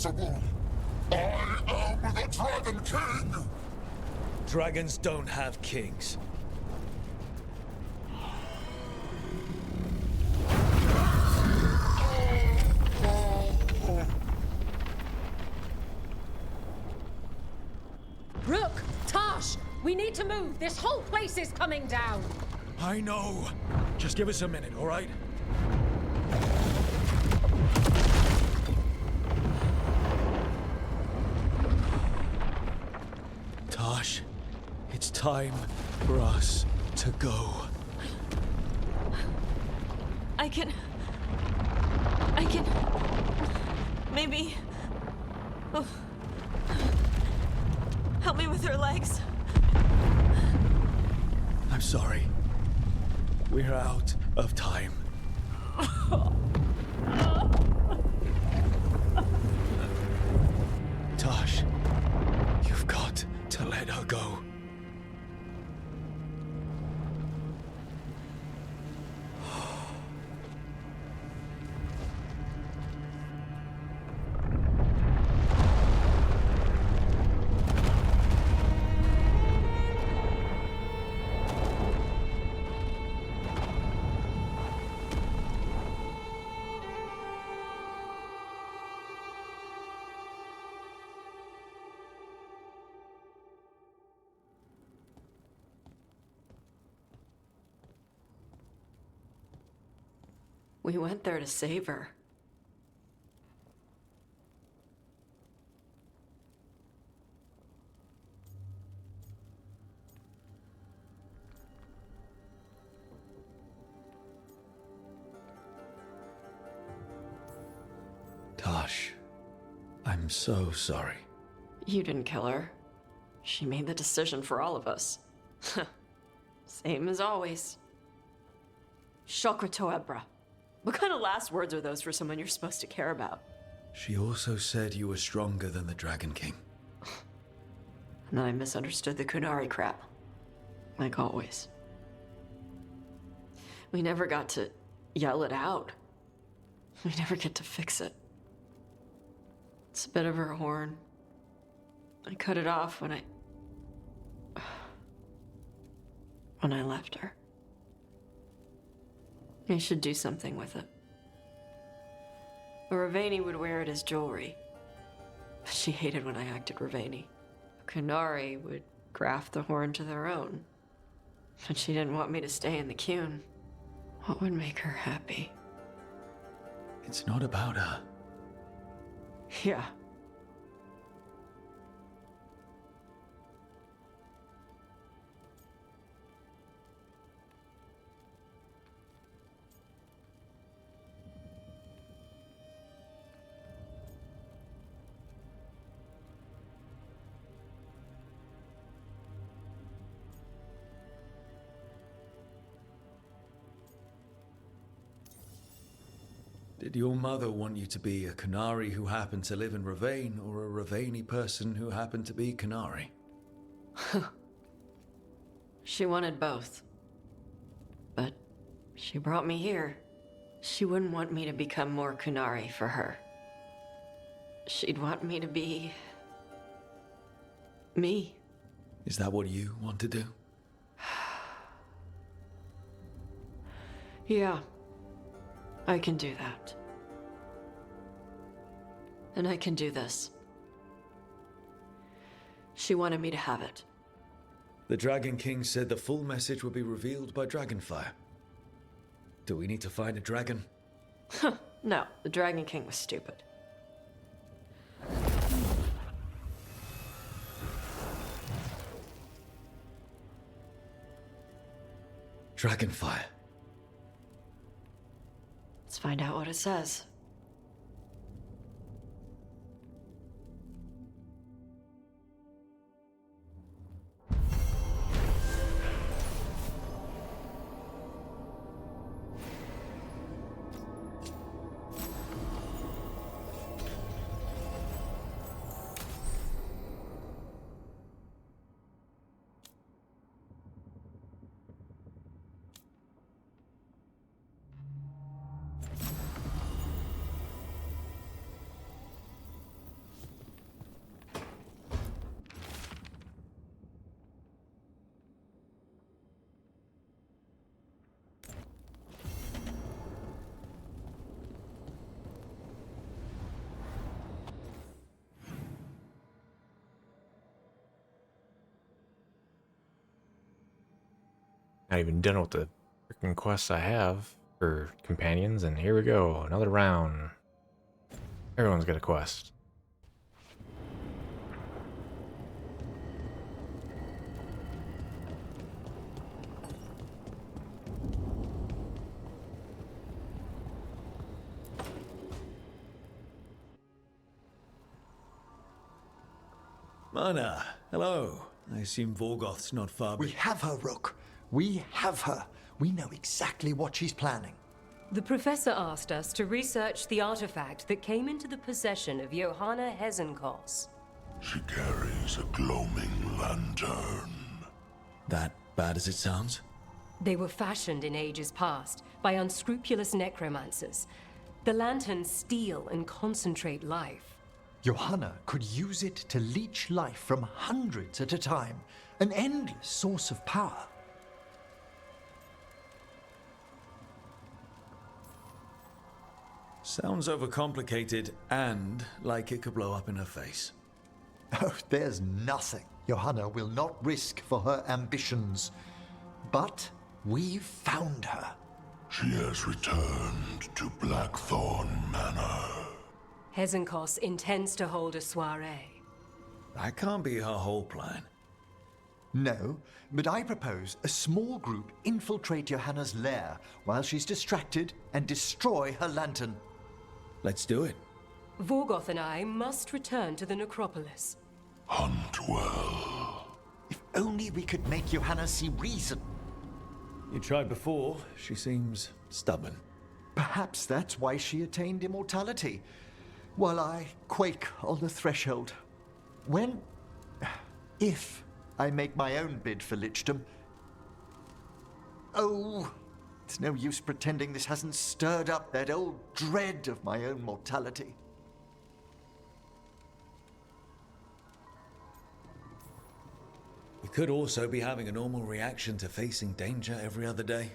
Speaker 1: impossible! I am the Dragon King!
Speaker 3: Dragons don't have kings.
Speaker 15: Rook! Tosh! We need to move! This whole place is coming down!
Speaker 3: I know. Just give us a minute, all right? Tosh, it's time for us to go.
Speaker 4: I can... Maybe... Oh. Help me with her legs.
Speaker 3: I'm sorry. We're out of time. Tosh, you've got to let her go.
Speaker 4: We went there to save her.
Speaker 3: Tosh, I'm so sorry.
Speaker 4: You didn't kill her. She made the decision for all of us. Same as always. Shokra Toebra. What kind of last words are those for someone you're supposed to care about?
Speaker 3: She also said you were stronger than the Dragon King.
Speaker 4: And then I misunderstood the Kunari crap. Like always. We never got to yell it out. We never get to fix it. It's a bit of her horn. I cut it off when I left her. I should do something with it. Ravani would wear it as jewelry. But she hated when I acted Ravani. Kunari would graft the horn to their own. But she didn't want me to stay in the Qun. What would make her happy?
Speaker 3: It's not about her.
Speaker 4: Yeah.
Speaker 3: Did your mother want you to be a Kunari who happened to live in Ravane, or a Ravani person who happened to be Kunari?
Speaker 4: She wanted both. But she brought me here. She wouldn't want me to become more Kunari for her. She'd want me to be... me.
Speaker 3: Is that what you want to do?
Speaker 4: Yeah. I can do that. And I can do this. She wanted me to have it.
Speaker 3: The Dragon King said the full message would be revealed by Dragonfire. Do we need to find a dragon?
Speaker 4: No, the Dragon King was stupid.
Speaker 3: Dragonfire.
Speaker 4: Let's find out what it says.
Speaker 10: Not even done with the freaking quests I have for companions, and here we go, another round. Everyone's got a quest.
Speaker 3: Mana, hello. I assume Vorgoth's not far.
Speaker 6: We have her, Rook. We have her. We know exactly what she's planning.
Speaker 14: The professor asked us to research the artifact that came into the possession of Johanna Hezenkos.
Speaker 1: She carries a gloaming lantern.
Speaker 3: That bad as it sounds?
Speaker 14: They were fashioned in ages past by unscrupulous necromancers. The lanterns steal and concentrate life.
Speaker 6: Johanna could use it to leech life from hundreds at a time. An endless source of power.
Speaker 3: Sounds overcomplicated and like it could blow up in her face.
Speaker 6: Oh, there's nothing Johanna will not risk for her ambitions. But we've found her.
Speaker 1: She has returned to Blackthorn Manor.
Speaker 14: Hezenkos intends to hold a soiree.
Speaker 3: That can't be her whole plan.
Speaker 6: No, but I propose a small group infiltrate Johanna's lair while she's distracted and destroy her lantern.
Speaker 3: Let's do it.
Speaker 14: Vorgoth and I must return to the necropolis.
Speaker 1: Hunt well.
Speaker 6: If only we could make Johanna see reason.
Speaker 3: You tried before. She seems stubborn.
Speaker 6: Perhaps that's why she attained immortality. While I quake on the threshold. If I make my own bid for lichdom. Oh, it's no use pretending this hasn't stirred up that old dread of my own mortality.
Speaker 3: We could also be having a normal reaction to facing danger every other day.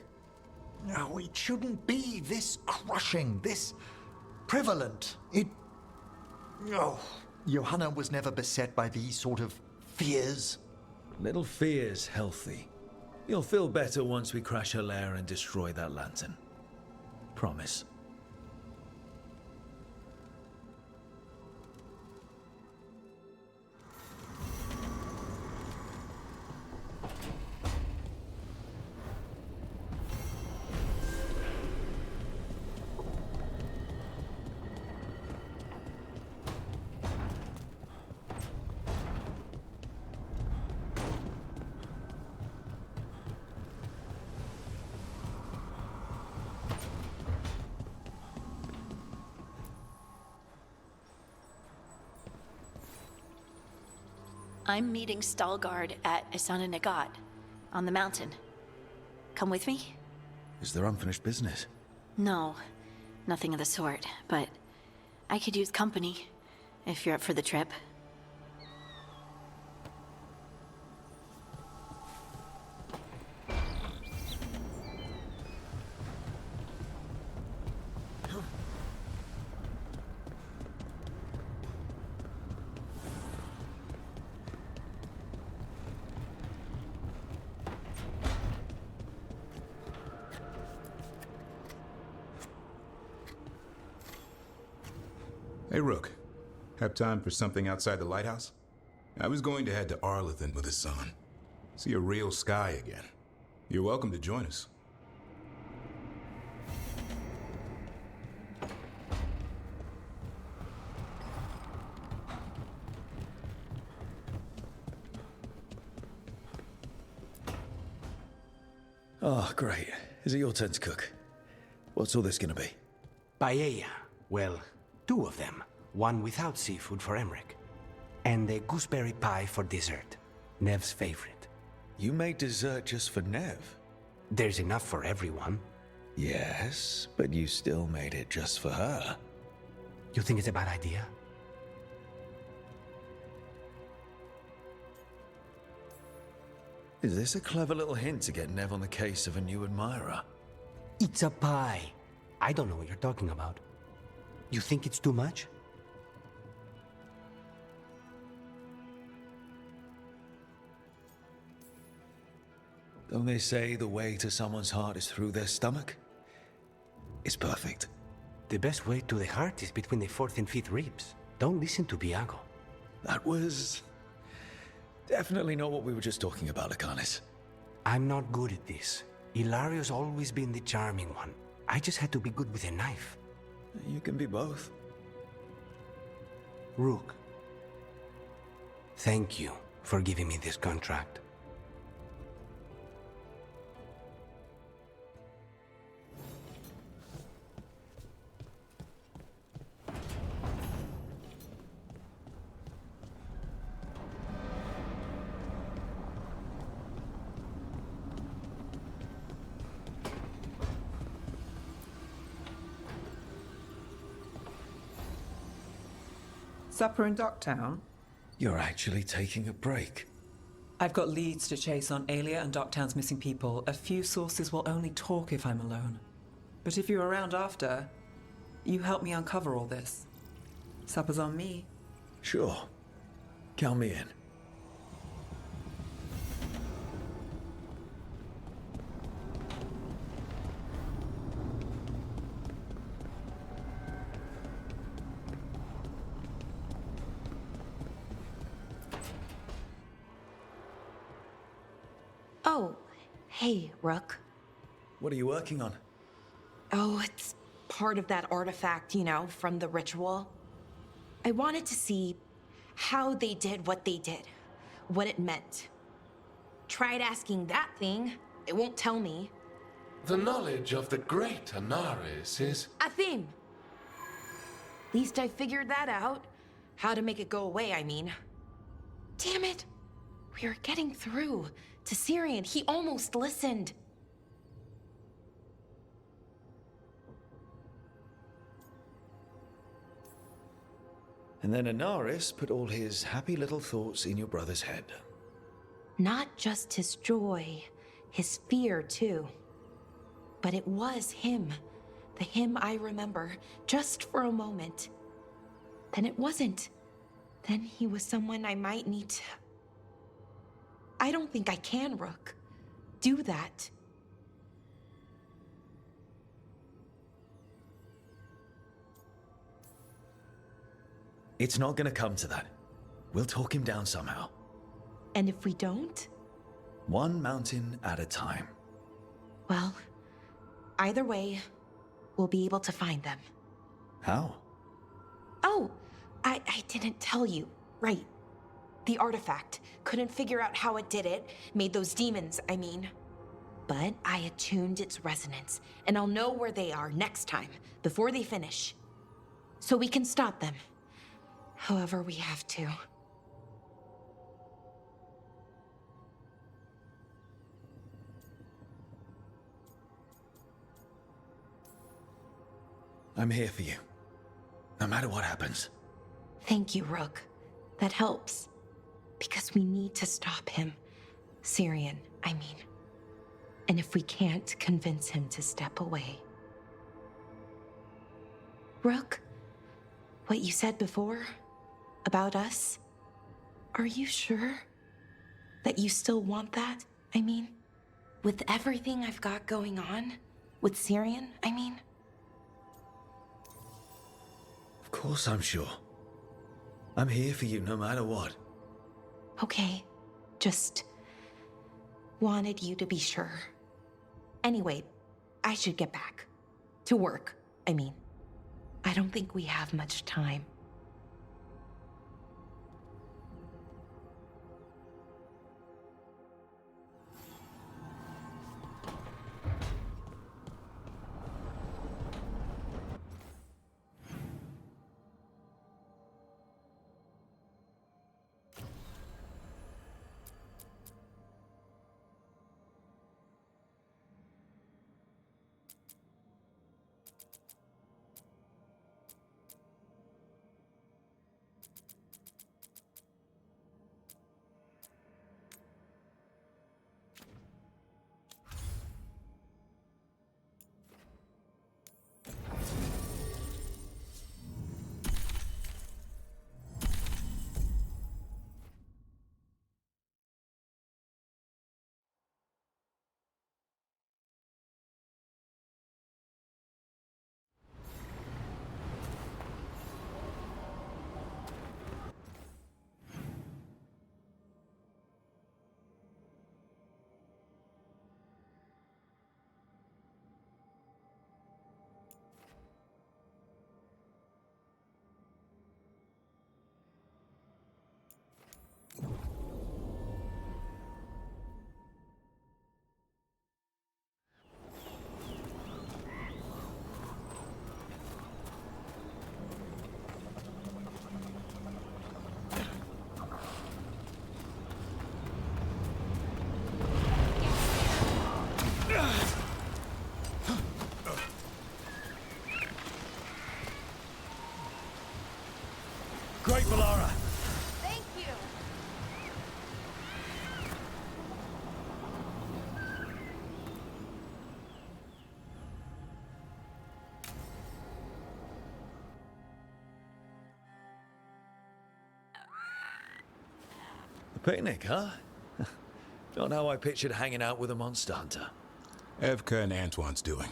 Speaker 6: No, it shouldn't be this crushing, this prevalent. No. Johanna was never beset by these sort of fears.
Speaker 3: Little fear's healthy. You'll feel better once we crash her lair and destroy that lantern. Promise.
Speaker 17: I'm meeting Stalgard at Asana Nagat, on the mountain. Come with me?
Speaker 3: Is there unfinished business?
Speaker 17: No, nothing of the sort, but I could use company, if you're up for the trip.
Speaker 16: Hey, Rook. Have time for something outside the lighthouse? I was going to head to Arlathan with his son. See a real sky again. You're welcome to join us.
Speaker 3: Oh, great. Is it your turn to cook? What's all this gonna be?
Speaker 23: Paella. Well, 2 of them. One without seafood for Emmerich. And a gooseberry pie for dessert. Nev's favorite.
Speaker 3: You made dessert just for Nev?
Speaker 23: There's enough for everyone.
Speaker 3: Yes, but you still made it just for her.
Speaker 23: You think it's a bad idea?
Speaker 3: Is this a clever little hint to get Nev on the case of a new admirer?
Speaker 23: It's a pie. I don't know what you're talking about. You think it's too much?
Speaker 3: Don't they say the way to someone's heart is through their stomach? It's perfect.
Speaker 23: The best way to the heart is between the fourth and fifth ribs. Don't listen to Viago.
Speaker 3: That was definitely not what we were just talking about, Lucanus.
Speaker 23: I'm not good at this. Hilario's always been the charming one. I just had to be good with a knife.
Speaker 3: You can be both.
Speaker 23: Rook, thank you for giving me this contract.
Speaker 5: Supper in Docktown?
Speaker 3: You're actually taking a break.
Speaker 5: I've got leads to chase on Aelia and Docktown's missing people. A few sources will only talk if I'm alone. But if you're around after, you help me uncover all this. Supper's on me.
Speaker 3: Sure. Count me in.
Speaker 13: Oh, hey, Rook.
Speaker 3: What are you working on?
Speaker 13: Oh, it's part of that artifact, you know, from the ritual. I wanted to see how they did what they did, what it meant. Tried asking that thing, it won't tell me.
Speaker 18: The knowledge of the great Anaris is...
Speaker 13: A theme. Least I figured that out. How to make it go away, I mean. Damn it. We were getting through to Syrian. He almost listened.
Speaker 3: And then Anaris put all his happy little thoughts in your brother's head.
Speaker 13: Not just his joy, his fear too. But it was him. The him I remember, just for a moment. Then it wasn't. Then he was someone I might need to... I don't think I can, Rook. Do that.
Speaker 3: It's not gonna come to that. We'll talk him down somehow.
Speaker 13: And if we don't?
Speaker 3: One mountain at a time.
Speaker 13: Well, either way, we'll be able to find them.
Speaker 3: How?
Speaker 13: Oh, I didn't tell you. Right. The artifact. Couldn't figure out how it did it. Made those demons, I mean. But I attuned its resonance, and I'll know where they are next time, before they finish. So we can stop them. However we have to.
Speaker 3: I'm here for you. No matter what happens.
Speaker 13: Thank you, Rook. That helps. Because we need to stop him. Syrian, I mean. And if we can't convince him to step away... Rook, what you said before about us, are you sure that you still want that? I mean, with everything I've got going on, with Syrian, I mean.
Speaker 3: Of course I'm sure. I'm here for you no matter what.
Speaker 13: Okay, just wanted you to be sure. Anyway, I should get back. To work, I mean. I don't think we have much time.
Speaker 3: great, Valara.
Speaker 13: Thank you.
Speaker 3: The picnic, huh? Not how I pictured hanging out with a monster hunter.
Speaker 16: Evka and Antoine's doing.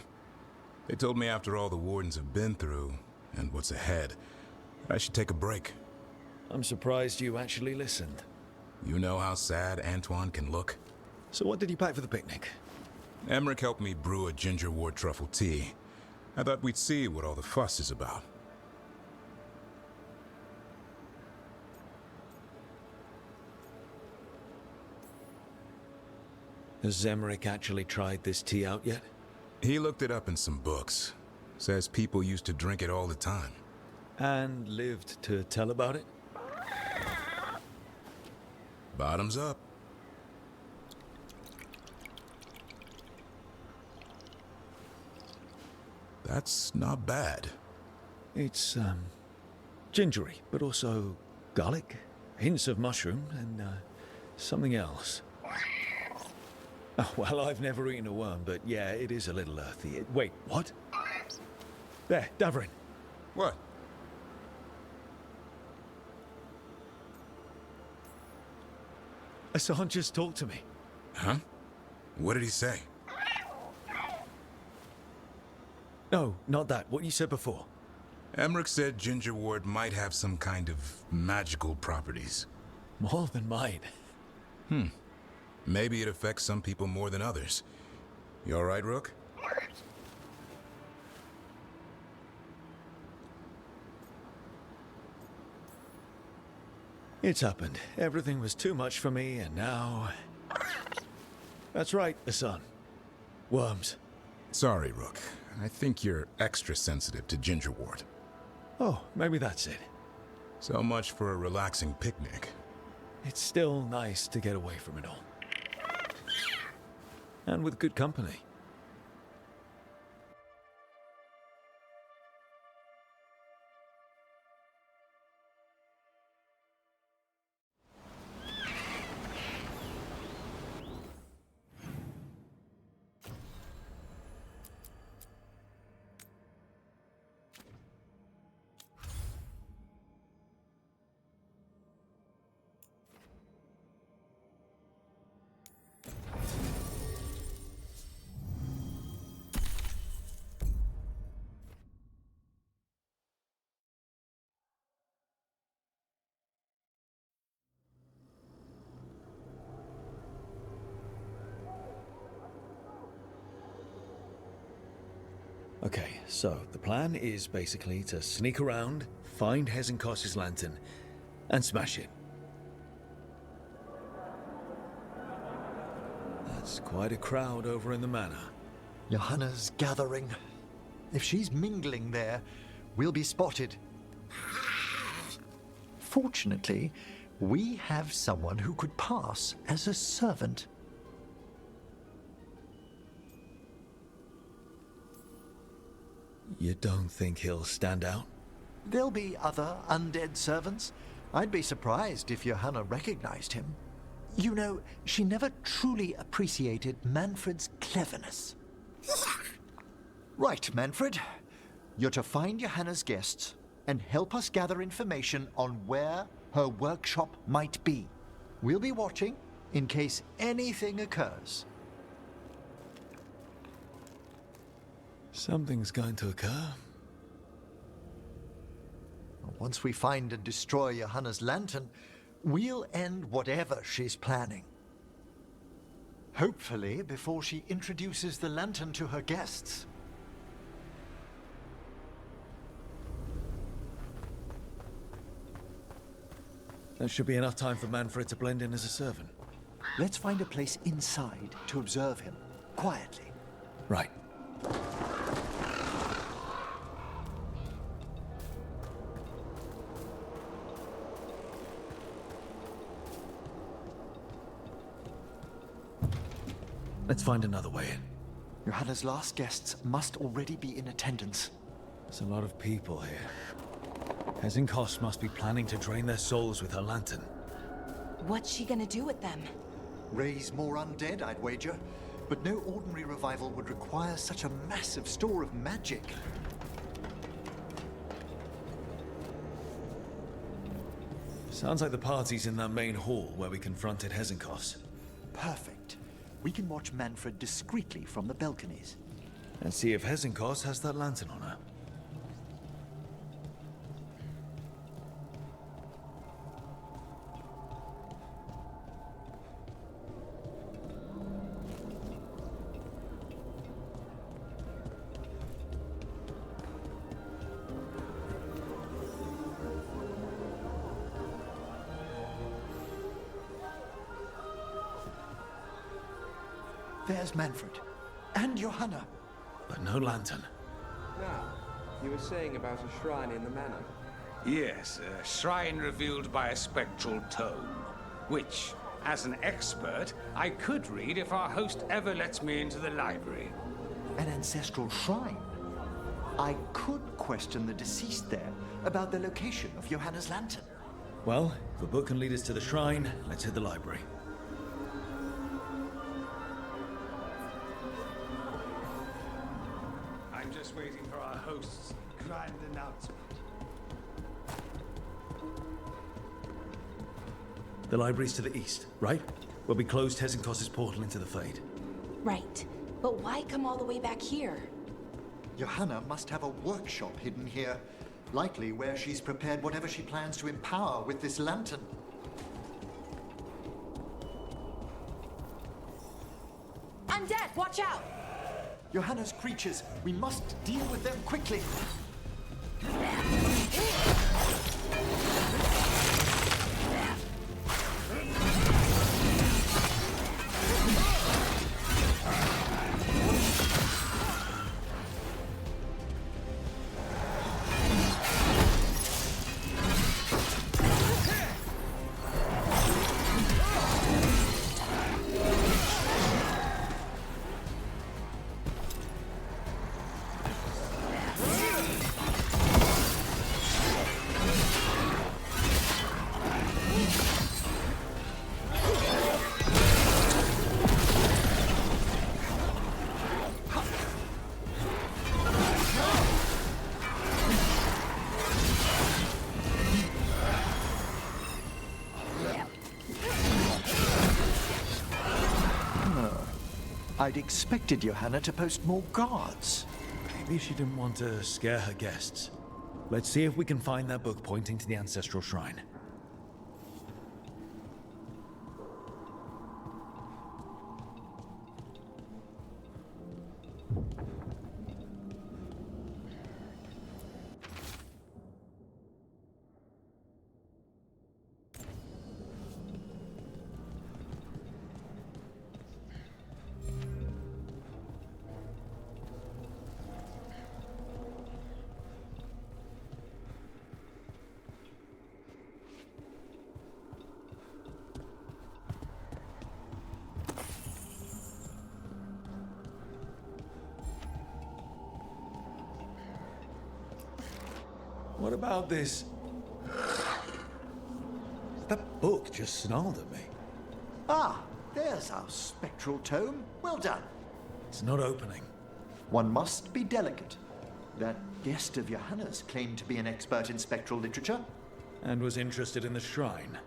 Speaker 16: They told me after all the Wardens have been through, and what's ahead, I should take a break.
Speaker 3: I'm surprised you actually listened.
Speaker 16: You know how sad Antoine can look?
Speaker 3: So what did you pack for the picnic?
Speaker 16: Emmerich helped me brew a ginger wort truffle tea. I thought we'd see what all the fuss is about.
Speaker 3: Has Emmerich actually tried this tea out yet?
Speaker 16: He looked it up in some books. Says people used to drink it all the time.
Speaker 3: And lived to tell about it?
Speaker 16: Bottoms up. That's not bad.
Speaker 3: It's, gingery, but also garlic, hints of mushroom, and, something else. Oh, well, I've never eaten a worm, but yeah, it is a little earthy. Wait, what? There, Davrin.
Speaker 16: What?
Speaker 3: Hassan just talked to me.
Speaker 16: Huh? What did he say?
Speaker 3: No, not that. What you said before.
Speaker 16: Emmerich said ginger wort might have some kind of magical properties.
Speaker 3: More than mine.
Speaker 16: Maybe it affects some people more than others. You all right, Rook?
Speaker 3: It's happened. Everything was too much for me, and now... That's right, Hassan. Worms.
Speaker 16: Sorry, Rook. I think you're extra sensitive to ginger wort.
Speaker 3: Oh, maybe that's it.
Speaker 16: So much for a relaxing picnic.
Speaker 3: It's still nice to get away from it all. And with good company. Okay, so the plan is basically to sneak around, find Hezenkos's lantern, and smash it. That's quite a crowd over in the manor.
Speaker 6: Johanna's gathering. If she's mingling there, we'll be spotted. Fortunately, we have someone who could pass as a servant.
Speaker 3: You don't think he'll stand out?
Speaker 6: There'll be other undead servants. I'd be surprised if Johanna recognized him. You know, she never truly appreciated Manfred's cleverness. Right, Manfred. You're to find Johanna's guests and help us gather information on where her workshop might be. We'll be watching in case anything occurs.
Speaker 3: Something's going to occur.
Speaker 6: Once we find and destroy Johanna's lantern, we'll end whatever she's planning. Hopefully before she introduces the lantern to her guests.
Speaker 3: That should be enough time for Manfred to blend in as a servant.
Speaker 6: Let's find a place inside to observe him, quietly.
Speaker 3: Right. Let's find another way in.
Speaker 6: Johanna's last guests must already be in attendance.
Speaker 3: There's a lot of people here. Hezenkos must be planning to drain their souls with her lantern.
Speaker 13: What's she gonna do with them?
Speaker 6: Raise more undead, I'd wager. But no ordinary revival would require such a massive store of magic.
Speaker 3: Sounds like the party's in that main hall where we confronted Hezenkos.
Speaker 6: Perfect. We can watch Manfred discreetly from the balconies.
Speaker 3: And see if Hezenkos has that lantern on her.
Speaker 6: There's Manfred. And Johanna.
Speaker 3: But no lantern.
Speaker 19: Now, you were saying about a shrine in the manor.
Speaker 21: Yes, a shrine revealed by a spectral tome, which, as an expert, I could read if our host ever lets me into the library.
Speaker 6: An ancestral shrine? I could question the deceased there about the location of Johanna's lantern.
Speaker 3: Well, if a book can lead us to the shrine, let's hit the library.
Speaker 21: I'm just waiting for our host's grand announcement.
Speaker 3: The library's to the east, right? Where we closed Hezenkos' portal into the Fade.
Speaker 13: Right. But why come all the way back here?
Speaker 6: Johanna must have a workshop hidden here. Likely where she's prepared whatever she plans to empower with this lantern.
Speaker 13: Undead, watch out!
Speaker 6: Johanna's creatures. We must deal with them quickly. I'd expected Johanna to post more guards.
Speaker 3: Maybe she didn't want to scare her guests. Let's see if we can find that book pointing to the ancestral shrine. What about this? That book just snarled at me.
Speaker 6: Ah, there's our spectral tome. Well done.
Speaker 3: It's not opening.
Speaker 6: One must be delicate. That guest of Johanna's claimed to be an expert in spectral literature.
Speaker 3: And was interested in the shrine.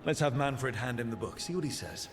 Speaker 3: Let's have Manfred hand him the book, see what he says.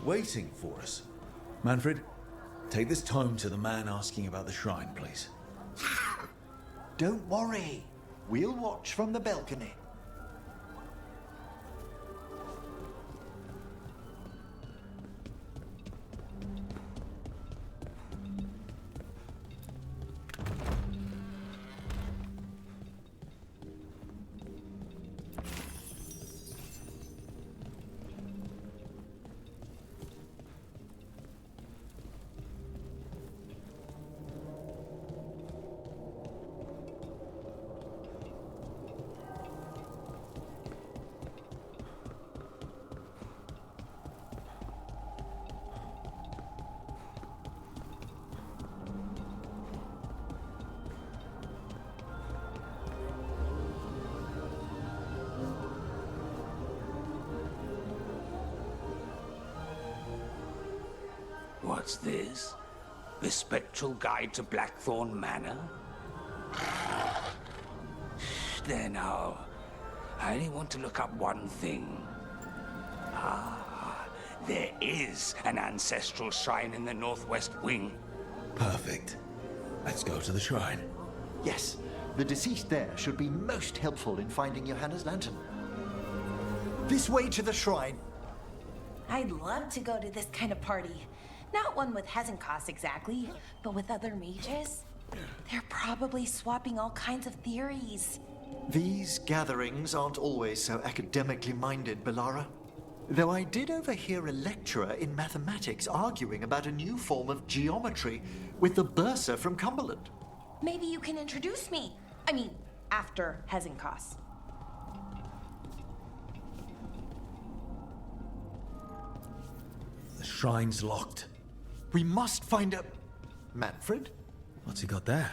Speaker 3: waiting for us. Manfred, take this tome to the man asking about the shrine, please.
Speaker 6: Don't worry. We'll watch from the balcony.
Speaker 21: What's this? The Spectral Guide to Blackthorn Manor? There now. I only want to look up one thing. There is an ancestral shrine in the northwest wing.
Speaker 3: Perfect. Let's go to the shrine.
Speaker 6: Yes, the deceased there should be most helpful in finding Johanna's lantern. This way to the shrine.
Speaker 8: I'd love to go to this kind of party. Not one with Hezenkos exactly, but with other mages. They're probably swapping all kinds of theories.
Speaker 6: These gatherings aren't always so academically minded, Bellara. Though I did overhear a lecturer in mathematics arguing about a new form of geometry with the bursar from Cumberland.
Speaker 8: Maybe you can introduce me. I mean, after Hezenkos.
Speaker 3: The shrine's locked.
Speaker 6: We must find a... Manfred?
Speaker 3: What's he got there?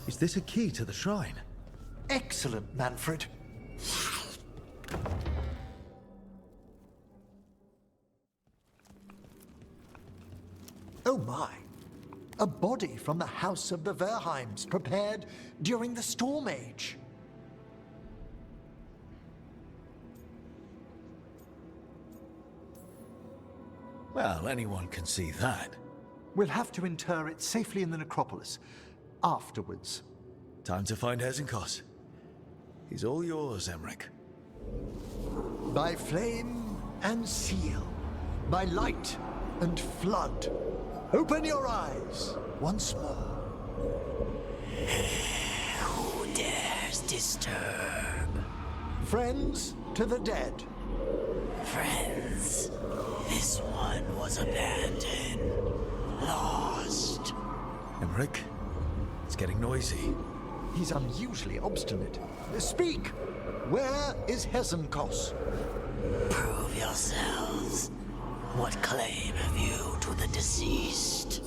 Speaker 3: Is this a key to the shrine?
Speaker 6: Excellent, Manfred. Oh my. A body from the House of the Verheims, prepared during the Storm Age.
Speaker 3: Well, anyone can see that.
Speaker 6: We'll have to inter it safely in the necropolis. Afterwards.
Speaker 3: Time to find Hezenkos. He's all yours, Emmerich.
Speaker 6: By flame and seal. By light and flood. Open your eyes once more.
Speaker 20: Who dares disturb?
Speaker 6: Friends to the dead.
Speaker 20: Friends. This one was abandoned. Lost.
Speaker 3: Emmerich, it's getting noisy.
Speaker 6: He's unusually obstinate. Speak! Where is Hezenkos?
Speaker 20: Prove yourselves. What claim have you to the deceased?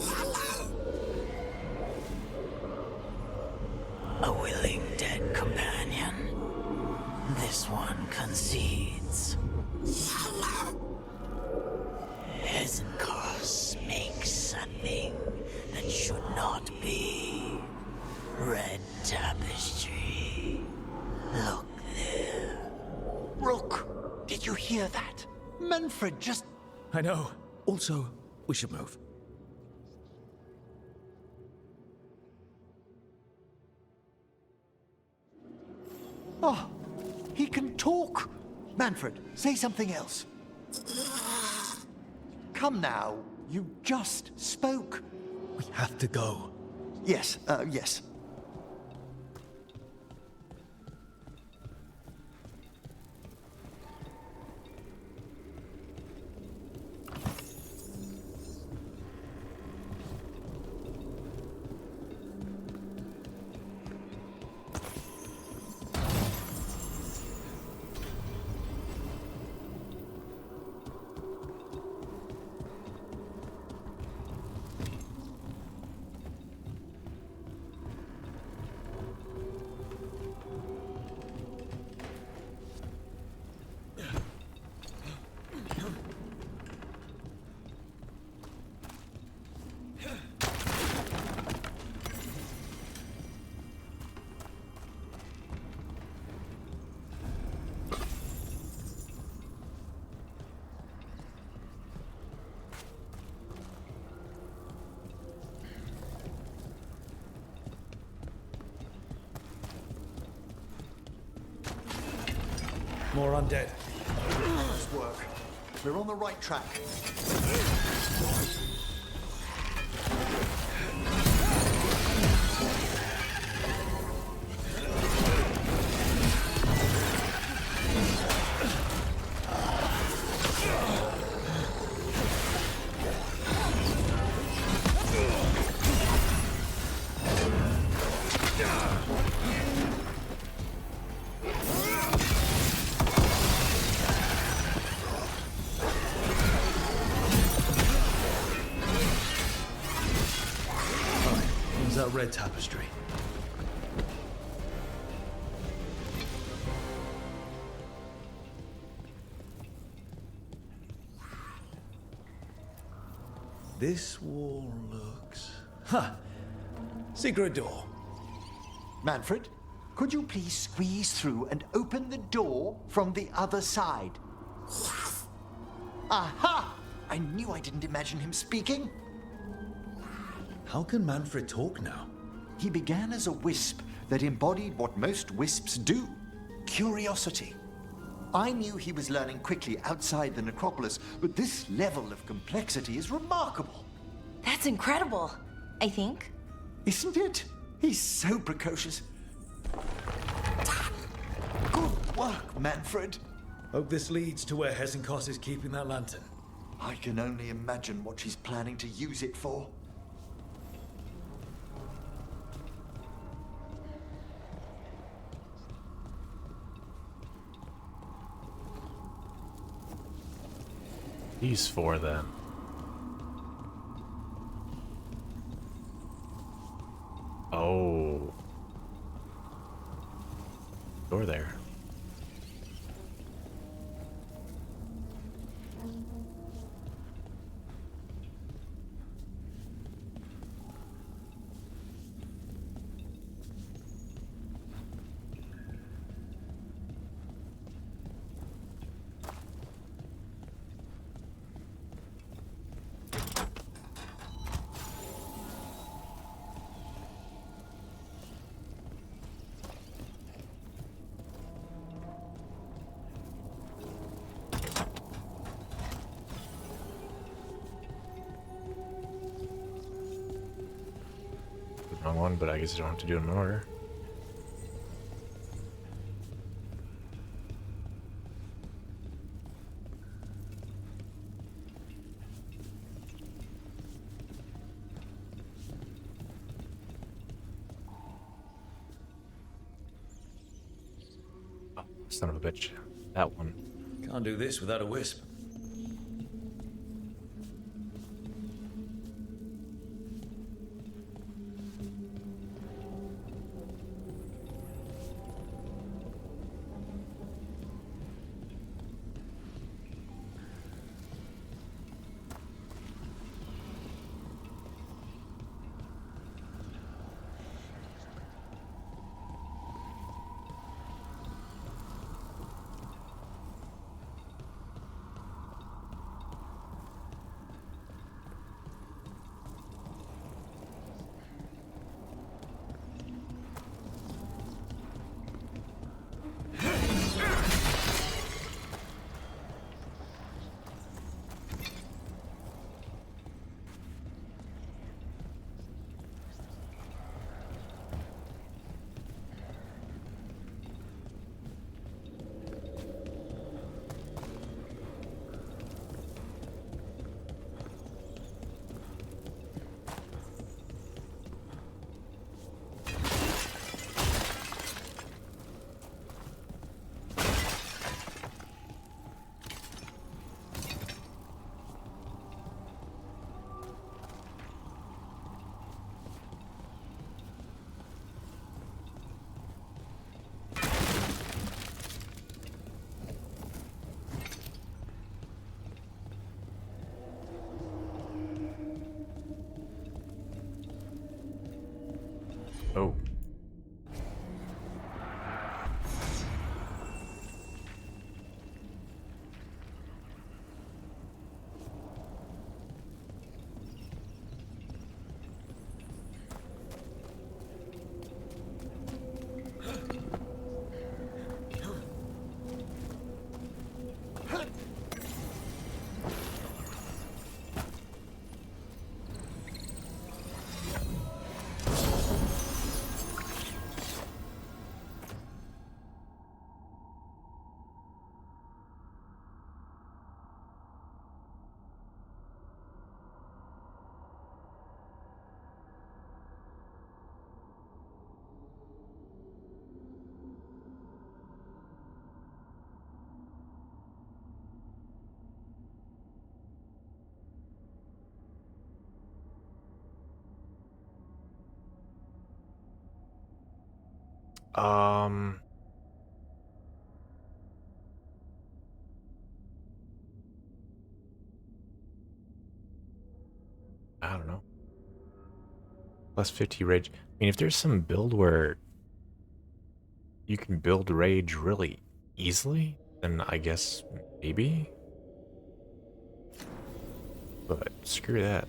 Speaker 20: A willing dead companion. This one concedes. Hezenkos makes a thing that should not be. Red tapestry. Look there.
Speaker 6: Rook, did you hear that? Manfred just...
Speaker 3: I know. Also, we should move.
Speaker 6: Oh, he can talk. Manfred, say something else. Come now, you just spoke.
Speaker 3: We have to go.
Speaker 6: Yes, yes.
Speaker 3: More undead.
Speaker 6: Nice work. We're on the right track.
Speaker 3: That red tapestry. This wall looks... Ha! Secret door.
Speaker 6: Manfred, could you please squeeze through and open the door from the other side? Aha! I knew I didn't imagine him speaking.
Speaker 3: How can Manfred talk now?
Speaker 6: He began as a wisp that embodied what most wisps do: curiosity. I knew he was learning quickly outside the necropolis, but this level of complexity is remarkable.
Speaker 13: That's incredible, I think.
Speaker 6: Isn't it? He's so precocious. Good work, Manfred.
Speaker 3: Hope this leads to where Hesenkos is keeping that lantern.
Speaker 6: I can only imagine what she's planning to use it for.
Speaker 10: These four, then. Oh. Door there. Wrong one, but I guess you don't have to do it in order. Oh, son of a bitch. That one.
Speaker 3: Can't do this without a wisp. Oh.
Speaker 10: I don't know. Plus 50 rage. I mean, if there's some build where you can build rage really easily, then I guess maybe. But screw that.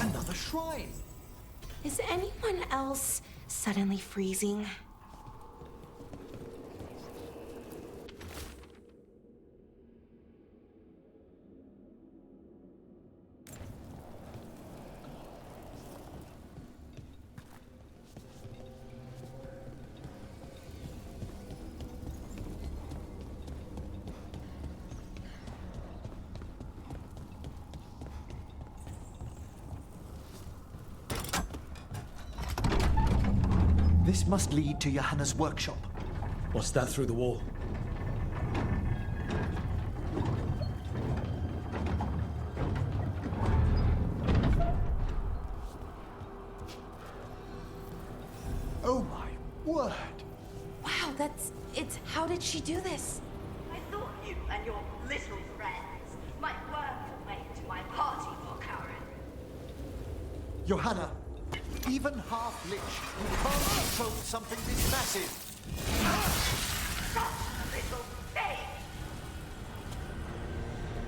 Speaker 6: Another shrine.
Speaker 8: Is anyone else suddenly freezing?
Speaker 6: This must lead to Johanna's workshop.
Speaker 3: What's that through the wall?
Speaker 6: Oh my word!
Speaker 8: Wow, it's... How did she do this?
Speaker 9: I thought you and your little friends might work your way into my party for Karen.
Speaker 6: Johanna, even half-lich, you can't control something this massive.
Speaker 9: Such a little thing!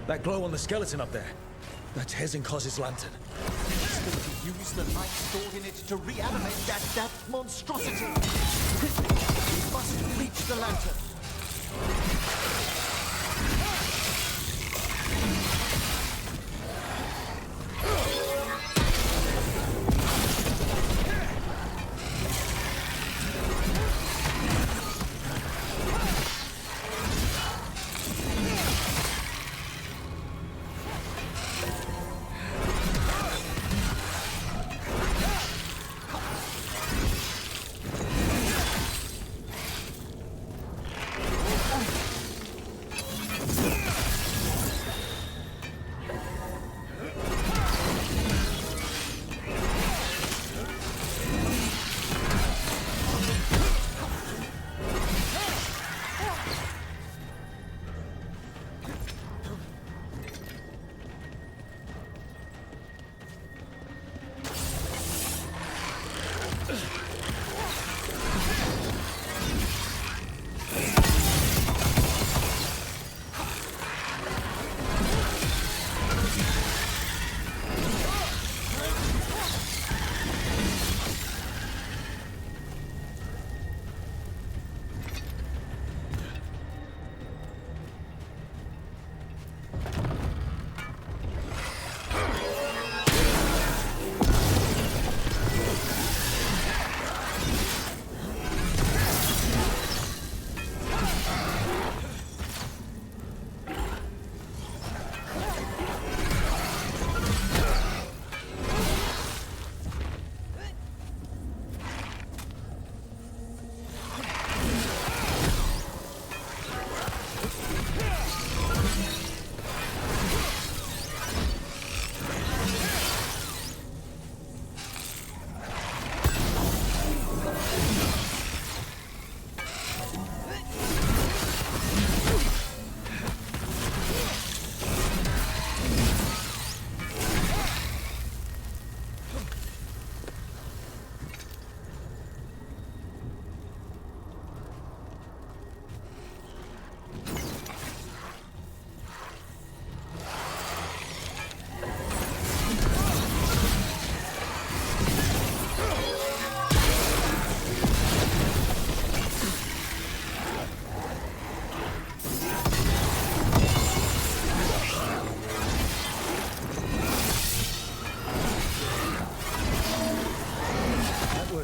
Speaker 3: That glow on the skeleton up there. That's Hezenkoz's lantern.
Speaker 6: Still to use the light stored in it to reanimate that monstrosity. Quickly, we must reach the lantern.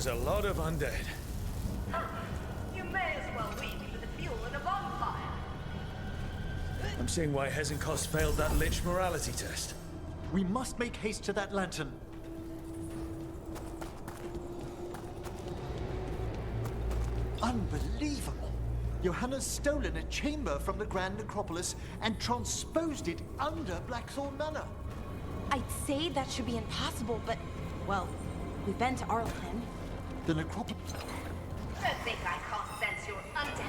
Speaker 3: was a lot of undead.
Speaker 9: You may as well weep for the fuel in a bonfire.
Speaker 3: I'm seeing why Hezenkos failed that Lich morality test.
Speaker 6: We must make haste to that lantern. Unbelievable! Johanna's stolen a chamber from the Grand Necropolis and transposed it under Blackthorn Manor.
Speaker 8: I'd say that should be impossible, but, well, we've been to Arlethan.
Speaker 6: The Necropolis...
Speaker 9: Don't think I can't sense your undead.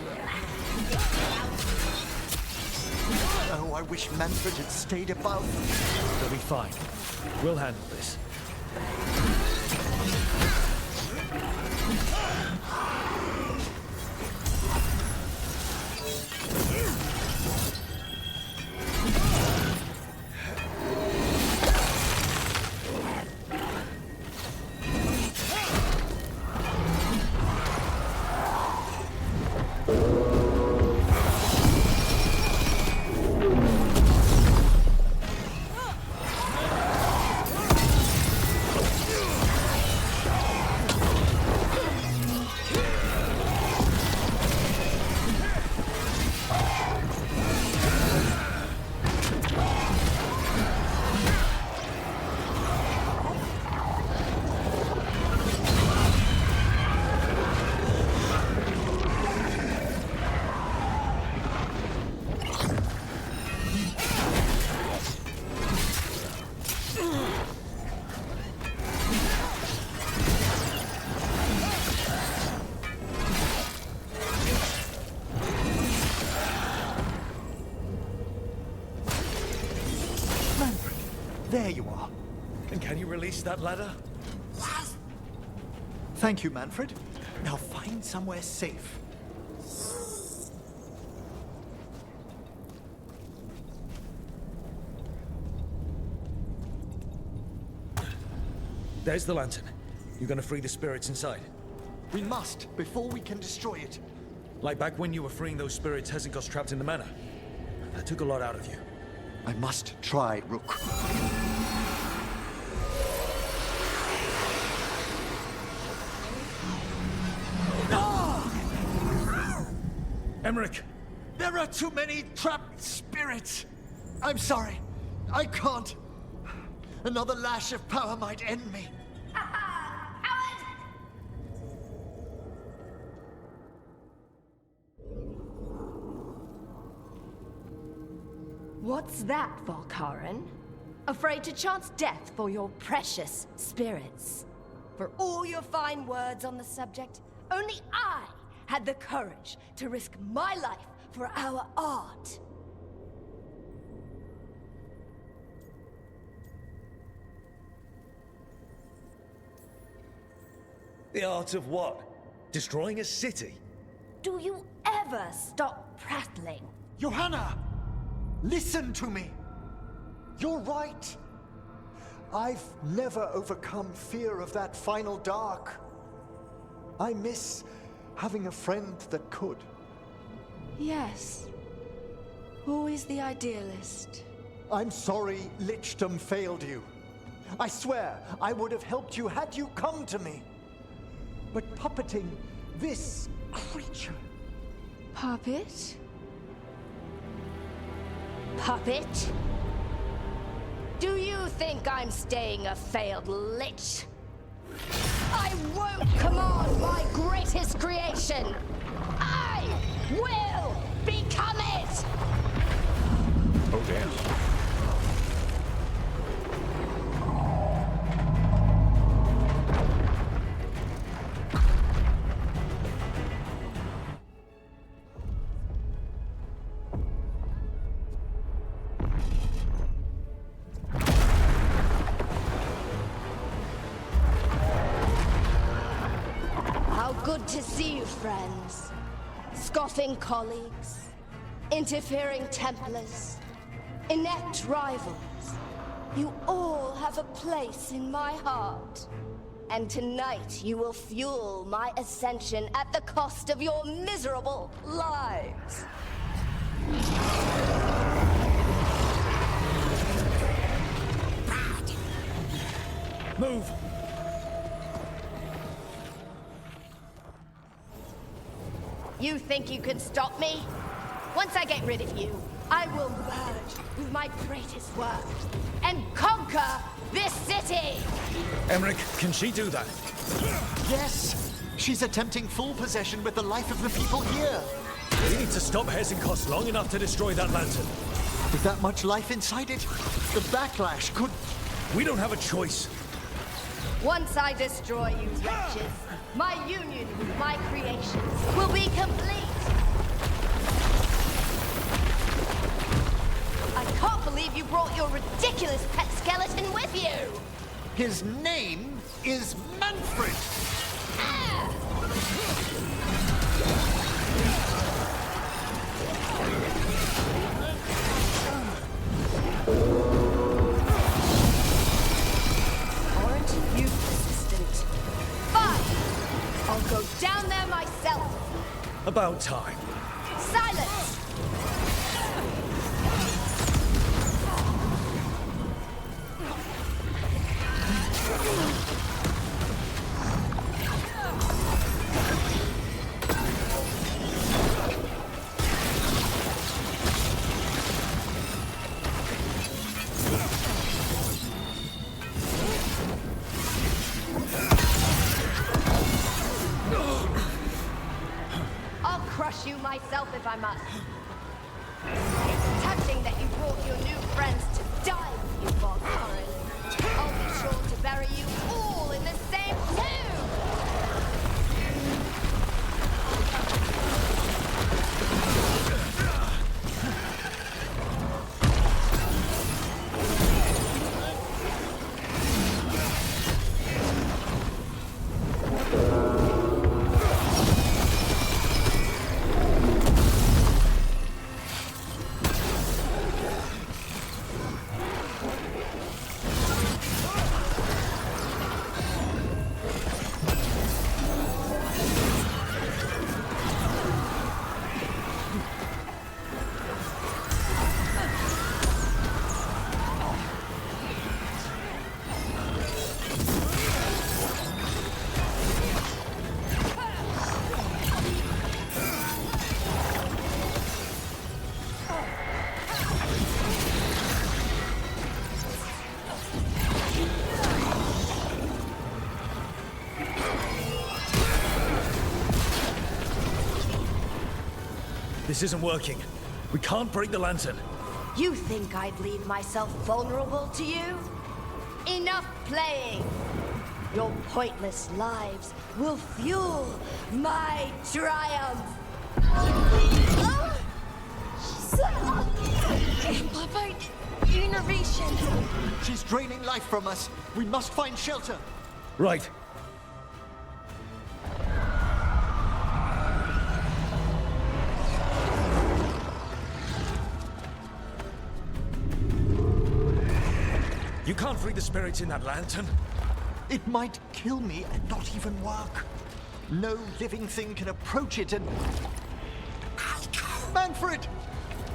Speaker 6: Oh, I wish Manfred had stayed above.
Speaker 3: They'll be fine. We'll handle this.
Speaker 6: There you are.
Speaker 3: And can you release that ladder?
Speaker 6: Thank you, Manfred. Now find somewhere safe.
Speaker 3: There's the lantern. You gonna free the spirits inside?
Speaker 6: We must, before we can destroy it.
Speaker 3: Like back when you were freeing those spirits Hezenkos trapped in the manor. That took a lot out of you.
Speaker 6: I must try, Rook.
Speaker 3: Emmerich!
Speaker 6: There are too many trapped spirits! I'm sorry. I can't. Another lash of power might end me.
Speaker 9: What's that, Volkaren? Afraid to chance death for your precious spirits? For all your fine words on the subject, only I had the courage to risk my life for our art.
Speaker 3: The art of what? Destroying a city?
Speaker 9: Do you ever stop prattling?
Speaker 6: Johanna! Listen to me! You're right! I've never overcome fear of that final dark. I miss having a friend that could.
Speaker 9: Yes. Always the idealist.
Speaker 6: I'm sorry Lichdom failed you. I swear I would have helped you had you come to me. But puppeting this creature...
Speaker 9: Puppet? Puppet? Do you think I'm staying a failed lich? I won't command my greatest creation! I will become it!
Speaker 10: Oh, damn.
Speaker 9: Good to see you, friends. Scoffing colleagues, interfering Templars, inept rivals. You all have a place in my heart. And tonight you will fuel my ascension at the cost of your miserable lives.
Speaker 3: Move!
Speaker 9: You think you can stop me? Once I get rid of you, I will merge with my greatest work and conquer this city!
Speaker 3: Emmerich, can she do that?
Speaker 6: Yes! She's attempting full possession with the life of the people here.
Speaker 3: We need to stop Hesenkos long enough to destroy that lantern.
Speaker 6: With that much life inside it, the backlash could...
Speaker 3: We don't have a choice.
Speaker 9: Once I destroy you wretches, my union with my creations will be complete! I can't believe you brought your ridiculous pet skeleton with you!
Speaker 6: His name is Manfred!
Speaker 9: Aren't you persistent? Fine! I'll go down there myself!
Speaker 3: About time.
Speaker 9: Silence! I'll crush you myself if I must. It's touching that you brought your new friends to die with you, Valkyrie. I'll be sure to bury you all in the same tomb!
Speaker 3: This isn't working. We can't break the lantern.
Speaker 9: You think I'd leave myself vulnerable to you? Enough playing! Your pointless lives will fuel my triumph!
Speaker 8: Amplified innervation.
Speaker 6: She's draining life from us. We must find shelter.
Speaker 3: Right. You can't free the spirits in that lantern.
Speaker 6: It might kill me and not even work. No living thing can approach it and... Manfred!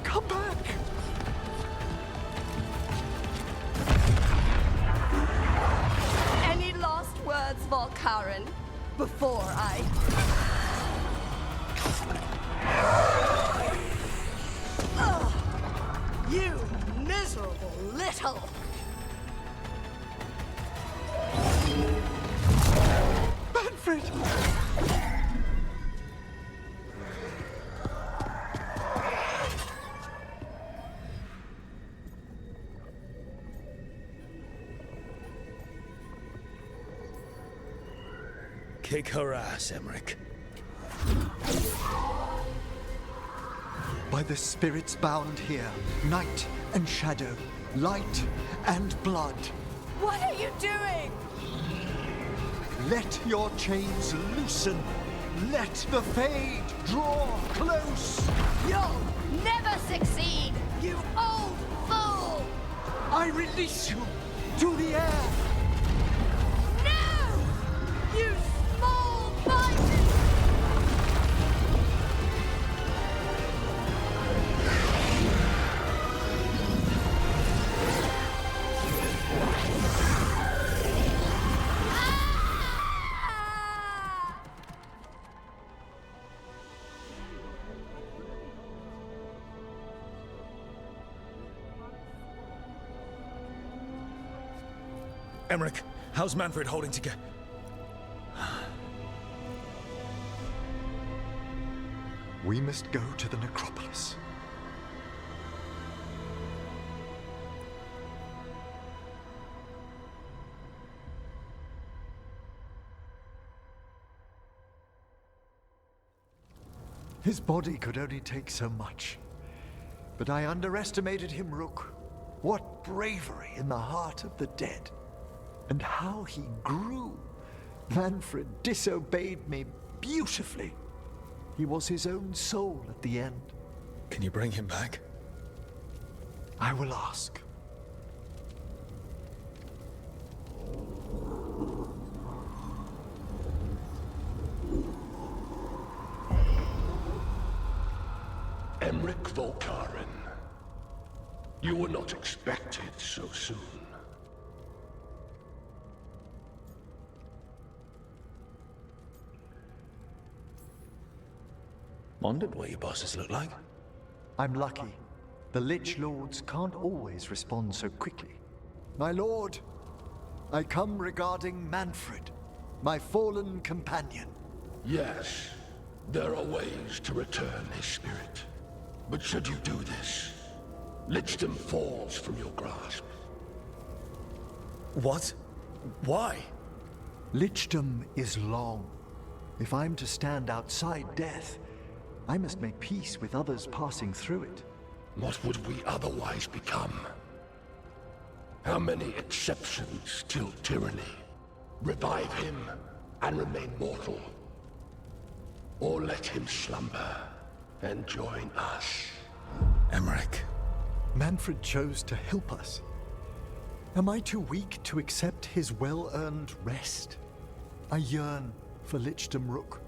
Speaker 6: Come back!
Speaker 9: Any last words, Valkyrie, before I... Ugh, you miserable little...
Speaker 6: Manfred!
Speaker 3: Kick her ass, Emmerich.
Speaker 6: By the spirits bound here, night and shadow, light and blood.
Speaker 9: What are you doing?
Speaker 6: Let your chains loosen. Let the Fade draw close.
Speaker 9: You'll never succeed, you old fool!
Speaker 6: I release you to the air.
Speaker 9: No! You small-minded!
Speaker 3: Emmerich, how's Manfred holding together?
Speaker 6: We must go to the necropolis. His body could only take so much. But I underestimated him, Rook. What bravery in the heart of the dead. And how he grew. Manfred disobeyed me beautifully. He was his own soul at the end.
Speaker 3: Can you bring him back?
Speaker 6: I will ask.
Speaker 11: Emmerich Volkaren. You were not expected so soon.
Speaker 3: Wondered what your bosses look like.
Speaker 6: I'm lucky. The Lich Lords can't always respond so quickly. My lord, I come regarding Manfred, my fallen companion.
Speaker 11: Yes, there are ways to return his spirit. But should you do this, Lichdom falls from your grasp.
Speaker 3: What? Why?
Speaker 6: Lichdom is long. If I'm to stand outside death, I must make peace with others passing through it.
Speaker 11: What would we otherwise become? How many exceptions till tyranny? Revive him and remain mortal. Or let him slumber and join us.
Speaker 3: Emmerich.
Speaker 6: Manfred chose to help us. Am I too weak to accept his well-earned rest? I yearn for Lichdom, Rook.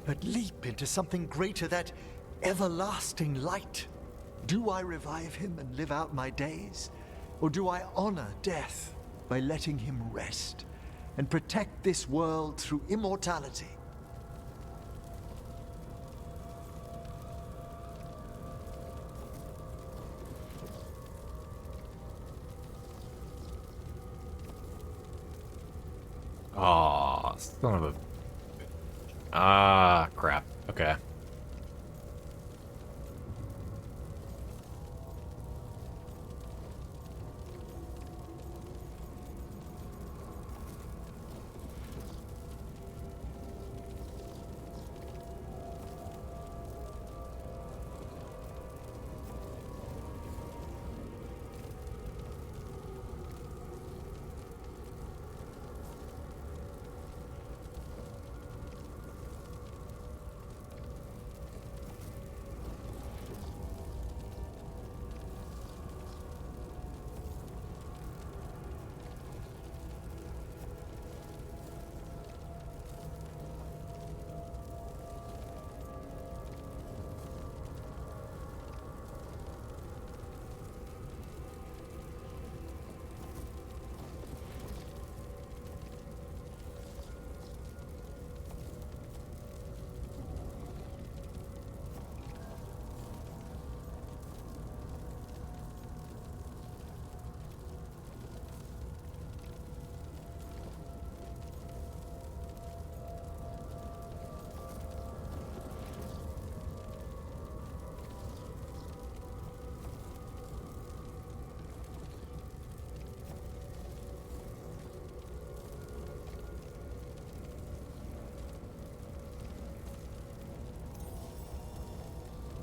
Speaker 6: But leap into something greater, that everlasting light. Do I revive him and live out my days? Or do I honor death by letting him rest and protect this world through immortality?
Speaker 10: Aw, son of a... Ah, crap. Okay.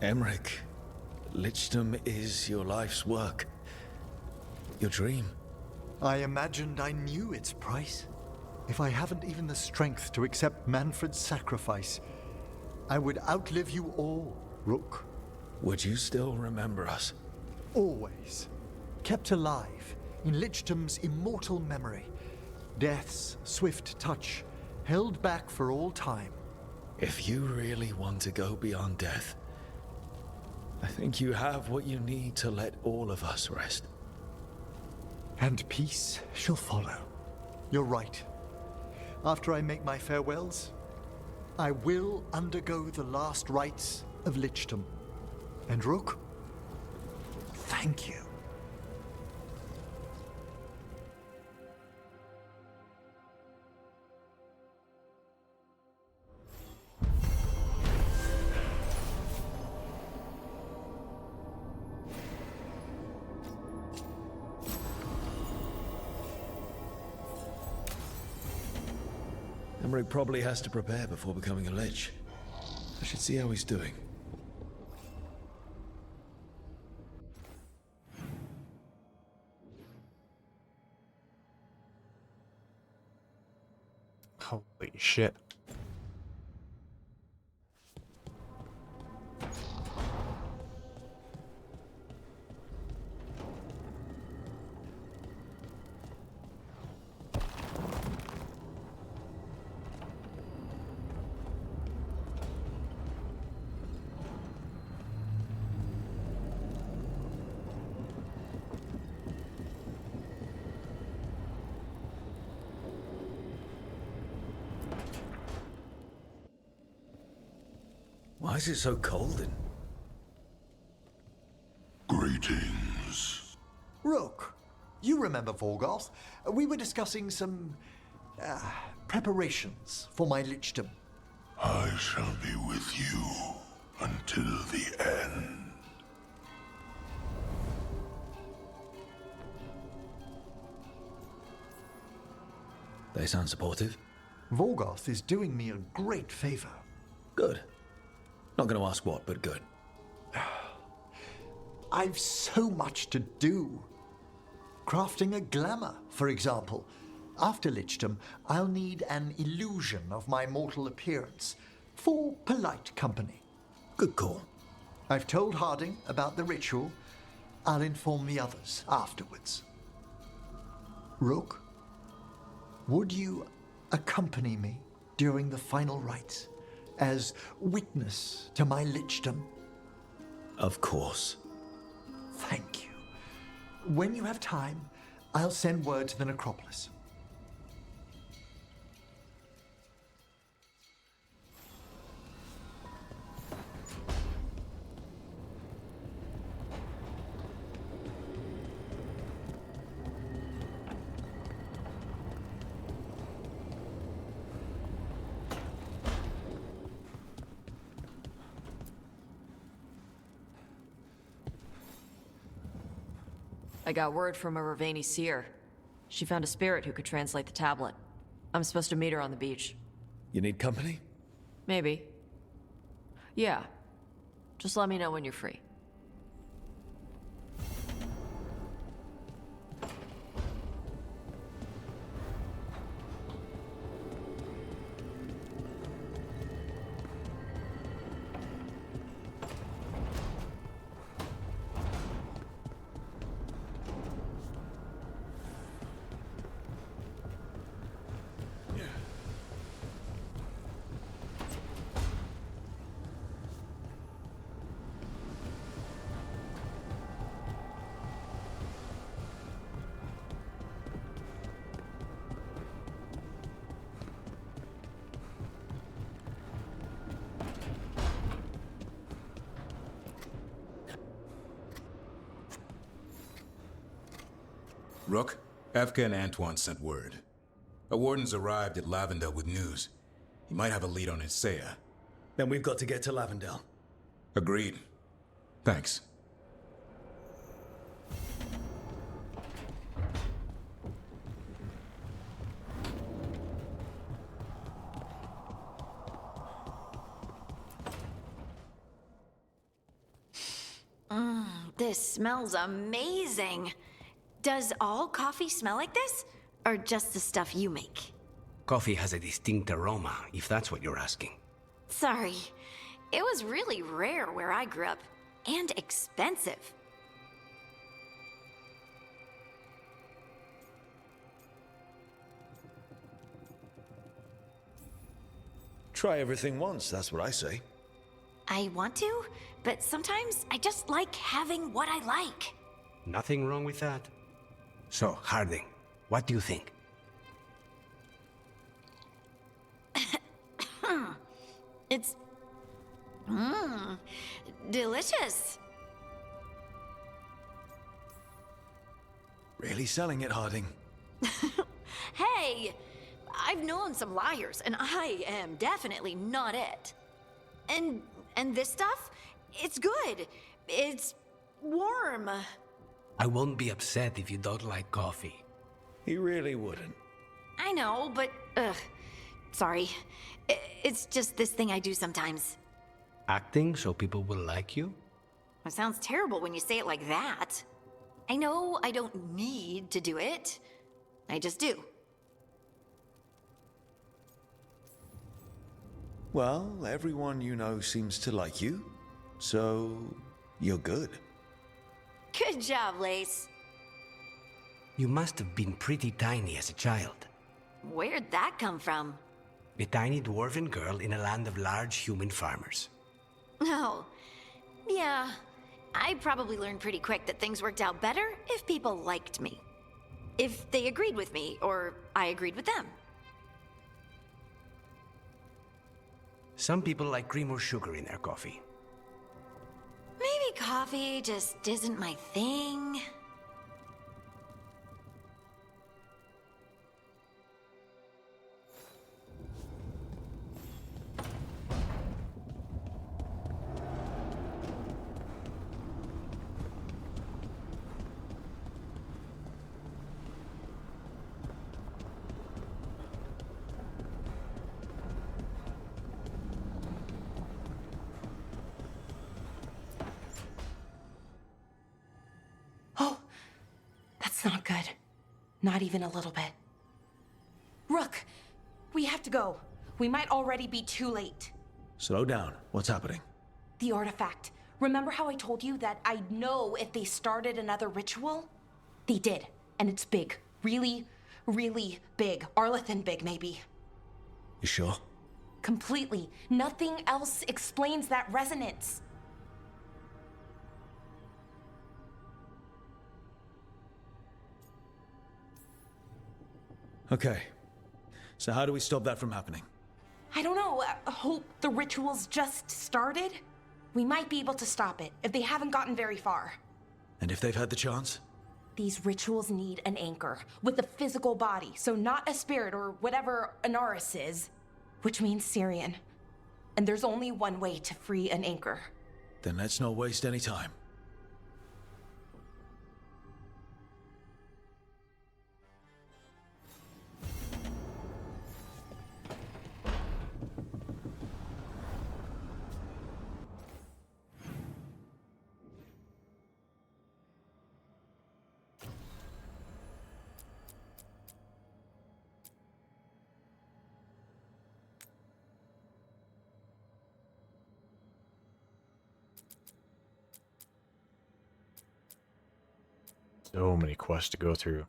Speaker 3: Emmerich, Lichdom is your life's work. Your dream.
Speaker 6: I imagined I knew its price. If I haven't even the strength to accept Manfred's sacrifice, I would outlive you all, Rook.
Speaker 3: Would you still remember us?
Speaker 6: Always. Kept alive in Lichdom's immortal memory. Death's swift touch, held back for all time.
Speaker 3: If you really want to go beyond death, I think you have what you need to let all of us rest.
Speaker 6: And peace shall follow. You're right. After I make my farewells, I will undergo the last rites of Lichdom. And Rook, thank you.
Speaker 3: Emmerich probably has to prepare before becoming a Lich. I should see how he's doing.
Speaker 10: Holy shit.
Speaker 3: Why is it so cold in?
Speaker 1: Greetings.
Speaker 6: Rook, you remember Vorgoth? We were discussing some preparations for my lichdom.
Speaker 1: I shall be with you until the end.
Speaker 3: They sound supportive.
Speaker 6: Vorgoth is doing me a great favor.
Speaker 3: Good. Not going to ask what, but good.
Speaker 6: I've so much to do. Crafting a glamour, for example. After lichdom, I'll need an illusion of my mortal appearance for polite company.
Speaker 3: Good call.
Speaker 6: I've told Harding about the ritual. I'll inform the others afterwards. Rook, would you accompany me during the final rites as witness to my lichdom?
Speaker 3: Of course.
Speaker 6: Thank you. When you have time, I'll send word to the necropolis.
Speaker 4: I got word from a Ravani seer. She found a spirit who could translate the tablet. I'm supposed to meet her on the beach.
Speaker 3: You need company?
Speaker 4: Maybe. Yeah. Just let me know when you're free.
Speaker 16: Rook, Evka and Antoine sent word. A warden's arrived at Lavendel with news. He might have a lead on Isaiah.
Speaker 3: Then we've got to get to Lavendel.
Speaker 16: Agreed. Thanks.
Speaker 17: This smells amazing. Does all coffee smell like this? Or just the stuff you make?
Speaker 23: Coffee has a distinct aroma, if that's what you're asking.
Speaker 17: Sorry. It was really rare where I grew up. And expensive.
Speaker 3: Try everything once, that's what I say.
Speaker 17: I want to, but sometimes I just like having what I like.
Speaker 23: Nothing wrong with that. So, Harding, what do you think?
Speaker 17: It's... delicious.
Speaker 3: Really selling it, Harding.
Speaker 17: Hey! I've known some liars, and I am definitely not it. And this stuff? It's good. It's warm.
Speaker 23: I won't be upset if you don't like coffee.
Speaker 3: He really wouldn't.
Speaker 17: I know, but
Speaker 7: Sorry. It's just this thing I do sometimes.
Speaker 23: Acting so people will like you?
Speaker 7: It sounds terrible when you say it like that. I know I don't need to do it. I just do.
Speaker 3: Well, everyone you know seems to like you, so you're good.
Speaker 7: Good job, Lace.
Speaker 23: You must have been pretty tiny as a child.
Speaker 7: Where'd that come from?
Speaker 23: A tiny dwarven girl in a land of large human farmers.
Speaker 7: Oh, yeah. I probably learned pretty quick that things worked out better if people liked me. If they agreed with me, or I agreed with them.
Speaker 23: Some people like cream or sugar in their coffee.
Speaker 7: Maybe coffee just isn't my thing.
Speaker 8: Oh, that's not good. Not even a little bit. Rook, we have to go. We might already be too late.
Speaker 3: Slow down. What's happening?
Speaker 8: The artifact. Remember how I told you that I'd know if they started another ritual? They did, and it's big. Really, really big. Arlathan big, maybe.
Speaker 3: You sure?
Speaker 8: Completely. Nothing else explains that resonance.
Speaker 3: Okay. So how do we stop that from happening?
Speaker 8: I don't know. Hope the ritual's just started? We might be able to stop it if they haven't gotten very far.
Speaker 3: And if they've had the chance?
Speaker 8: These rituals need an anchor with a physical body, so not a spirit or whatever Anaris is, which means Syrian. And there's only one way to free an anchor.
Speaker 3: Then let's not waste any time.
Speaker 10: So many quests to go through.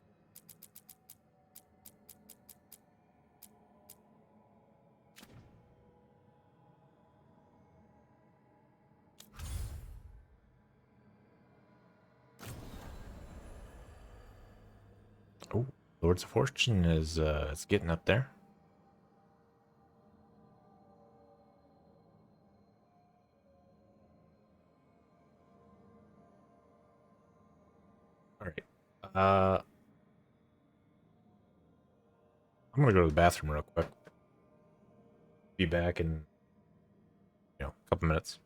Speaker 10: Oh, Lords of Fortune is it's getting up there. All right. I'm gonna go to the bathroom real quick. Be back in, a couple minutes.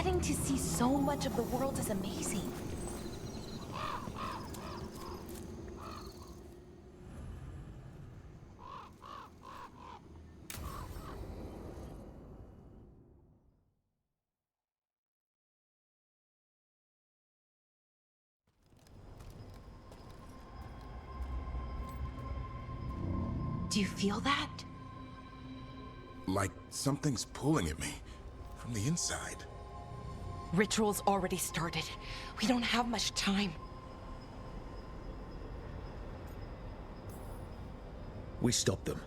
Speaker 8: Getting to see so much of the world is amazing. Do you feel that?
Speaker 16: Like something's pulling at me from the inside.
Speaker 8: Ritual's already started. We don't have much time.
Speaker 3: We stop them.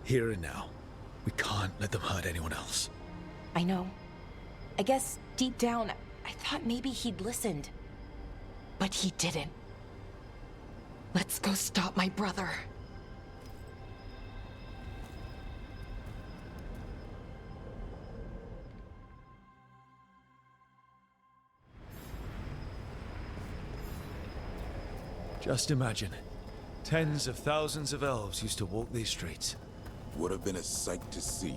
Speaker 3: Here and now. We can't let them hurt anyone else.
Speaker 8: I know. I guess deep down, I thought maybe he'd listened. But he didn't. Let's go stop my brother.
Speaker 3: Just imagine. Tens of thousands of elves used to walk these streets.
Speaker 16: Would have been a sight to see.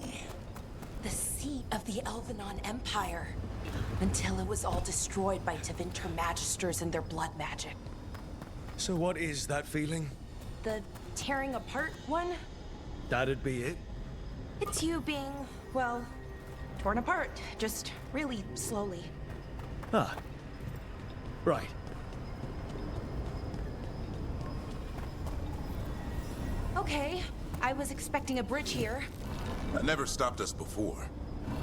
Speaker 8: The seat of the Elvenon Empire. Until it was all destroyed by Tevinter Magisters and their blood magic.
Speaker 3: So what is that feeling?
Speaker 8: The tearing apart one?
Speaker 3: That'd be it?
Speaker 8: It's you being, well, torn apart. Just really slowly.
Speaker 3: Ah. Right.
Speaker 8: Okay, I was expecting a bridge here.
Speaker 16: That never stopped us before.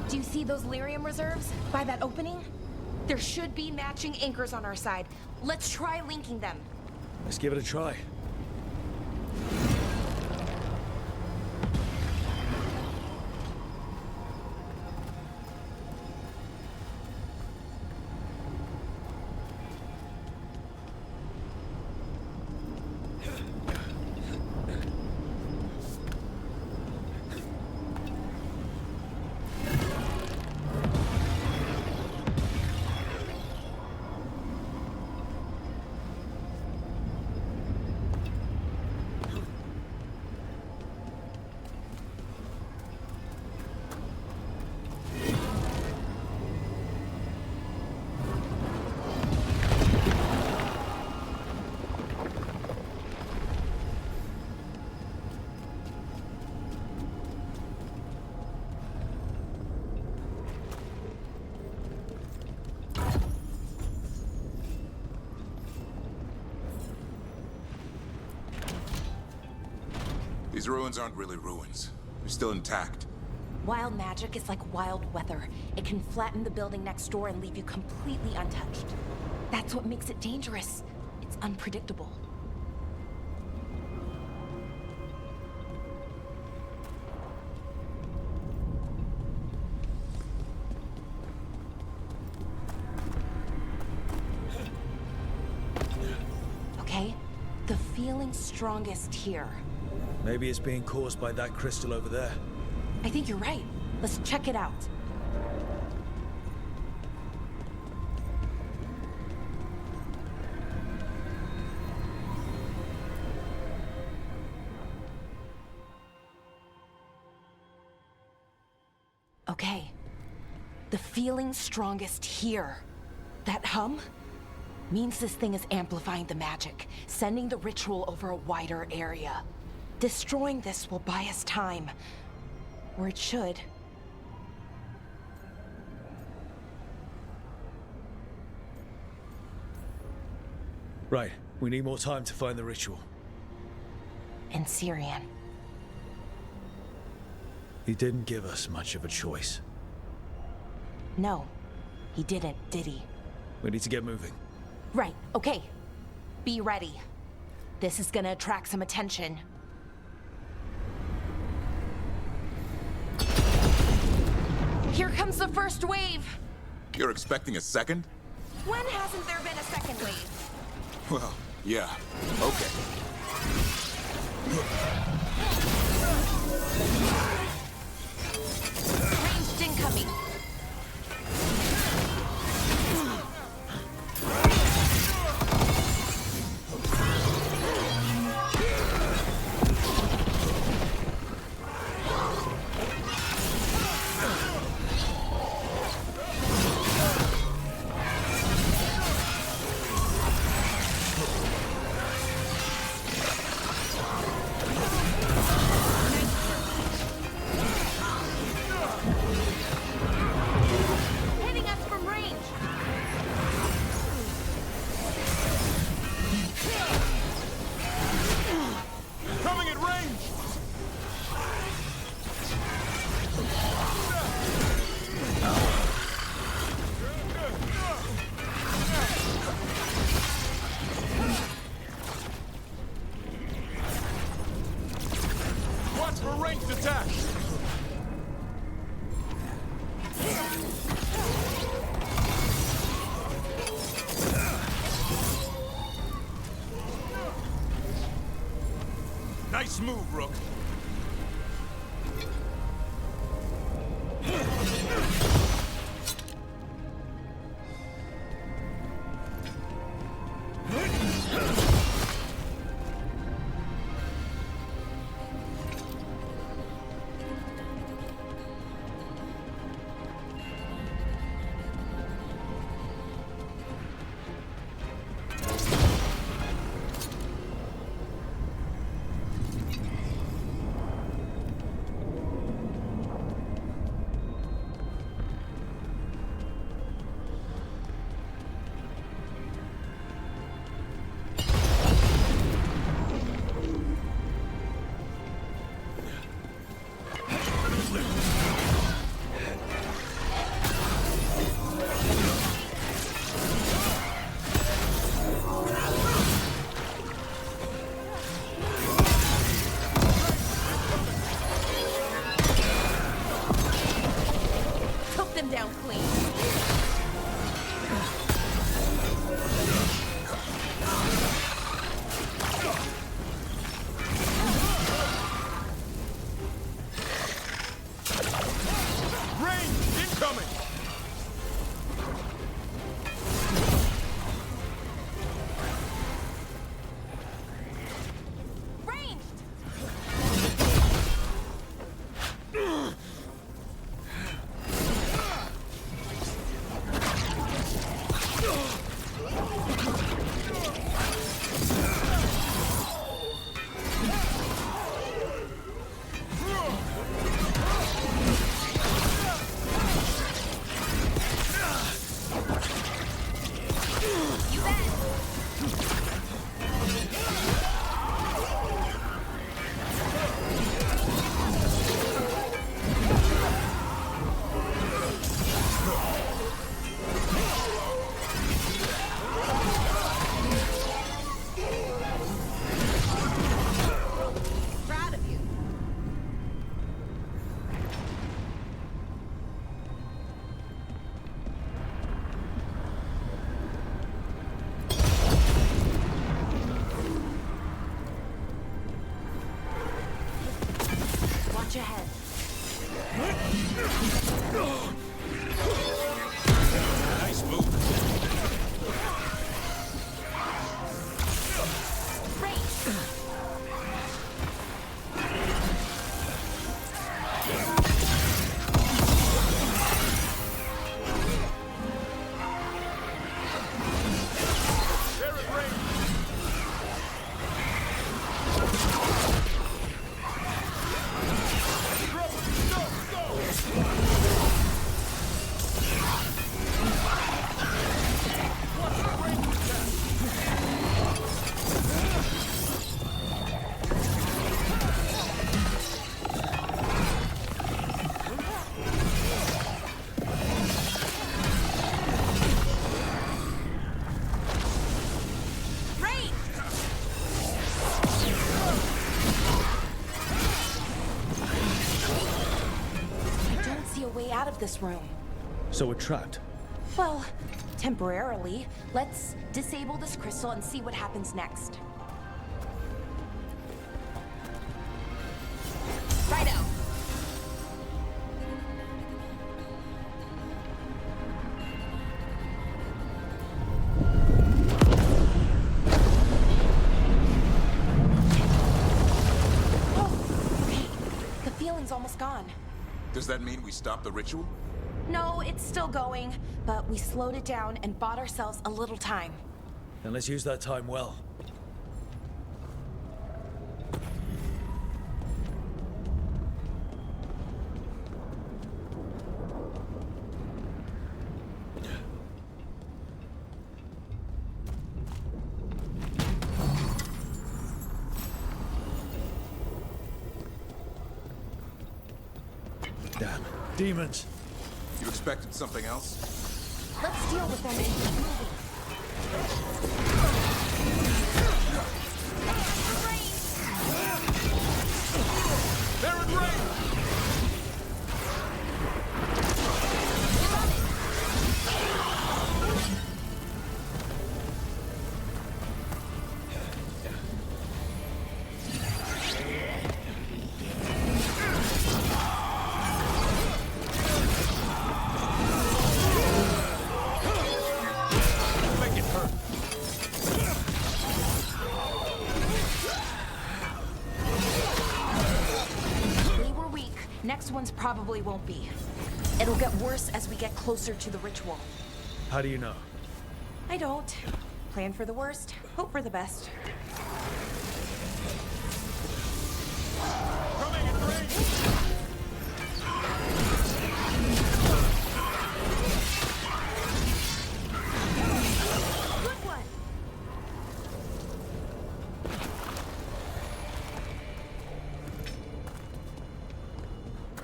Speaker 8: Do you see those lyrium reserves by that opening? There should be matching anchors on our side. Let's try linking them.
Speaker 3: Let's give it a try.
Speaker 16: These ruins aren't really ruins. They're still intact.
Speaker 8: Wild magic is like wild weather. It can flatten the building next door and leave you completely untouched. That's what makes it dangerous. It's unpredictable. Okay, the feeling's strongest here.
Speaker 3: Maybe it's being caused by that crystal over there.
Speaker 8: I think you're right. Let's check it out. Okay. The feeling's strongest here. That hum means this thing is amplifying the magic, sending the ritual over a wider area. Destroying this will buy us time. Or it should.
Speaker 3: Right. We need more time to find the ritual.
Speaker 8: And Syrian.
Speaker 3: He didn't give us much of a choice.
Speaker 8: No, he didn't, did he?
Speaker 3: We need to get moving.
Speaker 8: Right, okay. Be ready. This is gonna attract some attention. Here comes the first wave!
Speaker 16: You're expecting a second?
Speaker 8: When hasn't there been a second wave?
Speaker 16: Well, yeah. Okay.
Speaker 8: Ranged incoming.
Speaker 2: Watch for ranged attack! Nice move, Rook.
Speaker 13: Watch ahead.
Speaker 2: Nice move.
Speaker 13: Out of this room.
Speaker 3: So we're trapped?
Speaker 13: Well, temporarily. Let's disable this crystal and see what happens next. Righto. Oh, okay. The feeling's almost gone.
Speaker 2: Does that mean we stop the ritual?
Speaker 13: No, it's still going, but we slowed it down and bought ourselves a little time.
Speaker 3: Then let's use that time well. Damn. Demons!
Speaker 2: You expected something else?
Speaker 13: Let's deal with them and keep moving. next ones probably won't be. It'll get worse as we get closer to the ritual.
Speaker 3: How do you know?
Speaker 13: I don't. Plan for the worst, hope for the best.
Speaker 9: Good one!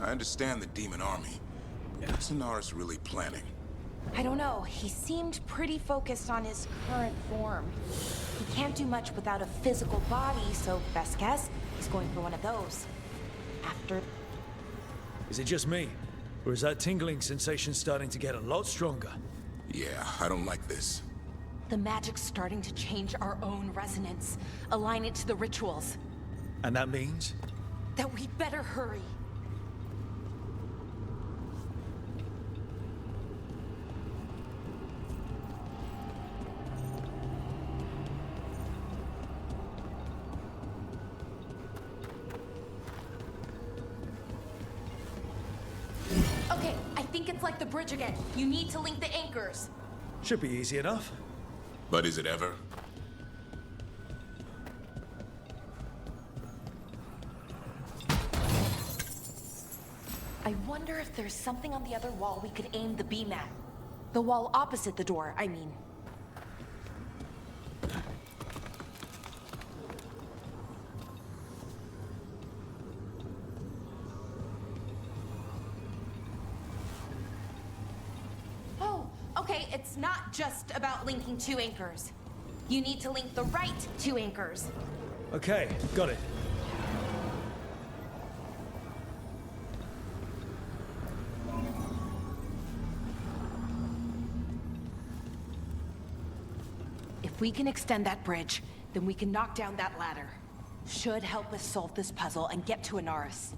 Speaker 2: I understand the demon army. What's Inaris really planning?
Speaker 13: I don't know. He seemed pretty focused on his current form. He can't do much without a physical body, so best guess, he's going for one of those. After...
Speaker 3: Is it just me? Or is that tingling sensation starting to get a lot stronger?
Speaker 2: Yeah, I don't like this.
Speaker 13: The magic's starting to change our own resonance, align it to the rituals.
Speaker 3: And that means?
Speaker 13: That we'd better hurry. Okay, I think it's like the bridge again. You need to link the anchors.
Speaker 3: Should be easy enough.
Speaker 2: But is it ever?
Speaker 13: I wonder if there's something on the other wall we could aim the beam at. The wall opposite the door, I mean. Oh, okay, it's not just about linking two anchors. You need to link the right two anchors.
Speaker 3: Okay, got it.
Speaker 13: If we can extend that bridge, then we can knock down that ladder. Should help us solve this puzzle and get to Inaris.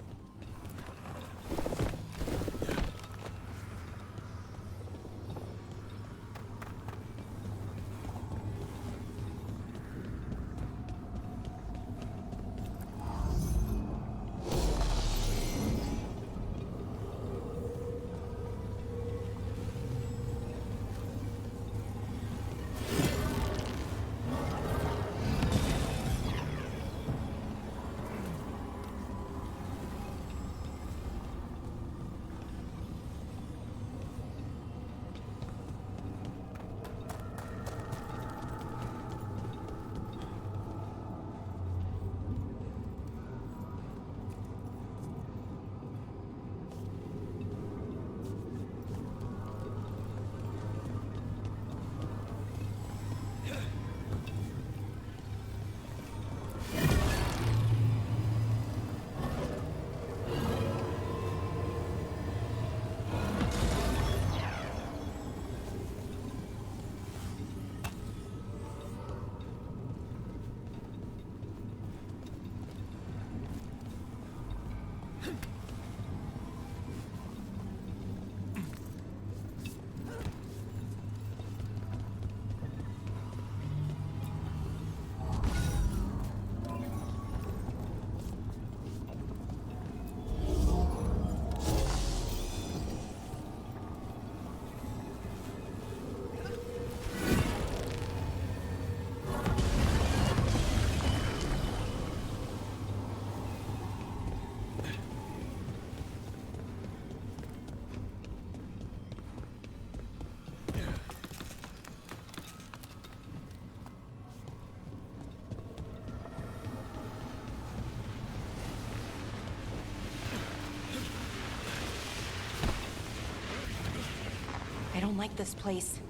Speaker 13: I don't like this place.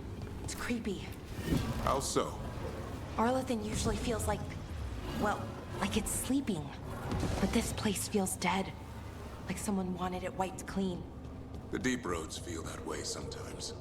Speaker 13: It's creepy.
Speaker 2: How so?
Speaker 13: Arlathan usually feels like, well, like it's sleeping. But this place feels dead. Like someone wanted it wiped clean.
Speaker 2: The deep roads feel that way sometimes.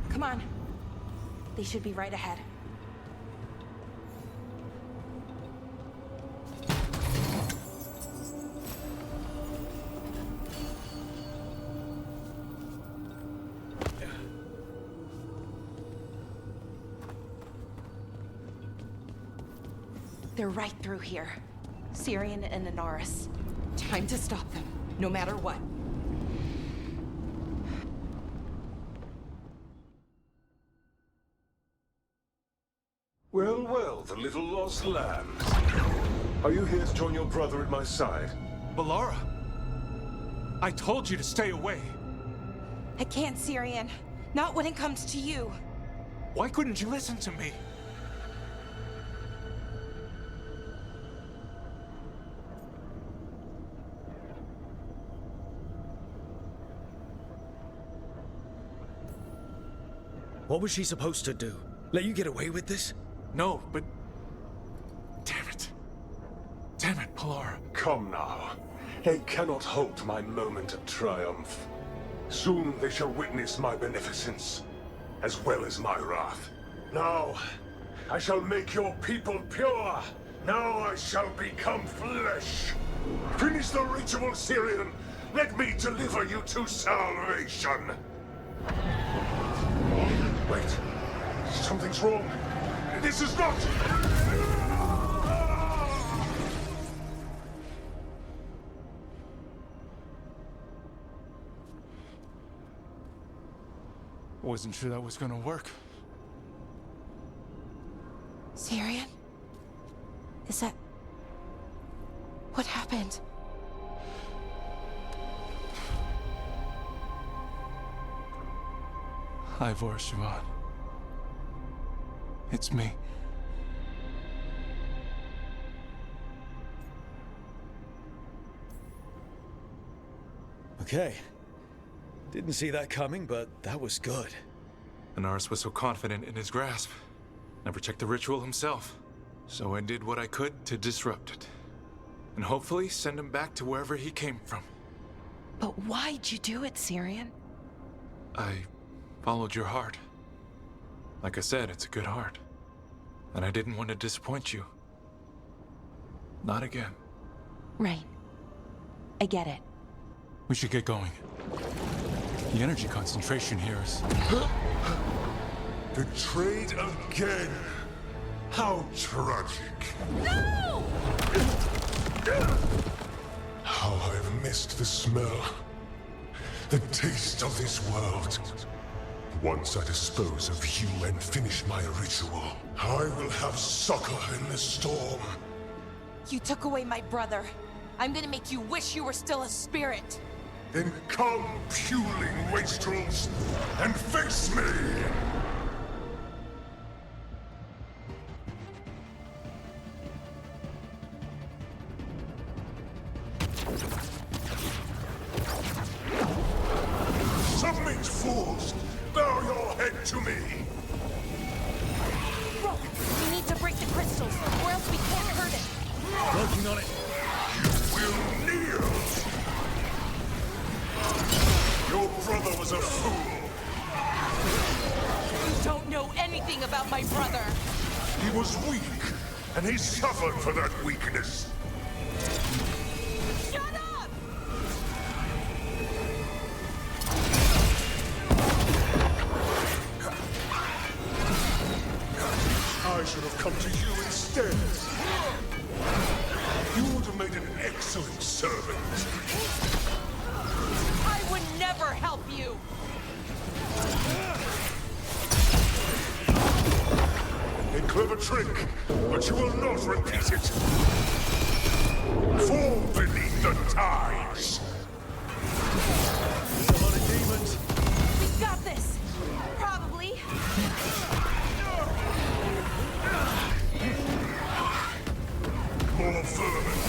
Speaker 13: Come on. They should be right ahead. They're right through here. Syrian and Inaris. Time to stop them, no matter what.
Speaker 12: Well, well, the little lost lambs. Are you here to join your brother at my side?
Speaker 15: Balara! I told you to stay away.
Speaker 13: I can't, Syrian. Not when it comes to you.
Speaker 15: Why couldn't you listen to me?
Speaker 3: What was she supposed to do? Let you get away with this?
Speaker 15: No, but... Damn it. Damn it, Balara.
Speaker 12: Come now. They cannot halt my moment of triumph. Soon they shall witness my beneficence, as well as my wrath. Now, I shall make your people pure. Now I shall become flesh. Finish the ritual, Syrian. Let me deliver you to salvation. Wait. Something's wrong. This is not...
Speaker 15: Wasn't sure that was gonna work.
Speaker 13: Syrian? Is that... What happened?
Speaker 15: Ivor Siobhan. It's me.
Speaker 3: Okay. Didn't see that coming, but that was good.
Speaker 15: Inaris was so confident in his grasp. Never checked the ritual himself. So I did what I could to disrupt it. And hopefully send him back to wherever he came from.
Speaker 13: But why'd you do it, Syrian?
Speaker 15: I followed your heart. Like I said, it's a good heart. And I didn't want to disappoint you. Not again.
Speaker 13: Right. I get it.
Speaker 15: We should get going. The energy concentration here is...
Speaker 12: Betrayed again! How tragic!
Speaker 13: No!
Speaker 12: How I've missed the smell. The taste of this world. Once I dispose of you and finish my ritual, I will have succor in the storm.
Speaker 13: You took away my brother. I'm gonna make you wish you were still a spirit.
Speaker 12: Then come, puling wastrels, and face me! Submit, fools! Bow your head to me!
Speaker 13: Rook, we need to break the crystals, or else we can't hurt it.
Speaker 3: Working on it.
Speaker 12: You will kneel! Your brother was a fool!
Speaker 13: You don't know anything about my brother!
Speaker 12: He was weak, and he suffered for that weakness.
Speaker 13: Shut up!
Speaker 12: I should have come to you instead. You would have made an excellent servant.
Speaker 13: I would never help you!
Speaker 12: A clever trick, but you will not repeat it. Fall beneath the tides.
Speaker 3: A lot of demons.
Speaker 13: We got this! Probably.
Speaker 12: More vermin.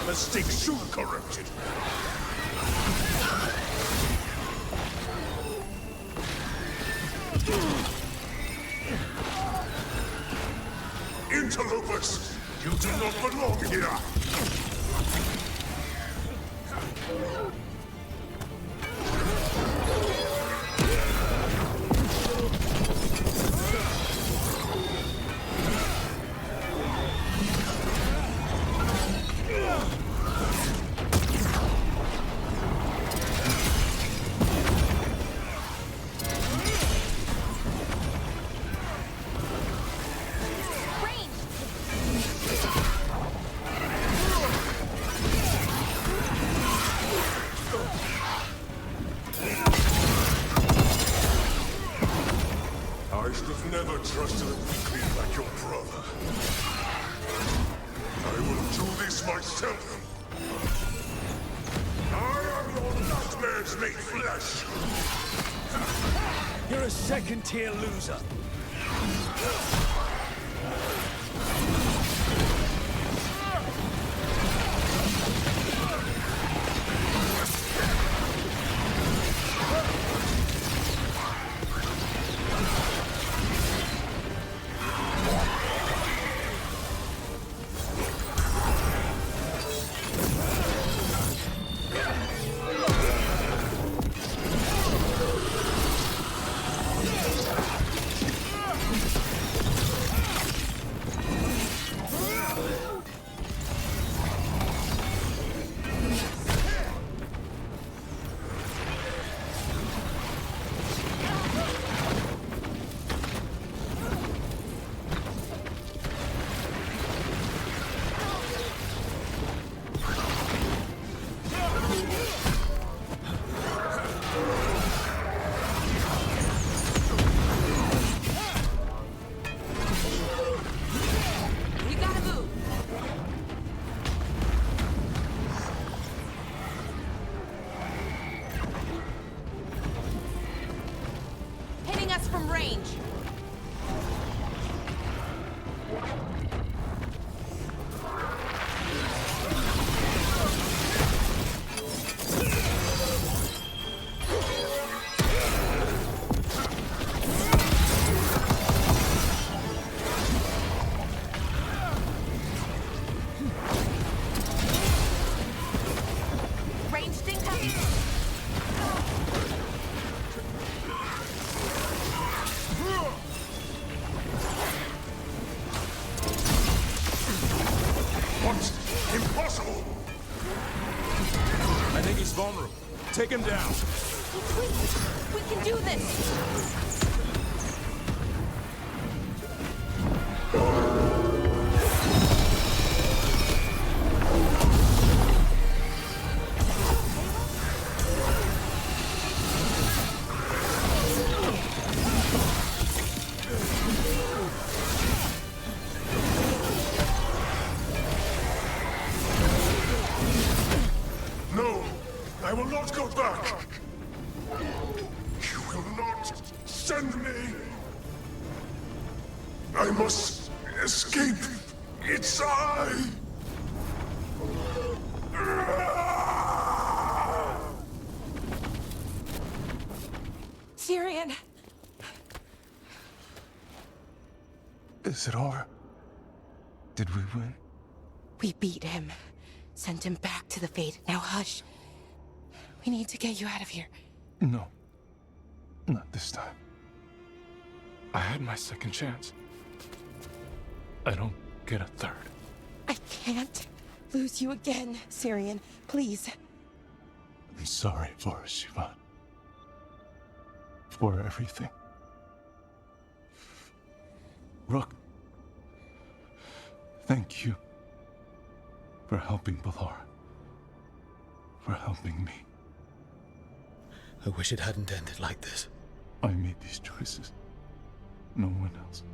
Speaker 12: Mistake soon corrected. Interlopers! You do not belong here! I should have never trusted a weakling like your brother. I will do this myself. I am your nightmares made flesh.
Speaker 5: You're a second-tier loser.
Speaker 8: From range. Ranged incoming.
Speaker 12: What? Impossible!
Speaker 15: I think he's vulnerable. Take him down.
Speaker 8: We can do this.
Speaker 12: No! I will not go back! You will not send me! I must escape! It's I!
Speaker 8: Syrian!
Speaker 12: Is it over? Did we win?
Speaker 8: We beat him. Sent him back to the Fate. Now hush. We need to get you out of here.
Speaker 12: No. Not this time.
Speaker 15: I had my second chance. I don't get a third.
Speaker 8: I can't lose you again, Syrian. Please.
Speaker 12: I'm sorry for Sivan. For everything. Rook. Thank you. For helping Balara. For helping me.
Speaker 3: I wish it hadn't ended like this.
Speaker 12: I made these choices. No one else.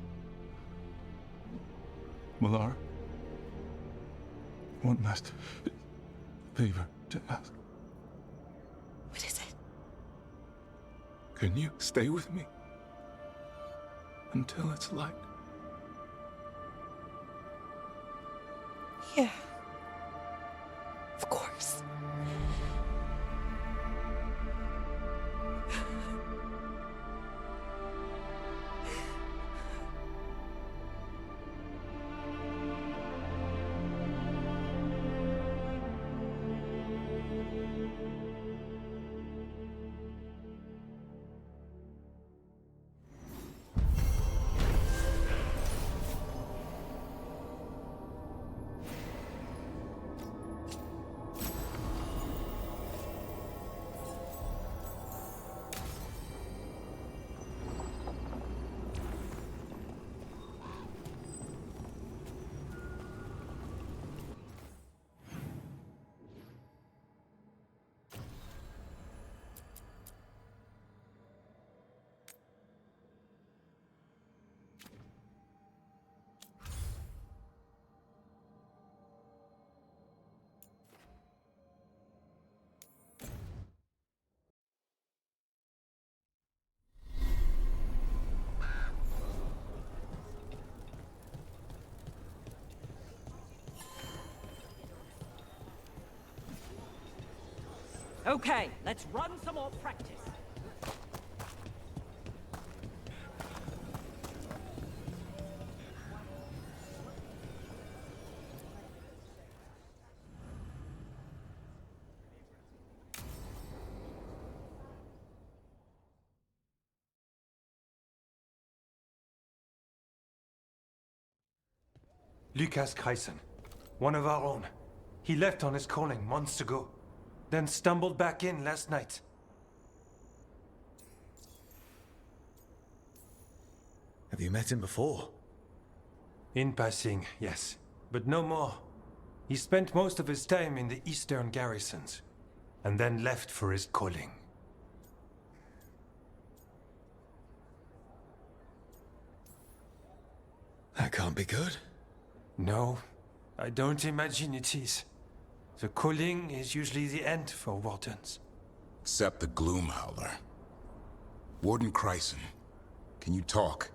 Speaker 12: Balara? One last favor to ask.
Speaker 8: What is it?
Speaker 12: Can you stay with me? Until it's light?
Speaker 8: Yeah. Of course.
Speaker 20: Okay, let's run some more practice.
Speaker 14: Lucas Chryson, one of our own. He left on his calling months ago, then stumbled back in last night.
Speaker 3: Have you met him before?
Speaker 14: In passing, yes, but no more. He spent most of his time in the eastern garrisons, and then left for his calling.
Speaker 3: That can't be good.
Speaker 14: No, I don't imagine it is. The calling is usually the end for wardens.
Speaker 2: Except the Gloomhowler. Warden Chryson, can you talk?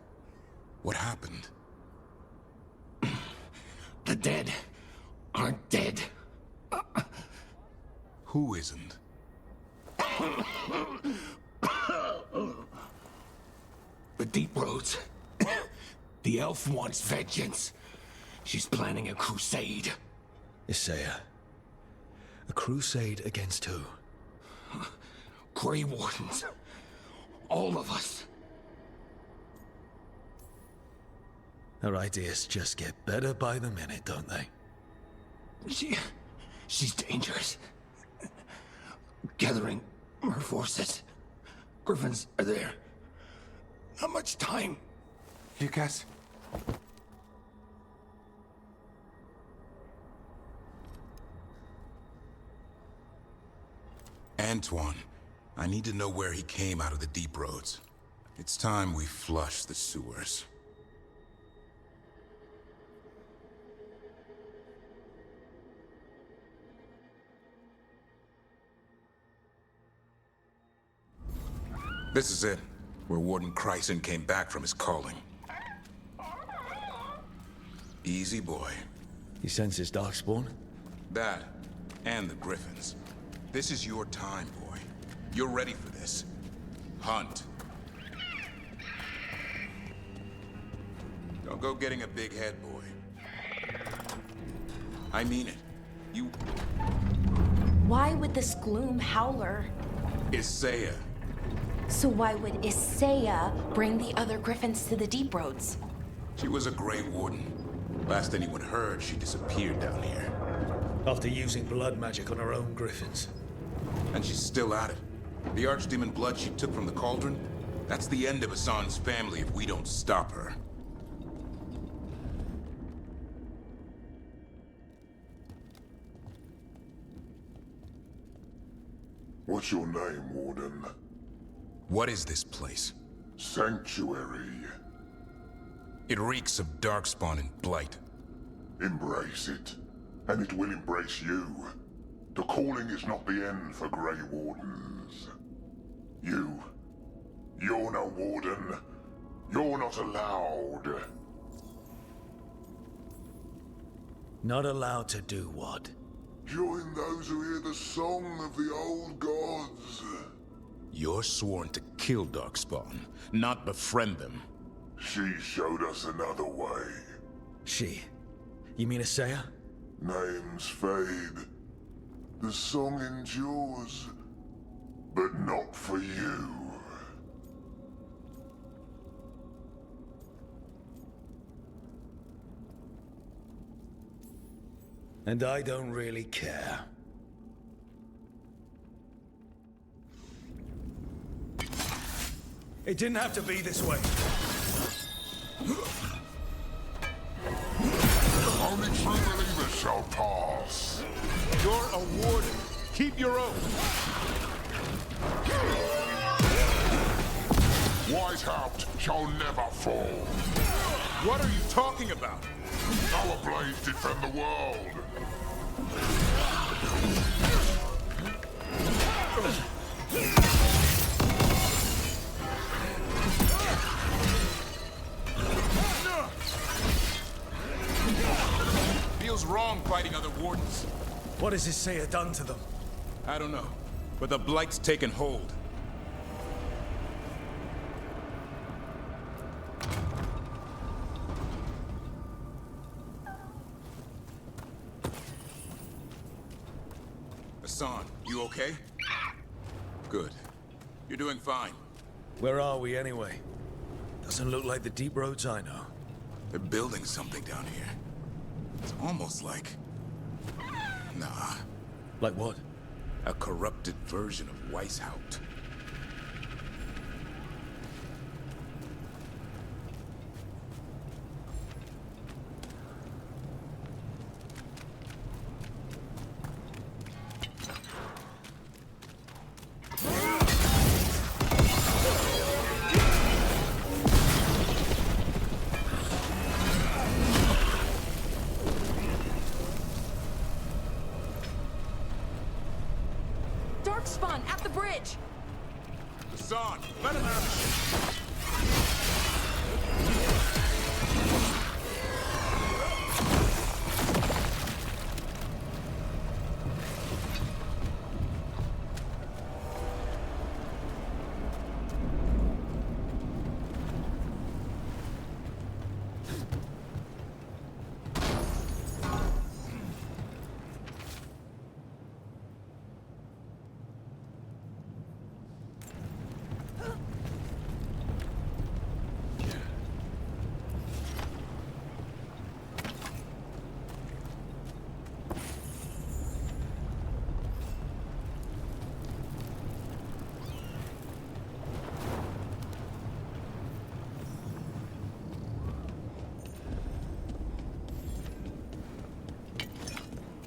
Speaker 2: What happened?
Speaker 11: The dead aren't dead.
Speaker 2: Who isn't?
Speaker 11: The Deep Roads. The elf wants vengeance. She's planning a crusade.
Speaker 3: Isaiah. A crusade against who?
Speaker 11: Grey Wardens. All of us.
Speaker 3: Her ideas just get better by the minute, don't they?
Speaker 11: She's dangerous. Gathering her forces. Griffins are there. How much time?
Speaker 14: Lucas?
Speaker 2: Antoine, I need to know where he came out of the Deep Roads. It's time we flush the sewers. This is it, where Warden Chryson came back from his calling. Easy boy.
Speaker 3: He senses Darkspawn?
Speaker 2: That, and the Griffins. This is your time, boy. You're ready for this. Hunt. Don't go getting a big head, boy. I mean it. You...
Speaker 13: Why would this Gloomhowler?
Speaker 2: Isaiah.
Speaker 13: So why would Isaiah bring the other Griffins to the Deep Roads?
Speaker 2: She was a Grey Warden. Last anyone heard, she disappeared down here.
Speaker 3: After using blood magic on her own Griffins.
Speaker 2: And she's still at it. The Archdemon blood she took from the Cauldron, that's the end of Hassan's family if we don't stop her.
Speaker 1: What's your name, Warden?
Speaker 2: What is this place?
Speaker 1: Sanctuary.
Speaker 2: It reeks of Darkspawn and Blight.
Speaker 1: Embrace it, and it will embrace you. The calling is not the end for Grey Wardens. You're no Warden. You're not allowed.
Speaker 3: Not allowed to do what?
Speaker 1: Join those who hear the song of the old gods.
Speaker 2: You're sworn to kill Darkspawn, not befriend them.
Speaker 1: She showed us another way.
Speaker 3: She? You mean Isaiah?
Speaker 1: Names fade. The song endures. But not for you.
Speaker 3: And I don't really care. It didn't have to be this way.
Speaker 1: Only true believers shall pass.
Speaker 12: You're a warden. Keep your oath.
Speaker 1: Whitehaupt shall never fall.
Speaker 12: What are you talking about?
Speaker 1: Our blades defend the world.
Speaker 2: Feels wrong fighting other wardens.
Speaker 3: What has Isaiah done to them?
Speaker 2: I don't know. but the Blight's taken hold. Hassan, you okay? Good. You're doing fine.
Speaker 3: Where are we anyway? Doesn't look like the deep roads I know.
Speaker 2: They're building something down here. It's almost like... Nah.
Speaker 3: Like what?
Speaker 2: A corrupted version of Weishaupt.
Speaker 8: Darkspawn at the bridge!
Speaker 2: Hassan, let him out of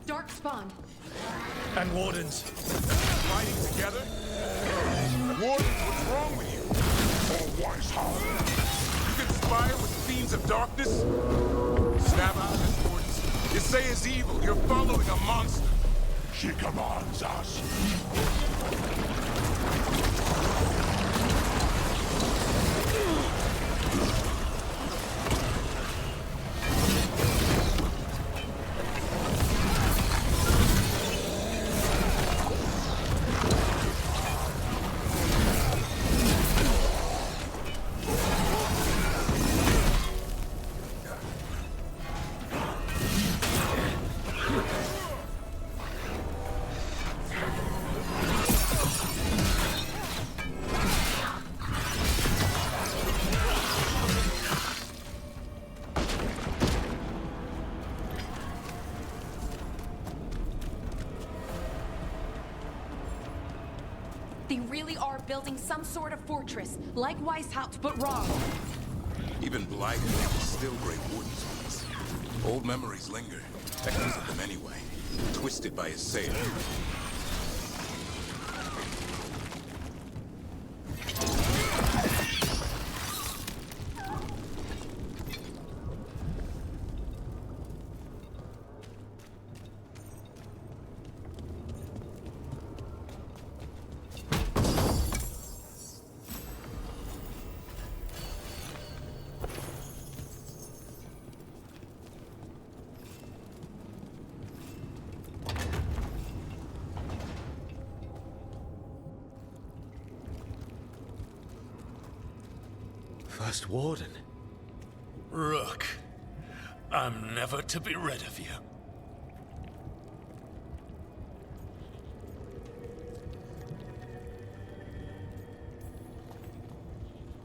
Speaker 8: Darkspawn!
Speaker 5: And Wardens.
Speaker 2: Fighting together? Wardens, what's wrong with you?
Speaker 1: Oh, Weishaupt.
Speaker 2: You conspire with fiends of darkness? Snap out of this, Wardens. You say is evil. You're following a monster.
Speaker 1: She commands us.
Speaker 8: They really are building some sort of fortress, like Weishaupt, but wrong.
Speaker 2: Even Blythe still great Wardens ones. Old memories linger. Echoes of them anyway. Twisted by his sail.
Speaker 3: First Warden.
Speaker 5: Rook, I'm never to be rid of you.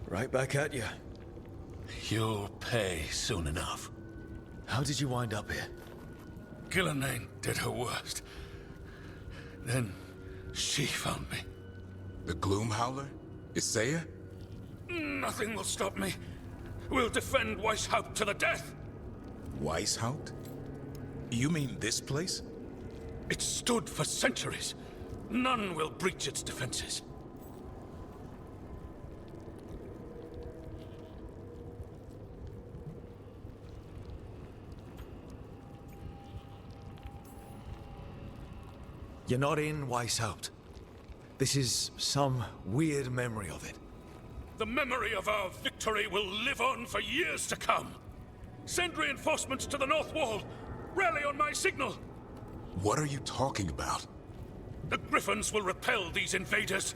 Speaker 3: Right back at you.
Speaker 5: You'll pay soon enough.
Speaker 3: How did you wind up here?
Speaker 5: Gillenane did her worst. Then she found me.
Speaker 2: The Gloom Howler? Isaiah?
Speaker 5: Nothing will stop me. We'll defend Weishaupt to the death.
Speaker 2: Weishaupt? You mean this place?
Speaker 5: It stood for centuries. None will breach its defenses.
Speaker 3: You're not in Weishaupt. This is some weird memory of it.
Speaker 5: The memory of our victory will live on for years to come. Send reinforcements to the North Wall. Rally on my signal.
Speaker 2: What are you talking about?
Speaker 5: The Griffins will repel these invaders.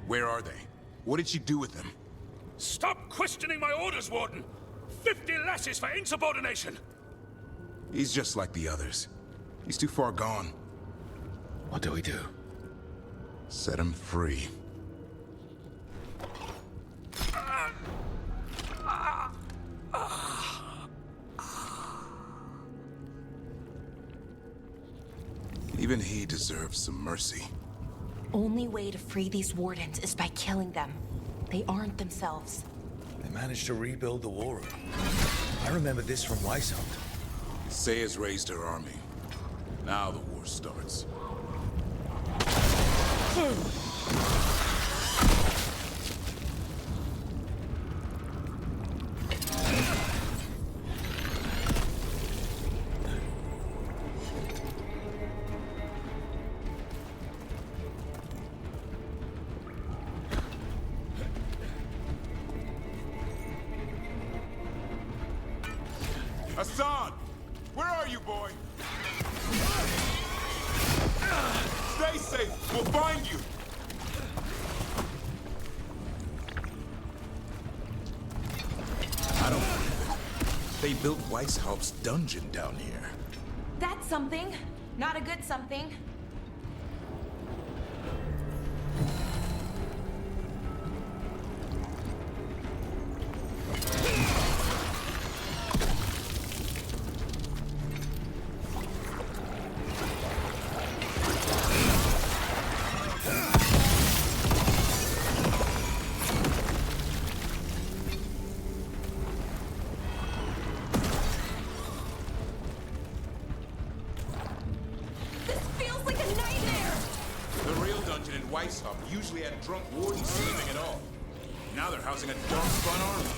Speaker 2: Where are they? What did she do with them?
Speaker 5: Stop questioning my orders, Warden! 50 lashes for insubordination!
Speaker 2: He's just like the others. He's too far gone.
Speaker 3: What do we do?
Speaker 2: Set him free. Even he deserves some mercy.
Speaker 8: Only way to free these wardens is by killing them. They aren't themselves.
Speaker 3: They managed to rebuild the war room. I remember this from Weishaupt.
Speaker 2: Saya's raised her army. Now the war starts. Hassan! Where are you, boy? Stay safe! We'll find you! I don't believe it. They built Weishaupt's dungeon down here.
Speaker 8: That's something. Not a good something.
Speaker 2: Weishaupt usually had drunk wardens sleeping at all. Now they're housing a dark-spun army.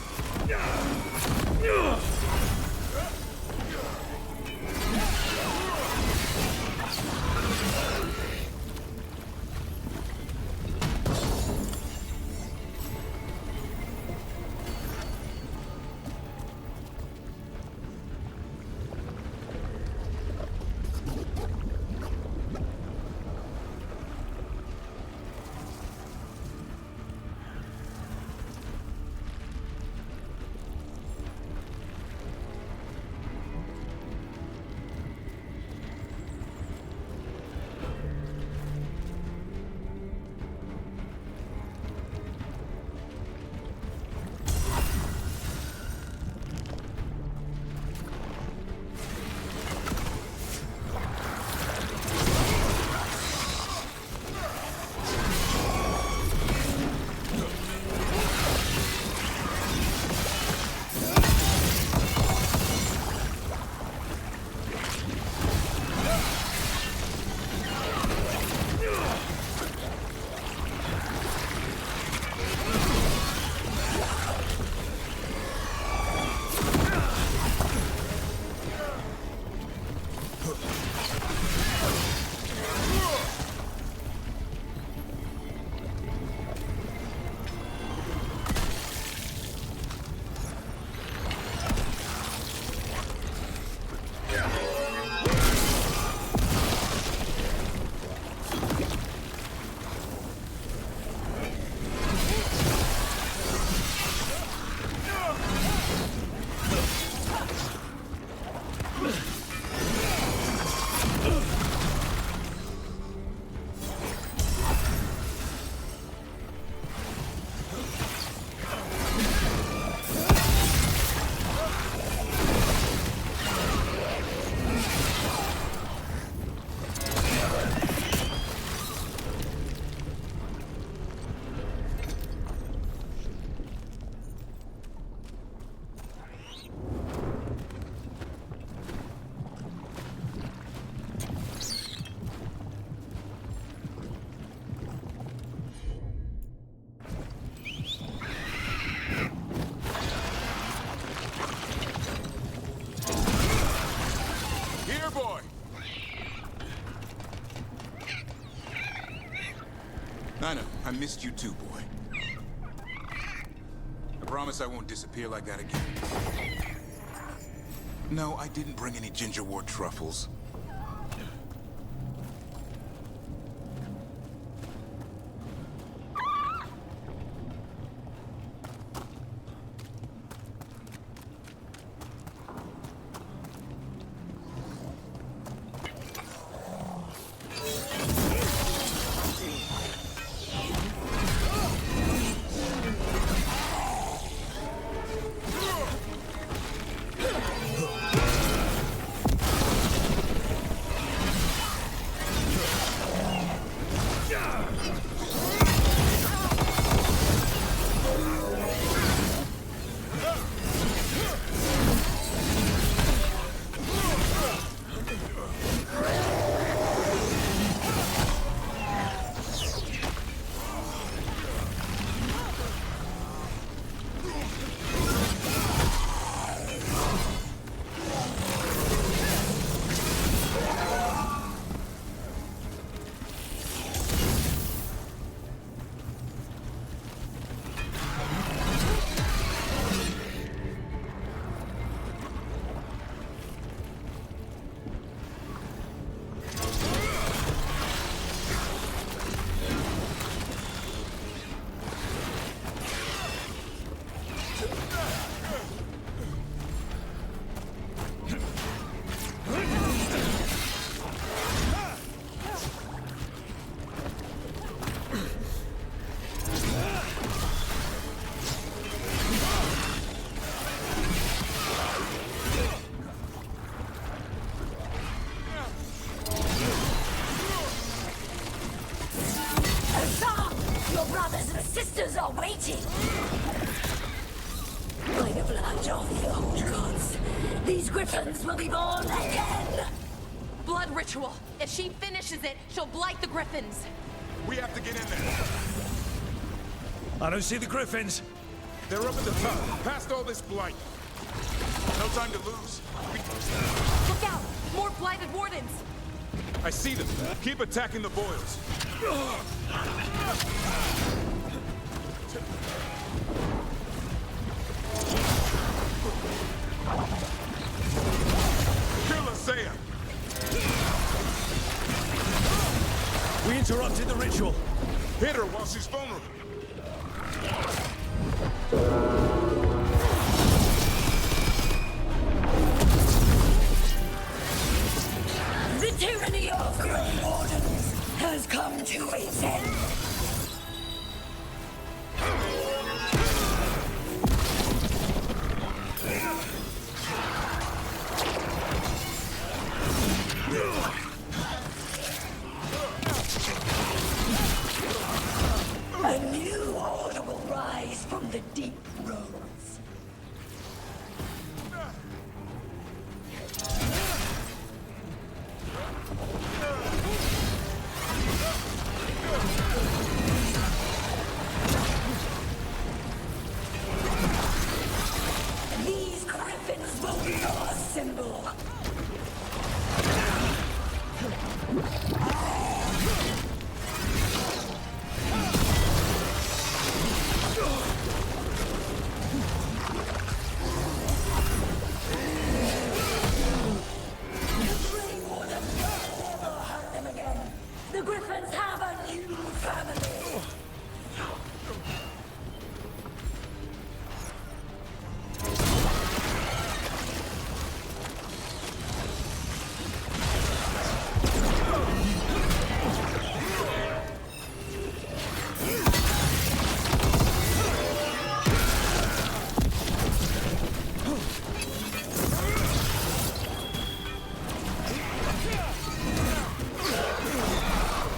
Speaker 2: I missed you too, boy. I promise I won't disappear like that again. No, I didn't bring any gingerwort truffles.
Speaker 18: fought off the old gods, these griffins will be born again!
Speaker 8: Blood ritual. If she finishes it, she'll blight the griffins.
Speaker 15: We have to get in there.
Speaker 5: I don't see the griffins.
Speaker 15: They're up at the top, past all this blight. No time to lose.
Speaker 8: Look out! More blighted wardens!
Speaker 15: I see them. Keep attacking the boils. Kill Asaya!
Speaker 5: We interrupted the ritual.
Speaker 15: Hit her while she's vulnerable.
Speaker 18: The tyranny of Grey Wardens has come to its end. A new order will rise from the deep roads. These griffins will be our symbol. The Griffins have a new family!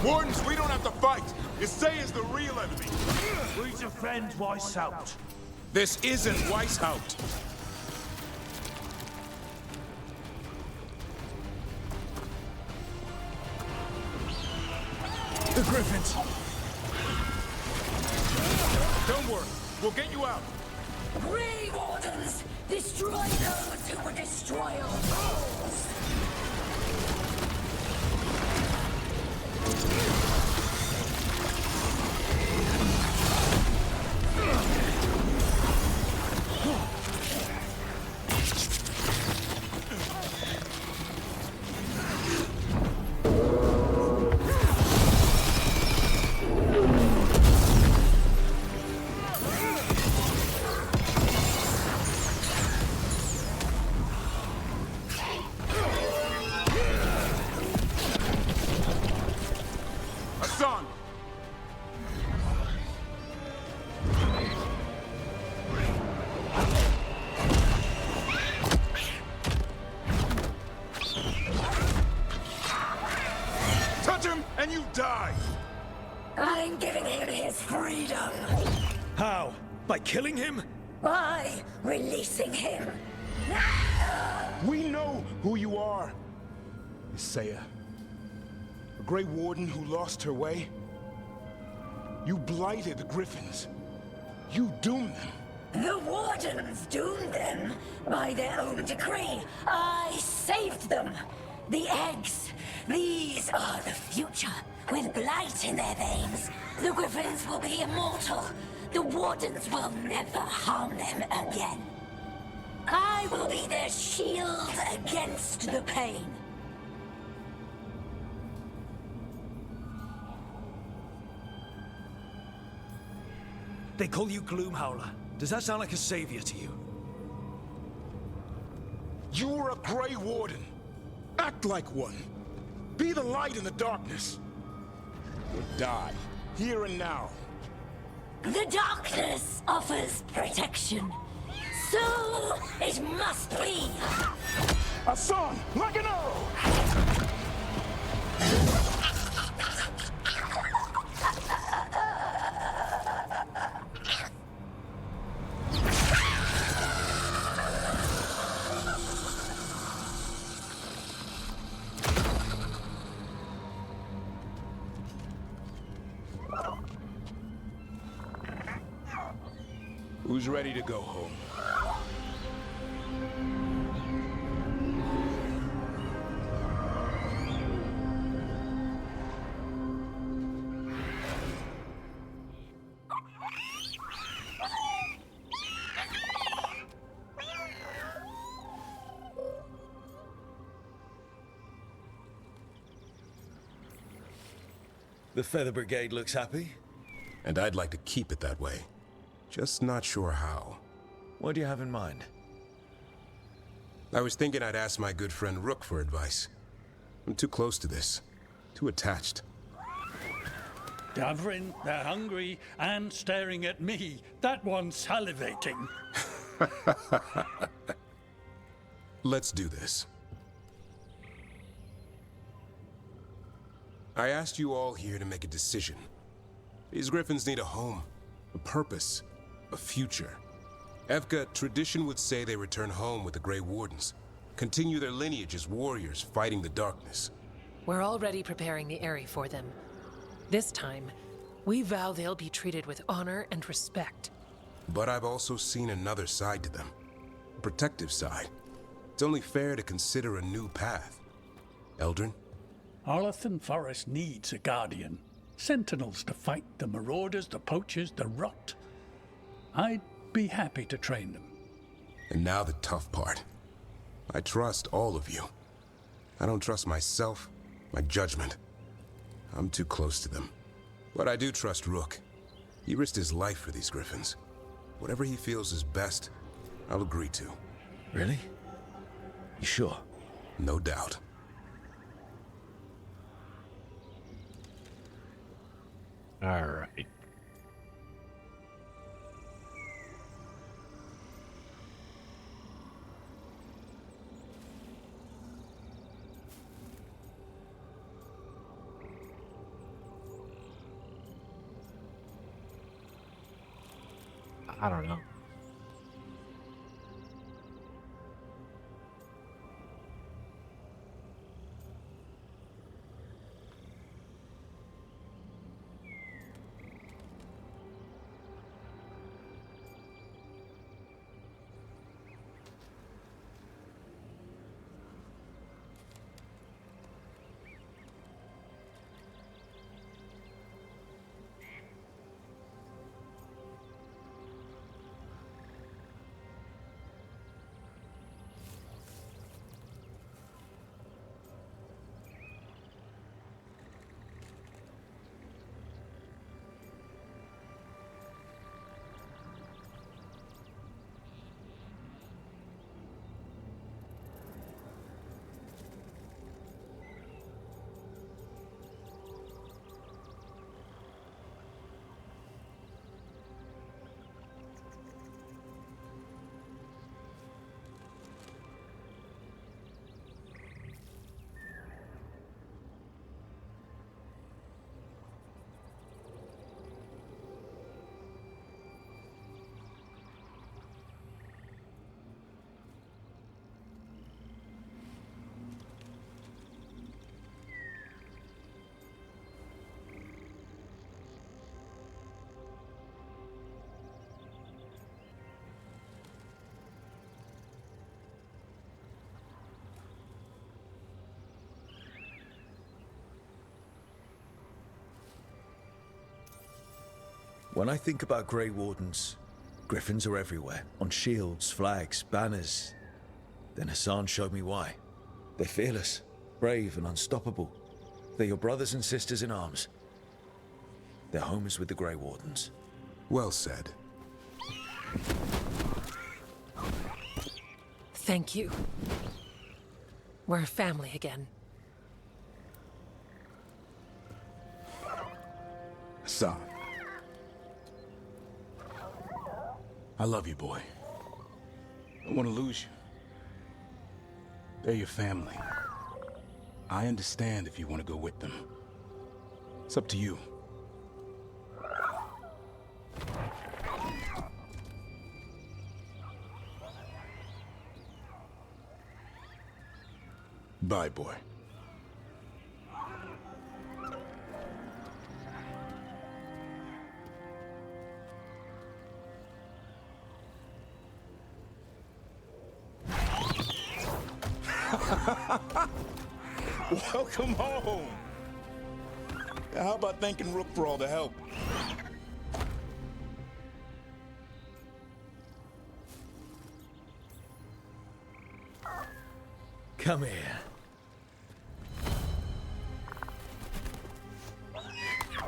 Speaker 15: Wardens, we don't have to fight. Isaya's the real enemy.
Speaker 5: We defend Weishaupt.
Speaker 15: This isn't Weishaupt.
Speaker 5: The griffins.
Speaker 15: Don't worry. We'll get you out.
Speaker 18: Grey Wardens! Destroy those who would destroy our foes!
Speaker 15: Hassan! Touch him and you die!
Speaker 18: I'm giving him his freedom!
Speaker 5: How? By killing him?
Speaker 18: By releasing him!
Speaker 12: We know who you are. Isaiah. A Grey Warden who lost her way. You blighted the Griffins. You doomed them.
Speaker 18: The Wardens doomed them by their own decree. I saved them. The eggs. These are the future. With blight in their veins, the Griffins will be immortal. The Wardens will never harm them again. I will be their shield against the pain.
Speaker 5: They call you Gloomhowler. Does that sound like a savior to you?
Speaker 12: You were a Grey Warden. Act like one. Be the light in the darkness. Or die, here and now.
Speaker 18: The darkness offers protection. So it must be.
Speaker 12: Hassan, like an arrow!
Speaker 11: Who's ready to go home?
Speaker 3: The Feather Brigade looks happy.
Speaker 19: And I'd like to keep it that way. Just not sure how.
Speaker 3: What do you have in mind?
Speaker 19: I was thinking I'd ask my good friend Rook for advice. I'm too close to this. Too attached.
Speaker 5: Davrin, they're hungry and staring at me. That one's salivating.
Speaker 19: Let's do this. I asked you all here to make a decision. These griffins need a home, a purpose, a future. Evka, tradition would say they return home with the Grey Wardens, continue their lineage as warriors fighting the darkness.
Speaker 21: We're already preparing the Eyrie for them. This time, we vow they'll be treated with honor and respect.
Speaker 19: But I've also seen another side to them, a protective side. It's only fair to consider a new path. Eldrin?
Speaker 5: Arlathan Forest needs a guardian. Sentinels to fight the marauders, the poachers, the rot. I'd be happy to train them.
Speaker 19: And now the tough part. I trust all of you. I don't trust myself, my judgment. I'm too close to them. But I do trust Rook. He risked his life for these griffins. Whatever he feels is best, I'll agree to.
Speaker 3: Really? You sure?
Speaker 19: No doubt.
Speaker 10: All right. I don't know.
Speaker 3: When I think about Grey Wardens, griffins are everywhere, on shields, flags, banners. Then Hassan showed me why. They're fearless, brave, and unstoppable. They're your brothers and sisters in arms. Their home is with the Grey Wardens.
Speaker 19: Well said.
Speaker 21: Thank you. We're a family again.
Speaker 11: Hassan. I love you, boy. I don't want to lose you. They're your family. I understand if you want to go with them. It's up to you. Bye, boy.
Speaker 4: Welcome home. How about thanking Rook for all the help?
Speaker 3: Come here.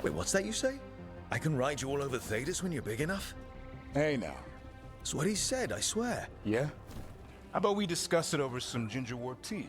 Speaker 3: Wait, what's that you say? I can ride you all over Thedas when you're big enough?
Speaker 4: Hey now.
Speaker 3: That's what he said, I swear.
Speaker 4: Yeah? How about we discuss it over some ginger wort tea?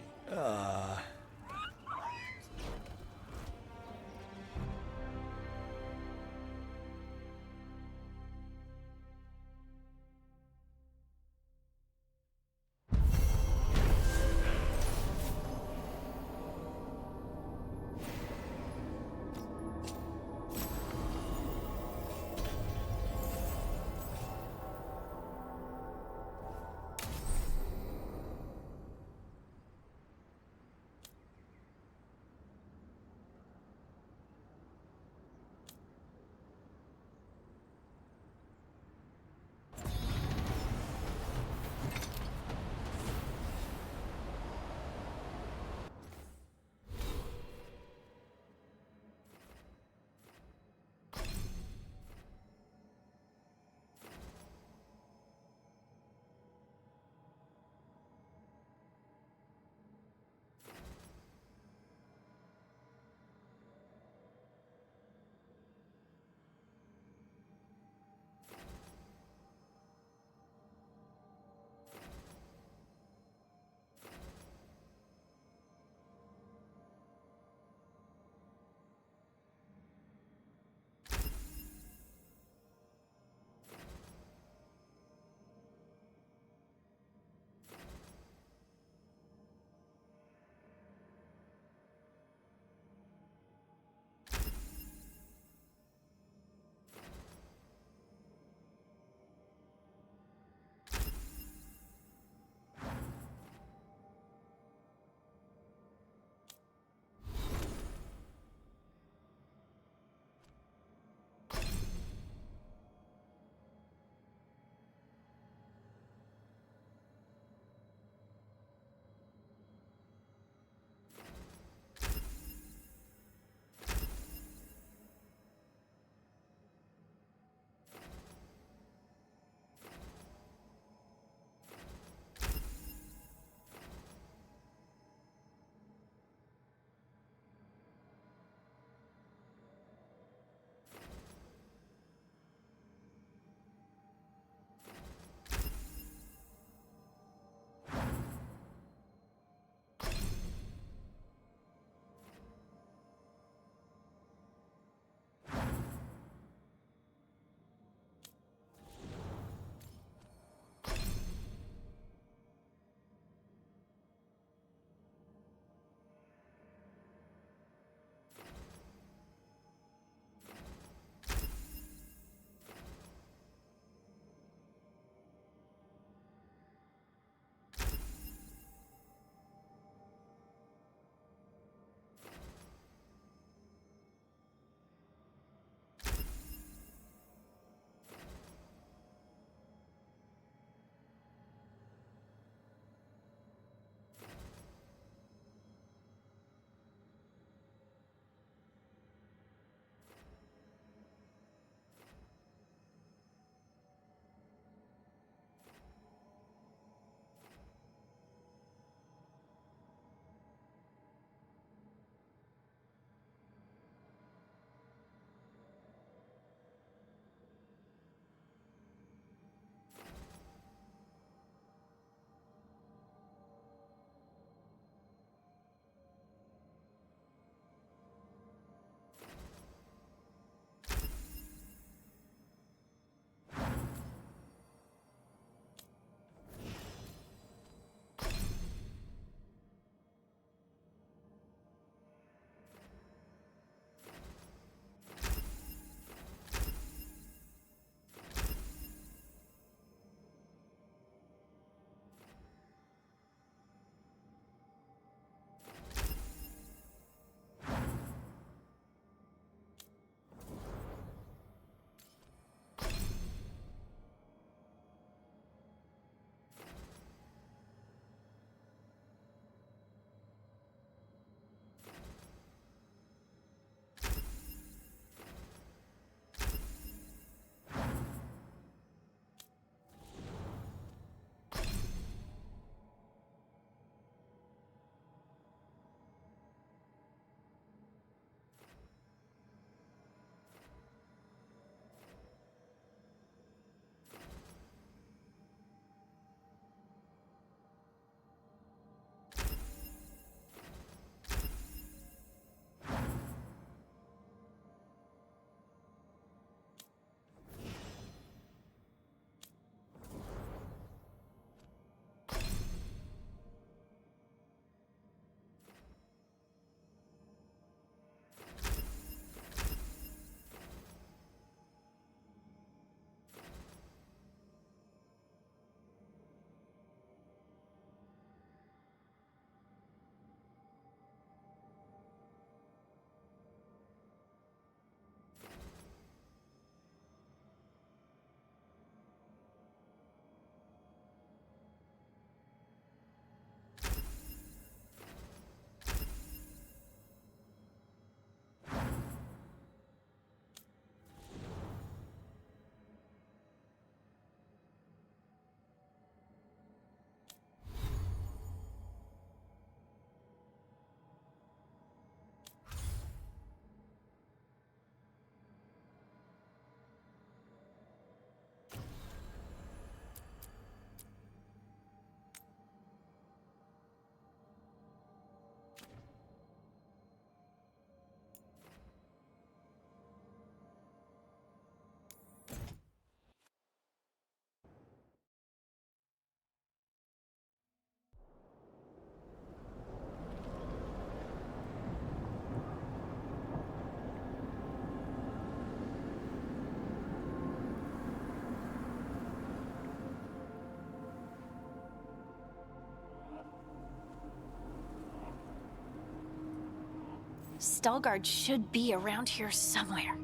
Speaker 7: Stalgard should be around here somewhere.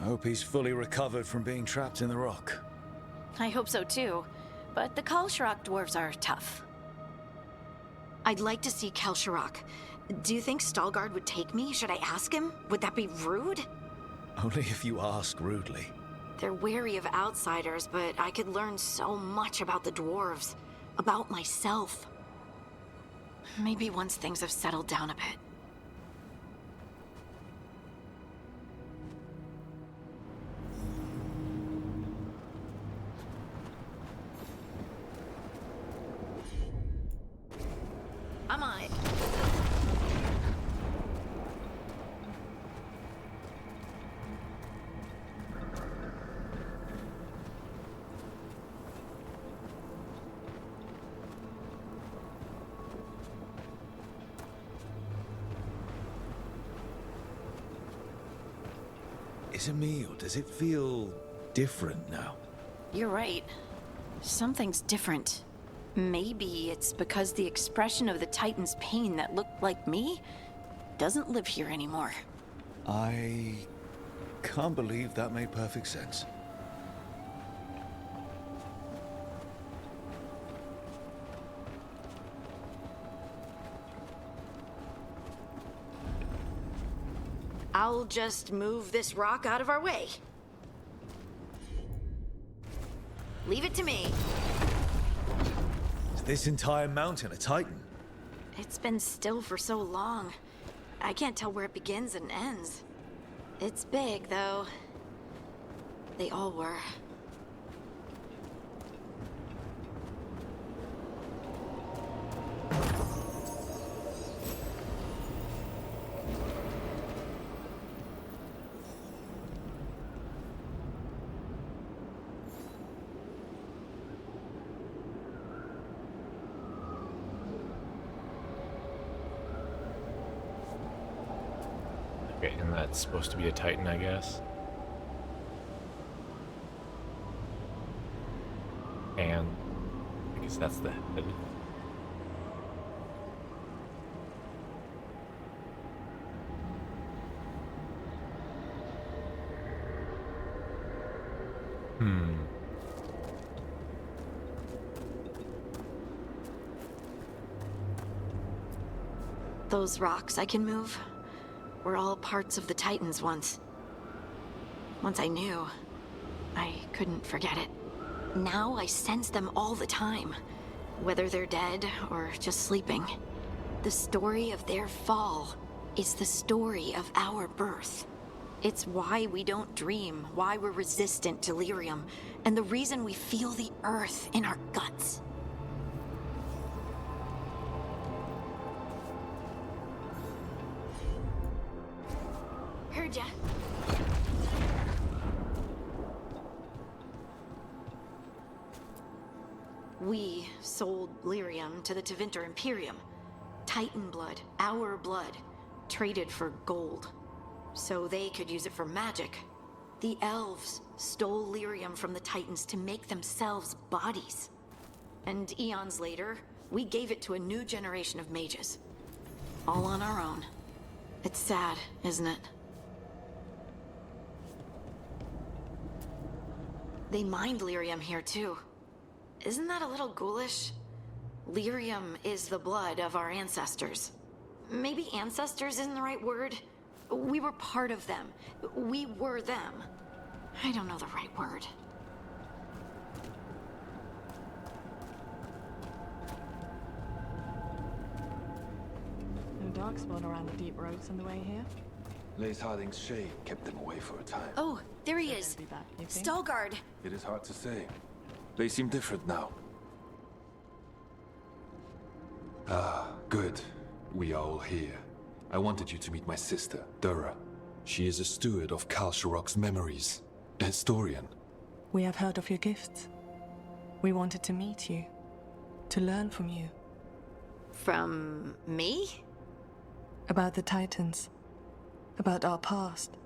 Speaker 3: I hope he's fully recovered from being trapped in the rock.
Speaker 7: I hope so too, but the Kalsharok dwarves are tough. I'd like to see Kalsharok. Do you think Stalgard would take me? Should I ask him? Would that be rude?
Speaker 3: Only if you ask rudely.
Speaker 7: They're wary of outsiders, but I could learn so much about the dwarves, about myself. Maybe once things have settled down a bit. I'm on it.
Speaker 3: Is it me, or does it feel different now?
Speaker 7: You're right. Something's different. Maybe it's because the expression of the Titan's pain that looked like me doesn't live here anymore.
Speaker 3: I can't believe that made perfect sense.
Speaker 7: I'll just move this rock out of our way. Leave it to me.
Speaker 3: Is this entire mountain a Titan?
Speaker 7: It's been still for so long. I can't tell where it begins and ends. It's big, though. They all were.
Speaker 10: Okay, and that's supposed to be a Titan, I guess. And I guess that's the head.
Speaker 7: Those rocks I can move were all parts of the Titans once. Once I knew, I couldn't forget it. Now I sense them all the time, whether they're dead or just sleeping. The story of their fall is the story of our birth. It's why we don't dream, why we're resistant to lyrium, and the reason we feel the earth in our guts. Heard ya. We sold lyrium to the Tevinter Imperium. Titan blood, our blood, traded for gold. So they could use it for magic. The elves stole lyrium from the Titans to make themselves bodies. And eons later, we gave it to a new generation of mages. All on our own. It's sad, isn't it? They mined lyrium here too. Isn't that a little ghoulish? Lyrium is the blood of our ancestors. Maybe ancestors isn't the right word. We were part of them. We were them. I don't know the right word.
Speaker 6: No darkspawn around the deep roads on the way here?
Speaker 17: Lace Harding's shade kept them away for a time.
Speaker 7: Oh, there he is. Stalgard.
Speaker 17: It is hard to say. They seem different now. Ah, good. We are all here. I wanted you to meet my sister, Dura. She is a steward of Kalsharok's memories. A historian.
Speaker 6: We have heard of your gifts. We wanted to meet you. To learn from you.
Speaker 7: From me?
Speaker 6: About the Titans. About our past.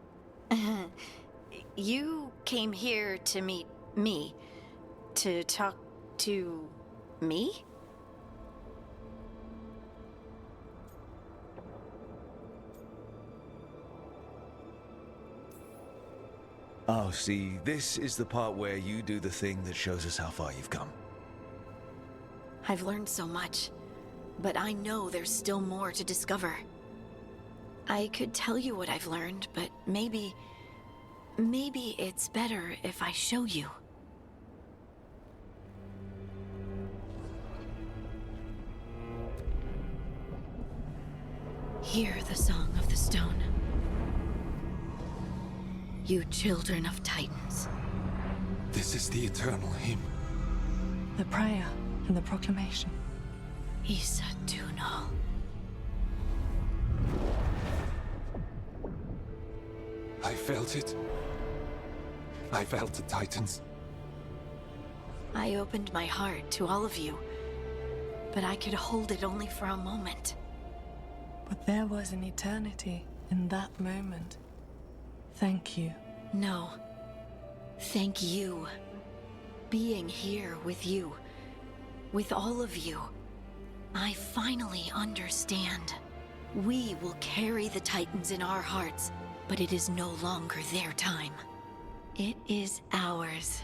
Speaker 7: You came here to meet me. To talk to me?
Speaker 3: Oh, see, this is the part where you do the thing that shows us how far you've come.
Speaker 7: I've learned so much, but I know there's still more to discover. I could tell you what I've learned, but maybe it's better if I show you. Hear the song of the stone. You children of Titans.
Speaker 17: This is the eternal hymn.
Speaker 6: The prayer and the proclamation.
Speaker 7: Isa Tunal.
Speaker 17: I felt it. I felt the Titans.
Speaker 7: I opened my heart to all of you, but I could hold it only for a moment.
Speaker 6: But there was an eternity in that moment. Thank you.
Speaker 7: No. Thank you. Being here with you. With all of you. I finally understand. We will carry the Titans in our hearts, but it is no longer their time. It is ours.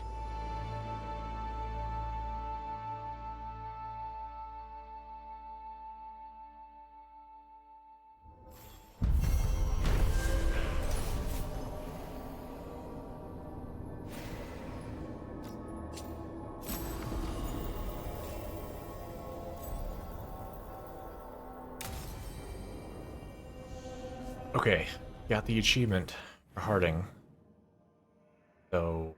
Speaker 10: Okay, got the achievement for Harding. So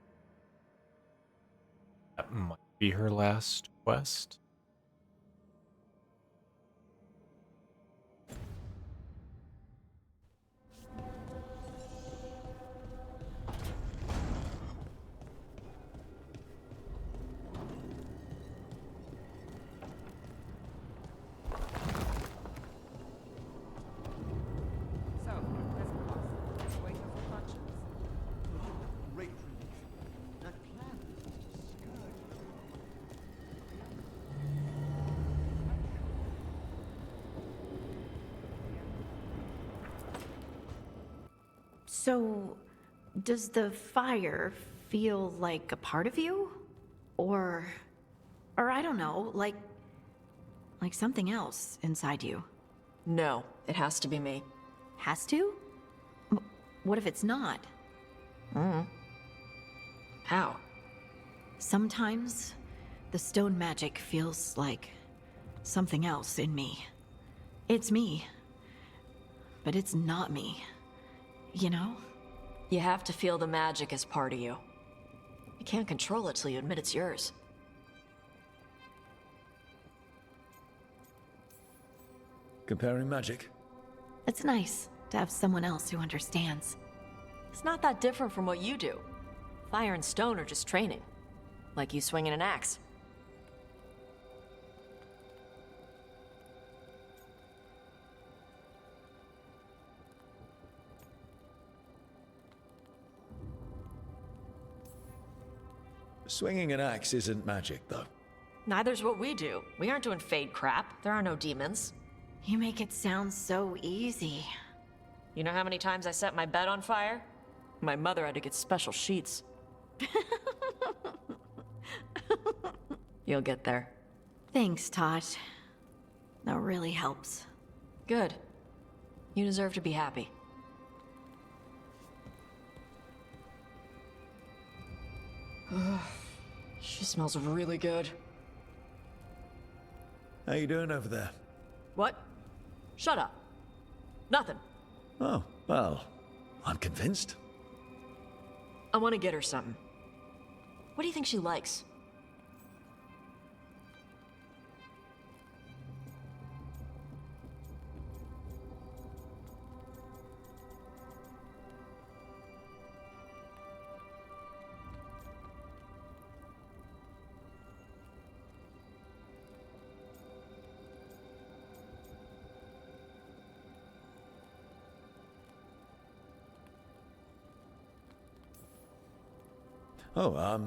Speaker 10: that might be her last quest.
Speaker 7: So, does the fire feel like a part of you? Or I don't know, like something else inside you?
Speaker 16: No, it has to be me.
Speaker 7: Has to? What if it's not?
Speaker 16: How?
Speaker 7: Sometimes the stone magic feels like something else in me. It's me, but it's not me. You know?
Speaker 16: You have to feel the magic as part of you. You can't control it till you admit it's yours.
Speaker 3: Comparing magic?
Speaker 7: It's nice to have someone else who understands.
Speaker 16: It's not that different from what you do. Fire and stone are just training. Like you swinging an axe.
Speaker 3: Swinging an axe isn't magic, though.
Speaker 16: Neither's what we do. We aren't doing fade crap. There are no demons.
Speaker 7: You make it sound so easy.
Speaker 16: You know how many times I set my bed on fire? My mother had to get special sheets. You'll get there.
Speaker 7: Thanks, Tosh. That really helps.
Speaker 16: Good. You deserve to be happy. She smells really good.
Speaker 3: How you doing over there?
Speaker 16: What? Shut up. Nothing.
Speaker 3: Oh, well, I'm convinced.
Speaker 16: I want to get her something. What do you think she likes?
Speaker 3: Oh,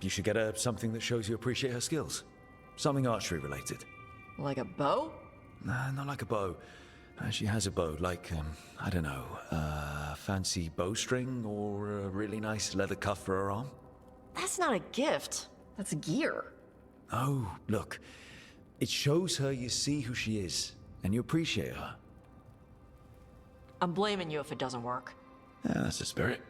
Speaker 3: you should get her something that shows you appreciate her skills. Something archery related.
Speaker 16: Like a bow?
Speaker 3: Nah, not like a bow. She has a bow, like, I don't know, fancy bowstring or a really nice leather cuff for her arm?
Speaker 16: That's not a gift. That's gear.
Speaker 3: Oh, look. It shows her you see who she is, and you appreciate her.
Speaker 16: I'm blaming you if it doesn't work.
Speaker 3: Yeah, that's the spirit.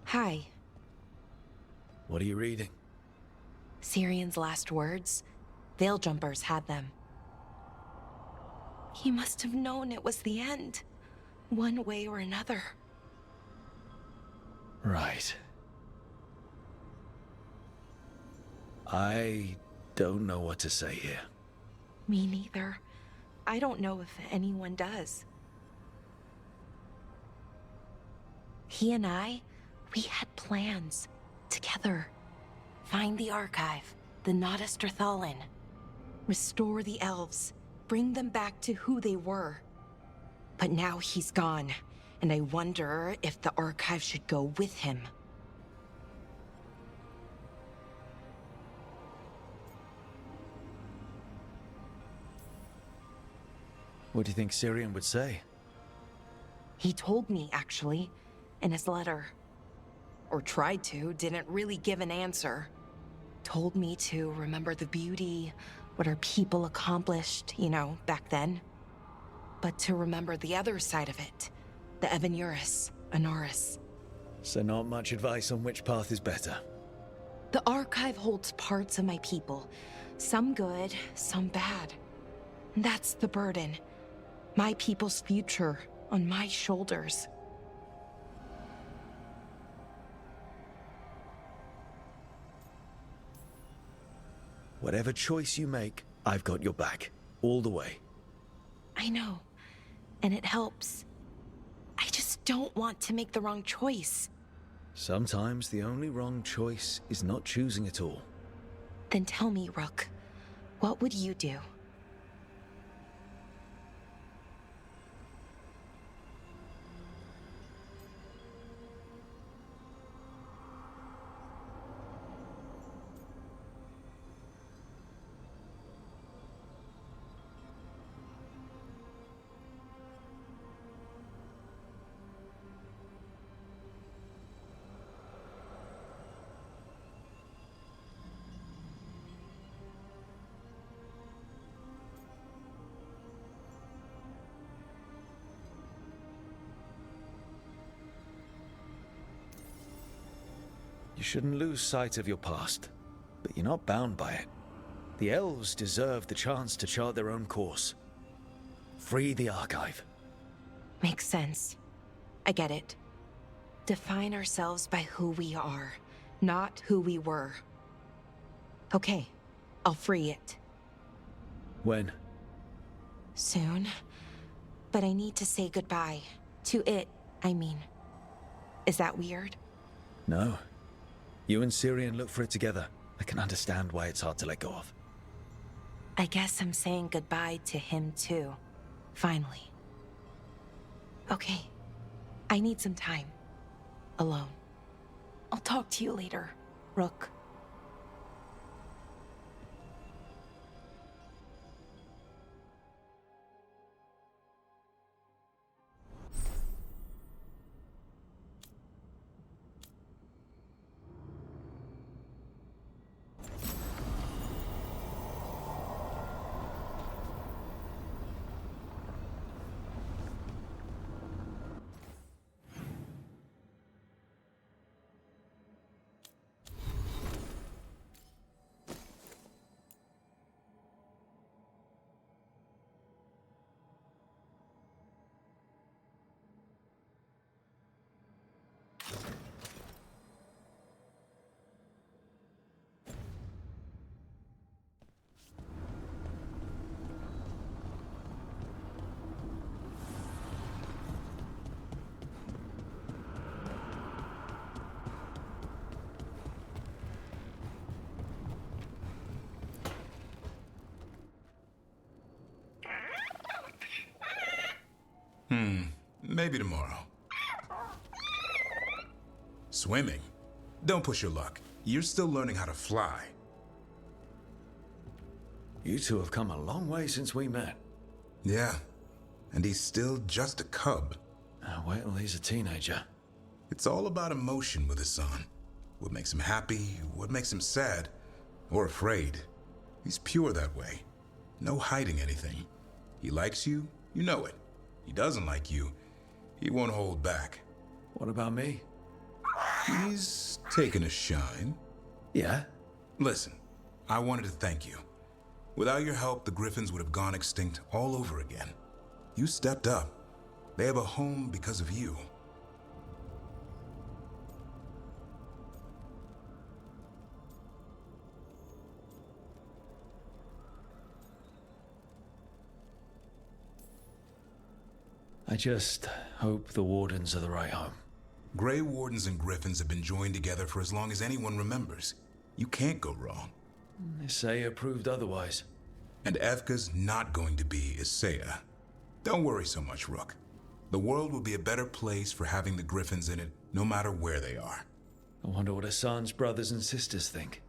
Speaker 8: Hi.
Speaker 3: What are you reading?
Speaker 8: Syrian's last words. Veil Jumpers had them. He must have known it was the end, one way or another.
Speaker 3: Right. I don't know what to say here.
Speaker 8: Me neither. I don't know if anyone does. He and I, we had plans. Together. Find the archive, the Nodasterthalin. Restore the elves. Bring them back to who they were. But now he's gone, and I wonder if the archive should go with him.
Speaker 3: What do you think Syrian would say?
Speaker 8: He told me, actually, in his letter. Or tried to, didn't really give an answer. Told me to remember the beauty, what our people accomplished, you know, back then. But to remember the other side of it, the Evanuris, Anaris.
Speaker 3: So not much advice on which path is better.
Speaker 8: The archive holds parts of my people, some good, some bad. That's the burden. My people's future on my shoulders.
Speaker 3: Whatever choice you make, I've got your back. All the way.
Speaker 8: I know. And it helps. I just don't want to make the wrong choice.
Speaker 3: Sometimes the only wrong choice is not choosing at all.
Speaker 8: Then tell me, Rook, what would you do?
Speaker 3: You shouldn't lose sight of your past, but you're not bound by it. The elves deserve the chance to chart their own course. Free the archive.
Speaker 8: Makes sense. I get it. Define ourselves by who we are, not who we were. Okay, I'll free it.
Speaker 3: When?
Speaker 8: Soon. But I need to say goodbye. To it, I mean. Is that weird?
Speaker 3: No. You and Syrian look for it together. I can understand why it's hard to let go of.
Speaker 8: I guess I'm saying goodbye to him too. Finally. Okay. I need some time. Alone. I'll talk to you later, Rook.
Speaker 2: Maybe tomorrow. Swimming? Don't push your luck. You're still learning how to fly.
Speaker 3: You two have come a long way since we met.
Speaker 2: Yeah, and he's still just a cub.
Speaker 3: Wait till he's a teenager.
Speaker 2: It's all about emotion with his son. What makes him happy, what makes him sad, or afraid. He's pure that way. No hiding anything. He likes you, you know it. He doesn't like you, he won't hold back.
Speaker 3: What about me?
Speaker 2: He's taken a shine.
Speaker 3: Yeah?
Speaker 2: Listen, I wanted to thank you. Without your help, the Griffins would have gone extinct all over again. You stepped up. They have a home because of you.
Speaker 3: I just hope the Wardens are the right home.
Speaker 2: Grey Wardens and Griffins have been joined together for as long as anyone remembers. You can't go wrong.
Speaker 3: Isaiah proved otherwise.
Speaker 2: And Evka's not going to be Isaiah. Don't worry so much, Rook. The world will be a better place for having the Griffins in it, no matter where they are.
Speaker 3: I wonder what Hassan's brothers and sisters think.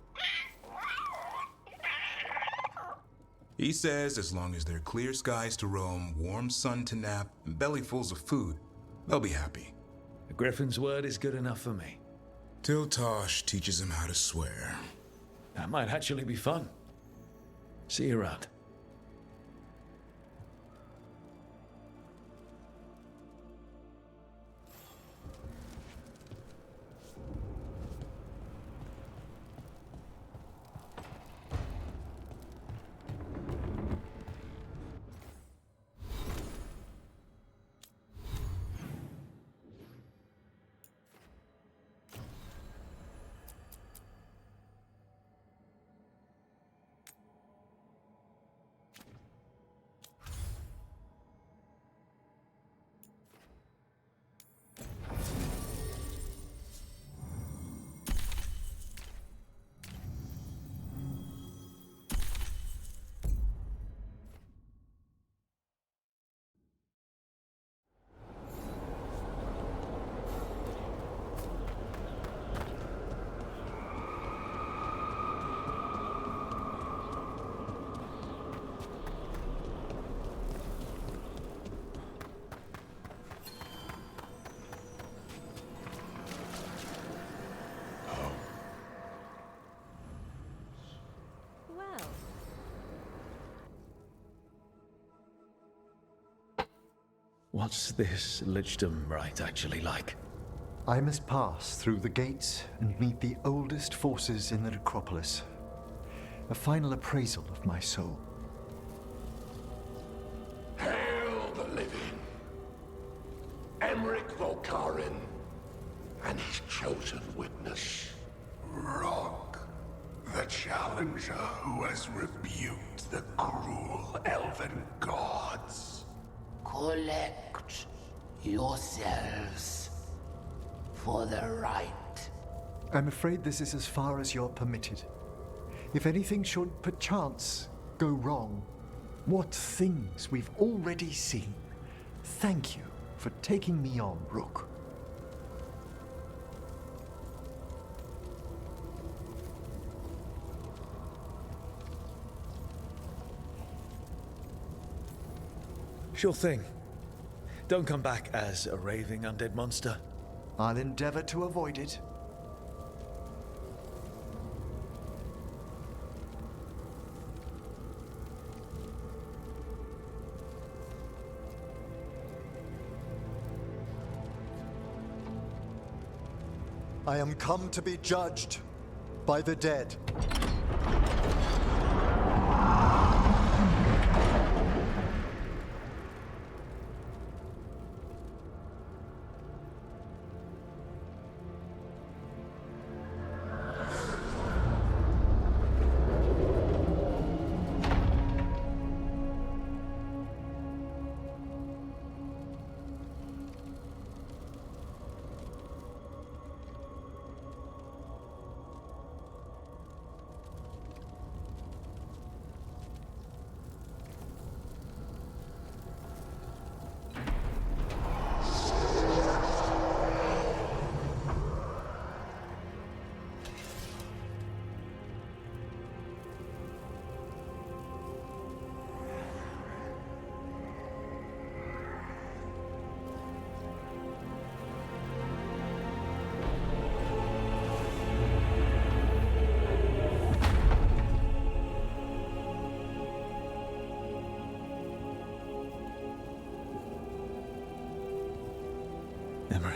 Speaker 2: He says as long as there are clear skies to roam, warm sun to nap, and bellyfuls of food, they'll be happy.
Speaker 3: A Griffin's word is good enough for me.
Speaker 2: Till Tosh teaches him how to swear.
Speaker 3: That might actually be fun. See you around. What's this Lichdom rite actually like?
Speaker 9: I must pass through the gates and meet the oldest forces in the necropolis. A final appraisal of my soul.
Speaker 11: Hail the living! Emmerich Volkarin and his chosen witness, Rock, the challenger who has rebuked the cruel elven gods.
Speaker 22: Collect yourselves for the right.
Speaker 9: I'm afraid this is as far as you're permitted. If anything should perchance go wrong, what things we've already seen. Thank you for taking me on, Rook.
Speaker 3: Sure thing. Don't come back as a raving undead monster.
Speaker 9: I'll endeavor to avoid it. I am come to be judged by the dead.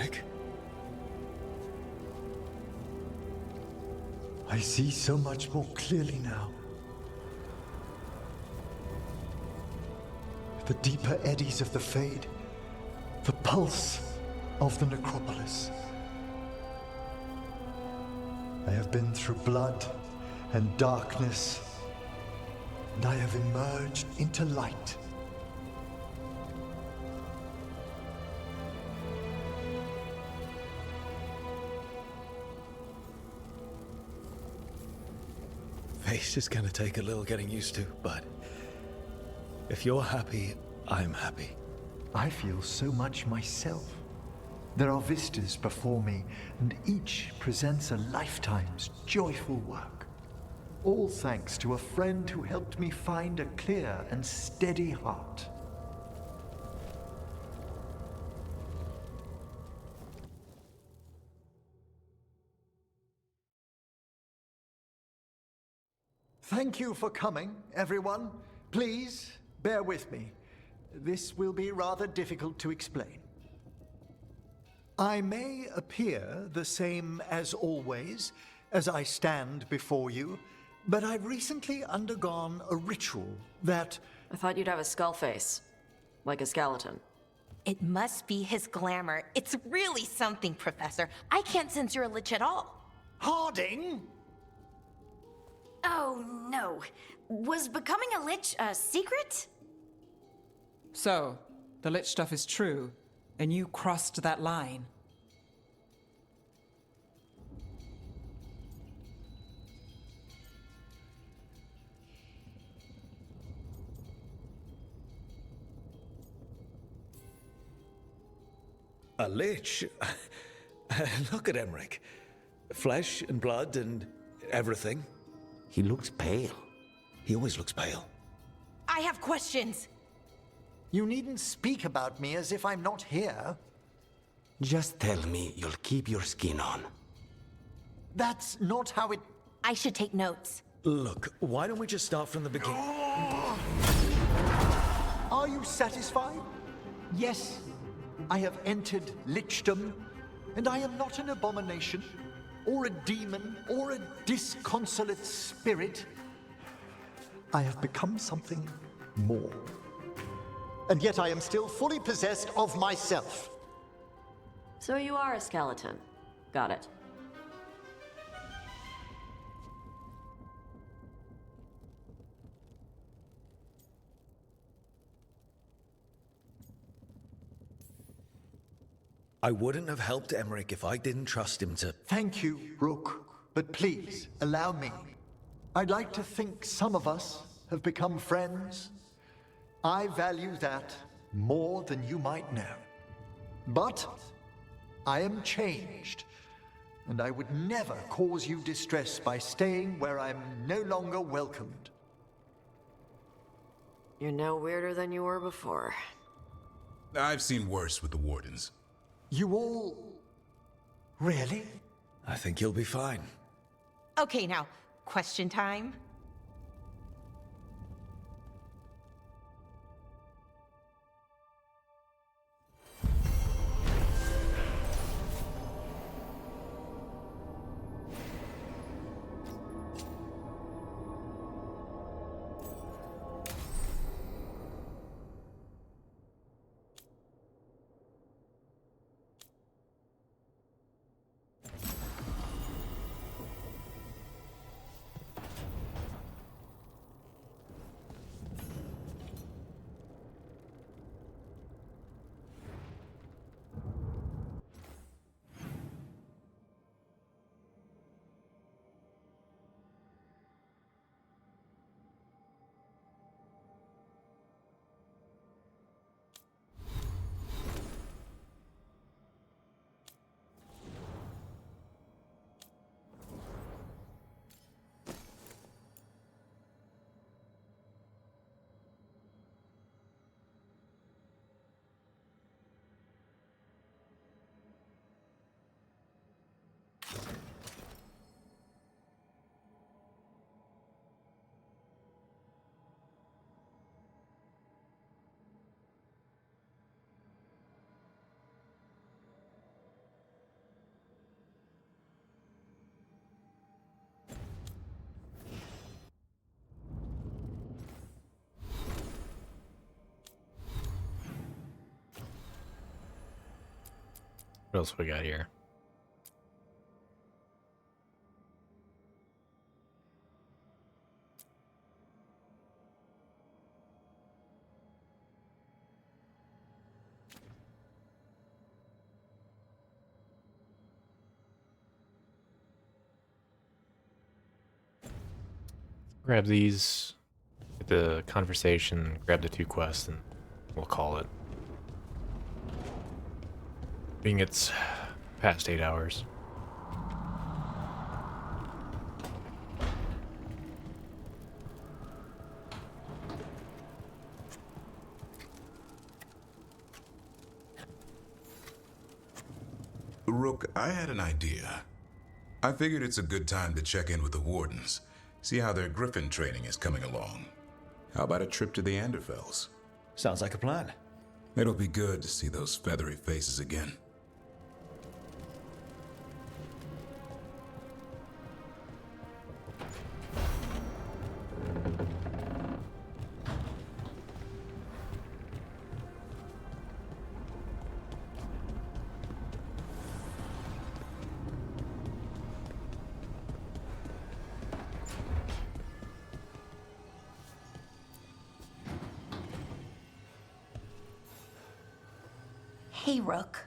Speaker 3: Emmerich.
Speaker 9: I see so much more clearly now. The deeper eddies of the Fade, the pulse of the necropolis. I have been through blood and darkness, and I have emerged into light.
Speaker 3: Face is gonna take a little getting used to, but if you're happy, I'm happy.
Speaker 9: I feel so much myself. There are vistas before me, and each presents a lifetime's joyful work. All thanks to a friend who helped me find a clear and steady heart. Thank you for coming, everyone. Please, bear with me. This will be rather difficult to explain. I may appear the same as always, as I stand before you, but I've recently undergone a ritual that...
Speaker 16: I thought you'd have a skull face, like a skeleton.
Speaker 8: It must be his glamour. It's really something, Professor. I can't sense you're a lich at all.
Speaker 9: Harding?
Speaker 14: Oh, no. Was becoming a lich a secret?
Speaker 20: So, the lich stuff is true, and you crossed that line.
Speaker 3: A lich? Look at Emmerich. Flesh and blood and everything.
Speaker 23: He looks pale.
Speaker 3: He always looks pale.
Speaker 8: I have questions.
Speaker 9: You needn't speak about me as if I'm not here.
Speaker 23: Just tell me you'll keep your skin on.
Speaker 9: That's not how it...
Speaker 8: I should take notes.
Speaker 3: Look, why don't we just start from the beginning?
Speaker 9: Are you satisfied? Yes, I have entered lichdom, and I am not an abomination, or a demon, or a disconsolate spirit. I have become something more. And yet I am still fully possessed of myself.
Speaker 16: So you are a skeleton. Got it.
Speaker 3: I wouldn't have helped Emmerich if I didn't trust him to...
Speaker 9: Thank you, Rook. But please, allow me. I'd like to think some of us have become friends. I value that more than you might know. But I am changed, and I would never cause you distress by staying where I'm no longer welcomed.
Speaker 16: You're no weirder than you were before.
Speaker 2: I've seen worse with the Wardens.
Speaker 9: You all... really?
Speaker 3: I think you'll be fine.
Speaker 8: Okay, now, question time.
Speaker 10: What else we got here? Grab these, get the conversation, grab the 2 quests, and we'll call it. Being it's past 8 hours.
Speaker 2: Rook, I had an idea. I figured it's a good time to check in with the Wardens, see how their Griffin training is coming along. How about a trip to the Anderfells?
Speaker 3: Sounds like a plan.
Speaker 2: It'll be good to see those feathery faces again.
Speaker 8: Hey, Rook.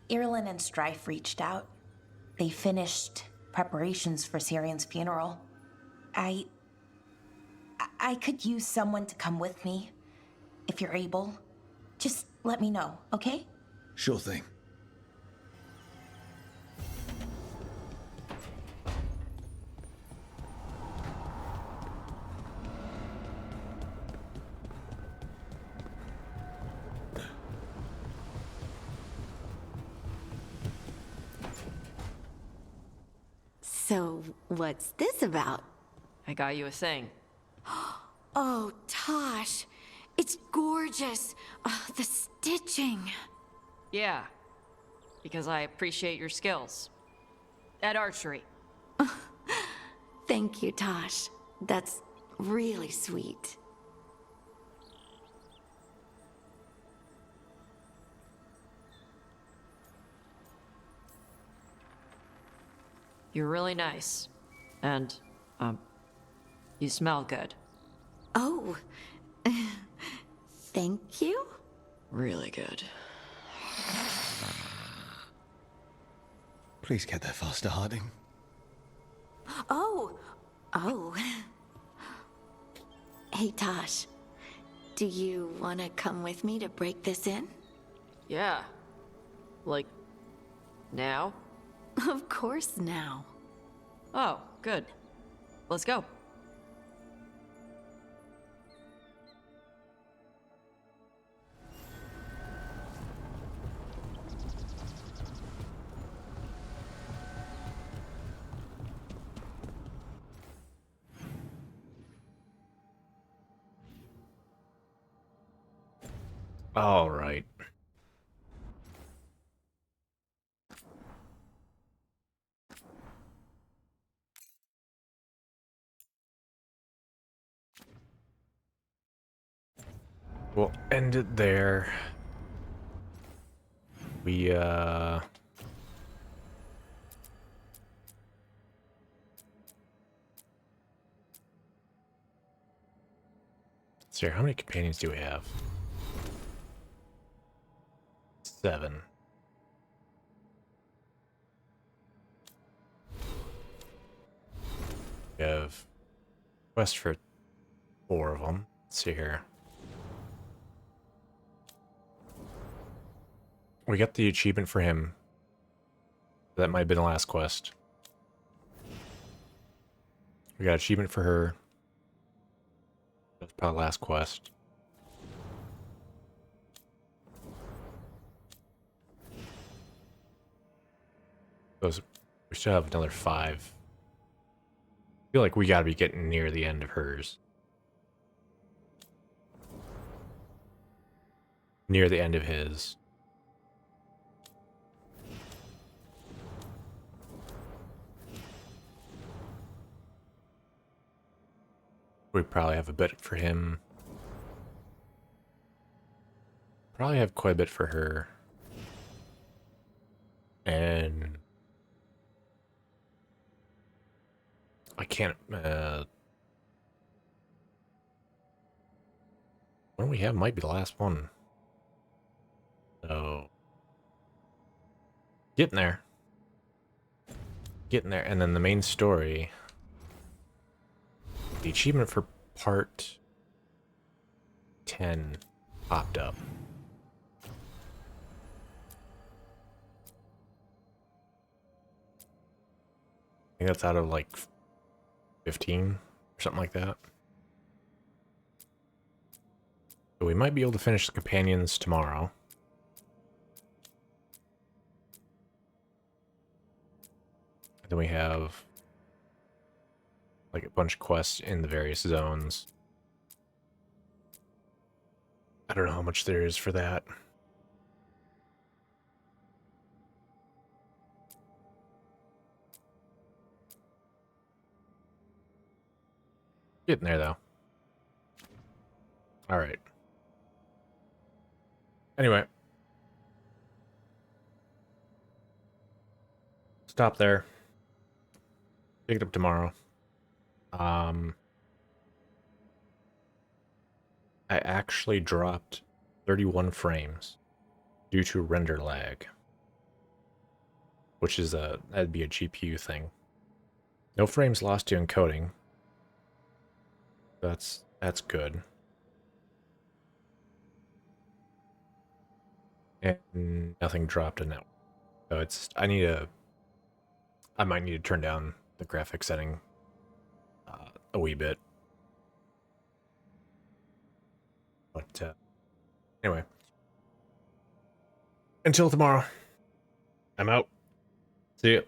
Speaker 8: Irulan and Strife reached out. They finished preparations for Syrian's funeral. I could use someone to come with me, if you're able. Just let me know, okay?
Speaker 3: Sure thing.
Speaker 7: So, what's this about?
Speaker 16: I got you a thing.
Speaker 7: Oh, Tosh. It's gorgeous. The stitching.
Speaker 16: Yeah, because I appreciate your skills. At archery.
Speaker 7: Thank you, Tosh. That's really sweet.
Speaker 16: You're really nice. And, you smell good.
Speaker 7: Oh, thank you?
Speaker 16: Really good.
Speaker 3: Please get there faster, Harding.
Speaker 7: Oh. Hey, Tosh. Do you want to come with me to break this in?
Speaker 16: Yeah. Like, now?
Speaker 7: Of course now.
Speaker 16: Oh, good. Let's go.
Speaker 10: All right. We'll end it there. We, so how many companions do we have? 7. We have quest for 4 of them. Let's see here. We got the achievement for him. That might have been the last quest. We got achievement for her. That's probably the last quest. Those, we still have another 5. I feel like we gotta be getting near the end of hers. Near the end of his. We probably have a bit for him. Probably have quite a bit for her. And I can't, what do we have? Might be the last one. So, getting there. Getting there. And then the main story. The achievement for part 10 popped up. I think that's out of like 15 or something like that. So we might be able to finish the companions tomorrow. Then we have like a bunch of quests in the various zones. I don't know how much there is for that. Getting there, though. All right. Anyway. Stop there. Pick it up tomorrow. I actually dropped 31 frames due to render lag, which is that'd be a GPU thing. No frames lost to encoding. That's good. And nothing dropped in that. So it's I might need to turn down the graphic setting a wee bit. But anyway, until tomorrow, I'm out. See ya.